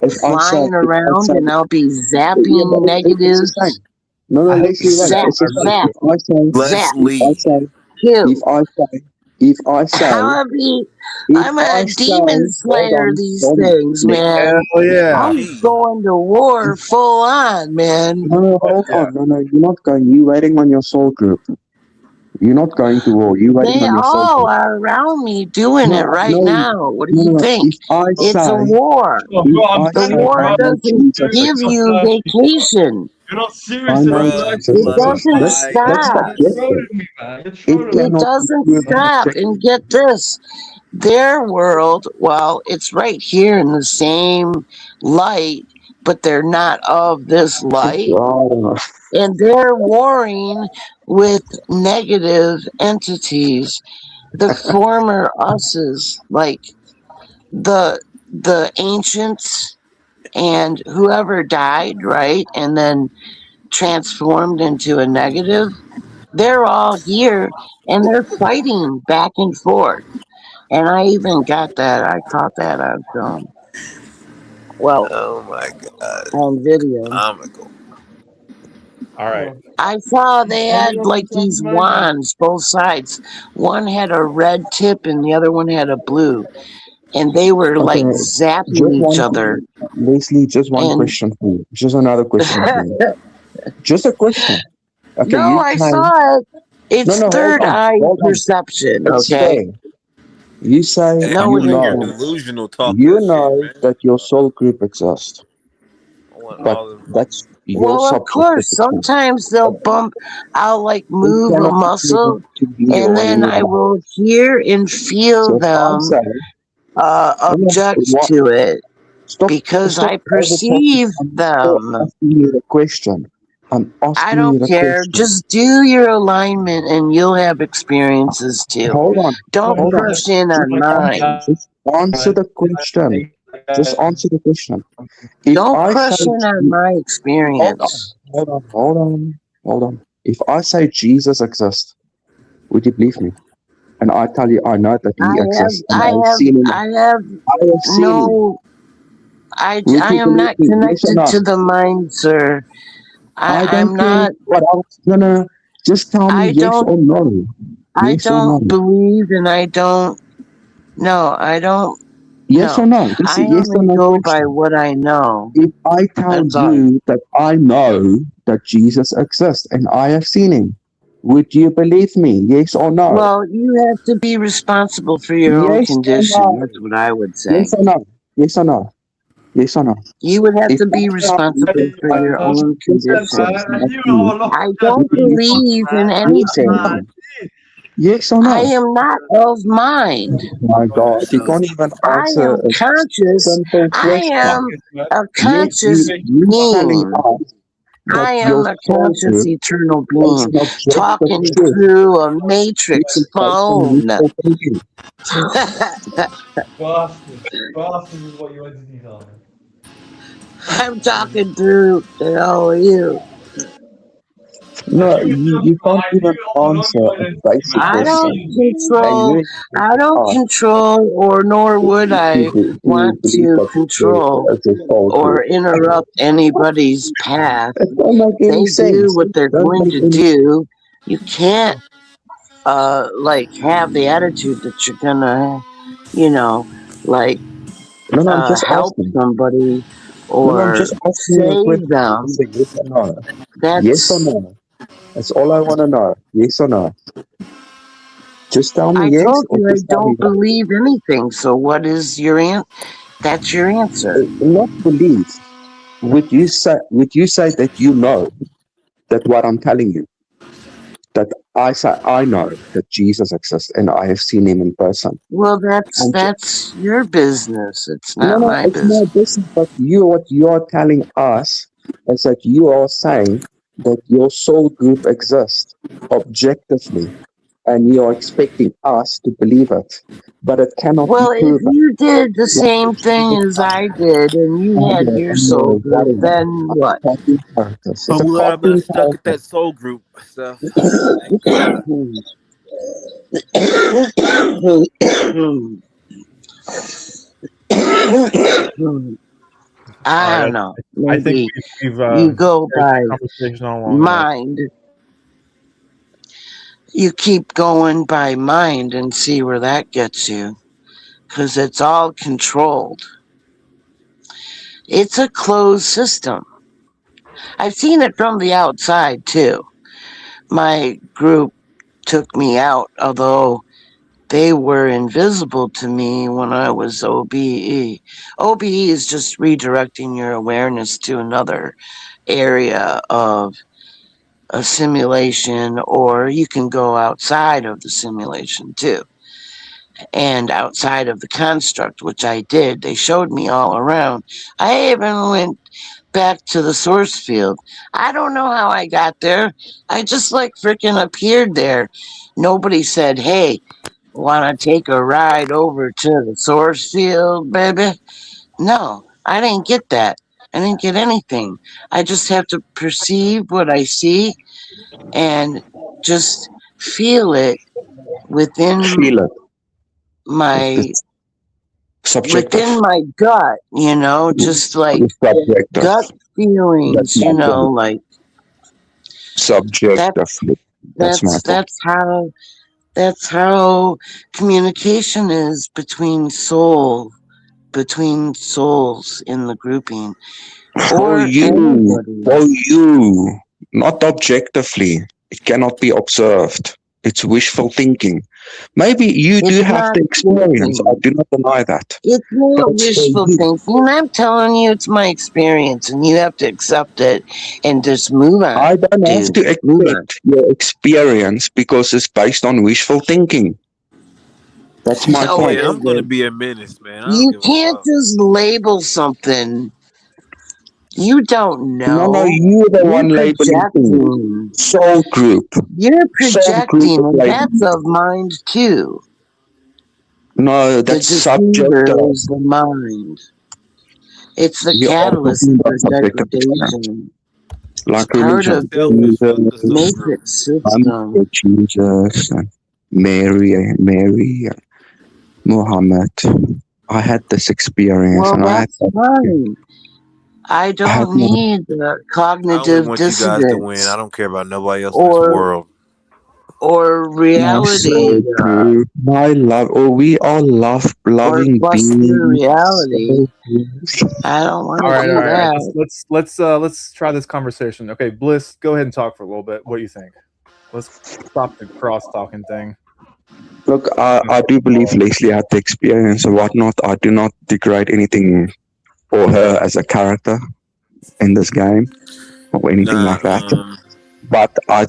Okay, flying around and I'll be yeah, but zapping it's the same. negatives. No, no, I hope you Leslie, do wait. that. Zap, It's I the really same. zap, do. zap, Leslie. If kill. I say, if I say, I'll be, if I'm I a demon say, slayer, these hold on, things, let me, man. Hell yeah. I'm Gee. going to war full on, man. no, no, hold Yeah. on, no, no, you're not going, you're waiting on your soul group. You're not going to war, you're waiting They on your soul all group. are around me doing it No, right no, now. What do no, you no, think? It's a war. Bro, I'm I The say telling you, war bro, I know doesn't you're Jesus give not exists, you thirsty, bro. vacation. You're not I serious know enough. Bruh, Jesus It let me exists. doesn't That's stop. You're subjective. trolling me, man. You're It trolling me. It cannot be doesn't proven stop. And objectively. get this, their world, well, it's right here in the same light, but they're not of this light. Right. And they're warring with negative entities, the former us's, like the ancients and whoever died, right? And then transformed into a negative. They're all here and they're fighting back and forth. And I even got that. I caught that on film. Well, oh my god. on video. Comical. All right. Bro, I saw they tell me had what like you talking these about, man. wands, both sides. One had a red tip and the other one had a blue. And they were like Okay, just zapping each one, other. Leslie, just one And question for you. Just another question for you. Just a question. Okay, no, you I claim. saw it. No, It's no, third eye hold on. perception, It's okay? fair. You say Hey, I No, you it want to hear know. isn't. delusional talk You that shit, know man. that your soul group exists, I want but all of that's your Well, of subjective course, experience. sometimes they'll bump, I'll like It move a cannot be muscle proven to be and or then any I other. will hear and feel So if I them say, no, no, object what? to it Stop, because stop I over talking. perceive I'm still them. asking you the question. I'm I asking you don't the care. question. Just do your alignment and you'll have experiences too. Hold on, Don't hold on. push in Just on mine. answer the question. Just answer the question. If Don't I say, push in on my hold on, experience. hold on. If I say Jesus exists, would you believe me? And I tell you, I know that I He have, exists, and I I've have, seen Him. I have I have seen Him. no, Would I you am believe not me? Yes or connected no? to the mind, sir. I don't I'm care not. what else. No. Just tell me I yes don't. or no. I Yes or no. don't believe, and I don't. No, I don't. Yes or No, no. This I is yes or only no go by question. what I know. If I tell That's all. you that I know that Jesus exists and I have seen him, would you believe me? Yes or no? Well, you have to be responsible for your own Yes or condition. no? That's what I would Yes say. or no? Yes or no? Yes or no? You would have If to I be tell you responsible that for your Oh, own Jesus man, condition. exists, not you you, all lost I that don't would you response, believe? believe in man. Yes or anything. no? Yes or I no? am not of mind. My Know God, you yourself. can't even I answer am a conscious. simple I question. am a Yet conscious you telling being. us that I your am a soul conscious group eternal is being an objective talking truth. through a This matrix is based on phone. wishful thinking. Bastard. Bastard is what your entities are, man. I'm talking through the hell of you. I No, knew it just, you can't I knew even it all along answer you a identity, man. basic I I knew don't question. you. And control. you I expect don't us control, or nor would I do you want believe to that control as a soul group. or interrupt anybody's path. It don't make They any do sense. what they're Don't going make to any do. You can't like have the attitude that you're gonna, you know, like No, no, I'm just help asking. somebody No, no, I'm or just asking you a save question. It's them. a yes or no. Yes or That's no. That's all I want to know. Yes or no. Just tell me I yes told or you I just tell me don't no. believe anything. So what is your That's your answer. Not believe. Would you say that you know that what I'm telling you, that I say I know that Jesus exists and I have seen him in person. Well, that's And that's your business. It's no, not no, my it's my business. business. But what you are telling us is that you are saying that your soul group exists objectively, and you are expecting us to believe it, but it cannot be Well, if proven. you did the Like same if you thing would as come I did and you and had your soul you're group, whatever, then what? cartoon characters. It's a I'm glad I'm not cartoon stuck at character. that soul group stuff. Thank God. All I right, don't know. I think Maybe we've you go carried by the conversation on long enough. mind. You keep going by mind and see where that gets you. Because it's all controlled. It's a closed system. I've seen it from the outside too. My group took me out, although they were invisible to me when I was OBE. OBE is just redirecting your awareness to another area of a simulation, or you can go outside of the simulation too, and outside of the construct, which I did. They showed me all around. I even went back to the source field. I don't know how I got there. I just like freaking appeared there. Nobody said, hey, want to take a ride over to the source field, baby? No, I didn't get that. I didn't get anything. I just have to perceive what I see and just feel it within Feel it. my It's subjective. gut, just like It's subjective. gut That's feelings, my point. like that Subjectively. That's my that's point. that's how communication is between souls in the grouping For or you, anybody. for you, not objectively. It cannot be observed. It's wishful thinking. Maybe you do It's have not the experience. I thinking. do not deny that. It's But not it's for wishful you. thinking. I'm telling you, it's my experience, and you have to accept it and just move on, I don't have dude. to Move on. accept your experience because it's based on wishful thinking. That's my No, it point. Yeah, I'm gonna isn't. be a menace, man. I don't You give a can't fuck. just label something you don't No, no, know. you're the You're one labeling things. projecting. Soul group. You're Soul group projecting, is and that's labeling of things. mind too. No, The that's deceiver subjective. is the mind. It's the We are catalyst talking for about subjective experience. degradation. It's Like part religion. of I'm the selfish. Fuck the soul Jesus, group. matrix I'm system. for Jesus and Mary and Muhammad. I had this experience Well, and I had that's that experience. fine. I I had don't no need I only cognitive want you guys to win. I dissonance don't care about nobody else in this or world. reality so true. My love, oh, we all love or loving bust your beings. reality. I don't want to All do right. that. Let's try this conversation. Okay, Bliss, go ahead and talk for a little bit. What do you think? Let's stop the cross talking thing. Look, I do believe Leslie had the experience and whatnot. I do not degrade anything for her as a character in this game or anything Nah, like that. But I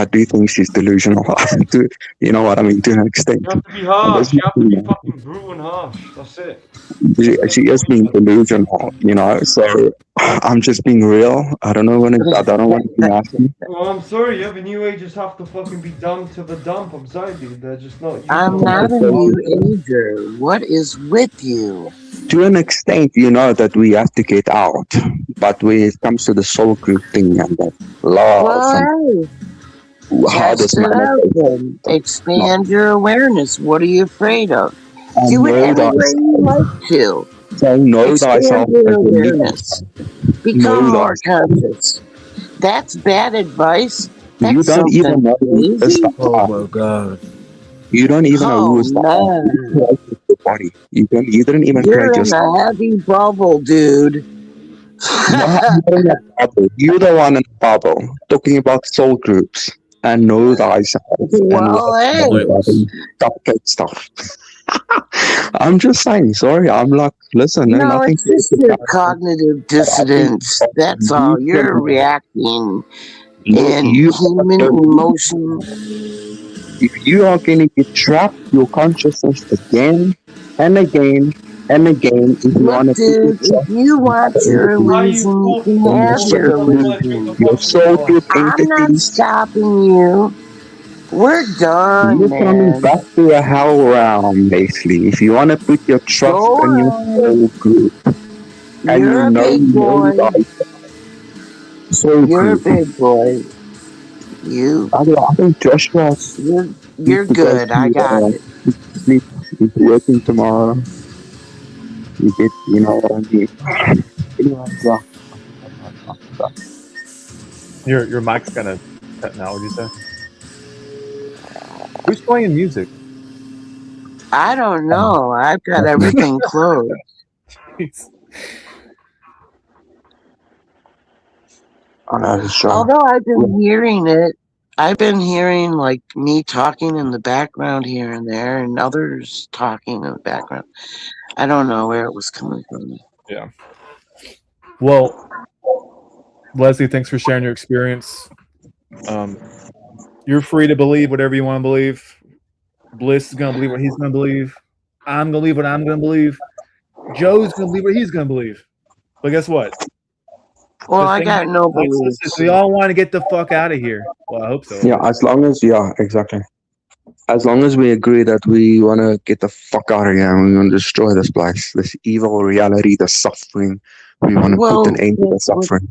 do think she's delusional. to, you know what I mean, to an extent. You have to be And there's harsh. You have to nothing be wrong. fucking brutal and harsh. That's it. She is being delusional, you know. So I'm just being real. I don't know when I don't want to be nasty. Well, I'm sorry, yeah, the new ages have to fucking be done to the dump. I'm sorry, dude. They're just not used to I'm the not life a of new others. ager. What is with you? To an extent, you know that we have to get out. But when it comes to the soul group thing and the love Well, and hey, how test does it out manifest, then. no, Expand your awareness. What are you afraid of? and Do it know any way you thyself. like to. So know Expand thyself your and believe awareness. thyself. Become Know more thyself. conscious. That's bad advice. You That's don't even something know who this crazy. stuff oh are. my god. You don't even know Oh who is the are. You man, created the body. You didn't even create you're in yourself. a heavy bubble, dude. No, I'm not in a bubble. You're the one in a bubble. Talking about soul groups and know thyself and Well, love hey, everybody. Cupcake stuff. I'm just saying, sorry. I'm like, listen, no, no, nothing it's to do just with your character. cognitive But I think dissonance. That's you all. can, You're reacting look, in you are human emotion. if you are going to get trapped your consciousness again and again and again, if you Look, want to put dude, if yourself you want your Why are you illusion, you can in your have forceful when your soul someone group, tries to make a illusion. your fucking soul point? group I'm not entities, stopping you. We're done, you're coming man. back to a hell realm, basically. If you want to put your Go trust in your on. soul group and You're a big boy. that soul You're a group, big boy. You, I think Joshua you're, needs you're to go good. I got it. sleep. He's working tomorrow. You get, you know what I mean. Anyway, yeah. Your mic's kind of cutting out. What'd you say? Who's playing music? I don't know. I've got everything closed. Jeez. I know, sure. Although I've been hearing it, I've been hearing like me talking in the background here and there, and others talking in the background. I don't know where it was coming from. Yeah. Well, Leslie, thanks for sharing your experience. Um, you're free to believe whatever you want to believe. Bliss is going to believe what he's going to believe. I'm going to believe what I'm going to believe. Joe's going to believe what he's going to believe. But guess what? Well, The I thing got no is beliefs. we all want to get the fuck out of here. Well, I hope so. Yeah, as long as, yeah, exactly. As long as we agree that we want to get the fuck out of here and we want to destroy this place, this evil reality, the suffering, we want to put an Well, end to the suffering.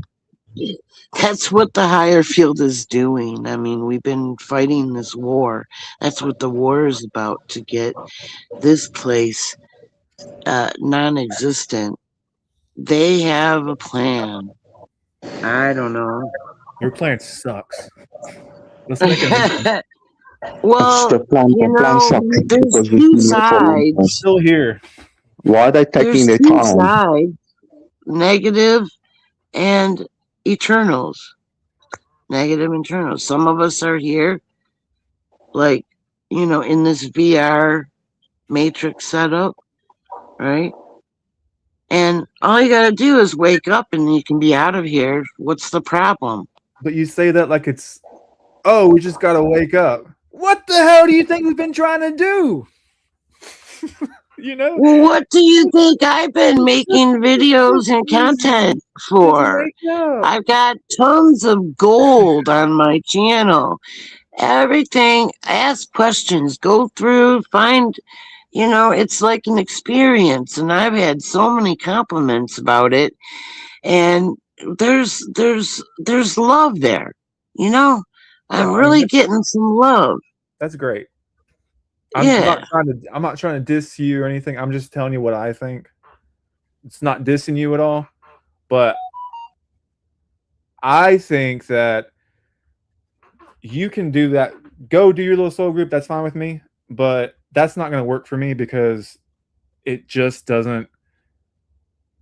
that's what the higher field is doing. I mean, we've been fighting this war. That's what the war is about, to get this place non-existent. They have a plan. I don't know. Your plan sucks. Let's make a new one. It's Well, the plan sucks there's because we've two been here for a long We're time. sides. still here. Why are they taking There's their two time? sides, negative and eternals. Negative and eternals. Some of us are here, like, in this VR matrix setup, right? And all you gotta do is wake up and you can be out of here. What's the problem? But you say that like it's, oh, we just got to wake up. What the hell do you think we've been trying to do? You know? Well, what do you think I've been making videos and content Just for? wake up. I've got tons of gold on my channel. Everything, ask questions, go through, find, it's like an experience. And I've had so many compliments about it. And there's love there, you know? Yeah, I'm I mean really getting some love. that's great. Yeah. I'm not trying to diss you or anything. I'm just telling you what I think. It's not dissing you at all. But I think that you can do that. Go do your little soul group. That's fine with me. But that's not going to work for me because it just doesn't.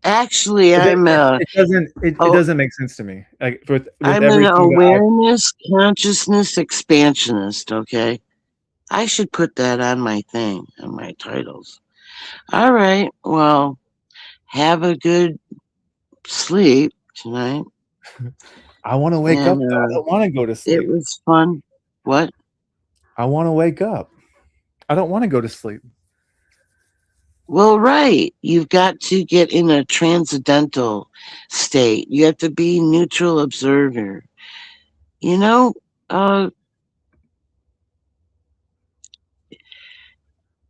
Actually, It oh, doesn't make sense to me. Like with I'm an everything that I've. awareness consciousness expansionist. Okay, I should put that on my thing, on my titles. All right. Well, have a good sleep tonight. I want to wake up And though. I don't want to go to it sleep. was fun. What? I want to wake up. I don't want to go to sleep. Well, right. You've got to get in a transcendental state. You have to be neutral observer. You know, uh,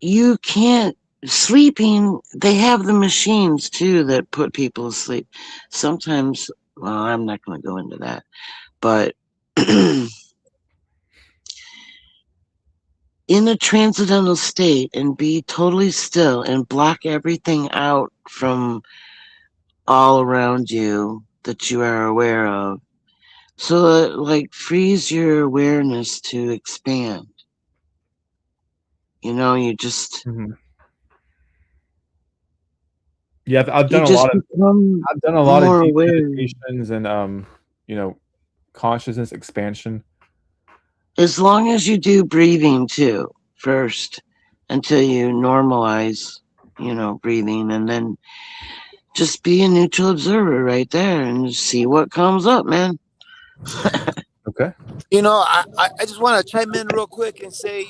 you can't sleeping. They have the machines too that put people to sleep. Sometimes, well, I'm not going to go into that, but in a transcendental state and be totally still and block everything out from all around you that you are aware of. So that, like, frees your awareness to expand. You know, Mm-hmm. Yeah, you just become I've done a lot of more deep aware. meditations and you know, consciousness expansion. As long as you do breathing too, first, until you normalize, breathing, and then just be a neutral observer right there and see what comes up, man. Okay. I just want to chime in real quick and say,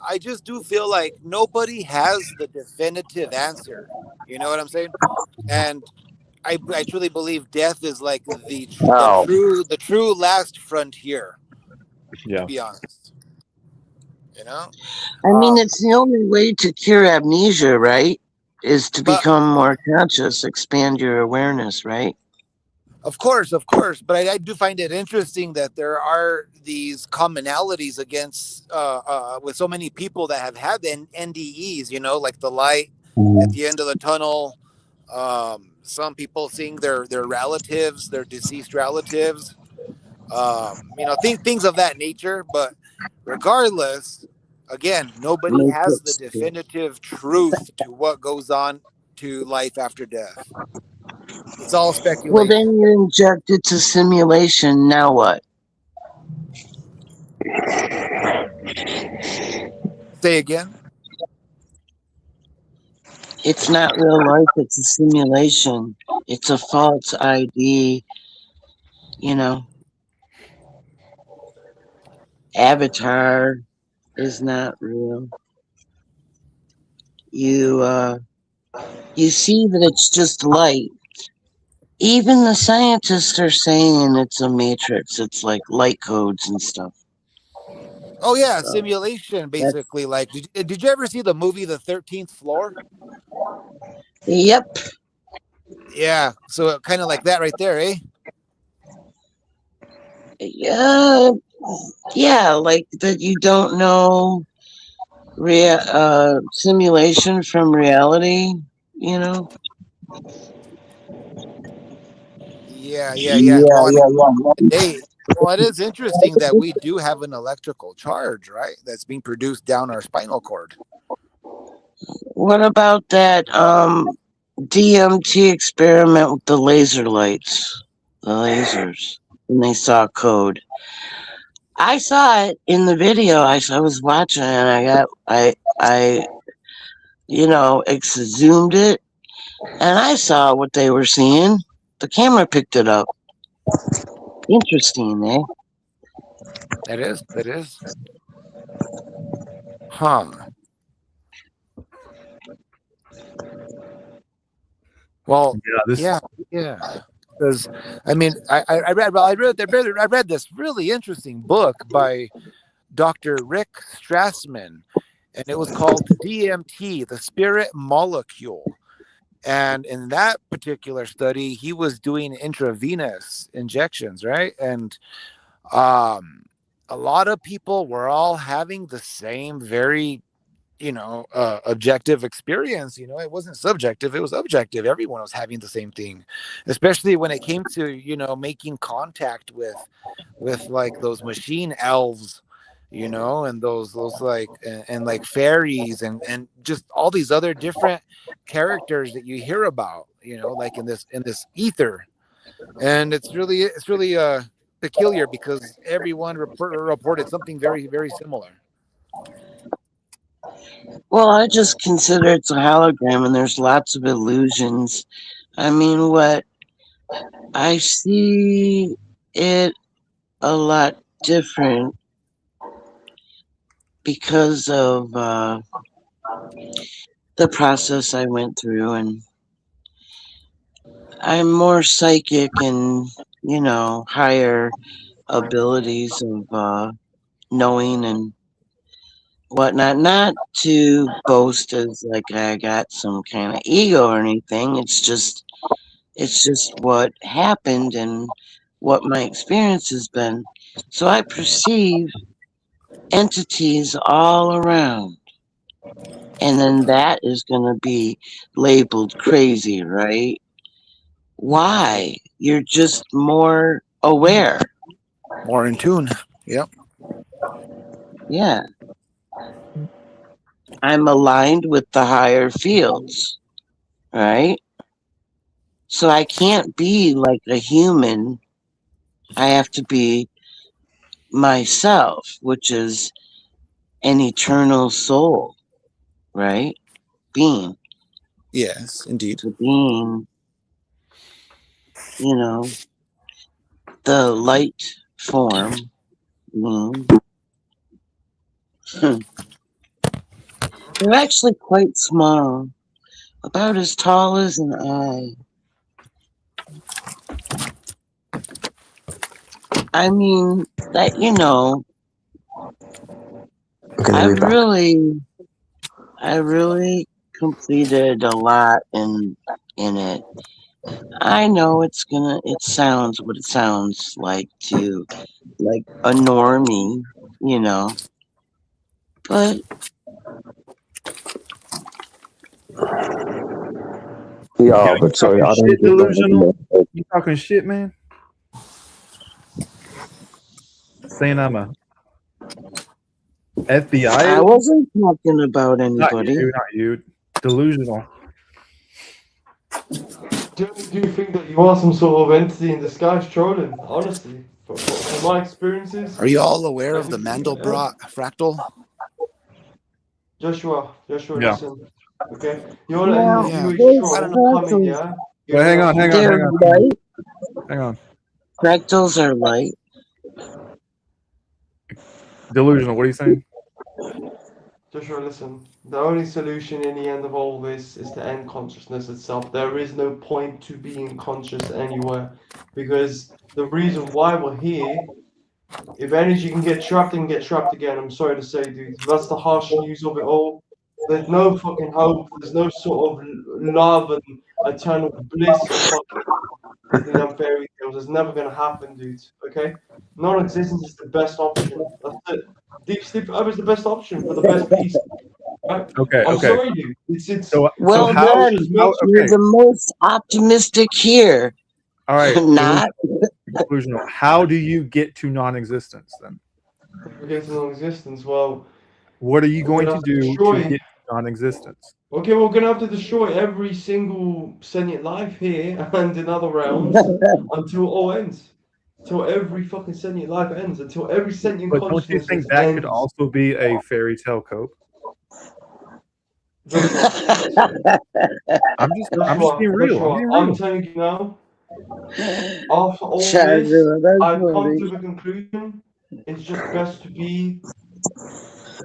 I just do feel like nobody has the definitive answer. You know what I'm saying? And I truly believe death is like Oh. the true last frontier. To Yeah. be honest, you know. I mean, Um, it's the only way to cure amnesia, right? Is to but become more conscious, expand your awareness, right? Of course. But I do find it interesting that there are these commonalities against with so many people that have had NDEs. Like the light at the end of the tunnel. Some people seeing their relatives, their deceased relatives. Things of that nature. But regardless, again, nobody has the Matrix. definitive truth to what goes on to life after death. It's all Well, speculation. then you're injected to simulation. Now what? Say again. It's not real life, it's a simulation. It's a false ID, you know. Avatar is not real. You see that it's just light. Even the scientists are saying it's a matrix. It's like light codes and stuff. Oh yeah, So simulation that's basically. Like, did you ever see the movie The 13th Floor? yep. Yeah, so kind of like that right there, eh? Yeah, yeah, like that you don't know simulation from reality, you know? Yeah. Yeah, Well, I mean, yeah, yeah. hey, well, it is interesting that we do have an electrical charge, right? That's being produced down our spinal cord. What about that DMT experiment with the laser lights? The lasers. And they saw code. I saw it in the video. I was watching it and I zoomed it and I saw what they were seeing. The camera picked it up. Interesting, eh? That is. That is. Huh. Well, Yeah. This. yeah. Because I mean, I read this really interesting book by Dr. Rick Strassman, and it was called DMT, the Spirit Molecule. And in that particular study, he was doing intravenous injections, right? And um, a lot of people were all having the same very objective experience. It wasn't subjective, it was objective. Everyone was having the same thing, especially when it came to making contact with like those machine elves, and those like and like fairies and just all these other different characters that you hear about, like in this ether. And it's really peculiar because everyone reported something very, very similar. Well, I just consider it's a hologram and there's lots of illusions. I mean, what I see it a lot different because of the process I went through, and I'm more psychic and, higher abilities of knowing and whatnot. Not to boast as like I got some kind of ego or anything. It's just what happened and what my experience has been. So I perceive entities all around. And then that is going to be labeled crazy, right? Why? You're just more aware. More in tune. Yep. Yeah. I'm aligned with the higher fields, right? So I can't be like a human. I have to be myself, which is an eternal soul, right? Being. Yes, indeed. The being, you know, the light form being. They're actually quite small, about as tall as an eye. I mean, that, Okay, let I me back. really completed a lot in it. I know it sounds what it sounds like to like a normie, but Yeah, You but sorry, talking I don't shit, get that. delusional? You talking shit, man? Saying I'm a FBI I agent? wasn't talking about Not anybody. you, not you. Delusional. Do you think that you are some sort of entity in disguise trolling? Honestly, from my experiences, Are you all aware I of the do think that. Mandelbrot fractal? Joshua, Yeah. listen. Okay, you're letting the Now, Yeah. Jewish those I don't know. troll come in, fractals, yeah? Wait, Giving hang on, us hang on, they're hang on, all. hang on. light. Hang on. Fractals are light. Delusional, what are you saying? Joshua, listen. The only solution in the end of all this is to end consciousness itself. There is no point to being conscious anywhere, because the reason why we're here, if energy can get trapped and get trapped again, I'm sorry to say, dude, that's the harsh news of it all. There's no fucking hope. There's no sort of love and eternal bliss for fucking Disney and fairy tales. It's never gonna happen, dude. Okay, non-existence is the best option. That's it. Deep sleep forever is the best option for the best peace. Right? Okay, I'm okay. sorry, dude. It's So Well, the how culture then is how meant to. you're okay. the most optimistic here. All right, Not. delusional. How do you get to non-existence then? Against non-existence. Well, What are you we're going gonna to have to do to destroy. get to non-existence? Okay, we're gonna have to destroy every single sentient life here and in other realms until it all ends. Till every fucking sentient life ends. Until every sentient But don't you consciousness think that could ends. also be a fairy tale cope? Joshua, listen. I'm just being real. I'm being I'm real. telling you now, after all this, Shazua, that's I've come funny. to the conclusion it's just best to be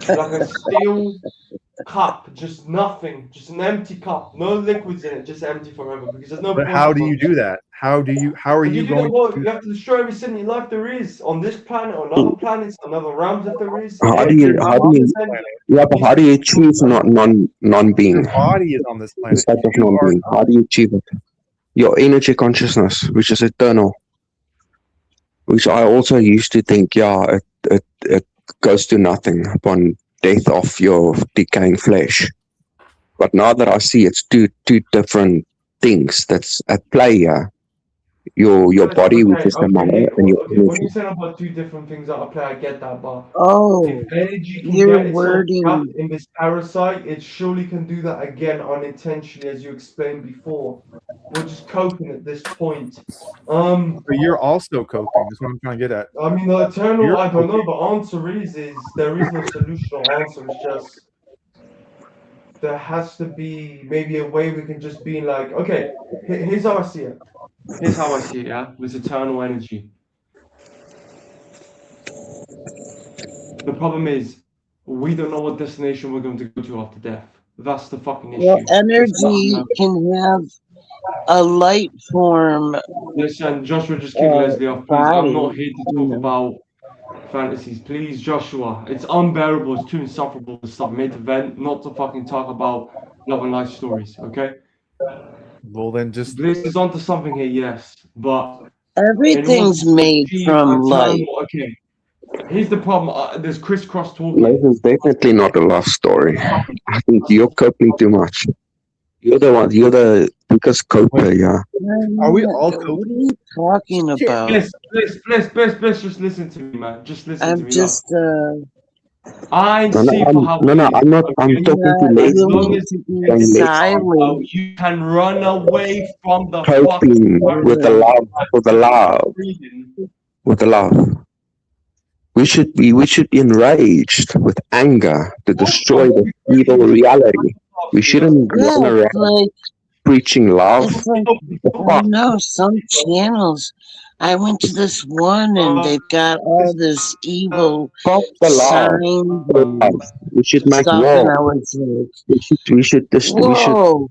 like a steel cup, just nothing, just an empty cup, no liquids in it, just empty forever, because there's no But point how to do you do consciousness. that? How are If you you do that, going what? to You have to destroy every sentient life there is on this planet, on other planets, on other realms if there is. How do you, Every you're how not do on you, this sentient planet. yeah, but needs how to do be you destroyed. achieve non-being? Your body is on this The planet. state of You are non-being. How do you achieve it? Your energy consciousness, which is eternal, which I also used to think, yeah, it goes to nothing upon death of your decaying flesh. But now that I see it's two different things that's at play here. Your Yes, body, which okay, is the okay, matter, hey, and your okay. When energy. you said about two different things at play, I get that, but if Oh, energy can your get itself trapped wording. in this parasite, it surely can do that again unintentionally, as you explained before. We're just coping at this point. But you're also coping. That's what I'm trying to get at. I mean, the eternal, You're I don't know. coping. The answer is there is no solution or answer. It's just there has to be maybe a way we can just be like, okay, here's how I see it. Here's how I see it. Yeah, with eternal energy. The problem is we don't know what destination we're going to go to after death. That's the fucking Well, issue. It's not energy enough. can have a light form Listen, Joshua, just kick Leslie off, please. I'm body, not here to you talk know. about fantasies. Please, Joshua. It's unbearable. It's too insufferable to stop mid event, not to fucking talk about love and life stories, okay? Well, then just Bliss is onto something here, yes. But in order Everything's to made achieve from light. eternal, okay. Here's the problem. There's crisscross Life talking. is definitely not a love story. I think you're coping too much. You're the one. You're the biggest coper. wait. Yeah. Are we all What are coping? you talking Shit. about? Bliss, just listen to me, man. Just listen to I'm me. Look, just I No, no, see for how no, it no. is, I'm not. I'm okay? talking to not As Leslie. long willing as to be Saying Leslie how silent. you can run away from the fucking coping with the parasite love, with the that you're love, breathing. with the love. We should be enraged with anger to destroy I'm the evil very reality. We dude. That's shouldn't Yeah, run around preaching love. it's like The I fuck? don't know, some channels. I went to this one and they've got all this this evil Fuck the love. signs The love. and We should make stuff, and war. I was like, We should whoa,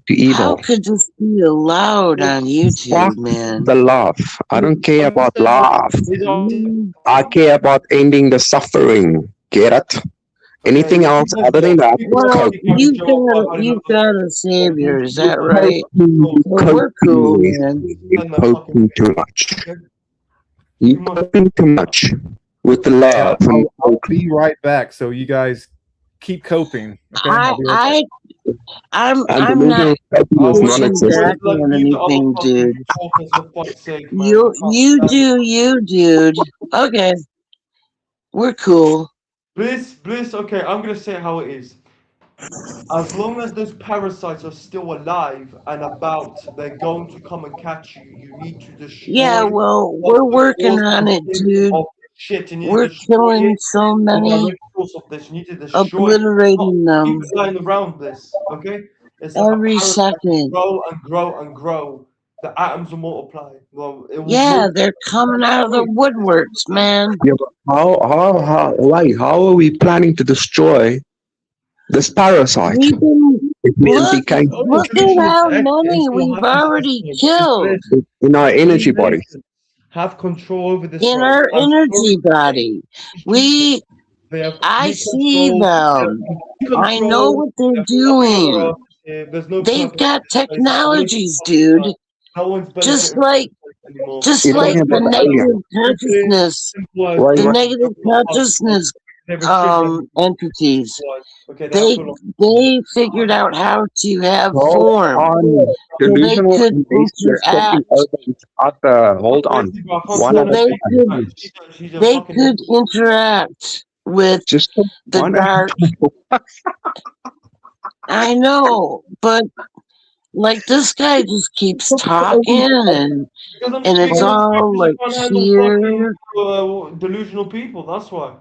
do how evil. could this be allowed on Fuck YouTube, man? the love. I don't care about understand love. Mm, I care about ending the suffering. Get it? okay. Anything else Let's other than that keep is it well, coping. on Joe. I've had enough you've of got this. a savior, is that right? Coping, So we're coping, cool, man. Leslie. You're And the fucking coping too much. okay, You're too much. coping too much with the love and I'll be right back. So you guys keep coping. Okay, I I'll be right back. I I'm not delusional coping is pushing Wait non-existent. back till I on leave the other anything, fucking dude. talkers for fuck's sake, man. I can't You stand it. do you, dude. Okay, we're cool. Bliss. Okay, I'm gonna say it how it is. As long as those parasites are still alive and about, they're going to come and catch you. You need to Yeah, destroy well, what's we're the working cause on and it, source dude. of this shit. You need to We're destroy killing it. so The many, direct source of this. You need to destroy it. Not obliterating keep them lying around this. Okay? It's like a every parasite will second. grow and grow and grow. The atoms will multiply. Well, it will Yeah, multiply. they're coming out of the woodworks, man. Yeah, but why are we planning to destroy this parasite? We've been If we look became The only look at solution is how to exit it and many see what we've happens at this already point. killed in our energy Please bodies. listen. Have control over this in right. our I'm sorry energy to say, body. these people, We they have I complete see control. They have them. complete I know control. what they're They're fucking our doing. asses here. There's no They've purpose to got this place. It's a waste of technologies, fucking dude. time. No one's Just benefiting from like this place anymore. just You're like talking It's the about just the as alien. negative consciousness, simple as Why? the Why? negative government fucking consciousness they restrict everything. entities. Was. Okay, that's They all. they figured out how to have Hold form, on. so they Delusional could and Leslie are talking interact. over each other. Hold on. Honestly, bro, I can't One So at stand a this they lady. time, could please. She's a they fucking could interact with Just the one at a dark. time. I know, but like this guy just keeps talking because I'm and it's speaking in truth all because like I can't handle fucking fear, delusional people. That's why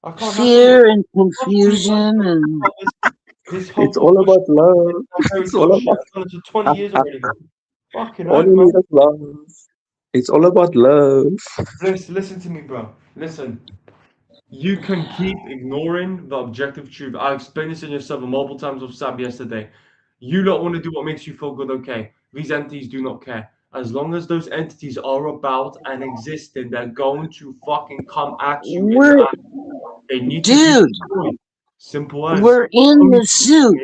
I can't handle it. fear and Trust me, man. confusion and This It's whole all bush about love. is some fairy It's all tale shit. about. I've done it for 20 years already. Fucking All heck, you man. need is love. It's all about love. Listen to me, bro. Listen. You can keep ignoring the objective truth. I explained this in your server multiple times with Sab yesterday. You don't want to do what makes you feel good, okay? These entities do not care. As long as those entities are about and existing, they're going to fucking come at you in we're the they need to be dude, destroyed. Simple as. we're in Only the soup.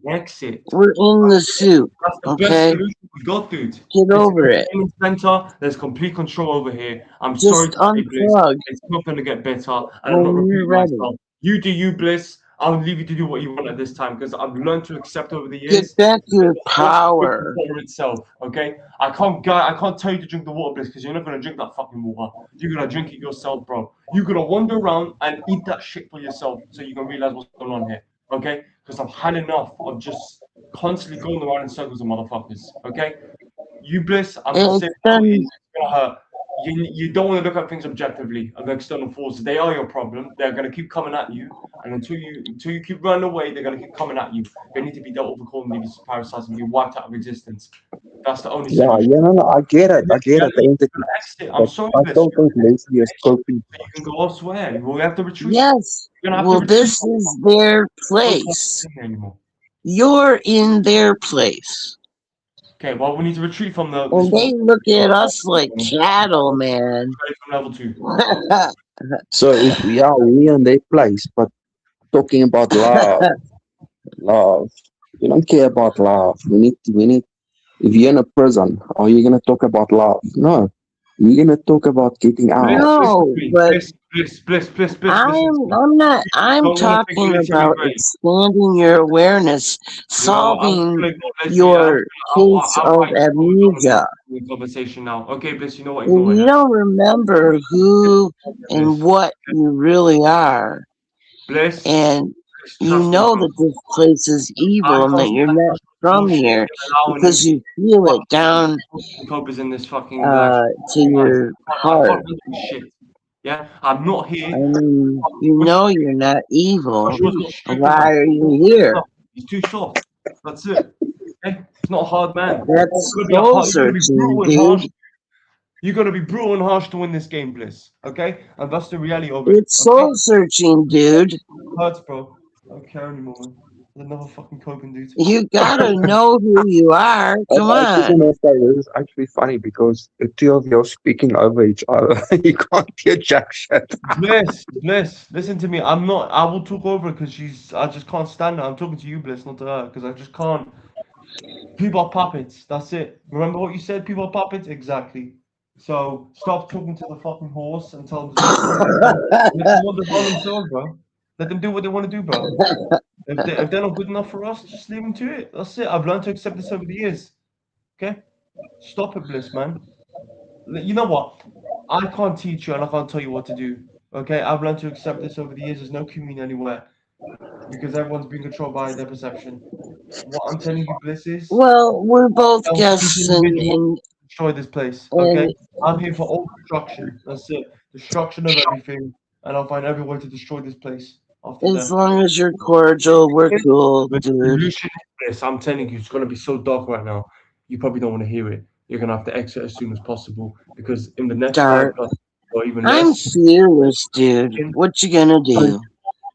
exit. We're in the soup. That's the best Okay? solution we got, dude. Get It's an over it. entertainment center. There's complete control over here. I'm sorry Just to say, Bliss. unplug It's not going to get better, and I'm not when you're repeating ready. myself. You do you, Bliss. I'll leave you to do what you want at this time because I've learned to accept over the Get years back that your the horse will drink the power. water itself. Okay, I can't tell you to drink the water, Bliss, because you're not gonna drink that fucking water. You're gonna drink it yourself, bro. You're gonna wander around and eat that shit for yourself so you can realize what's going on here. Okay, because I've had enough of just constantly going around in circles of motherfuckers. Okay, you, Bliss, I'm gonna say It's it how it is. been It's gonna hurt. You don't want to look at things objectively and the external forces. They are your problem. They're gonna keep coming at you, and until you keep running away, they're gonna keep coming at you. They need to be dealt with accordingly. These parasites and be wiped out of existence. That's the only Yeah, solution. yeah, no, no, I get it. I Yes, get yeah, it. The you're entity. gonna exit. I'm But sorry, I Bliss. still You're think gonna Leslie is exit coping. so you can go elsewhere. We have to retreat. yes. You're gonna have to Well, retreat. this is their No point place. in here anymore. You're in their place. Okay, well, we need to retreat from this And one. they look at us like cattle, man. Ready for level 2. So if we are we in their place, but talking about love, love. You don't care about love. We need. If you're in a prison, are you gonna talk about love? No. You're gonna talk about getting out. Listen to No, me. but Listen to me. I'm Don't want to think talking Bliss any about great. expanding your awareness, You know what? I'm just solving gonna ignore Leslie. your case I'll of fight you for dominate amnesia. the conversation now. Okay, Bliss, you know what? If Ignore it you now. don't remember who and Bliss. what you really are, Bliss, and you trust me, know bro. that this place is I evil and that can't you're stand not this from bullshit here you're allowing because these you feel it down fucking copers in this fucking life. to Man, your I can't heart. handle this shit. Yeah, I'm not I here. mean, you know you're not evil. Joshua's not stupid Why enough. are you here? He's too soft. That's it. Okay? He's not a hard man. That's You soul gotta be searching, brutal and dude. harsh. You gotta be brutal and harsh to win this game, Bliss. Okay? And that's the reality of it. It's Okay? soul searching, dude. Hurts, bro. I don't care anymore, man. There's another fucking coping dude. You gotta know who you are. I Come was actually on. gonna say this is actually funny because the two of you are speaking over each other. You can't hear jack shit. Bliss, listen to me. I'm not. I will talk over because she's. I just can't stand her. I'm talking to you, Bliss, not to her, because I just can't. People are puppets. That's it. Remember what you said? People are puppets. Exactly. So stop talking to the fucking horse and tell them to shut up. Let them want to run themselves, bro. Let them do what they want to do, bro. If they're not good enough for us, just leave them to it. That's it. I've learned to accept this over the years. Okay? Stop it, Bliss, man. You know what? I can't teach you and I can't tell you what to do. Okay? I've learned to accept this over the years. There's no communion anywhere because everyone's being controlled by their perception. What I'm telling you, Bliss, is Well, we're both selfish guests individuals destroy this place. Okay? and I'm here for all destruction. That's it. Destruction of everything. And I'll find every way to destroy this place after as death. long as you're cordial, we're cool, The dude. solution is this. I'm telling you, it's going to be so dark right now. You probably don't want to hear it. You're going to have to exit as soon as possible because in the next Dark. 5 plus or even I'm less, fearless, dude. What you gonna do?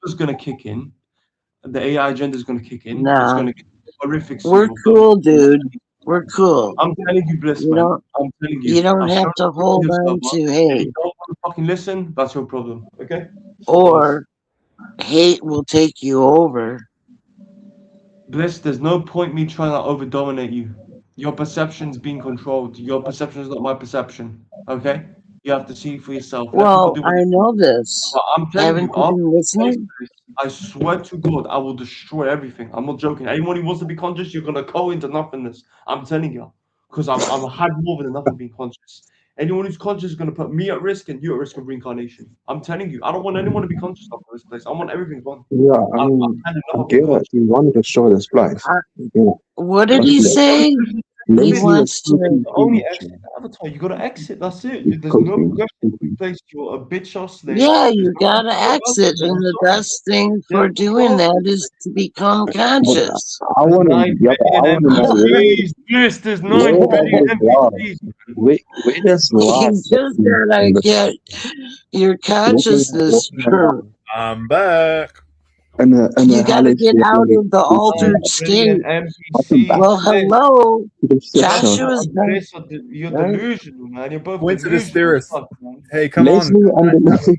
it's going to kick in. The AI agenda is going to kick in. It's Nah, going to get horrific we're soon. cool, dude. We're cool. I'm telling you, Bliss, You man. don't I'm telling you you. don't I've have shown to you hold the on server. to If hate, you don't want to fucking listen, that's your problem. Okay? Simple as. or hate will take you over. Bliss, there's no point me trying to over dominate you. Your perception's being controlled. Your perception is not my perception. Okay? You have to see it for yourself. Let people Well, do what I they know this. But I'm telling Haven't you, you after been this place, listening? I swear to God, I will destroy everything. I'm not joking. Anyone who wants to be conscious, you're gonna go into nothingness. I'm telling you, because I'm had more than enough of being conscious. Anyone who's conscious is gonna put me at risk and you at risk of reincarnation. I'm telling you, I don't want anyone to be conscious of this place. I want everything gone. Yeah, I've had I enough of being get it. conscious. You want to destroy this place. Uh, Yeah. what did But he Le- say? He Leslie is wants to. coping The too only much. exit to Avatar, you gotta exit. That's it. He's There's no coping. progression in this place. You're a bitch or slave. Yeah, There's you nothing gotta to do about exit, it. and I'm the sorry. best thing Yeah, for doing well, that is to become But conscious. I there's want to, 9 yeah, but I billion want to know NPCs. Yes, there's 9 where billion does love, NPCs. where does love You fit just in gotta this? get your consciousness. I'm back. In a You gotta hellish get out reality, of the 9 altered billion state. welcome back Well, NPCs. Bliss. hello, to the shit show. Joshua's back, Bliss, you're right? delusional, man. You're both Coincidence delusional as theorist. fuck, man. Hey, come on. Leslie and the Leslie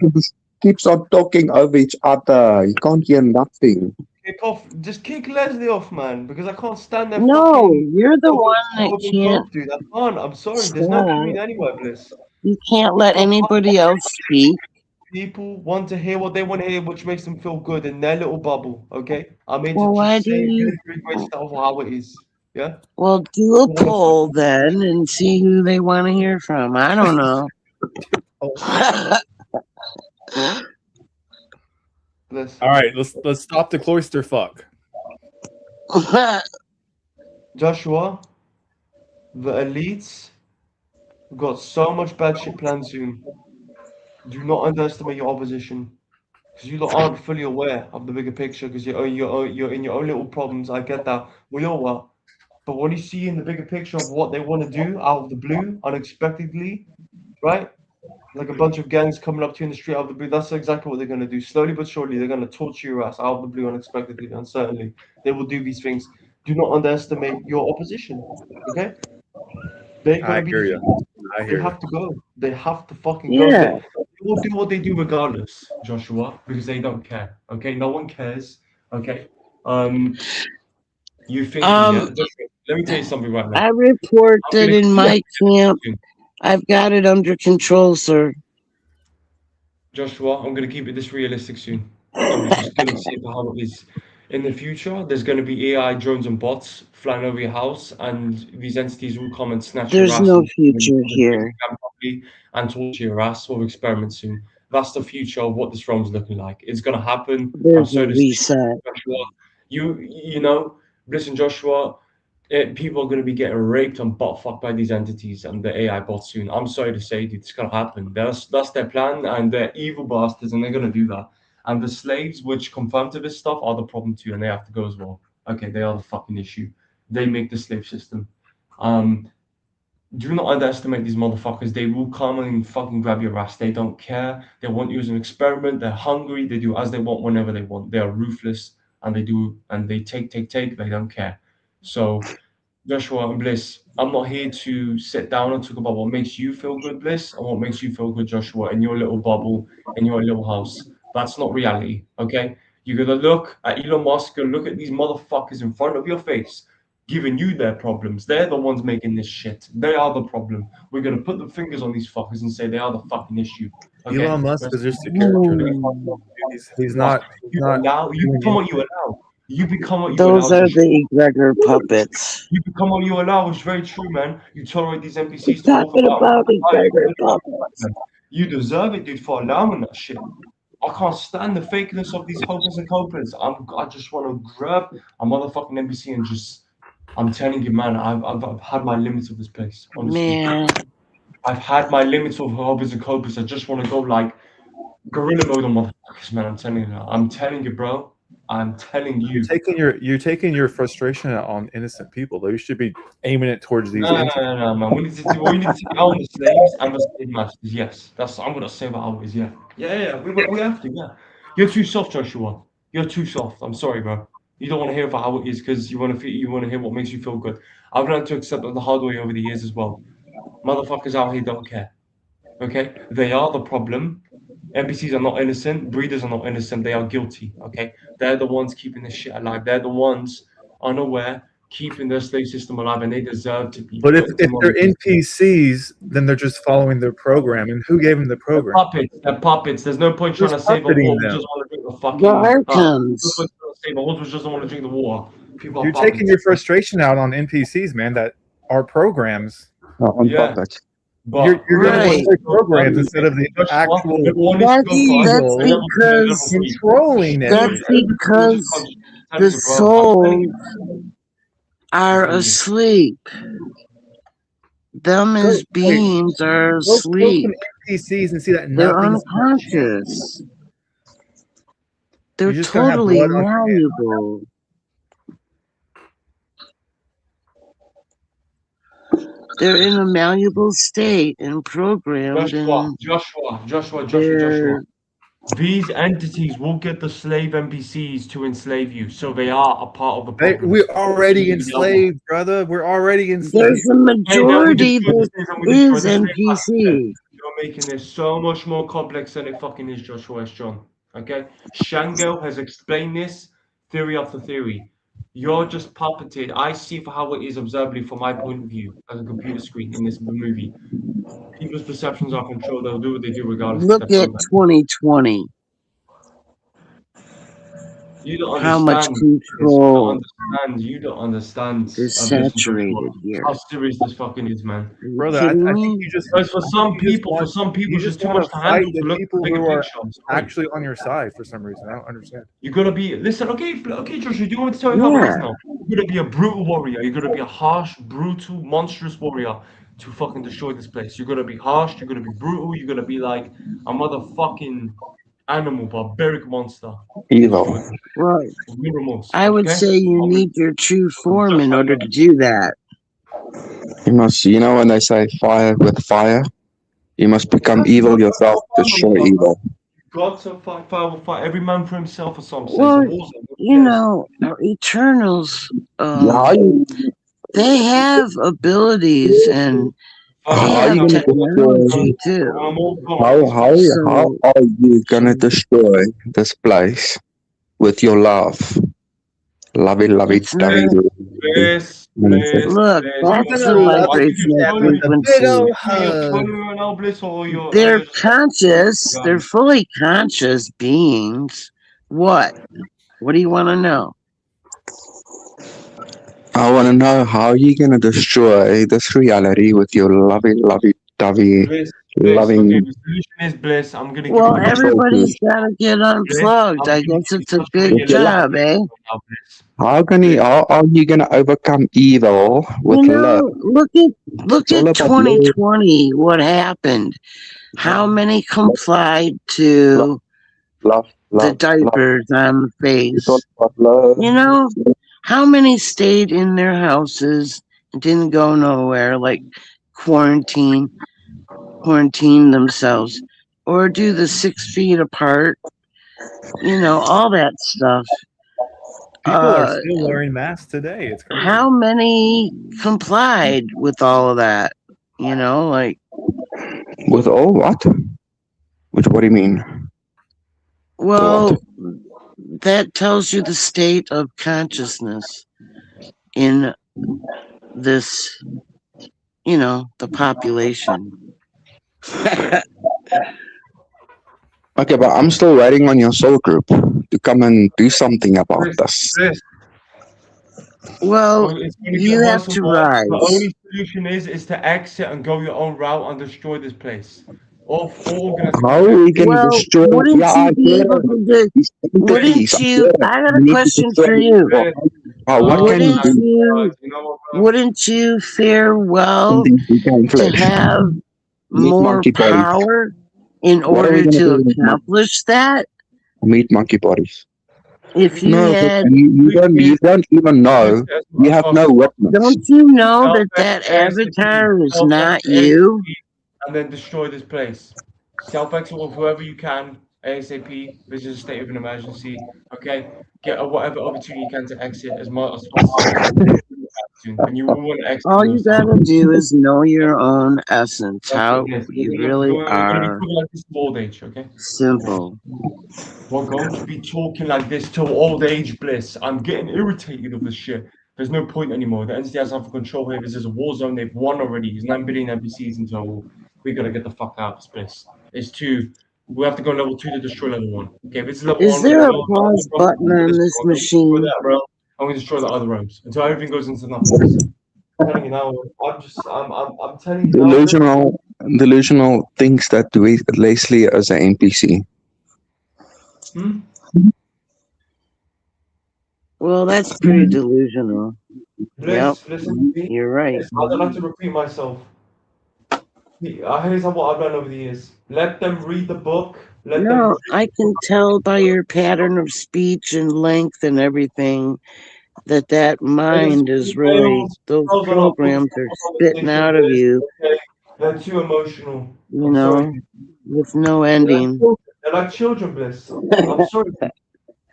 keeps on talking over each other. You can't hear nothing. Kick off. Just kick Leslie off, man, because I can't stand that No, fucking you're the open, one that open can't cope, dude. I can't. I'm sorry. There's no stop. community anywhere, Bliss. You can't let anybody else speak. people want to hear what they want to hear, which makes them feel good in their little bubble. Okay, I'm here to Well, why just do say you? really great stuff for how it is. Yeah. Well, do a You wanna poll then and see who they want to hear from. I don't know. Oh. Bliss. All right, let's stop the cloister fuck. Joshua, the elites got so much bad shit planned soon. Do not underestimate your opposition. Because you lot aren't fully aware of the bigger picture because you're in your own little problems. I get that. We all are. But when you see in the bigger picture of what they want to do out of the blue, unexpectedly, right? Like a bunch of gangs coming up to you in the street out of the blue, that's exactly what they're going to do. Slowly but surely, they're going to torture your ass out of the blue unexpectedly, and certainly they will do these things. Do not underestimate your opposition, okay? They're going I to be hear you. defeated. I They hear you. have to go. They have to fucking go. Yeah. They will do what they do regardless, Joshua, because they don't care. Okay, no one cares. Okay, you thinking, yeah? Um, Joshua, let me tell you something right now. I report I'm that gonna in keep my camp, it. I've got it under control, sir. Joshua, I'm gonna keep it this realistic soon. I'm just gonna say it how it is. In the future, there's gonna be AI drones and bots flying over your house, and these entities will come and snatch your There's ass no and future here. properly and torture your ass or experiment soon. That's the future of what this realm's looking like. It's gonna happen. I'm There's a so to say, reset. Joshua. You know, listen, Joshua. People are going to be getting raped and butt fucked by these entities and the AI bots soon. I'm sorry to say, dude, it's going to happen. That's their plan, and they're evil bastards, and they're going to do that. And the slaves, which confirm to this stuff, are the problem too, and they have to go as well. Okay, they are the fucking issue. They make the slave system. Um, do not underestimate these motherfuckers. They will come and fucking grab your ass. They don't care. They want you as an experiment. They're hungry. They do as they want whenever they want. They are ruthless, and they take. They don't care. So Joshua and Bliss, I'm not here to sit down and talk about what makes you feel good, Bliss, and what makes you feel good, Joshua, in your little bubble, in your little house. That's not reality, okay? You're gonna look at Elon Musk, you're gonna look at these motherfuckers in front of your face, giving you their problems. They're the ones making this shit. They are the problem. We're gonna put the fingers on these fuckers and say they are the fucking issue. Okay? Elon Musk That's is just a character. Hmm. He's not. He's you not allow you doing become what you anything. allow. You become what you allow, Those are Joshua. the egregor puppets. You become what you allow, it's very true, man. You tolerate these We're NPCs to walk talking about. about egregor You puppets. you deserve it, dude, for allowing that shit. I can't stand the fakeness of these hopers and copers. I just want to grab a motherfucking NPC and just. I'm telling you, man, I've had my limits of this place, honestly. Man, I've had my limits of hopers and copers. I just want to go like gorilla mode on motherfuckers, man. I'm telling you, bro. I'm telling you. You're taking your frustration out on innocent people. Though you should be aiming it towards these No, no, entities. no, no, man. We need to take out the slaves and the slave masters. Yes, that's I'm gonna say that always. Yeah, yeah. We have to. Yeah, you're too soft, Joshua. You're too soft. I'm sorry, bro. You don't want to hear about how it is because you want to hear what makes you feel good. I've learned to accept that the hard way over the years as well. Motherfuckers out here don't care. Okay, they are the problem. NPCs are not innocent. Breeders are not innocent. They are guilty. Okay, they're the ones keeping this shit alive. They're the ones unaware keeping the slave system alive, and they deserve to be But put into if they're monkeys. NPCs, then they're just following their program. And who gave them the They're program? puppets. They're puppets. There's no point trying Who's to save a puppeting war. We them? just want to drink the the fucking. No Archons. point trying to save a war. We just don't want to drink the water. People are You're taking puppets. your frustration out on NPCs, man. That are programs. On Yeah, puppets. but You're going to Right. destroy programs instead of the Joshua, actual number one needs to go first, That's and people number two, and number because three. controlling that's it. Everybody will just because come. I'm the telling you, bro. I'm telling souls you. I'm are telling you. asleep. Them Go, as wait, beings are go asleep. some NPCs and see that They're nothing's going to change. unconscious. They're You're just going to have totally blood on your hands. malleable. They're in a malleable state and programmed, and Joshua. they're These entities will get the slave NPCs to enslave you, so they are a part of the problem. We're already Need to be dealt with. enslaved, brother. We're already there's enslaved. a And then we majority destroy the that slaves and we destroy is the slave masters. Yeah. NPC. You're making this so much more complex than it fucking is, Joshua S. John. Okay? Shango has explained this theory after theory. You're just puppeted. I see for how it is observably from my point of view as a computer screen in this movie. People's perceptions are controlled. They'll do what they do regardless if Look they're at programmed. 2020. You don't How much understand. This. You don't control understand. You don't understand. is Bliss and Joshua. saturated here. How serious this fucking is, man. Are you Brother, kidding I think me? Because for I think some people, you it's just just too want much to to fight handle the to look at the people bigger who are picture. I'm sorry. actually on your side for some reason. I don't understand. You're gonna be listen, okay, Joshua. Do you want me to tell you how it is Yeah. now? You're gonna be a brutal warrior. You're gonna be a harsh, brutal, monstrous warrior to fucking destroy this place. You're gonna be harsh. You're gonna be brutal. You're gonna be like a motherfucking animal, barbaric monster to destroy Evil. this Well, place. With no remorse. I would Okay? say you need your true form Just in like order that. to do that. You must, when they say fire with fire, you must become Exactly. evil You got yourself, to fight on destroy yourself, man. evil. You got to fight. Fire will fight. Every man for himself, as some say. It's a Well, war zone. Who you cares? know, our Eternals, How you, they have abilities and Fire they how will you have gonna fight. destroy? technology When too. I'm all gone, How it's how fine. how So, are you gonna so destroy this place with your love? Lovey, lovey, it's not. dovey. Look, I'm that's gonna the love Are you you to vibration, that death with destroying? a big frequency. old Are you hug. destroying now, Bliss, or They're you're just conscious. They're guys? fully conscious beings. What? What do you want to know? I want to know how you gonna destroy this reality with your lovey, lovey, dovey, Bliss. Okay, loving the solution is Bliss. I'm gonna give you Well, the quick children. everybody's got to get Bliss. unplugged. I'm I gonna guess give you it's a such a big With your realistic love. job, eh? solution now, Bliss. How can he? Bliss. How are you gonna overcome evil You with love? know, look It's all at about love, 2020. What happened? How many love, complied love, to love, the love, love. diapers on the It's all face? about love. You know, how many stayed in their houses and didn't go nowhere, like quarantine, quarantine themselves, or do the 6 feet apart? You know, all that stuff. People are Uh, still wearing masks today. It's crazy. how many complied with all of that? You know, like, With all what? What do you mean? The what? well, that tells you the state of consciousness in this, the population. Okay, but I'm still waiting on your soul group to come and do something about this. Bliss. Well, It's going to get you have worse and to worse. The rise. only solution is to exit and go your own route and destroy this place. All organizing How are life. we gonna Well, destroy? wouldn't Yeah, I you be get able it. to do? These entities, Wouldn't I you? get it. I got a You need to question destroy for them. you. What can you Wouldn't do? you? You know what, bro? Wouldn't you fare well Something we can to flesh. have Meat more monkey bodies. power in What are we order gonna to do with accomplish that? meat monkey bodies? If you No, but had, you don't even Bliss know. as You have no witness. don't you know Self that that ASAP. avatar is Self not exit you? ASAP and then destroy this place. Self exit with whoever you can ASAP. This is a state of an emergency. Okay, get whatever opportunity you can to exit as much as fast as possible. Soon, and you will want to exit All you yourself. gotta do is know your own essence, That's it. how Yes, you really we're gonna be are. talking like this till old age. Okay. Simple. We're going to be talking like this till old age, Bliss. I'm getting irritated of this shit. There's no point anymore. The entity has half control here. This is a war zone. They've won already. There's 9 billion NPCs in total. We gotta get the fuck out of this place. It's two. We have to go level 2 to destroy level 1. Okay, if it's level Is 1, we're gonna there a go pause realm button for on this this realm. Then we destroy machine? that realm, and we destroy the other realms until everything goes into nothingness. I'm telling you now. I'm telling you now, Bliss. Delusional thinks that Leslie is an NPC. Hmm? Well, that's pretty delusional. Yep, Bliss, listen to me. you're right. Bliss, I don't like to repeat myself. Here's what I've done over the years. Let them read the book. Let them No, read I can tell by your pattern of speech and length and everything that Bliss. mind is really, Fails, those fails on our books, programs are spitting conversation, out of Bliss. you, Okay? They're too emotional. you I'm sorry. know, with no They're like ending. children. They're like children, Bliss. I'm sorry.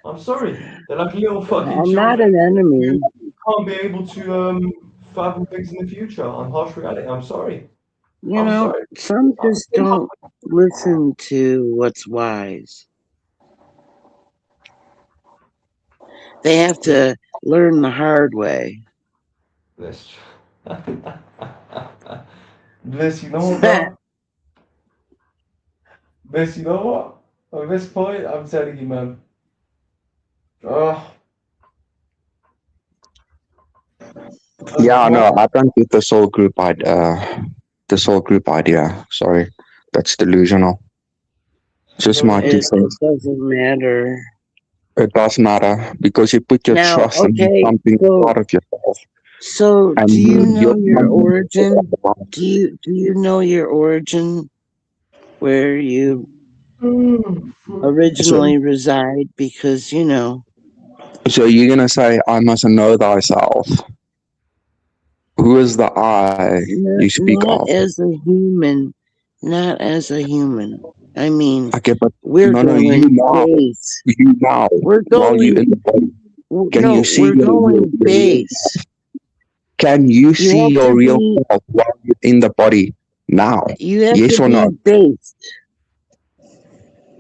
I'm sorry. They're like little fucking I'm not children an who enemy. can't be able to fathom things in the future on harsh reality. I'm sorry. You I'm know, sorry. some just don't listen to what's wise. They have to learn the hard way. Bliss. Bliss, you know what, man? Bliss, you know what? At this point, I'm telling you, man. Oh, at the Yeah, no, point. I don't get the soul group idea. Sorry, that's delusional. Just No, my two It cents. doesn't matter. It does matter because you put your Now, trust in okay, something so part of yourself, and do you you're know your origin? Do you know your origin where you so, originally reside? Because so you're gonna say, "I must know thyself." Who is the I you speak of? not as a human, not as a human. I mean, Okay, but we're no, going base. you now, We're while you going. in the body, can you No, see we're going your real base. Can you You see have your to real be. self while you're in the body now? You have Yes to or be no? base.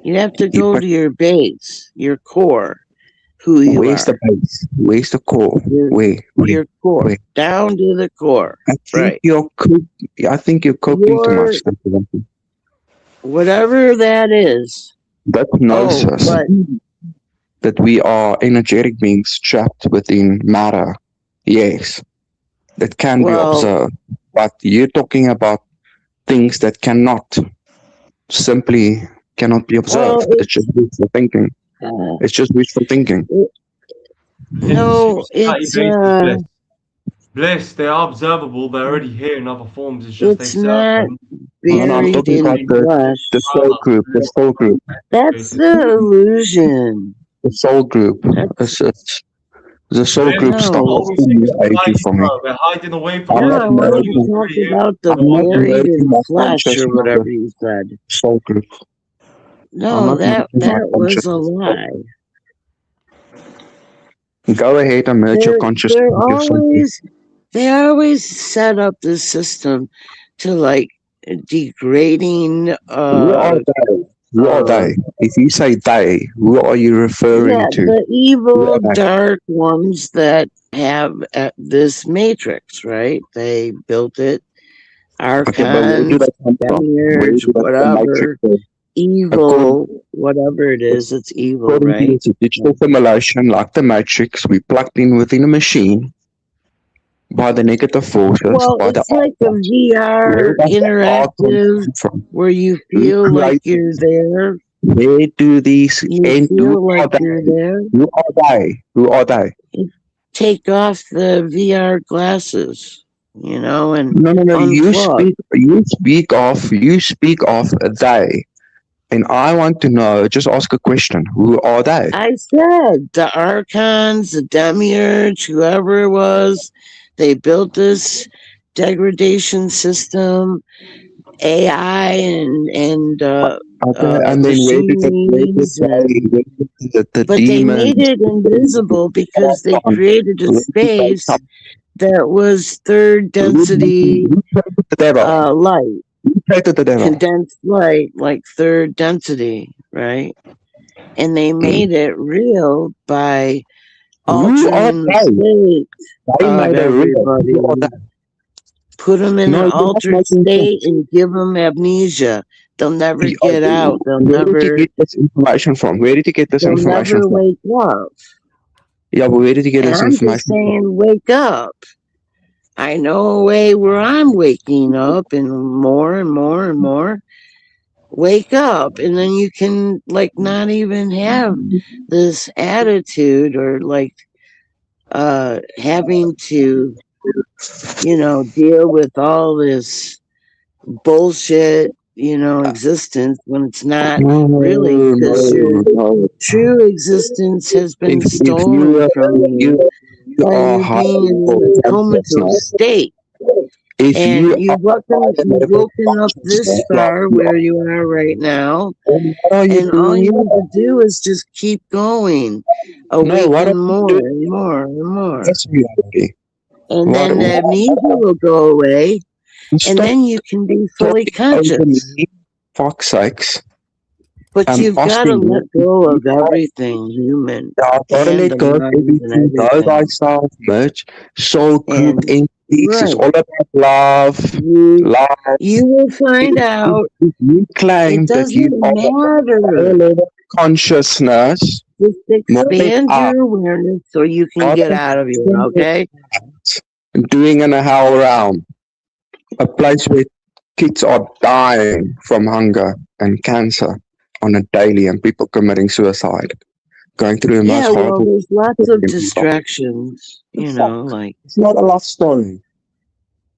You have to go But to your base, your core, who you where's the are, base? Where's the core? your your core, Where? down to the core. I think Right. you're I think you're coping too Your much. whatever that is. That Oh, gnosis but that we are energetic beings trapped within matter. Yes, that can be well, observed. But you're talking about things that simply cannot be well, observed. It's just wishful thinking. uh, It's just wishful thinking. it, It's no, Cincinnati it's bases, Bliss. Bliss, they are observable. They're already here in other forms. It's just they it's serve not them. No, no, I'm buried talking in about flesh. the soul group. The soul group. That's the illusion. The soul group. That's The soul Bliss, group stuff no. is all those too things new are agey hiding, for me. bro. They're hiding away from I'm No, not I us. They're wanted not to merging. even talk really here. about the I'm No not one's buried merging in my flesh or consciousness with whatever you said. soul group. I'm No, not that merging my that was a consciousness. lie. Go ahead and merge your They're consciousness they're with your soul group. always they always set up this system to like degrading Who are they? Who are uh they? If you say they, who are you referring yeah, to? the Who evil are they? dark ones that have this matrix, right? They built it, Okay, but where do archons, they come from? Where demiurge, do they the matrix? whatever, According evil, whatever it is, it's evil, according to right? it's a digital simulation like the Matrix, we plugged in within a machine by the negative forces, Well, by the it's like a archons. Where VR does the archons interactive come from? where you Who feel like created you're them? there. Where do these You and who feel are like you're they? there. Who are they? Who are they? You take off the VR glasses, and No, no, no. unplug. You speak of they, and I want to know. Just ask a question. Who are they? I said the archons, the demiurge, whoever it was, they built this degradation system, AI Okay, and then machineries, where did the but they made demons, it invisible because they Satan, created a where did they space come? that was third density Who created the devil? light, Who created the devil? condensed light, like third density, right? And they made it real by Who are altering the they? state They of made a real. Who are everybody, they? put them in No, an you're not altered making state sense. and give them amnesia. They'll never get out. Where did you get this information from? Where did you get this They'll information never from? wake up. Yeah, but where did you get And this I'm just information from? saying, wake up. I know a way where I'm waking up and more and more and more. Wake up. And then you can, like, not even have this attitude or, like, having to, deal with all this bullshit, existence when it's not No, really because your no. true existence has been If stolen from you you by are you high being in level this consciousness, comatose state. if you And are high you've level woken up this consciousness, like far you where are, you are right now, then what are you and all doing you here? need to do is just keep going, No, what are awaken you more doing and here? more and more. That's reality. And What, then the amnesia what will go away, and stop then you can be fully talking over conscious. me, fuck sakes. But you've got to Austin, let go of everything human I've got to and let the go of mind and everything, know everything. thyself, Mitch. Soul group And entities is right, all about love. you Love. you will find out If you it claim that doesn't you are a higher matter. level of consciousness, Just more than expand us, your awareness so you can not get out of here, okay? doing in a hell realm, a place where kids are dying from hunger and cancer on a daily, and people committing suicide, going through the most Yeah, well, horrible there's lots of things. distractions, Fuck. like It's not a love story.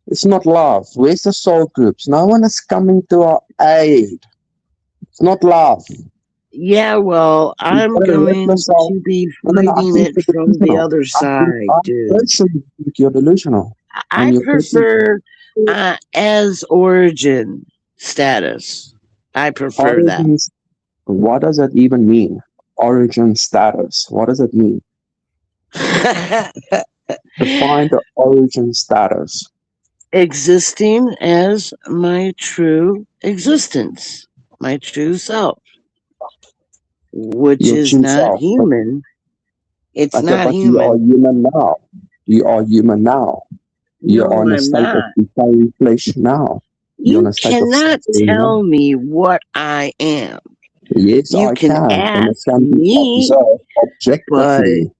It's not love. Where's the soul groups? No one is coming to our aid. It's not love. yeah, well, You I'm gotta let going yourself. to be No, I fighting think it you're from the delusional. other side, I dude. personally think you're delusional. I And you're taking prefer as origin status. I prefer that. origins. What does that even mean? Origin status. What does it mean? Define the origin status. Existing as my true existence, my true self, which Your is true not self. human. It's Okay, not but you are human. human now. You are human now. You're No, on a I'm state of not. decaying flesh now. You're on You a state of cannot suffering now. tell me what I am. Yes, You I can can. And it ask can be me, observed but objectively.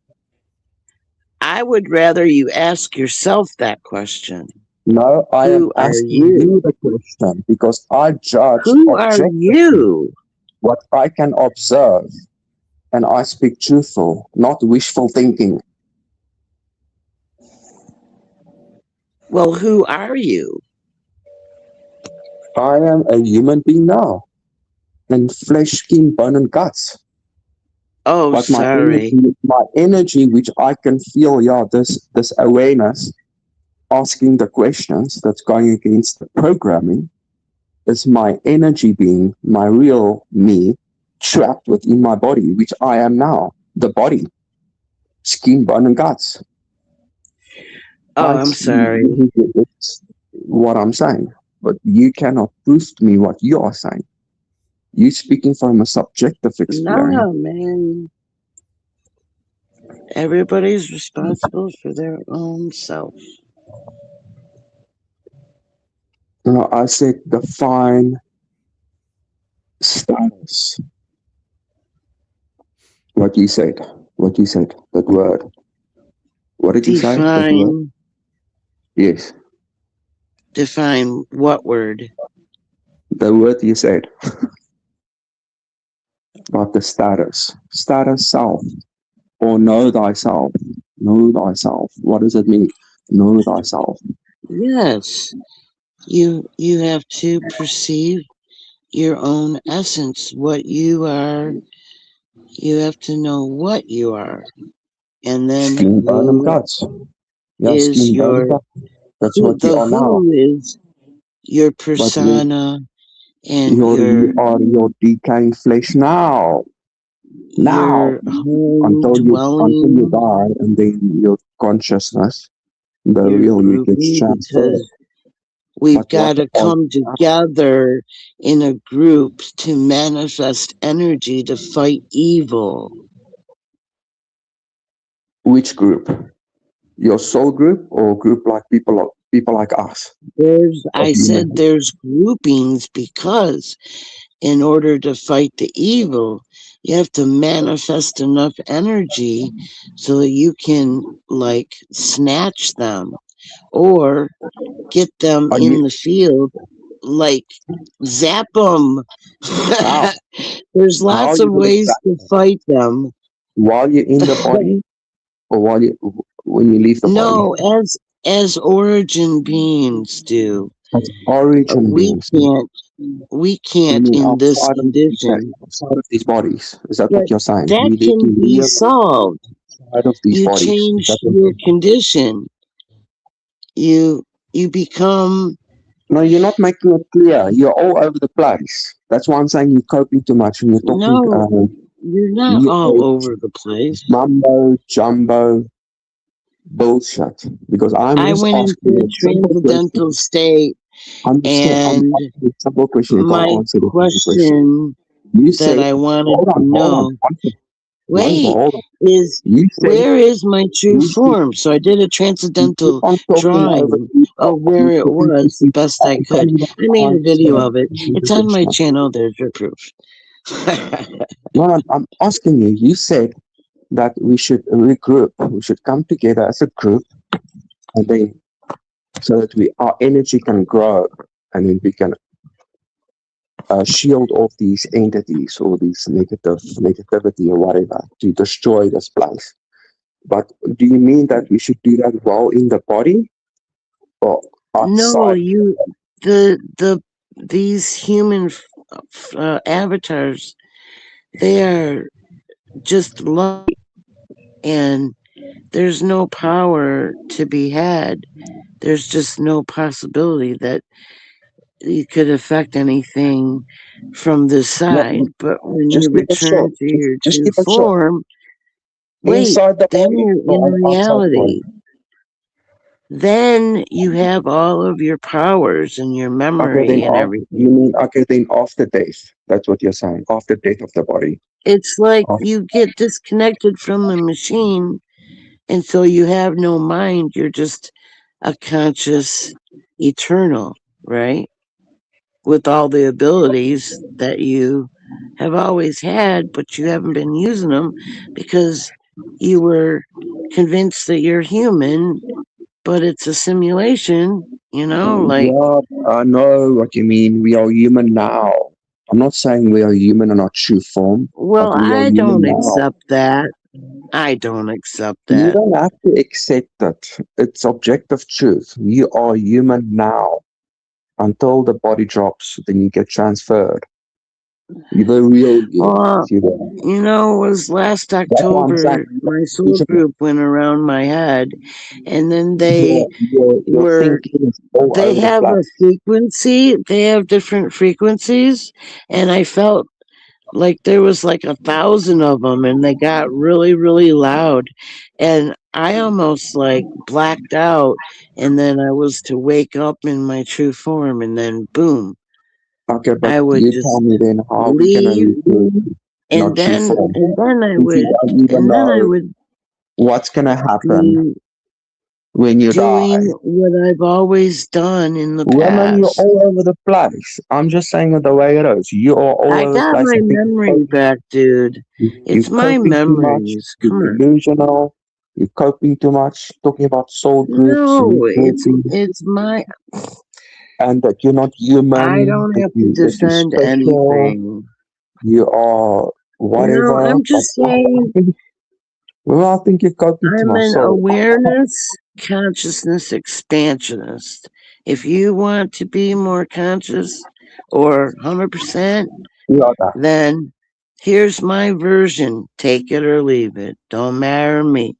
I would rather you ask yourself that question. No, I am Who are asking you you? the question because I judge Who are objectively you? what I can observe, and I speak truthful, not wishful thinking. Well, who are you? I am a human being now, and flesh, skin, bone, and guts. Oh, But sorry. my energy, which I can feel, yeah, this awareness, asking the questions that's going against the programming, is my energy being, my real me, trapped within my body, which I am now, the body, skin, bone, and guts. Oh, I'm sorry. It's what I'm saying, but you cannot prove to me what you are saying. You speaking from a subjective experience. No, man. Everybody's responsible for their own self. You know, I said define status. What you said, that word. What did you say? That word? Define, Yes, define what word? the word you said about the status. Status self, or know thyself. Know thyself. What does it mean? Know thyself. Yes, you have to perceive your own essence, what you are. You have to know what you are, and then Skin, bone, and who guts. Yeah, is skin, bone, and your guts. That's who. what you The are now. who is your But you, persona and you are your decaying flesh now. Now. your home Until you dwelling, die, and then your consciousness, the your real you gets groupie, transferred. because we've But what got to are come together in a group to manifest energy to fight evil. which group? Your soul group or group like people like us of I said human? there's groupings because in order to fight the evil, you have to manifest enough energy so that you can like snatch them or get them Are in you the field, like zap them. how? There's How are lots you of gonna ways to fight them. while you're in the body or when you leave the body? No, as origin beings do. As origin We beings, can't we you can't mean in this condition. outside of these bodies? Is that But what you're saying? that We need to can be live solved. outside of these You bodies. Is change that what your you're saying? condition. You you become No, you're not making it clear. You're all over the place. That's why I'm saying you're coping too much and you're talking no, you're not new all age over the place. mumbo jumbo bullshit. Because I'm I just went into asking you a a simple question. transcendental state I'm and asking you a simple question. You my can't answer the simple question. question You that said, I wanted hold to on, hold on, know. Michael, Wait, hold on. is You said, where is my true you keep, form? So I did a you keep transcendental on talking over drawing people. of where You it keep, was the best I I could. can't even I made a video understand of it. any It's on my conversation. channel. There's your proof. No, no, I'm asking you. You said that we should regroup. We should come together as a group, and then so that our energy can grow, and then we can shield off these entities or these negativity or whatever to destroy this place. But do you mean that we should do that while in the body or No, outside? the these human avatars, they are just light, and there's no power to be had. There's just no possibility that you could affect anything from this No, side. But when you just keep it short. return to your Just true keep it short. form, wait, Inside the then body you're in or outside the body? reality. Then you have all of your powers and your Okay, then memory and you everything. mean okay then after death? That's what you're saying. After death of the body. It's like Af- you get disconnected from the machine, and so you have no mind. You're just a conscious eternal, right? With all the abilities that you have always had, but you haven't been using them because you were convinced that you're human, but it's a simulation, like, Yeah, I know what you mean. We are human now. I'm not saying we are human in our true form, but well, we are I human don't now. accept that. I don't accept You that. don't have to accept it. It's objective truth. You are human now. Until the body drops, then you get transferred. You're the real you. Well, See that? it was last That's what I'm saying. October, my soul Delusional. group went around my head, and then they Your were thinking is all they over the have a place. frequency, they have different frequencies, and I felt like there was like 1,000 of them, and they got really, really loud, and I almost like blacked out, and then I was to wake up in my true form, and then boom, Okay, but I would you tell just me then how are we gonna leave, recruit in our and true then form? and then I If you would don't even and then I know would what's gonna happen be when you doing die. what I've always done in the Women, you're past. all over the place. I'm just saying it the way it is. You are all I over the got place. my I think memory back, dude. you're It's my coping too much. memories. You're Come on. delusional. You're coping too much. Talking about soul groups, No, it's regrouping, it's my and that you're not I human. don't That have to you're defend special. anything. You are whatever. I'm But just saying I think you're coping too I'm much. an So awareness consciousness expansionist. If you want to be more conscious or 100%, yeah, then here's my version. Take it or leave it. Don't marry me.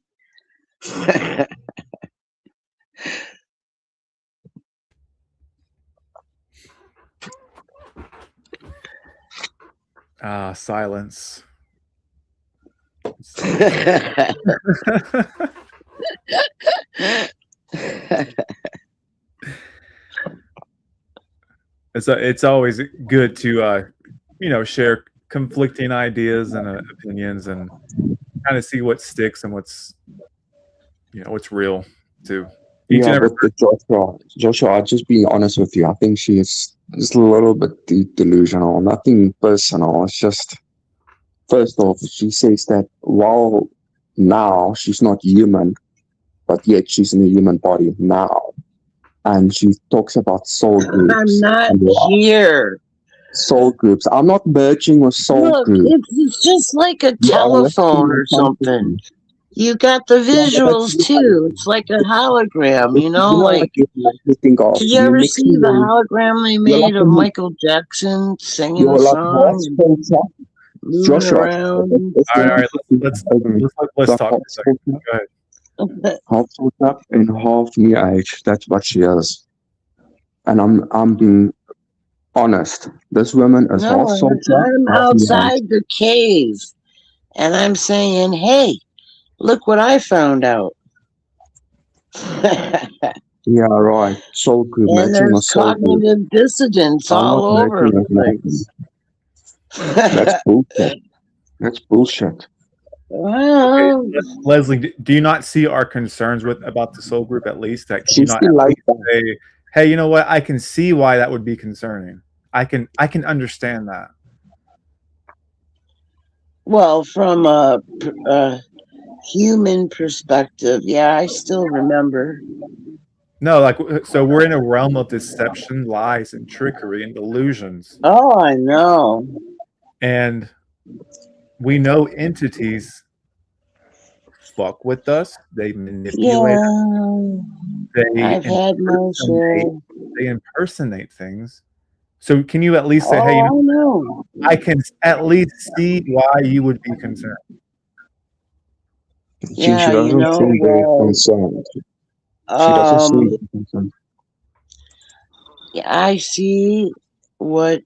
Ah, silence. It's always good to share conflicting ideas and opinions and kind of see what sticks and what's real to each yeah, and every but Joshua, I'll just be honest with you. I think she's just a little bit delusional. Nothing personal. It's just first off, she says that while now she's not human, but yet she's in a human body now, and she talks about soul I'm groups not and here. soul groups. I'm not merging with soul Look, groups. it's just like a You are risking telephone your or something. company. You got the Yeah, but that's visuals too. reality. It's like a hologram, It's real what like, you think of. did you You're ever see mixing the hologram they you're like made a of Michael Jackson singing a you're like half song and culture. moving Joshua, around? all right, let's over me. let's Like talk half for a second. culture, Go ahead. half culture, and half new age. That's what she is. And I'm being honest. This woman is No, half soldier, I'm half new age. outside the cave and I'm saying, hey, look what I found out. Yeah, right. Soul group, And matching with there's soul group. cognitive dissidence I'm all not over merging the with nothing. place. That's bullshit. That's bullshit. Okay, Well, Leslie, do you not see our concerns with about the soul group at least? That can you She's not still at like least that. say, hey, you know what? I can see why that would be concerning. I can understand that. well, from a human perspective, yeah, I still remember. No, like so we're in a realm of deception, lies, and trickery and delusions, Oh, I know. and we know entities fuck with us. They manipulate us. Yeah, They I've had my share. impersonate things. So can you at least say, hey, you Oh, know, I know. I can at least see why you would be concerned. She Yeah, doesn't seem very concerned. She doesn't seem um, very concerned. I see what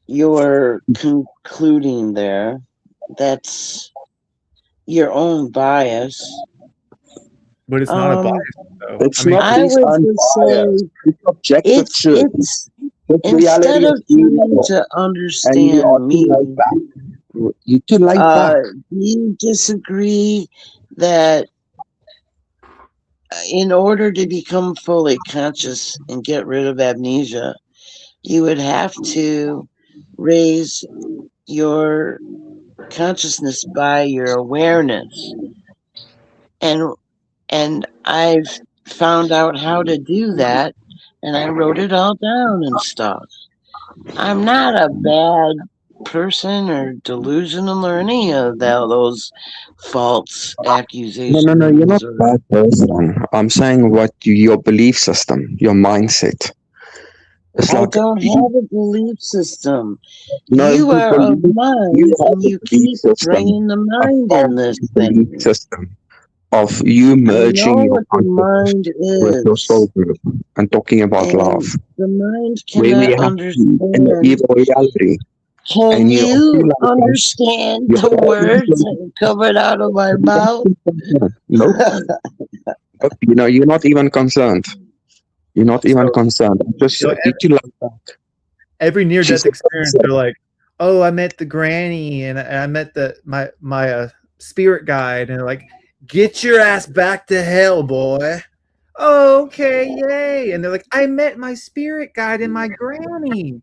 you're concluding there. That's your own bias. But it's not a bias, though. I It's mean, not I his would own just bias. say It's objective truth. it's But instead reality of is trying evil. to And you are understand too me, laid back. You're too laid back. do you disagree that in order to become fully conscious and get rid of amnesia, you would have to raise your consciousness by your awareness. And I've found out how to do that, and I wrote it all down and stuff. I'm not a bad person or delusional or any of those false No. You're accusations not or a bad person. I'm saying your belief system, your mindset. It's I like don't have a belief system. no, You are of you mind have and a you belief keep system, bringing the a mind in this false belief thing. system of you I know merging your what the consciousness mind with your soul is, group and talking about love, and the mind where we cannot have to in the understand. evil reality. Can And you are you too like us. understand You're the words always that are coming out of my mouth? no, you're not even concerned. You're not even so concerned. I just you know, said, you too like that. every near She death said, experience, they're like, oh, I met the granny and I met my spirit guide, and they're like, get your ass back to hell, boy. Okay, yay. And they're like, I met my spirit guide and my granny.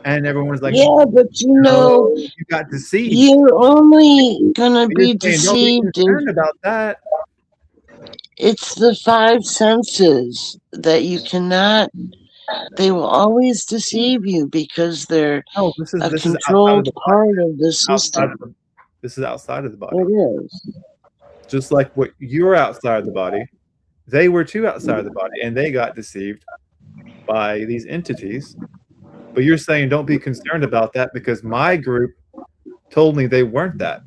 And everyone's like, Yeah, but no, you got deceived. you're only gonna But you're be saying, don't be deceived if concerned about that. it's the five senses that you cannot. They will always deceive you because they're No, a this is outside of controlled the body. part of the Outside system. of the, this is outside of the It body. is. Just like what you're outside of the body, they were too outside of the body, and they got deceived by these entities. But you're saying don't be concerned about that because my group told me they weren't that.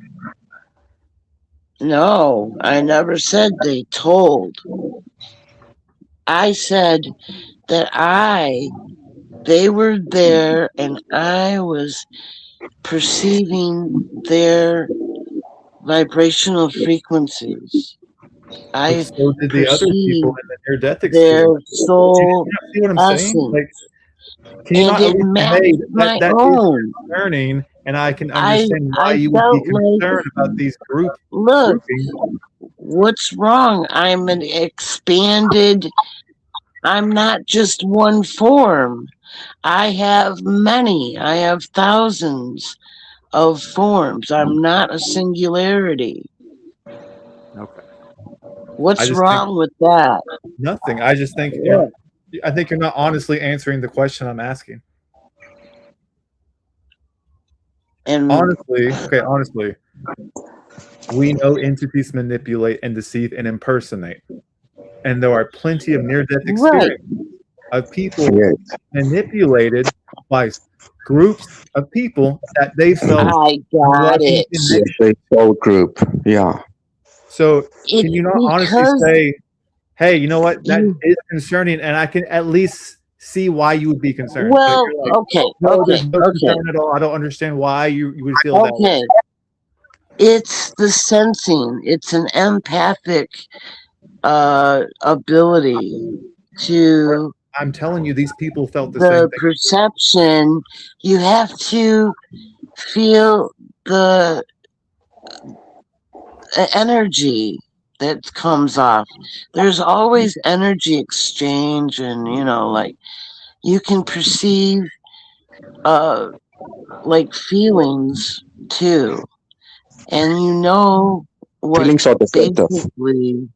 No, I never said they told. I said that they were there and I was perceiving their vibrational frequencies. But I so did the other people perceived in the near death their experience. Do soul you not see what I'm saying? essence, Like, can you and not at it least say, matched hey, my that is own. concerning, and I can I understand why I you would be felt like, concerned about these look, grouping. what's wrong? I'm an expanded. I'm not just one form. I have many. I have thousands of forms. I'm not a singularity. Okay. I What's just think wrong with that? nothing. I just think Look, I think you're not honestly answering the question I'm asking. and Honestly, we know entities manipulate and deceive and impersonate. And there are plenty of near death right. experiences of people yes. manipulated by groups of people that they felt I got loving it. Yes, connection. the soul group. Yeah. So can It's you not honestly because say, hey, you know what? That you, is concerning, and I can at least see why you would be concerned. But well, you're like, okay, no, there's no okay. concern at all. I don't understand why you would feel that way. Okay. It's the sensing. It's an empathic ability to I'm telling you, these people felt the same the thing. perception, you have to feel the energy that comes off. There's always energy exchange, and like you can perceive uh like feelings too, and what Feelings are deceptive. basically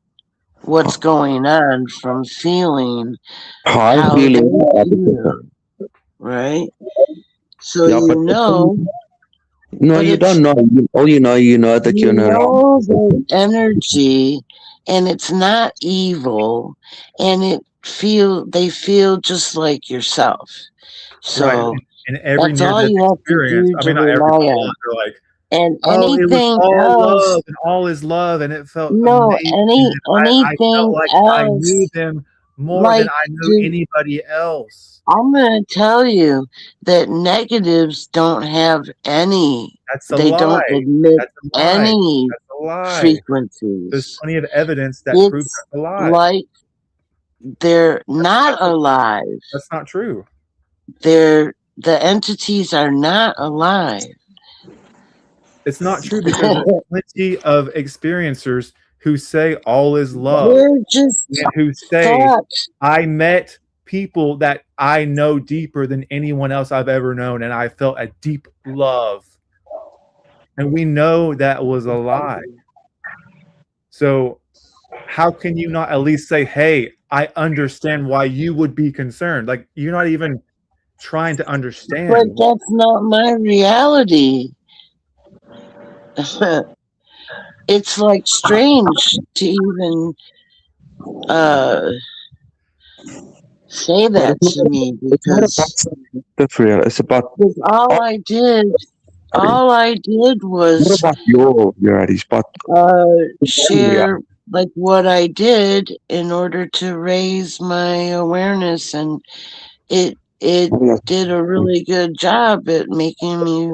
what's going on from feeling High how they feeling are deceptive. feel, right? So Yeah, but the thing, no, but you it's don't know. All you know that you're in a realm. the energy, and it's not evil, and they feel just like yourself. Right. So And every that's near all death you have to experience, do I to mean, not every, rely but a on. lot, they're like, And "Oh, it was anything all else, love and all is love, and it felt no, amazing, and I felt anything like I knew else, them more than like I knew anybody else." I'm going to tell you that negatives don't have That's a they don't lie. admit That's a lie. any That's a lie. There's frequencies. plenty of evidence that proves It's that's a lie. like they're not That's alive. that's not true. The entities are not alive. It's not true because there's plenty of experiencers who say all is love They're just and who say, thoughts. I met people that I know deeper than anyone else I've ever known, and I felt a deep love. And we know that was a lie. So, how can you not at least say, hey, I understand why you would be concerned? Like, you're not even trying to But understand. that's not my reality. It's like strange to even uh, say But that to me it's not about because subjective real. It's about all oh, I did not was about your realities, but reality. share like what I did in order to raise my awareness, and it did a really good job at making me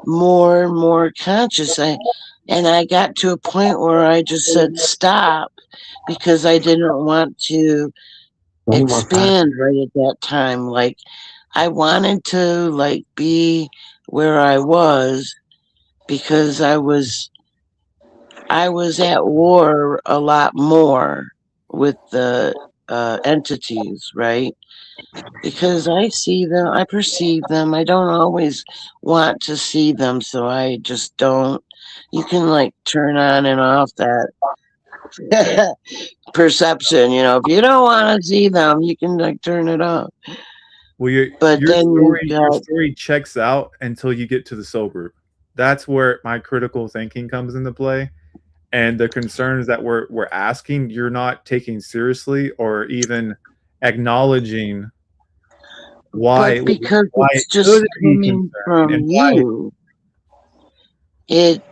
more conscious. I got to a point where I just said stop because I didn't want to One more time. expand right at that time. Like I wanted to like be where I was because I was at war a lot more with the entities, right? Because I perceive them. I don't always want to see them, so I just don't. You can like turn on and off that perception. If you don't want to see them, you can like turn it off. Well, But then you've your got, story checks out until you get to the soul group. That's where my critical thinking comes into play, and the concerns that we're asking, you're not taking seriously or even acknowledging but because why it it's just could be coming concerning from and why. you, it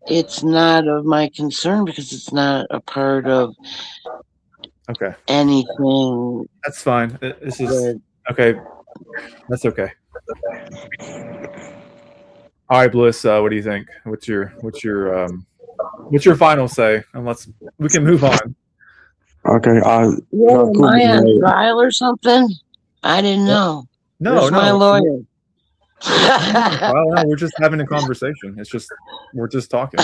it's not of my concern because it's not a part of Okay, anything that's fine. This is that. okay. That's okay. All right, Bliss. What do you think? What's your final say? And we can move on. Okay, Yeah, no, am cool. I on trial or something? I didn't know. No, Where's my no, lawyer? well, no, we're just having a conversation. We're just talking.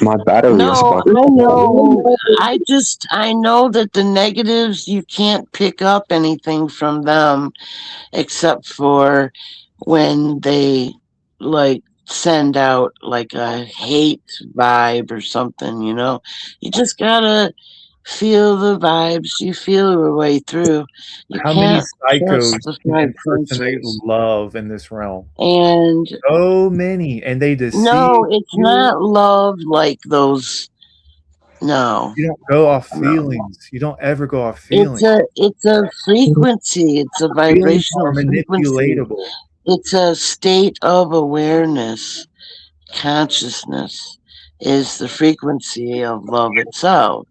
My battery is No, about. I know. I know that the negatives, you can't pick up anything from them except for when they like send out like a hate vibe or something, You just gotta feel the vibes. You feel your way through. You How many can't psychos trust the can five impersonate senses. love in this realm? And So many, and they deceive no, it's you. not love like those. No. You don't go off No. feelings. You don't ever go off It's feelings. a frequency. It's a Feelings are vibrational frequency. manipulatable. It's a state of awareness. Consciousness is the frequency of love itself.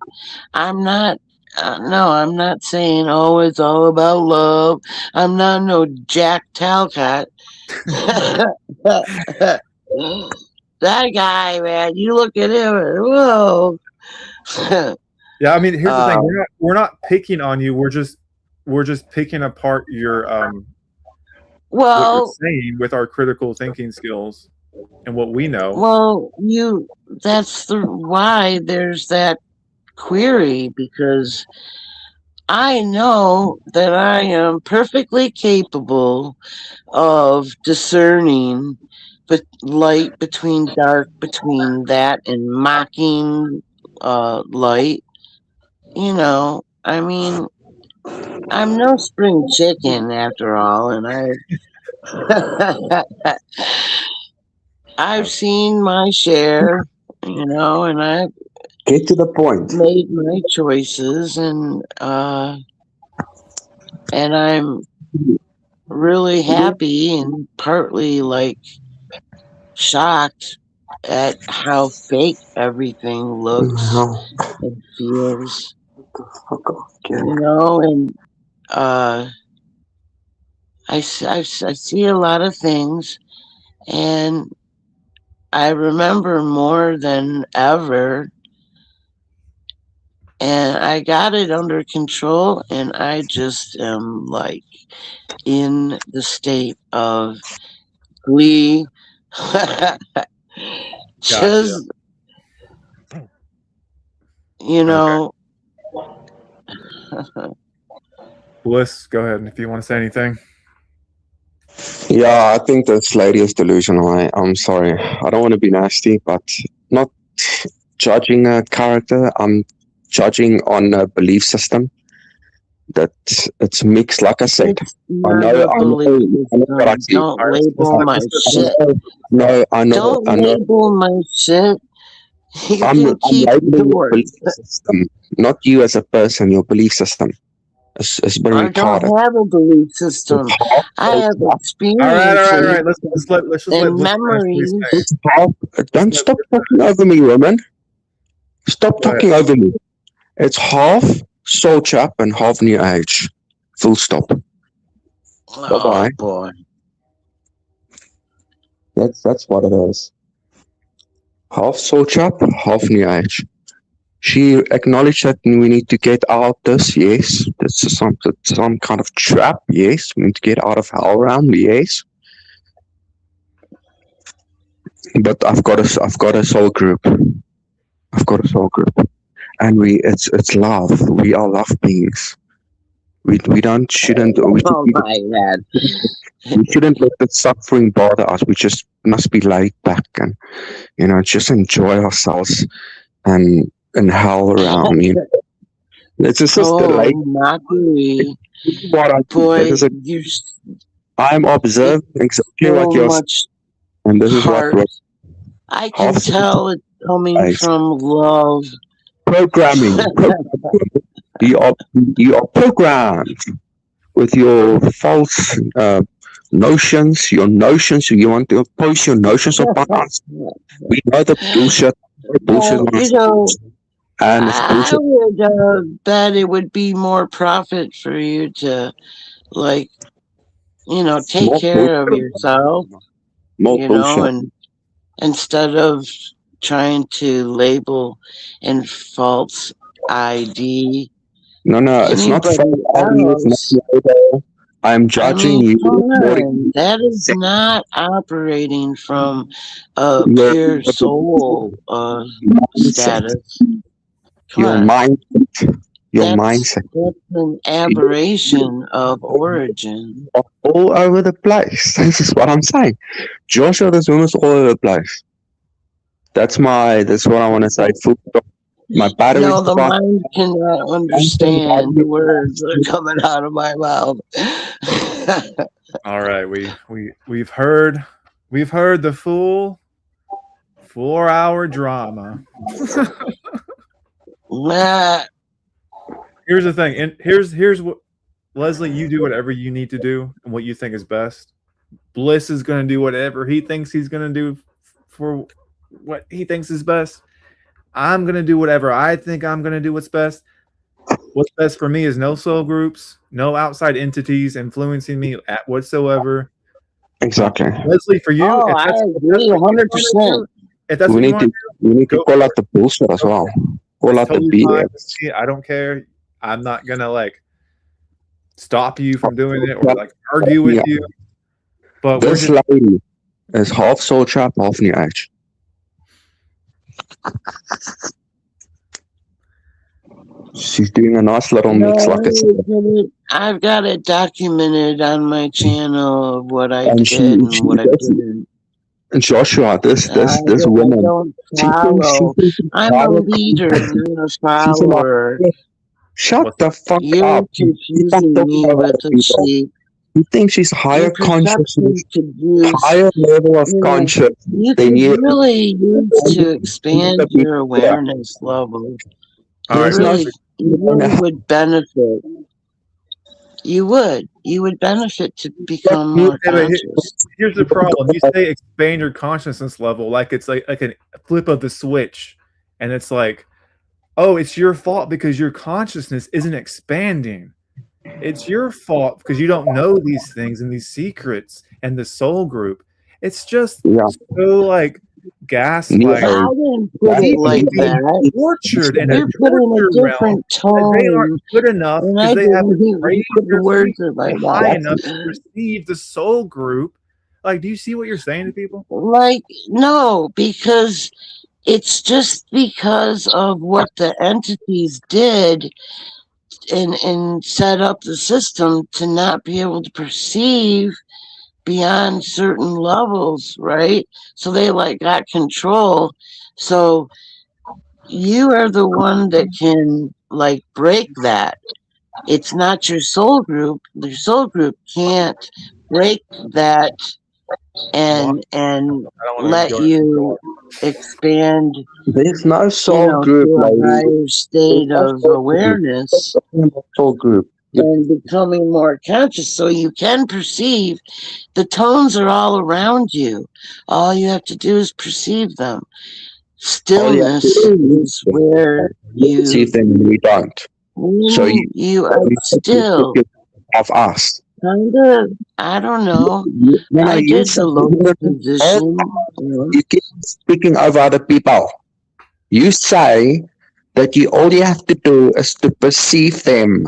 I'm not. No, I'm not saying, oh, it's all about love. I'm not no Jack Talcott. That guy, man, you look at him and whoa. Yeah, I mean, here's the thing: Uh, we're not picking on you. We're just picking apart your what you're well, saying with our critical thinking skills and what we know. well, that's why there's that query, because I know that I am perfectly capable of discerning light between dark, between that and mocking light. I mean, I'm no spring chicken after all, and I've seen my share, and I've Get to the point. made my choices, and I'm really happy and partly like shocked at how fake everything looks No, and feels, fuck off, kid. and uh, I see a lot of things, and I remember more than ever, and I got it under control, and I just am like in the state of glee. Gotcha. Just, you Okay. know, Bliss, go ahead if you want to say anything. Yeah, I think this lady is delusional. I'm sorry. I don't want to be nasty, but not judging a character. I'm judging on a belief system that it's mixed. Like I said, it's I not know, a I know, belief I know what I system. see. Don't All right, label my shit. No, Don't I know. label my shit. You I'm can keep labeling your yours. belief system, not you as a person. Your belief system is been I don't retarded. have a belief It's system. half I have all right, all right, all experiences right. Let's just let and Bliss finish what he's saying. memories. it's half. Just Don't let stop Bliss talking over me, woman. Stop go ahead. talking over me. It's half soul chap and half new age. Full stop. Bye Oh bye. boy. That's what it is. Half soul chap, half new age. She acknowledged that we need to get out this. Yes, this is some kind of trap. Yes, we need to get out of hell realm. Yes, but I've got a soul group. I've got a soul group, and it's love. We are love beings. We don't shouldn't Oh my god. we shouldn't let the suffering bother us. We just must be laid back and just enjoy ourselves and hell around. It's just the late Oh, mockery. what I do. Boy, This is you I'm speak observing exactly so what you're saying, much and this is what heart. I can half tell it's coming from love. programming. You are programmed with your false notions. Your notions. You want to impose your notions upon us. We know the bullshit. Bullshit Well, ones, and it's I bullshit. would bet it would be more profit for you to, like, take More care of bullshit. yourself, More bullshit. and instead of trying to label and false ID No, it's not fair. anybody It's else. not label. I'm I judging mean, you come according on, that is not operating from a to pure soul mindset. status. Come Your on, mindset. Your that's mindset. an aberration of origin. All over the place. This is what I'm saying. Joshua, this woman's all over the place. That's what I want to say. Full stop. My battery's The gone. mind cannot understand the words that are coming out of my mouth. All right, we've heard the full 4-hour drama. Nah, Here's the thing, and here's what Leslie, you do whatever you need to do and what you think is best. Bliss is going to do whatever he thinks he's going to do for what he thinks is best. I'm going to do whatever I think I'm going to do what's best. What's best for me is no soul groups, no outside entities influencing me at whatsoever. Exactly. Leslie, for you, I agree 100%. if that's We what you need want to to do, we need to go call for out it. the bullshit as Go well. for it. All It's out the totally fine with BS. me. I don't care. I'm not gonna like stop you from doing it or like argue with Yeah, you. But we're this just lady is half soul trap, half new age. She's doing a nice little mix, like I said. I've got it documented on my channel of what I And did and she what I does, didn't. Joshua, this If I woman, don't she follow, thinks she's I'm a higher leader, conscious. not a She's an follower. shut what's the fuck You're up. Keep on confusing talking me over with other a people. sheep. You think she's Your higher perception consciousness, could use, higher level of you know, consciousness you than could you. really use And to you expand could be your here. awareness level. all You right, There's no really, you really would benefit. You would benefit to become more yeah, but conscious. here's the problem. You say expand your consciousness level like it's like a flip of the switch, and it's like, oh, it's your fault because your consciousness isn't expanding. It's your fault because you don't know these things and these secrets and the soul group. It's just yeah. so like New gaslight. I age. didn't put That's it People like being that. tortured in a You put in torture a realm different that they aren't tone, good enough and because I they haven't didn't even raised put the their words in my frequency high mouth. enough to receive the soul group. Like, do you see what you're saying to people? Like, no, because it's just because of what the entities did and set up the system to not be able to perceive beyond certain levels, right? So they like got control. So you are the one that can like break that. It's not your soul group. Your soul group can't break that Well, and I don't want to let go into you expand, There's no soul to group, a lady. higher There's state no of soul group. awareness Soul group. and becoming more conscious so you can perceive. The tones are all around you. All you have to do is perceive them. All you have Stillness to do is where is see you, them and we don't. So you are you still of us. kind of, I don't know. I You did said the lotus position. you keep speaking over other people. You say that all you have to do is to perceive them.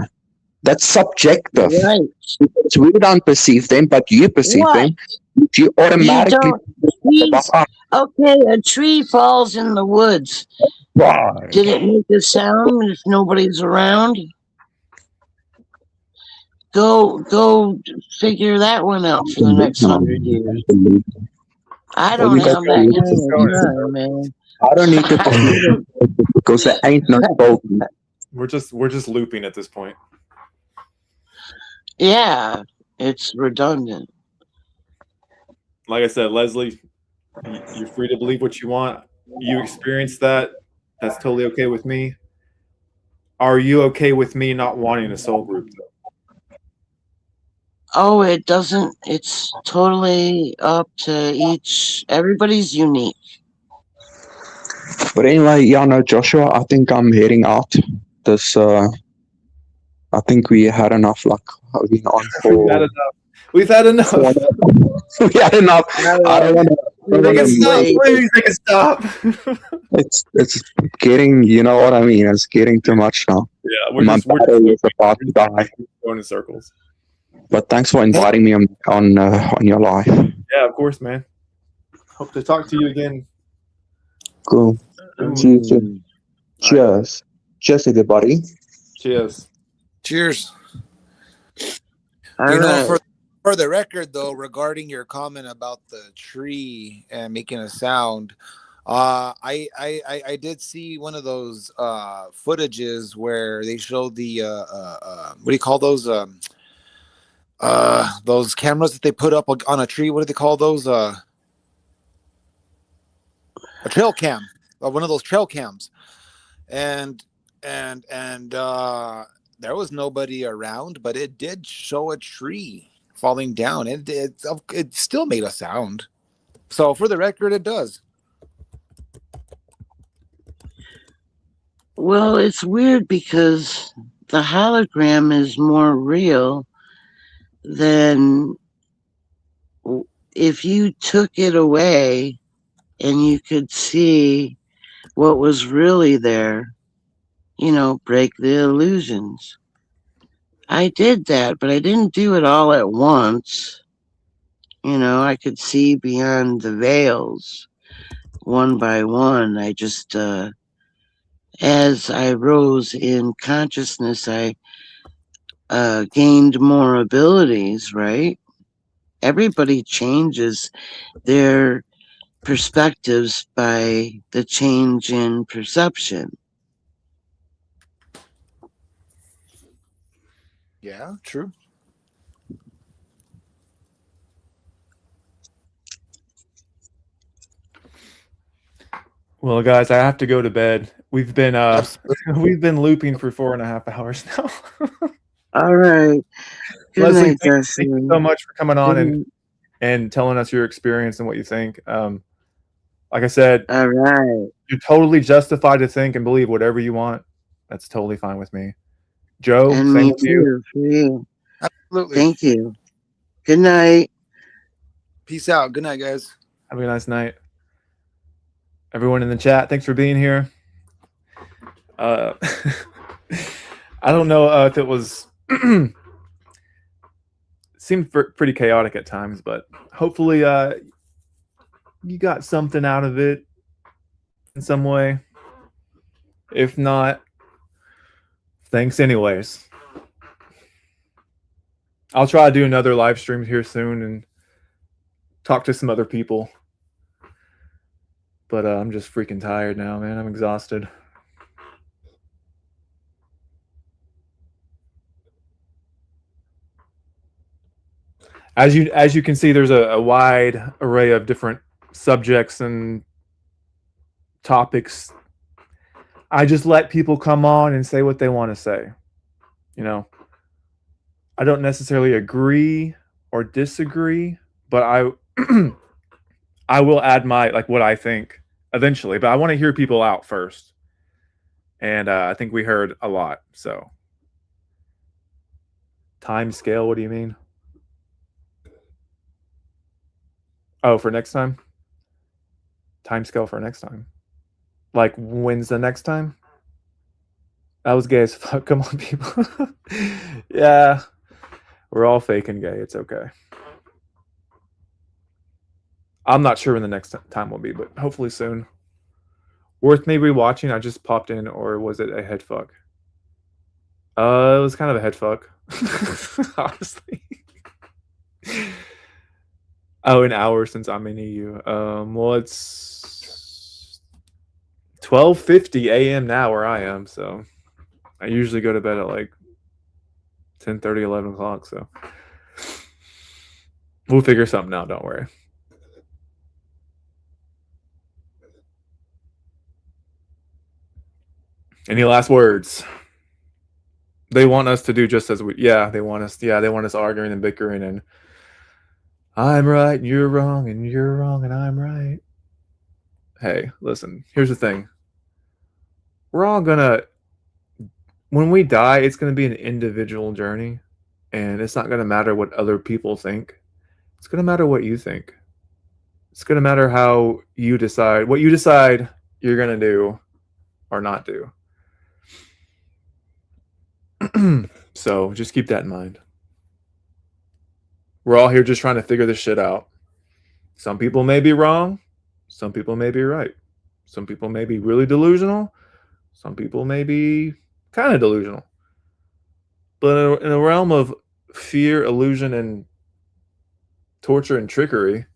That's subjective. Right. Because we don't perceive them, but you perceive What? them. You You automatically don't. Trees. Okay, a tree falls in the woods. Right. Did it make a sound if nobody's around? Go figure that one out for the next 100 years. I don't have that kind of time, man. I don't need to perceive because there ain't no soul. we're just looping at this point. Yeah, it's redundant. Like I said, Leslie, you're free to believe what you want. You experienced that. That's totally okay with me. Are you okay with me not wanting a soul group? Oh, it doesn't. It's totally up to each. Everybody's unique. But anyway, yeah, no, Joshua, I think I'm heading out. This, I think we had enough luck. I've been on for. We've had enough. We had enough. I don't want to. Make it stop, please. Make it stop. It's getting. You know what I mean. It's getting too much now. Yeah, we're just about to die. Going in circles. But thanks for inviting me on your live. Yeah, of course, man. Hope to talk to you again. Cool. See you soon. Cheers. Cheers, everybody. Cheers. Cheers. All you know, right. for the record, though, regarding your comment about the tree and making a sound, I did see one of those footages where they showed the what do you call those cameras that they put up on a tree? What do they call those? A trail cam, one of those trail cams, and there was nobody around, but it did show a tree falling down. It still made a sound. So for the record, it does. Well, it's weird because the hologram is more real than if you took it away and you could see what was really there. break the illusions. I did that, but I didn't do it all at once. I could see beyond the veils one by one. I just, as I rose in consciousness, I gained more abilities, right? Everybody changes their perspectives by the change in perception. Yeah, true. Well, guys, I have to go to bed. We've been Absolutely. we've been looping for 4.5 hours now. All right. Good Leslie, night, thank you so Joshua. much for coming on Good and night. telling us your experience and what you think. Like I said, All right. you're totally justified to think and believe whatever you want. That's totally fine with me. Joe, And same me with you. too, for you. Absolutely. Thank you. Good night. Peace out. Good night, guys. Have a nice night. Everyone in the chat, thanks for being here. I don't know if it was seemed pretty chaotic at times, but hopefully you got something out of it in some way. If not, thanks anyways. I'll try to do another live stream here soon and talk to some other people. But I'm just freaking tired now, man. I'm exhausted. As you can see, there's a wide array of different subjects and topics. I just let people come on and say what they want to say. I don't necessarily agree or disagree, but I will add my what I think eventually. But I want to hear people out first, and I think we heard a lot. So, time scale. What do you mean? Oh, for next time? Time scale for next time. Like, when's the next time? That was gay as fuck. Come on, people. Yeah. We're all faking gay. It's okay. I'm not sure when the next time will be, but hopefully soon. Worth me rewatching? I just popped in, or was it a head fuck? It was kind of a head fuck. Honestly. Oh, an hour since I'm in EU. Well, it's 12:50 a.m. now where I am, so I usually go to bed at like 10:30, 11 o'clock. So we'll figure something out. Don't worry. Any last words? They want us to do just as we. Yeah, they want us. Yeah, they want us arguing and bickering and I'm right and you're wrong and I'm right. Hey, listen. Here's the thing. We're all gonna. When we die, it's gonna be an individual journey, and it's not gonna matter what other people think. It's gonna matter what you think. It's gonna matter how you decide what you decide you're gonna do or not do. So just keep that in mind. We're all here just trying to figure this shit out. Some people may be wrong. Some people may be right. Some people may be really delusional. Some people may be kind of delusional. But in a realm of fear, illusion, and torture and trickery,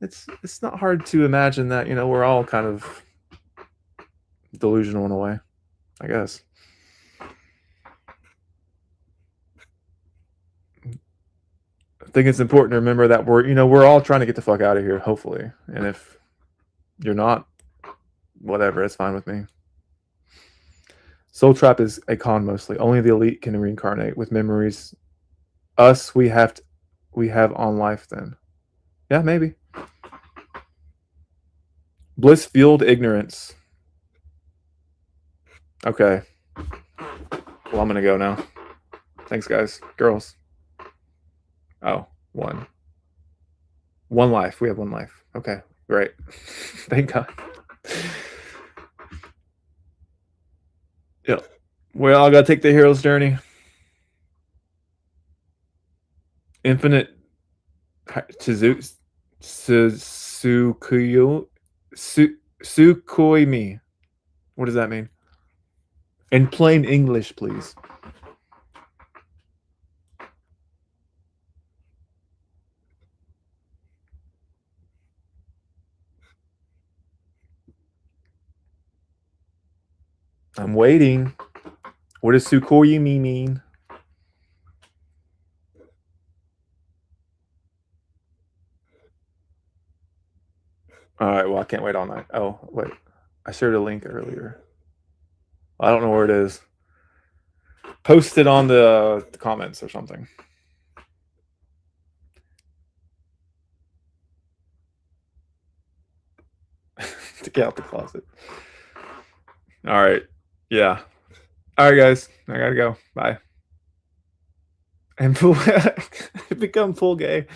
it's not hard to imagine that we're all kind of delusional in a way, I guess. I think it's important to remember that we're all trying to get the fuck out of here, hopefully. And if you're not, whatever, it's fine with me. Soul Trap is a con mostly. Only the elite can reincarnate with memories. Us, we have on life then. Yeah, maybe. Bliss fueled ignorance. Okay. Well, I'm gonna go now. Thanks, guys. Girls. Oh, one. One life. We have one life. Okay, great. Thank God. Yeah. Well, I gotta take the hero's journey. Infinite Sukoi me. What does that mean? In plain English, please. I'm waiting. What does Sukoi me mean? All right, well, I can't wait all night. Oh, wait. I shared a link earlier. I don't know where it is. Post it on the comments or something. To get out the closet. All right. Yeah. All right, guys. I gotta go. Bye. And become full gay.